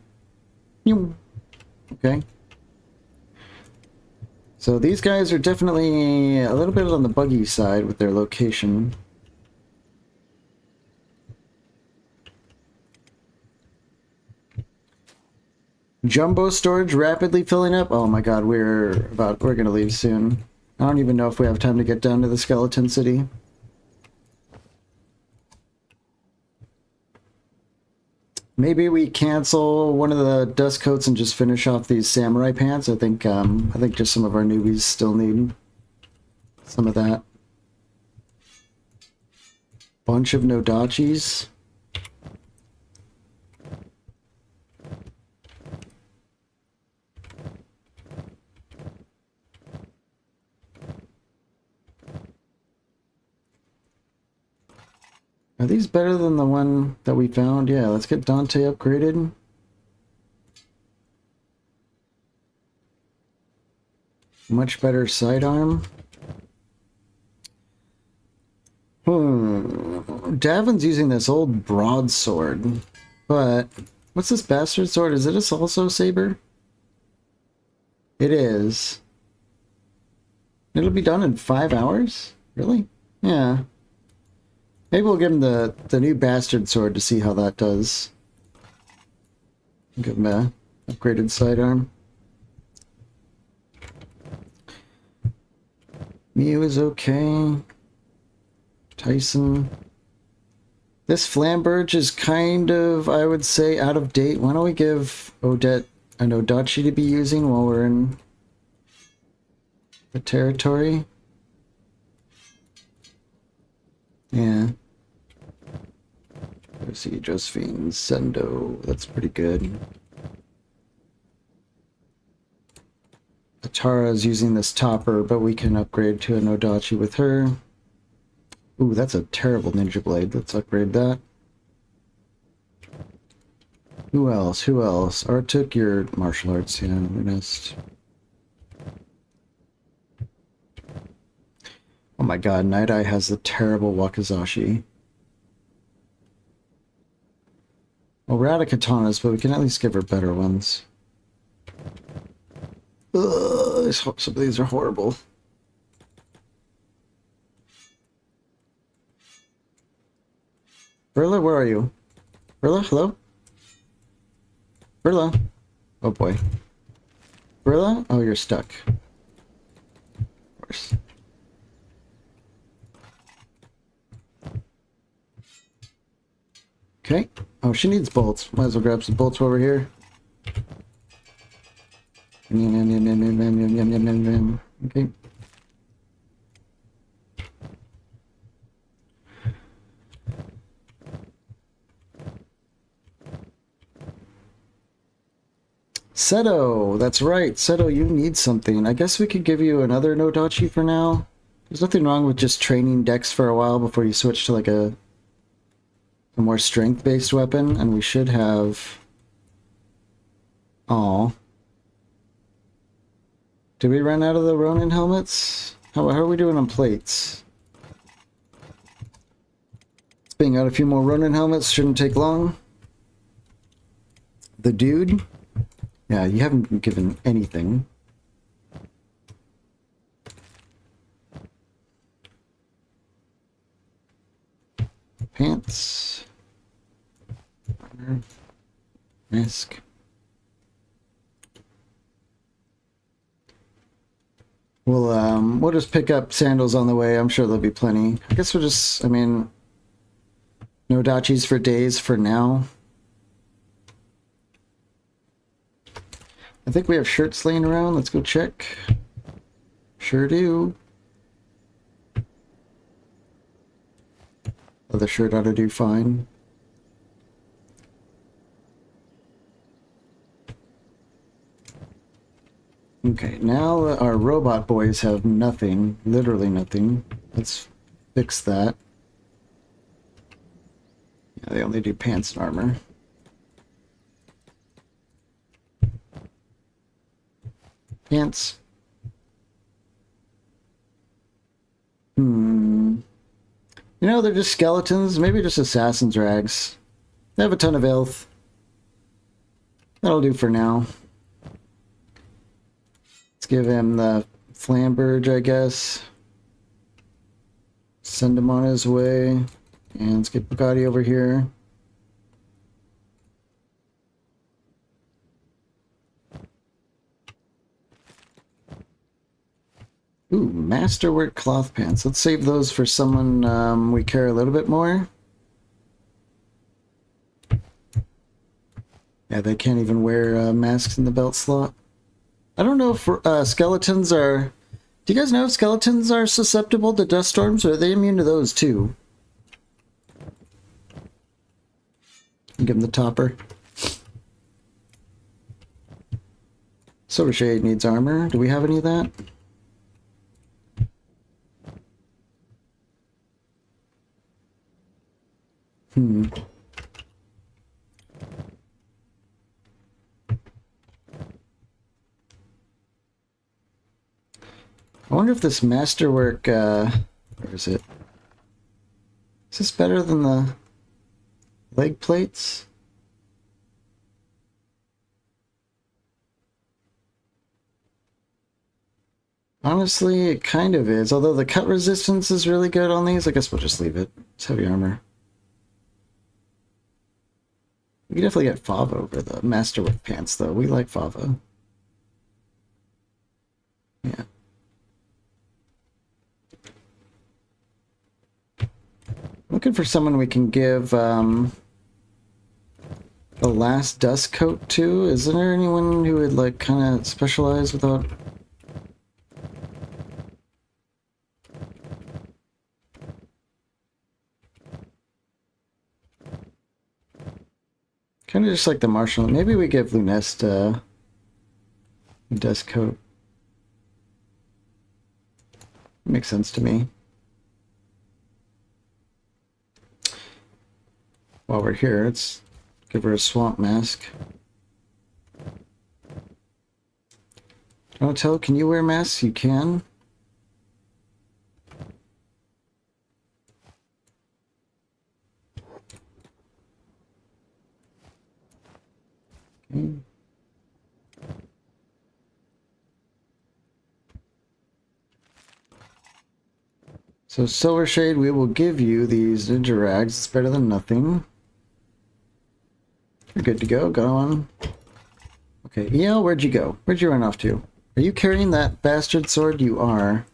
Okay. So these guys are definitely a little bit on the buggy side with their location. Jumbo storage rapidly filling up. Oh my god, we're going to leave soon. I don't even know if we have time to get down to the skeleton city. Maybe we cancel one of the dust coats and just finish off these samurai pants. I think just some of our newbies still need some of that. Bunch of nodachis. Are these better than the one that we found? Yeah, let's get Dante upgraded. Much better sidearm. Davin's using this old broadsword. But, what's this bastard sword? Is it a Salso Saber? It is. It'll be done in 5 hours? Really? Yeah. Maybe we'll give him the new bastard sword to see how that does. Give him a upgraded sidearm. Mew is okay. Tyson. This Flamberge is kind of, I would say, out of date. Why don't we give Odette an Odachi to be using while we're in the territory? Yeah. Let's see, Josephine, Sendo, that's pretty good. Atara is using this topper, but we can upgrade to an Odachi with her. Ooh, that's a terrible ninja blade. Let's upgrade that. Who else? Who else? Artuk, your martial arts, yeah, we missed. Oh my god, Night Eye has the terrible Wakizashi. Well, we're out of katanas, but we can at least give her better ones. Ugh, some of these are horrible. Verla, where are you? Verla, hello? Verla? Oh boy. Verla? Oh, you're stuck. Of course. Okay. Oh, she needs bolts. Might as well grab some bolts over here. Okay. Seto, that's right. Seto, you need something. I guess we could give you another Nodachi for now. There's nothing wrong with just training Dex for a while before you switch to like a more strength-based weapon, and we should have... Oh. Did we run out of the Ronin helmets? How are we doing on plates? Being out a few more Ronin helmets shouldn't take long. The dude? Yeah, you haven't been given anything. Pants. Armor. Mask. We'll just pick up sandals on the way. I'm sure there'll be plenty. I guess we'll just, I mean, no dachis for days for now. I think we have shirts laying around. Let's go check. Sure do. Other shirt ought to do fine. Okay, now our robot boys have nothing. Literally nothing. Let's fix that. Yeah, they only do pants and armor. Pants. You know, they're just skeletons. Maybe just assassin's rags. They have a ton of health. That'll do for now. Let's give him the Flamberge, I guess. Send him on his way. And let's get Bugatti over here. Ooh, masterwork cloth pants. Let's save those for someone we care a little bit more. Yeah, they can't even wear masks in the belt slot. I don't know if skeletons are... Do you guys know if skeletons are susceptible to dust storms, or are they immune to those too? Give them the topper. Silver Shade needs armor. Do we have any of that? I wonder if this masterwork, where is it? Is this better than the leg plates? Honestly, it kind of is. Although the cut resistance is really good on these, I guess we'll just leave it. It's heavy armor. We can definitely get Fava over the masterwork pants, though. We like Fava. Yeah. Looking for someone we can give the last dust coat to. Isn't there anyone who would like kind of specialize without... Kind of just like the marshal. Maybe we give Lunest a dust coat. Makes sense to me. While we're here, let's give her a swamp mask. Donatello, can you wear masks? You can. Okay. So Silver Shade, we will give you these ninja rags. It's better than nothing. You're good to go. Go on. Okay, EL, where'd you go? Where'd you run off to? Are you carrying that bastard sword? You are.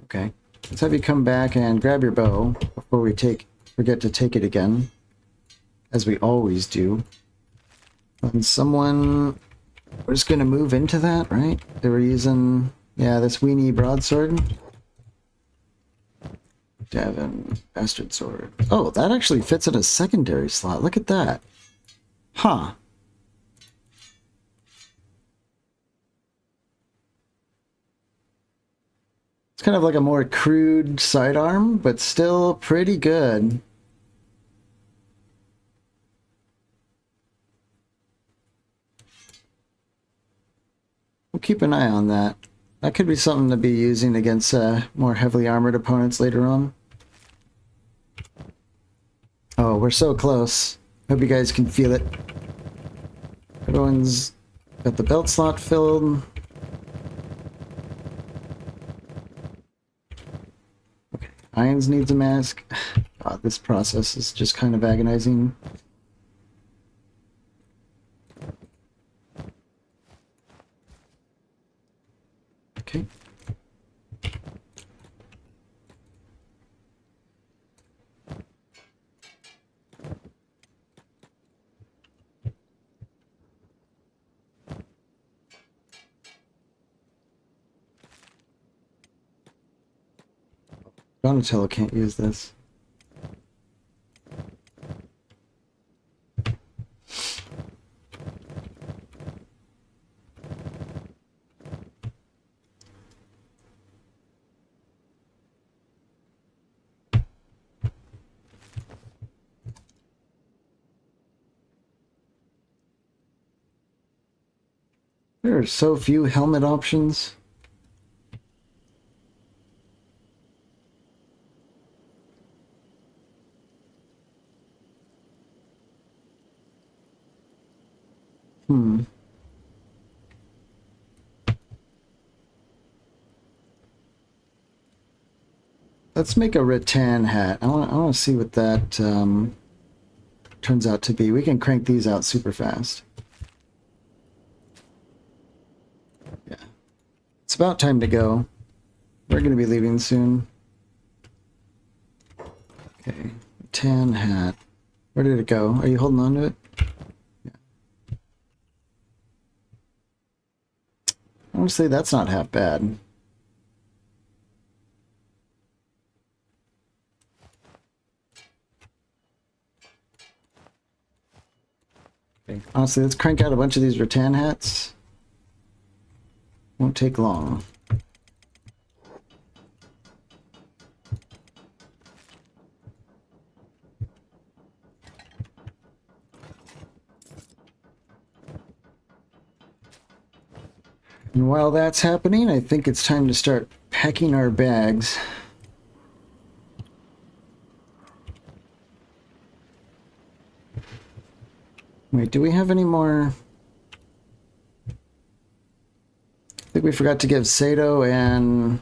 Okay. Let's have you come back and grab your bow before we forget to take it again. As we always do. And someone... We're just gonna move into that, right? They were using... Yeah, this weenie broadsword. Devin, bastard sword. Oh, that actually fits in a secondary slot. Look at that. Huh. It's kind of like a more crude sidearm, but still pretty good. We'll keep an eye on that. That could be something to be using against more heavily armored opponents later on. Oh, we're so close. Hope you guys can feel it. Everyone's got the belt slot filled. Okay, Irons needs a mask. God, this process is just kind of agonizing. Okay. Donatello can't use this. There are so few helmet options. Let's make a rattan hat. I want to see what that turns out to be. We can crank these out super fast. Yeah. It's about time to go. We're going to be leaving soon. Okay. Rattan hat. Where did it go? Are you holding on to it? Yeah. Honestly, that's not half bad. Okay. Honestly, let's crank out a bunch of these rattan hats. Won't take long. And while that's happening, I think it's time to start packing our bags. Wait, do we have any more? I think we forgot to give Sato and...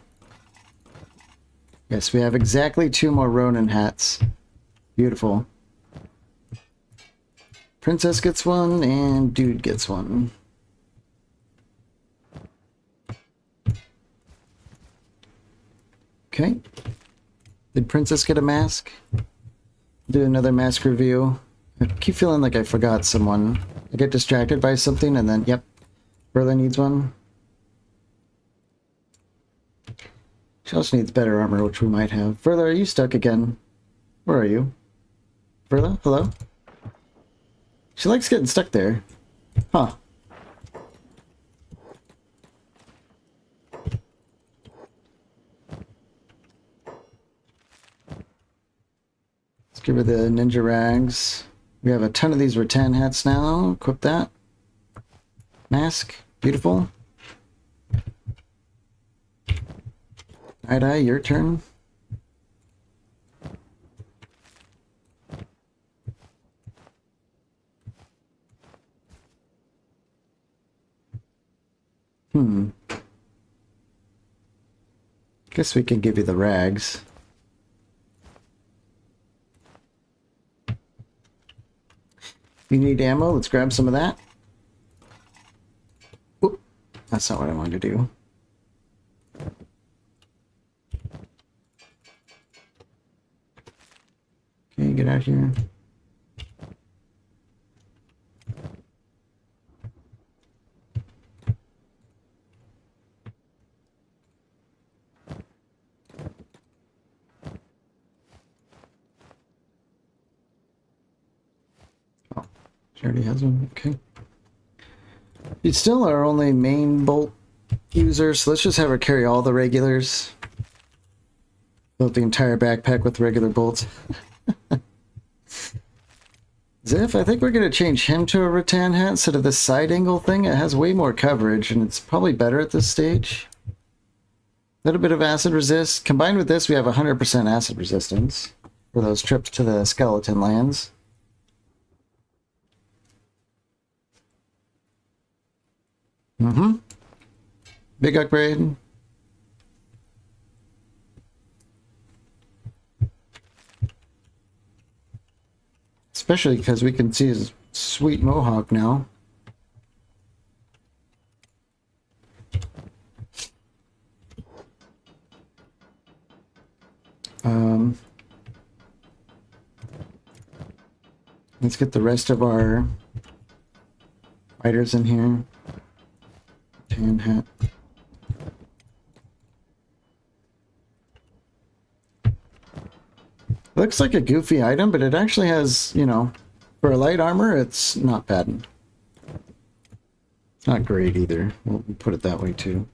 Yes, we have exactly 2 more Ronin hats. Beautiful. Princess gets one, and Dude gets one. Okay. Did Princess get a mask? Do another mask review. I keep feeling like I forgot someone. I get distracted by something and then, yep, Verla needs one. She also needs better armor, which we might have. Verla, are you stuck again? Where are you? Verla, hello? She likes getting stuck there. Huh. Let's give her the ninja rags. We have a ton of these rattan hats now. Equip that. Mask. Beautiful. Night-Eye, your turn. Guess we can give you the rags. You need ammo? Let's grab some of that. Oop, that's not what I wanted to do. Okay, get out here. Oh, she already has one. Okay. It's still our only main bolt user, so let's just have her carry all the regulars. Fill the entire backpack with regular bolts. Ziff, I think we're going to change him to a rattan hat instead of this side angle thing. It has way more coverage, and it's probably better at this stage. A little bit of acid resist. Combined with this, we have 100% acid resistance for those trips to the skeleton lands. Mm-hmm. Big upgrade. Especially because we can see his sweet mohawk now. Let's get the rest of our fighters in here. Tan hat. Looks like a goofy item, but it actually has, you know, for a light armor, it's not bad. It's not great either. We'll put it that way too.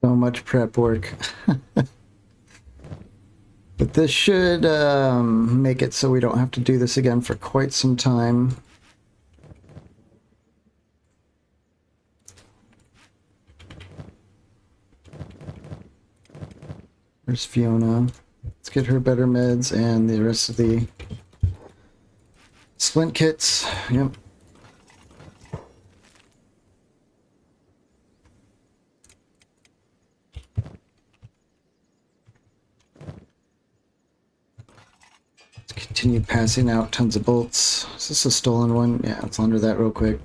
So much prep work. But this should make it so we don't have to do this again for quite some time. There's Fiona. Let's get her better meds and the rest of the splint kits. Yep. Continue passing out tons of bolts. Is this a stolen one? Yeah, let's launder that real quick.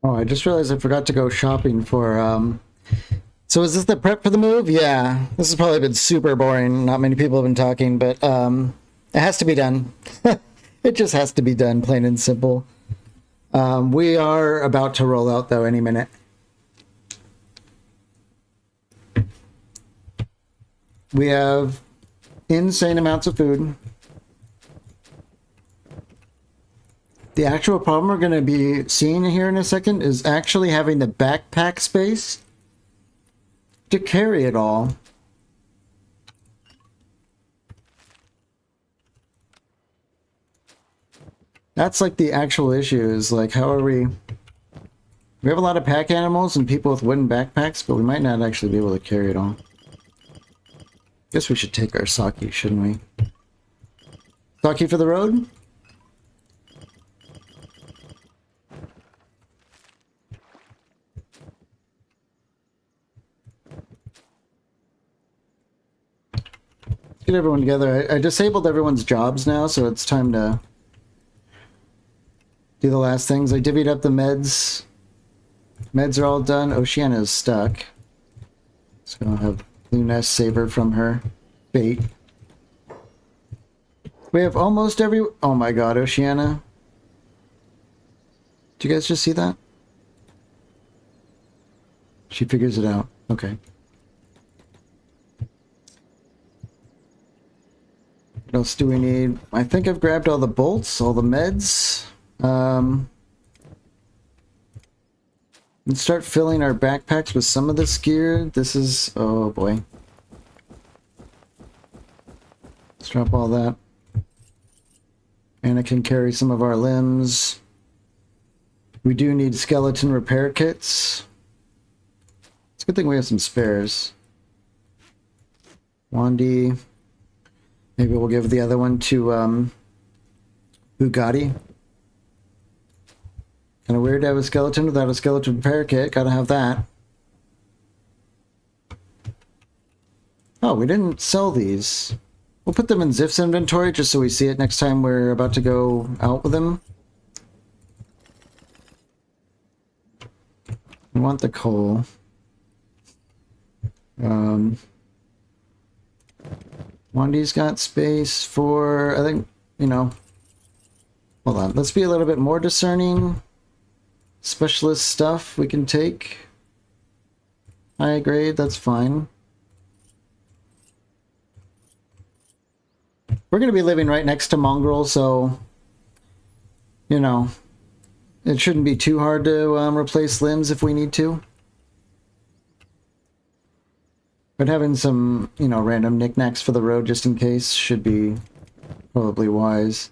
Oh, I just realized I forgot to go shopping for, So is this the prep for the move? Yeah. This has probably been super boring. Not many people have been talking, but, it has to be done. It just has to be done, plain and simple. We are about to roll out, though, any minute. We have insane amounts of food. The actual problem we're going to be seeing here in a second is actually having the backpack space to carry it all. That's like the actual issue is like, how are we... We have a lot of pack animals and people with wooden backpacks, but we might not actually be able to carry it all. Guess we should take our sake, shouldn't we? Sake for the road? Get everyone together. I disabled everyone's jobs now, so it's time to do the last things. I divvied up the meds. Meds are all done. Oceana's stuck. So I'll have Luness save her from her fate. We have almost every... Oh my god, Oceana. Did you guys just see that? She figures it out. Okay. What else do we need? I think I've grabbed all the bolts, all the meds. Let's start filling our backpacks with some of this gear. This is... Oh boy. Let's drop all that. Anna can carry some of our limbs. We do need skeleton repair kits. It's a good thing we have some spares. Wandy. Maybe we'll give the other one to Bugatti. Kind of weird to have a skeleton without a skeleton repair kit. Gotta have that. Oh, we didn't sell these. We'll put them in Ziff's inventory just so we see it next time we're about to go out with him. We want the coal. Wandy's got space for, I think, you know... Hold on, let's be a little bit more discerning. Specialist stuff we can take. High grade, that's fine. We're going to be living right next to Mongrel, so, you know, it shouldn't be too hard to replace limbs if we need to. But having some, you know, random knickknacks for the road just in case should be probably wise.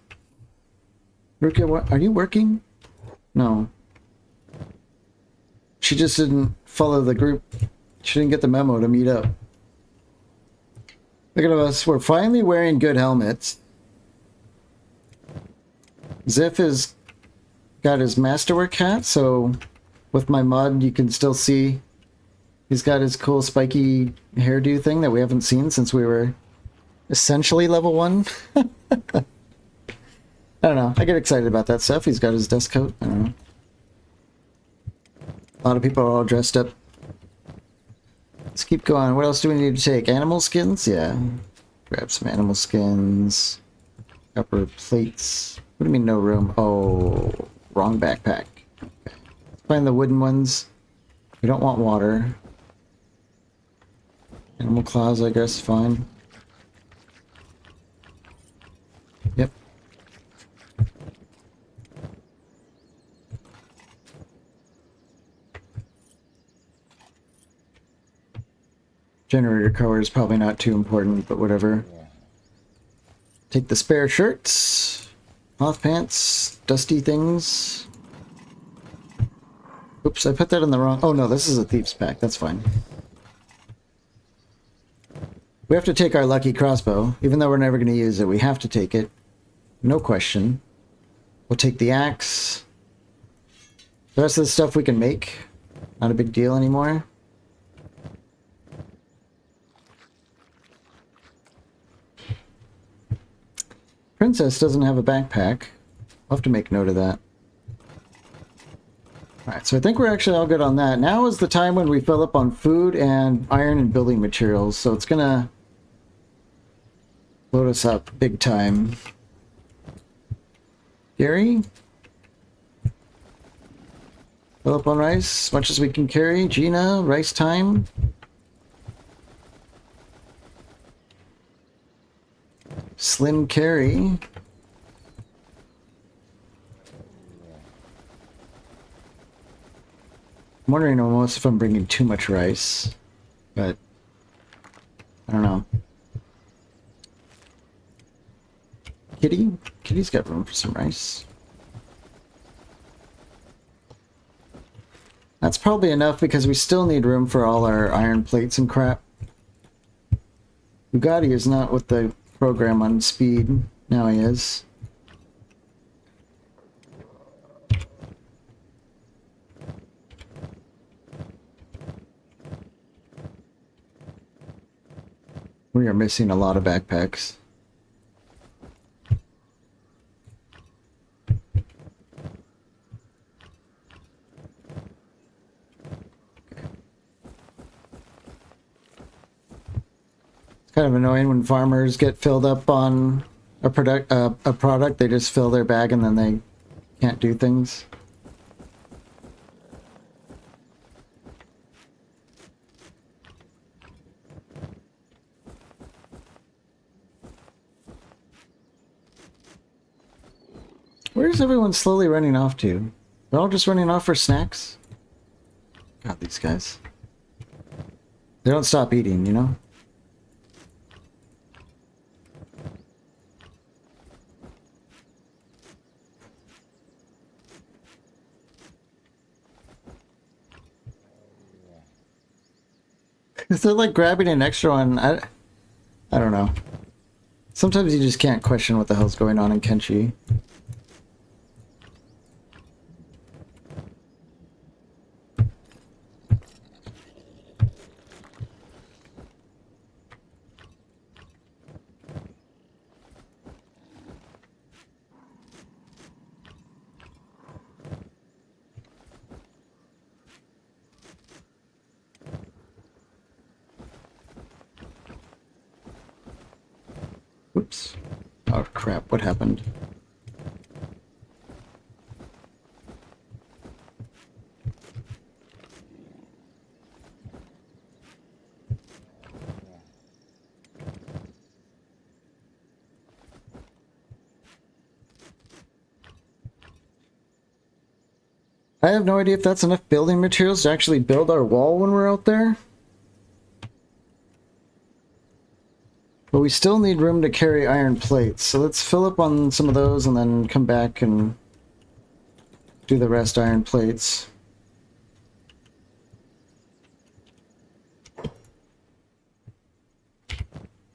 Rukia, what, are you working? No. She just didn't follow the group. She didn't get the memo to meet up. Look at us. We're finally wearing good helmets. Ziff has got his masterwork hat, so with my mod you can still see he's got his cool spiky hairdo thing that we haven't seen since we were essentially level 1. I don't know. I get excited about that stuff. He's got his dust coat. I don't know. A lot of people are all dressed up. Let's keep going. What else do we need to take? Animal skins? Yeah. Grab some animal skins. Upper plates. What do you mean no room? Oh, wrong backpack. Okay. Find the wooden ones. We don't want water. Animal claws, I guess, fine. Yep. Generator color is probably not too important, but whatever. Take the spare shirts, cloth pants, dusty things. Oops, I put that in the wrong... Oh no, this is a thief's pack, that's fine. We have to take our lucky crossbow, even though we're never going to use it. We have to take it. No question. We'll take the axe. The rest of the stuff we can make. Not a big deal anymore. Princess doesn't have a backpack. I'll have to make note of that. Alright, so I think we're actually all good on that. Now is the time when we fill up on food and iron and building materials, so it's gonna load us up big time. Gary? Fill up on rice, as much as we can carry. Gina, rice time. Slim carry. I'm wondering almost if I'm bringing too much rice, but I don't know. Kitty? Kitty's got room for some rice. That's probably enough because we still need room for all our iron plates and crap. Bugatti is not with the program on speed. Now he is. We are missing a lot of backpacks. Kind of annoying when farmers get filled up on a product. They just fill their bag and then they can't do things. Where's everyone slowly running off to? They're all just running off for snacks? God, these guys. They don't stop eating, you know? They're like grabbing an extra one. I don't know. Sometimes you just can't question what the hell's going on in Kenshi. Oops. Oh crap, what happened? I have no idea if that's enough building materials to actually build our wall when we're out there. But we still need room to carry iron plates, so let's fill up on some of those and then come back and do the rest iron plates.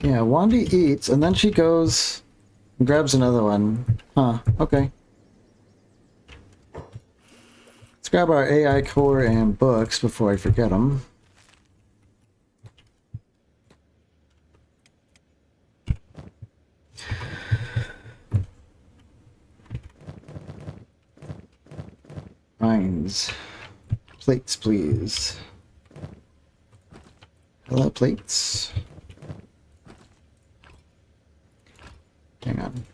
Yeah, Wandy eats, and then she goes and grabs another one. Huh, okay. Let's grab our AI core and books before I forget them. Mines. Plates, please. Hello, plates. Hang on.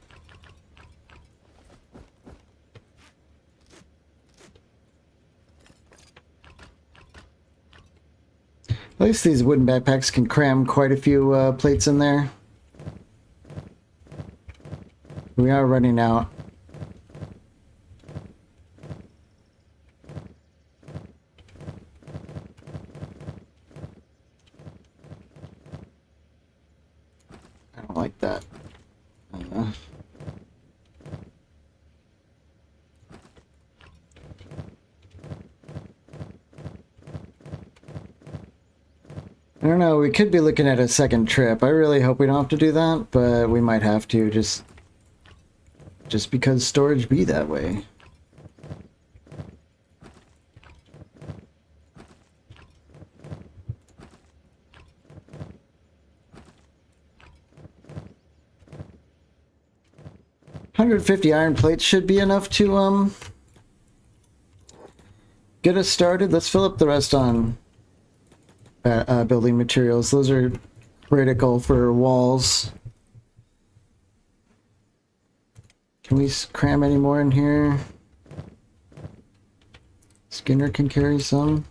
At least these wooden backpacks can cram quite a few plates in there. We are running out. I don't like that. I don't know, we could be looking at a second trip. I really hope we don't have to do that, but we might have to just because storage be that way. $150 iron plates should be enough to get us started. Let's fill up the rest on building materials. Those are critical for walls. Can we cram any more in here? Skinner can carry some.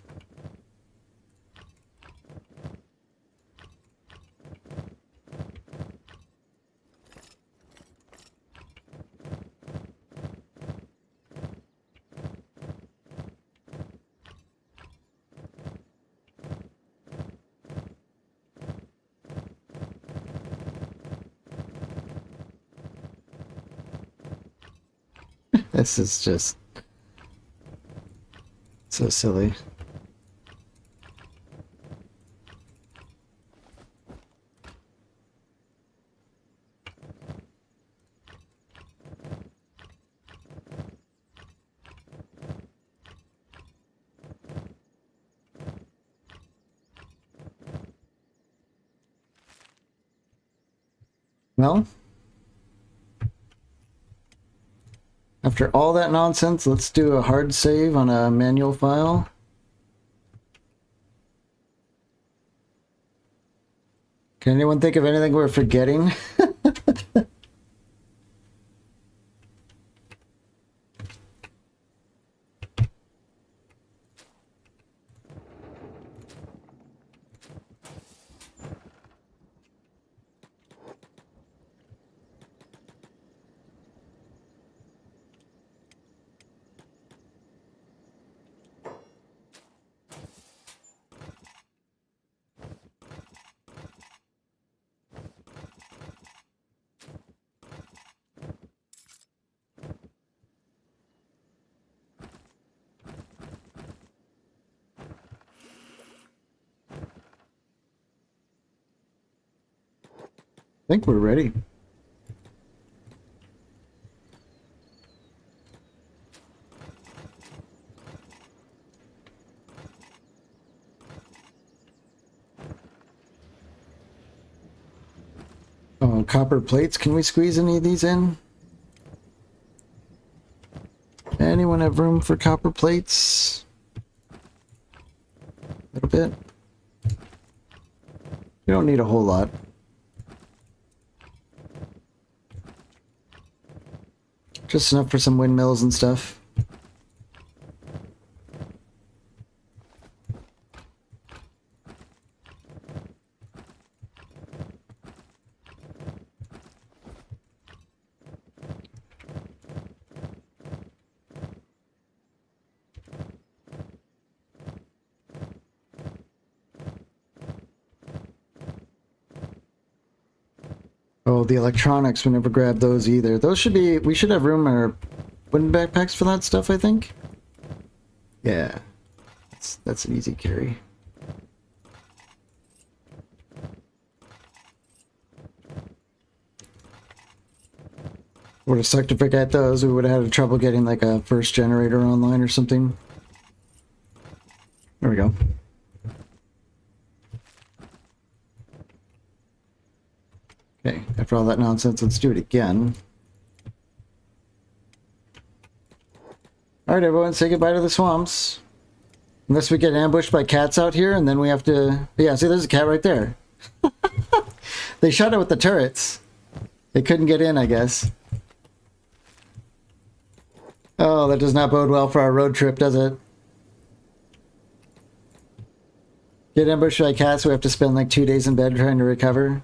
This is just so silly. Well, after all that nonsense, let's do a hard save on a manual file. Can anyone think of anything we're forgetting? I think we're ready. Oh, copper plates. Can we squeeze any of these in? Anyone have room for copper plates? A little bit. You don't need a whole lot. Just enough for some windmills and stuff. Oh, the electronics, we never grabbed those either. Those should be, we should have room in our wooden backpacks for that stuff, I think. Yeah, that's an easy carry. Would have sucked to forget those. We would have had trouble getting like a first generator online or something. There we go. Okay, after all that nonsense, let's do it again. Alright, everyone, say goodbye to the swamps. Unless we get ambushed by cats out here, and then we have to... Yeah, see, there's a cat right there. They shot it with the turrets. They couldn't get in, I guess. Oh, that does not bode well for our road trip, does it? Get ambushed by cats, we have to spend like 2 days in bed trying to recover.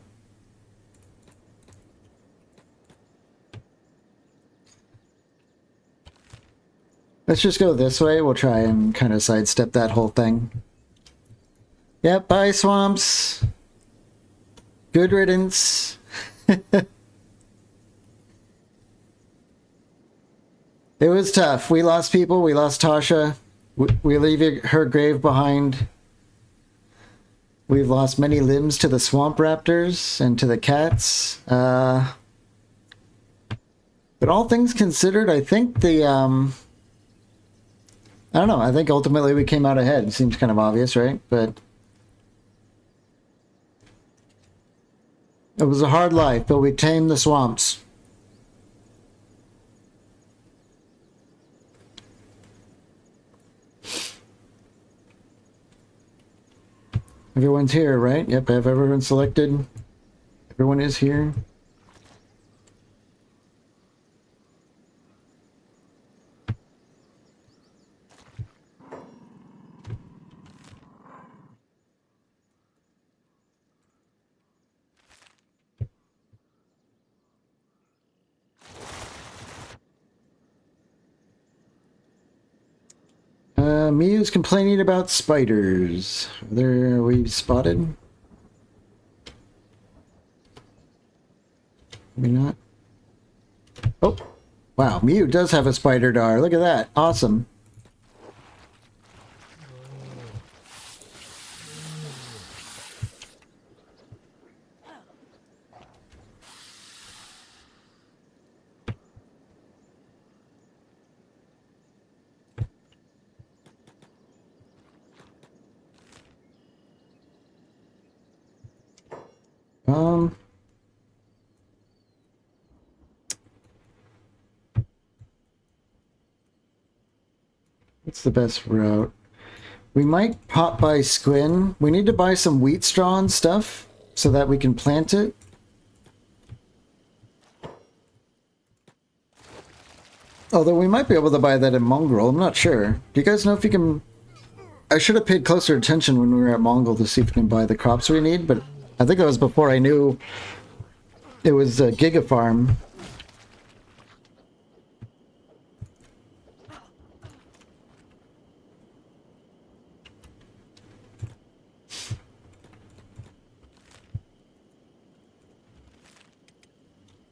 Let's just go this way. We'll try and kind of sidestep that whole thing. Yep, bye swamps. Good riddance. It was tough. We lost people. We lost Tasha. We leave her grave behind. We've lost many limbs to the swamp raptors and to the cats. But all things considered, I think the... I don't know. I think ultimately we came out ahead. It seems kind of obvious, right? But it was a hard life, but we tamed the swamps. Everyone's here, right? Yep, I have everyone selected. Everyone is here. Miu's complaining about spiders. Are we spotted? Maybe not. Oh, wow. Miu does have a spider dar. Look at that. Awesome. What's the best route? We might pop by Squin. We need to buy some wheat straw and stuff so that we can plant it. Although we might be able to buy that in Mongrel. I'm not sure. Do you guys know if you can... I should have paid closer attention when we were at Mongrel to see if we can buy the crops we need, but I think that was before I knew it was a Giga Farm.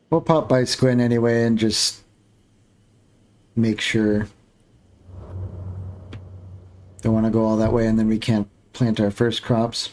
We'll pop by Squin anyway and just make sure. Don't want to go all that way and then we can't plant our first crops.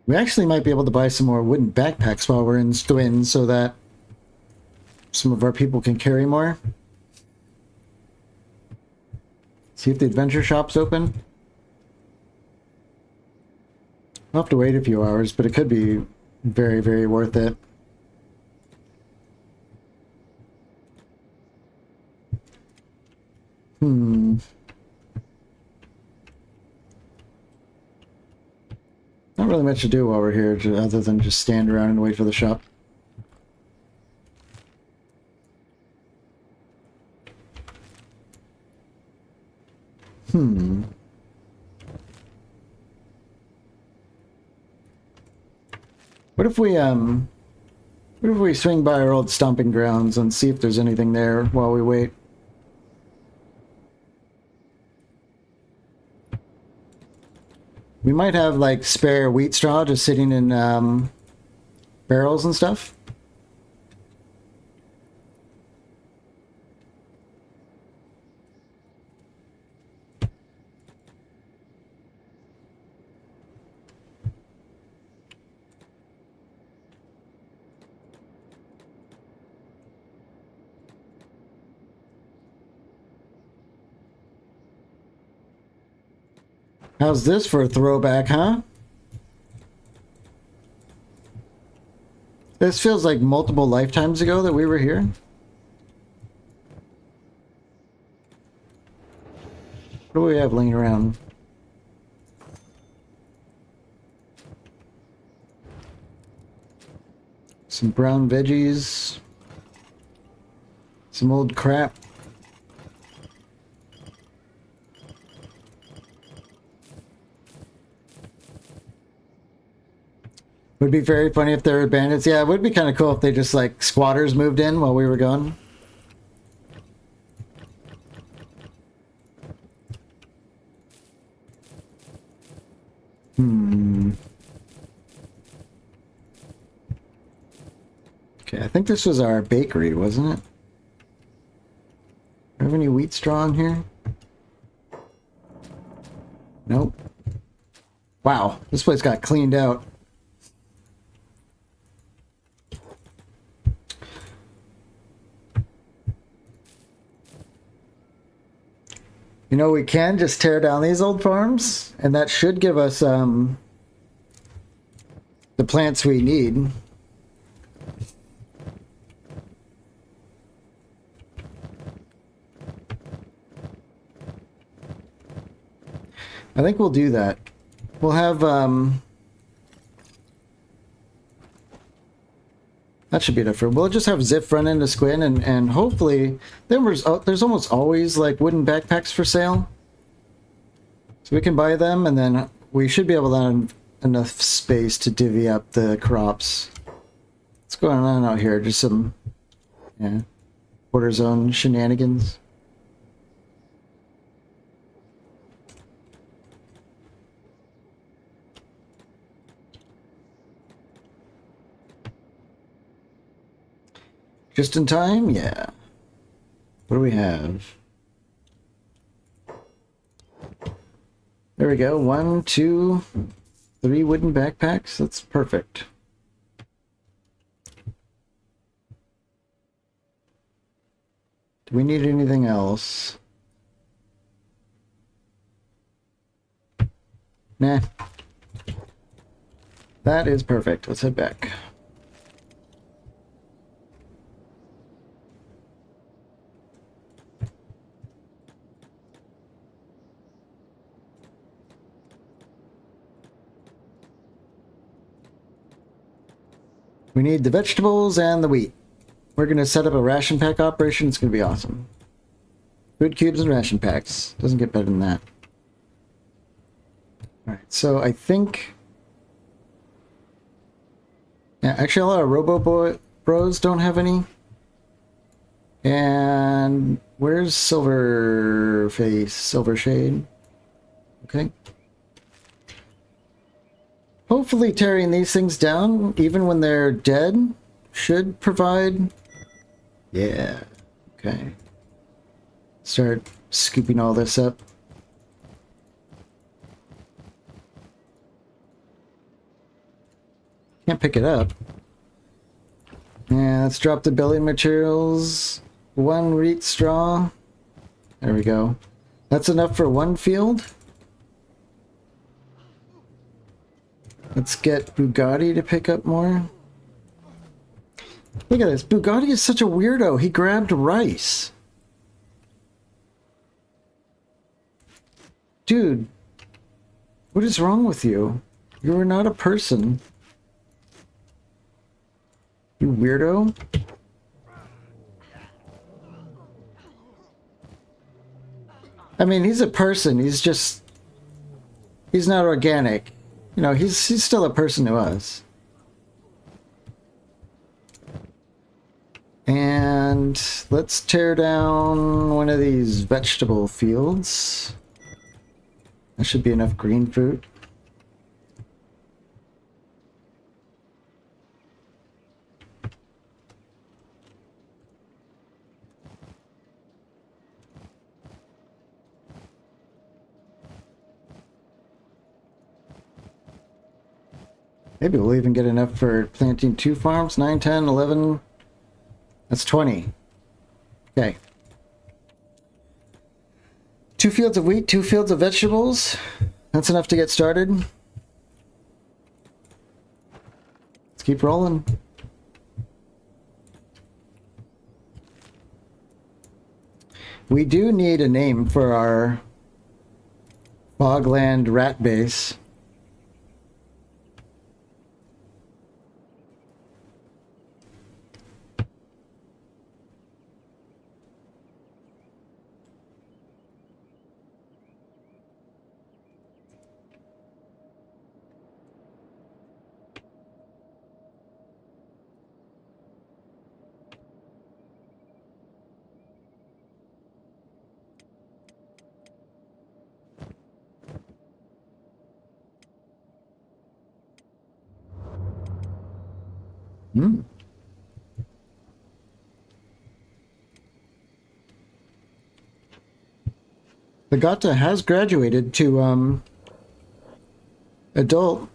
We actually might be able to buy some more wooden backpacks while we're in Stwin so that some of our people can carry more. See if the adventure shop's open. I'll have to wait a few hours, but it could be very, very worth it. Not really much to do while we're here, other than just stand around and wait for the shop. What if we swing by our old stomping grounds and see if there's anything there while we wait? We might have like spare wheat straw just sitting in barrels and stuff. How's this for a throwback, huh? This feels like multiple lifetimes ago that we were here. What do we have laying around? Some brown veggies. Some old crap. Would be very funny if there were bandits. Yeah, it would be kind of cool if they just like squatters moved in while we were gone. Okay, I think this was our bakery, wasn't it? Do we have any wheat straw in here? Nope. Wow, this place got cleaned out. You know, we can just tear down these old farms, and that should give us the plants we need. I think we'll do that. We'll have that should be enough for. We'll just have Ziff run into Squin, and hopefully there's almost always like wooden backpacks for sale, so we can buy them, and then we should be able to have enough space to divvy up the crops. What's going on out here? Just some border zone shenanigans. Just in time? Yeah. What do we have? There we go. 1, 2, 3 wooden backpacks. That's perfect. Do we need anything else? Nah. That is perfect. Let's head back. We need the vegetables and the wheat. We're going to set up a ration pack operation. It's going to be awesome. Food cubes and ration packs. Doesn't get better than that. Alright, so I think... Yeah, actually a lot of Bros don't have any. And where's Silver Shade? Okay. Hopefully tearing these things down, even when they're dead, should provide... Yeah. Okay. Start scooping all this up. Can't pick it up. Yeah, let's drop the building materials. 1 wheat straw. There we go. That's enough for 1 field. Let's get Bugatti to pick up more. Look at this. Bugatti is such a weirdo. He grabbed rice. Dude, what is wrong with you? You are not a person. You weirdo. I mean, he's a person. He's just... He's not organic. You know, he's still a person to us. And let's tear down one of these vegetable fields. That should be enough green fruit. Maybe we'll even get enough for planting 2 farms. 9, 10, 11. That's 20. Okay. 2 fields of wheat, 2 fields of vegetables. That's enough to get started. Let's keep rolling. We do need a name for our Bogland rat base. Hmm. The Gata has graduated to adult.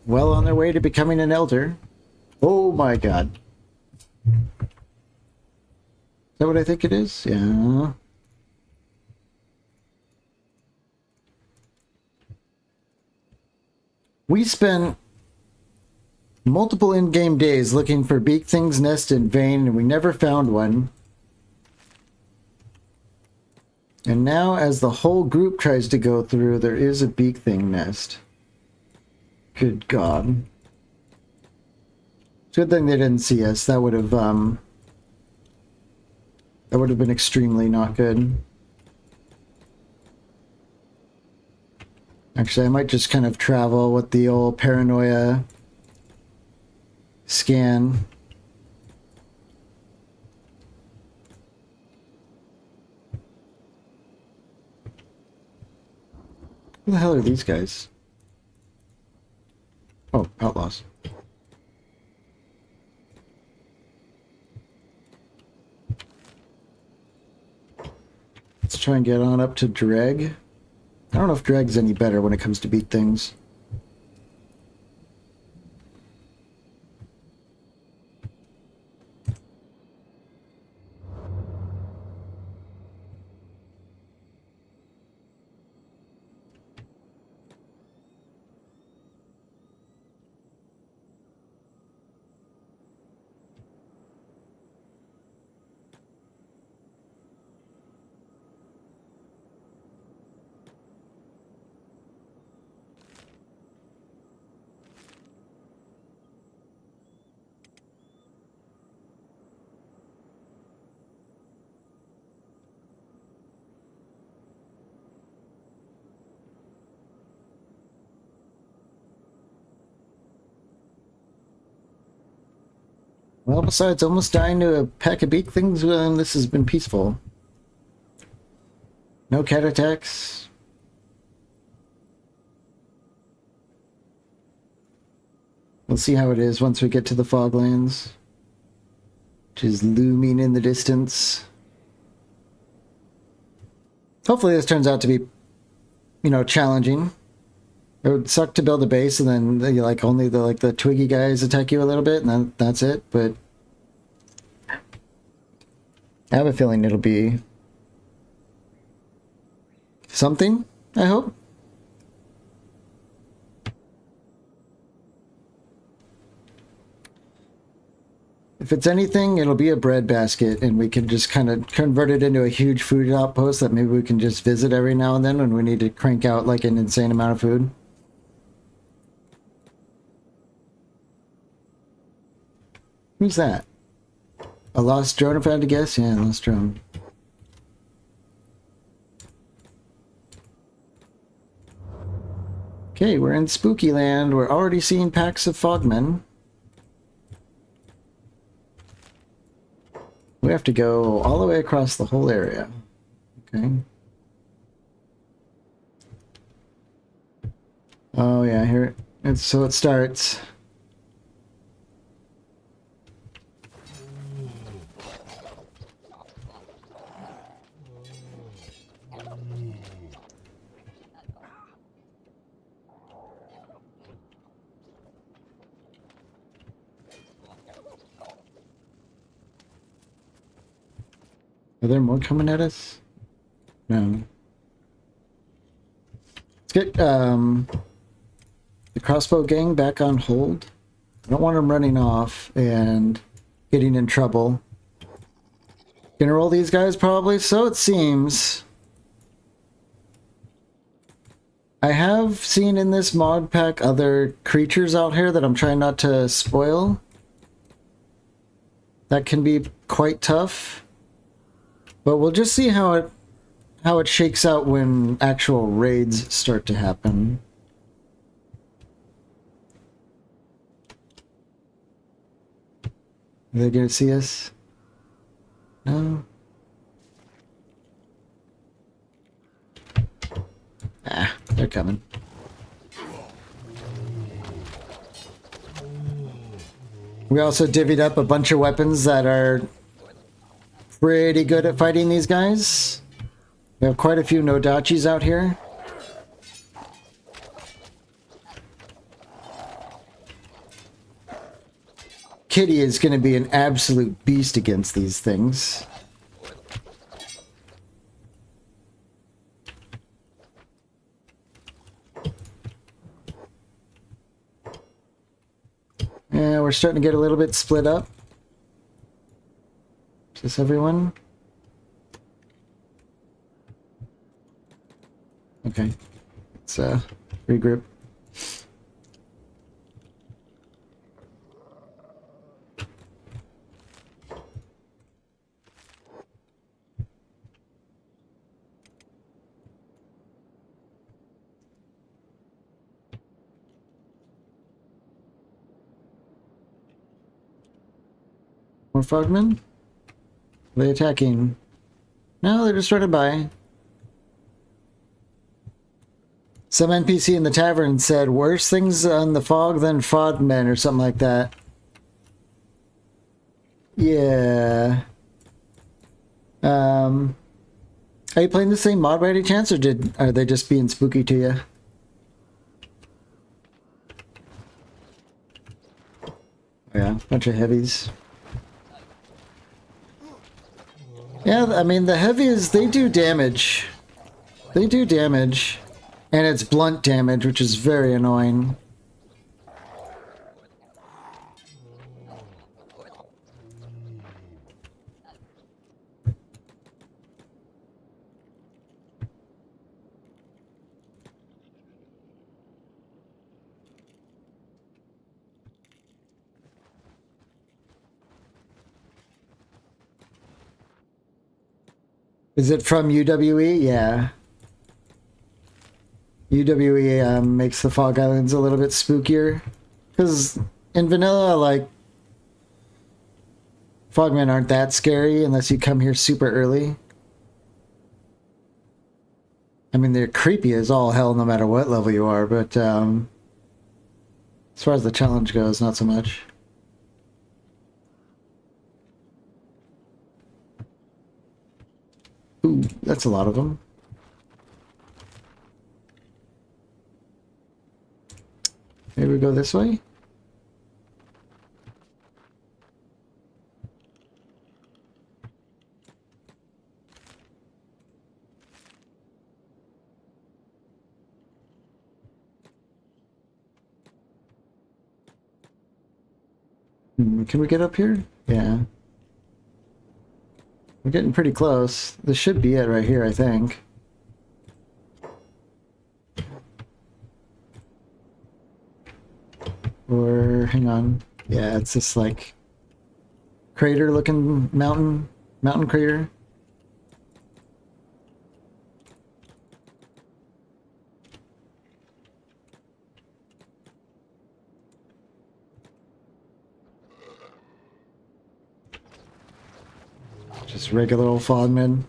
Well on their way to becoming an elder. Oh my god. Is that what I think it is? Yeah. We spent multiple in-game days looking for Beak Thing's nest in vain, and we never found one. And now, as the whole group tries to go through, there is a Beak Thing nest. Good God. Good thing they didn't see us. That would have been extremely not good. Actually, I might just kind of travel with the old paranoia scan. Who the hell are these guys? Oh, outlaws. Let's try and get on up to Dreg. I don't know if Dreg's any better when it comes to beat things. Well, besides almost dying to a pack of beak things, this has been peaceful. No cat attacks. We'll see how it is once we get to the Foglands, which is looming in the distance. Hopefully this turns out to be, challenging. It would suck to build a base and then only the twiggy guys attack you a little bit and then that's it, but I have a feeling it'll be something, I hope. If it's anything, it'll be a bread basket and we can just kind of convert it into a huge food outpost that maybe we can just visit every now and then when we need to crank out like an insane amount of food. Who's that? A lost drone, if I had to guess? Yeah, lost drone. Okay, we're in Spooky Land. We're already seeing packs of fogmen. We have to go all the way across the whole area. Okay. Oh yeah, here. So it starts. Are there more coming at us? No. Let's get the crossbow gang back on hold. I don't want them running off and getting in trouble. Gonna roll these guys probably, so it seems. I have seen in this mod pack other creatures out here that I'm trying not to spoil. That can be quite tough. But we'll just see how it shakes out when actual raids start to happen. Are they gonna see us? No. Ah, they're coming. We also divvied up a bunch of weapons that are pretty good at fighting these guys. We have quite a few Nodachis out here. Kitty is going to be an absolute beast against these things. Yeah, we're starting to get a little bit split up. Is this everyone? Okay. Let's regroup. More frogmen? Are they attacking? No, they're just running by. Some NPC in the tavern said, worse things on the fog than frogmen or something like that. Yeah. Are you playing the same mod by any chance, or are they just being spooky to you? Yeah, bunch of heavies. Yeah, I mean, the heavies, they do damage. They do damage. And it's blunt damage, which is very annoying. Is it from UWE? Yeah. UWE makes the Fog Islands a little bit spookier. Because in vanilla, like, Fogmen aren't that scary unless you come here super early. I mean, they're creepy as all hell no matter what level you are, but as far as the challenge goes, not so much. Ooh, that's a lot of them. Maybe we go this way? Can we get up here? Yeah. We're getting pretty close. This should be it right here, I think. Or, hang on. Yeah, it's this, like, crater-looking mountain crater. Just regular old Fogmen.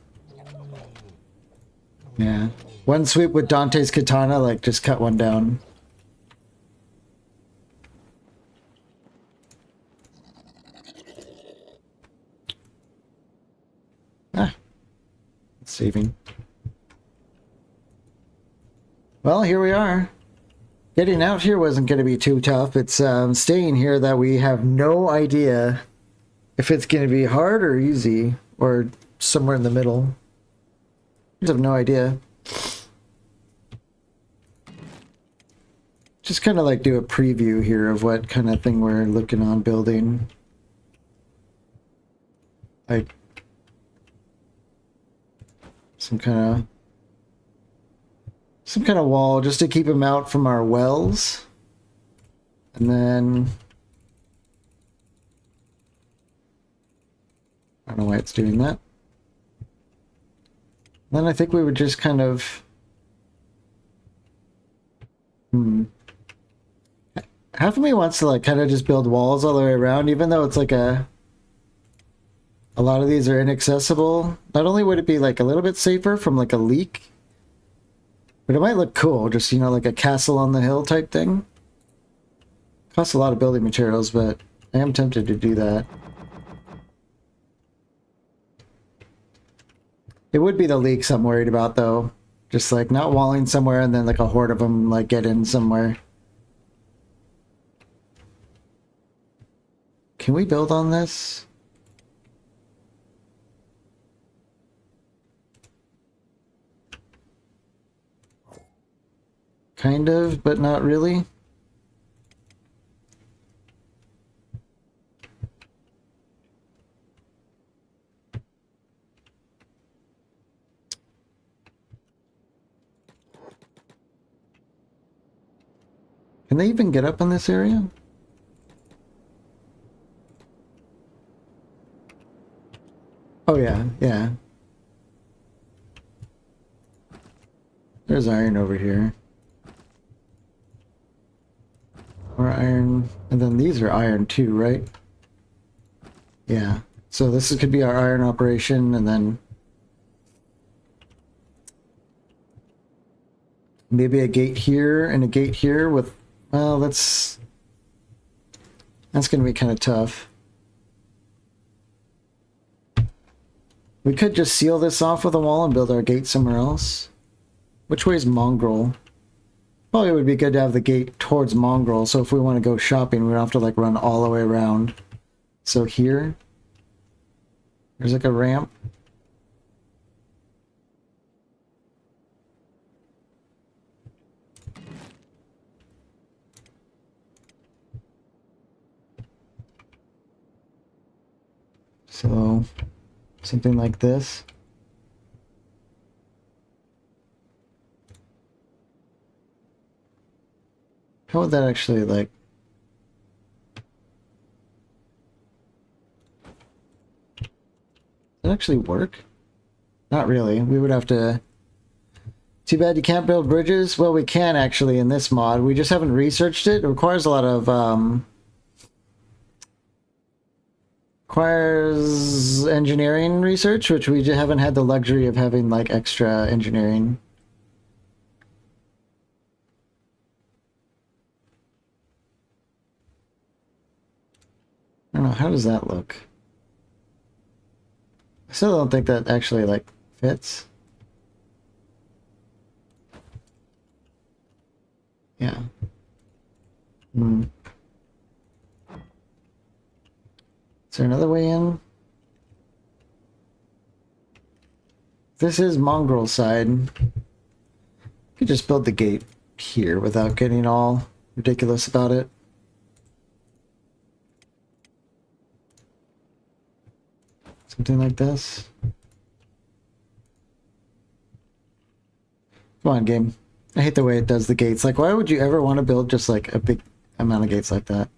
Yeah. One sweep with Dante's katana, like, just cut one down. Ah. Saving. Well, here we are. Getting out here wasn't going to be too tough. It's staying here that we have no idea if it's going to be hard or easy or somewhere in the middle. I just have no idea. Just kind of like do a preview here of what kind of thing we're looking on building. Like some kind of wall just to keep them out from our wells. And then I don't know why it's doing that. Then I think we would just kind of half of me wants to like kind of just build walls all the way around, even though it's like a lot of these are inaccessible. Not only would it be like a little bit safer from like a leak, but it might look cool, just, you know, like a castle on the hill type thing. Costs a lot of building materials, but I am tempted to do that. It would be the leaks I'm worried about, though. Just like not walling somewhere and then like a horde of them like get in somewhere. Can we build on this? Kind of, but not really. Can they even get up in this area? Oh yeah, yeah. There's iron over here. More iron, and then these are iron too, right? Yeah. So this could be our iron operation, and then maybe a gate here and a gate here with, well, that's gonna be kind of tough. We could just seal this off with a wall and build our gate somewhere else. Which way is Mongrel? Probably would be good to have the gate towards Mongrel, so if we want to go shopping, we don't have to like run all the way around. So here, there's like a ramp. So, something like this. How would that actually, like... Does it actually work? Not really. We would have to... Too bad you can't build bridges. Well, we can actually in this mod. We just haven't researched it. It requires a lot of, requires engineering research, which we haven't had the luxury of having, like, extra engineering. I don't know, how does that look? I still don't think that actually, like, fits. Yeah. Hmm. Is there another way in? This is Mongrel side. You could just build the gate here without getting all ridiculous about it. Something like this. Come on, game. I hate the way it does the gates. Like, why would you ever want to build just like a big amount of gates like that?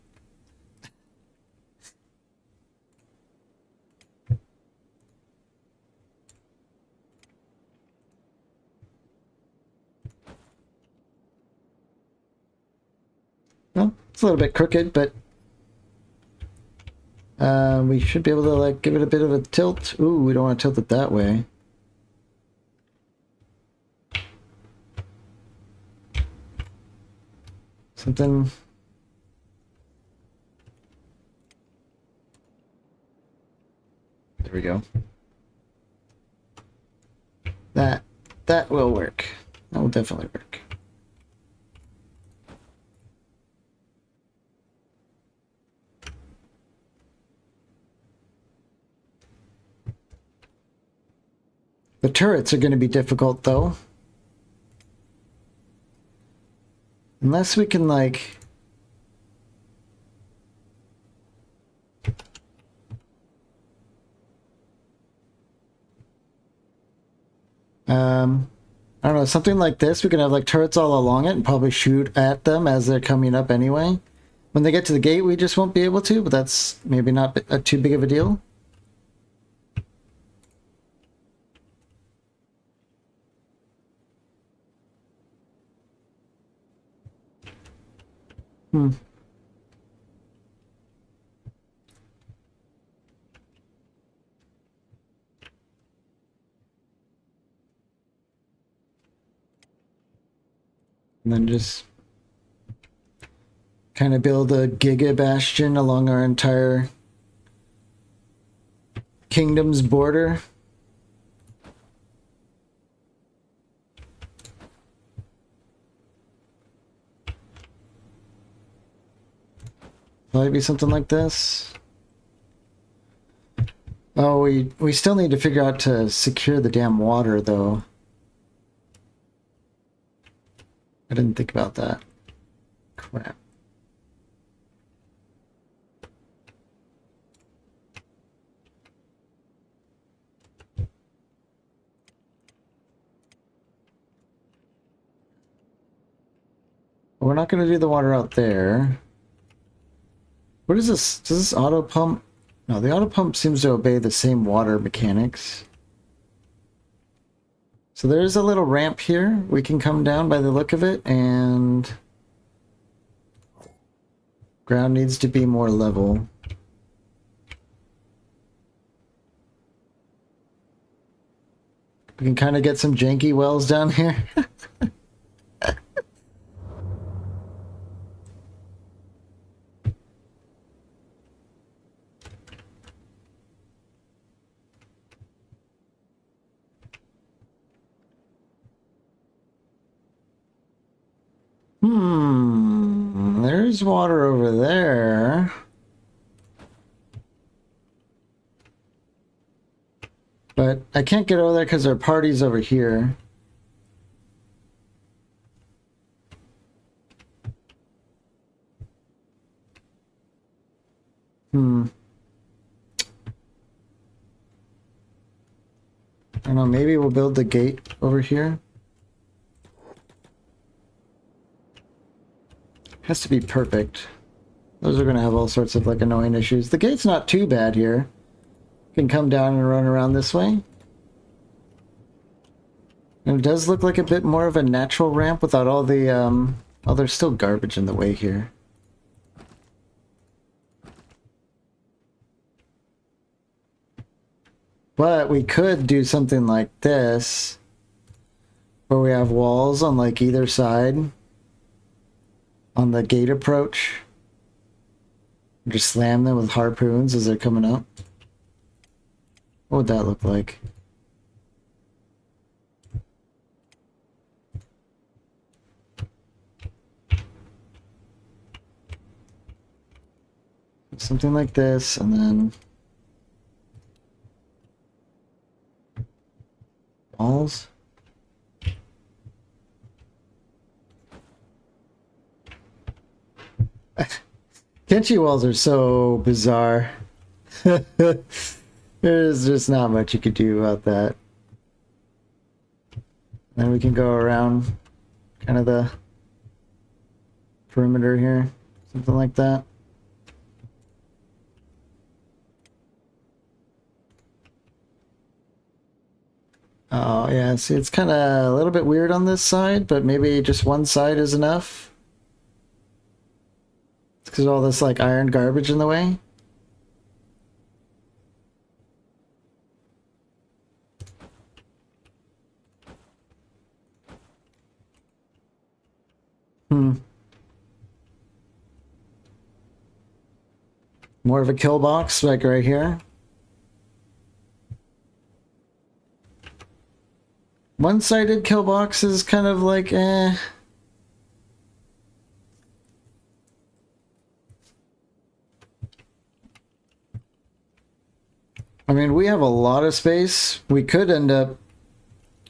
Well, it's a little bit crooked, but we should be able to like give it a bit of a tilt. Ooh, we don't want to tilt it that way. Something. There we go. That will work. That will definitely work. The turrets are going to be difficult, though. Unless we can, like... I don't know, something like this. We can have, like, turrets all along it and probably shoot at them as they're coming up anyway. When they get to the gate, we just won't be able to, but that's maybe not too big of a deal. Hmm. And then just kind of build a Giga Bastion along our entire kingdom's border. Probably be something like this. Oh, we still need to figure out to secure the damn water, though. I didn't think about that. Crap. We're not going to do the water out there. What is this? Does this auto pump? No, the auto pump seems to obey the same water mechanics. So there's a little ramp here. We can come down by the look of it, and ground needs to be more level. We can kind of get some janky wells down here. There's water over there. But I can't get over there because our party's over here. I don't know, maybe we'll build the gate over here. Has to be perfect. Those are going to have all sorts of like annoying issues. The gate's not too bad here. Can come down and run around this way. And it does look like a bit more of a natural ramp without all the, oh, there's still garbage in the way here. But we could do something like this, where we have walls on like either side on the gate approach. Just slam them with harpoons as they're coming up. What would that look like? Something like this, and then walls. Kenshi walls are so bizarre. There's just not much you could do about that. Then we can go around kind of the perimeter here, something like that. Oh yeah, see, it's kind of a little bit weird on this side, but maybe just one side is enough. It's because of all this like iron garbage in the way. More of a kill box, like right here. One-sided kill box is kind of like, eh. I mean, we have a lot of space. We could end up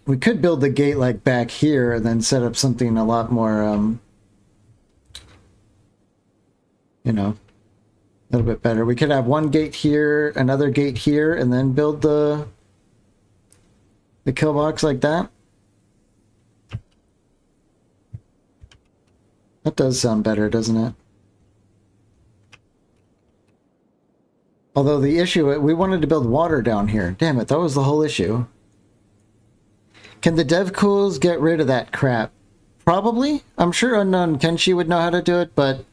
we could build the gate like back here and then set up something a lot more, you know, a little bit better. We could have one gate here, another gate here, and then build the kill box like that. That does sound better, doesn't it? Although the issue, we wanted to build water down here. Damn it, that was the whole issue. Can the dev cools get rid of that crap? Probably. I'm sure Unknown Kenshi would know how to do it, but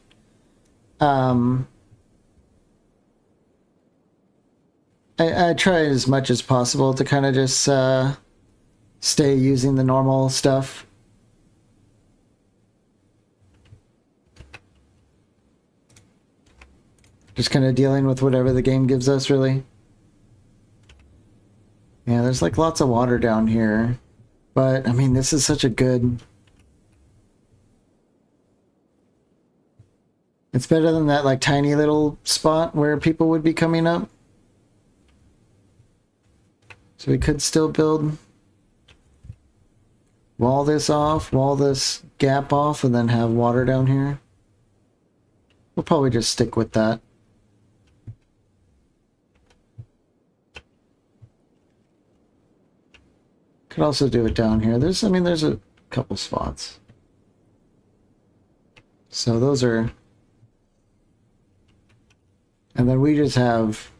I try as much as possible to kind of just stay using the normal stuff. Just kind of dealing with whatever the game gives us, really. Yeah, there's like lots of water down here. But, I mean, this is such a good... It's better than that, like, tiny little spot where people would be coming up. So we could still build... Wall this off, wall this gap off, and then have water down here. We'll probably just stick with that. Could also do it down here. There's a couple spots. So those are... And then we just have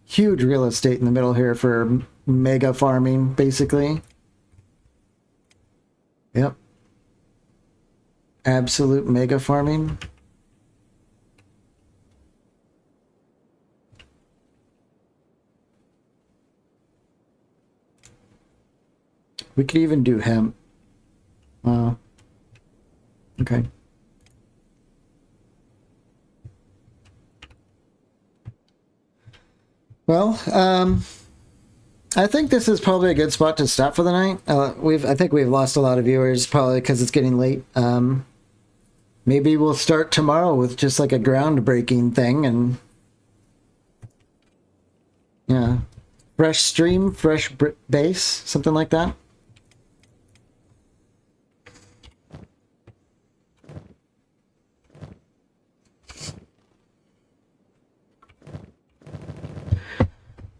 huge real estate in the middle here for mega farming, basically. Yep. Absolute mega farming. We could even do hemp. Okay. Well, I think this is probably a good spot to stop for the night. I think we've lost a lot of viewers, probably because it's getting late. Maybe we'll start tomorrow with just like a groundbreaking thing, and yeah, fresh stream, fresh base, something like that.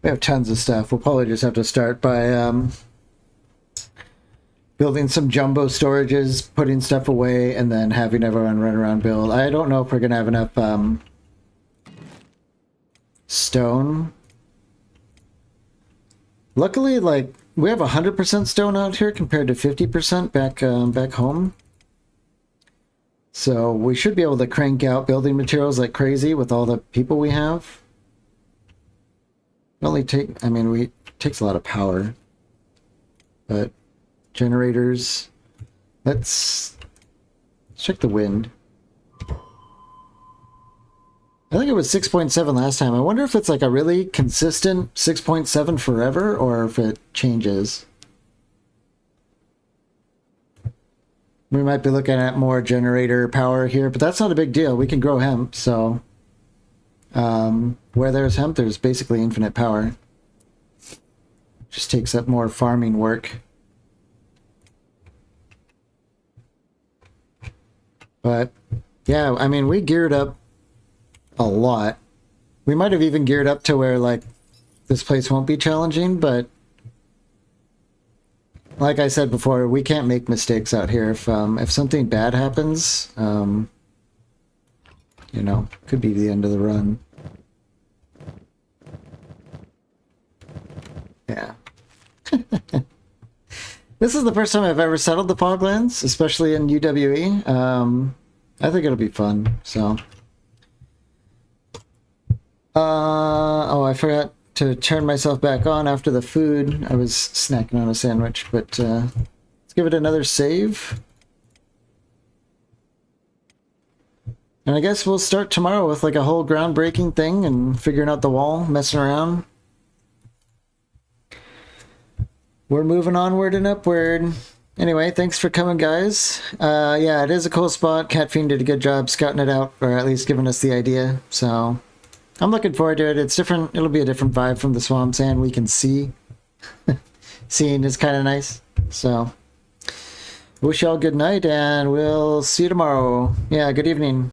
We have tons of stuff. We'll probably just have to start by building some jumbo storages, putting stuff away, and then having everyone run around build. I don't know if we're going to have enough stone. Luckily, like, we have 100% stone out here compared to 50% back home. So we should be able to crank out building materials like crazy with all the people we have. It takes a lot of power, but generators, let's check the wind. I think it was 6.7 last time. I wonder if it's like a really consistent 6.7 forever, or if it changes. We might be looking at more generator power here, but that's not a big deal. We can grow hemp, so... where there's hemp, there's basically infinite power. Just takes up more farming work. But, yeah, I mean, we geared up a lot. We might have even geared up to where, like, this place won't be challenging, but like I said before, we can't make mistakes out here. If something bad happens, you know, could be the end of the run. Yeah. This is the first time I've ever settled the Foglands, especially in UWE. I think it'll be fun, so. Oh, I forgot to turn myself back on after the food. I was snacking on a sandwich, but let's give it another save. And I guess we'll start tomorrow with like a whole groundbreaking thing and figuring out the wall, messing around. We're moving onward and upward. Anyway, thanks for coming, guys. Yeah, it is a cool spot. Catfiend did a good job scouting it out, or at least giving us the idea. So I'm looking forward to it. It's different. It'll be a different vibe from the swamp sand we can see. scene is kind of nice. So wish you all good night, and we'll see you tomorrow. Yeah, good evening.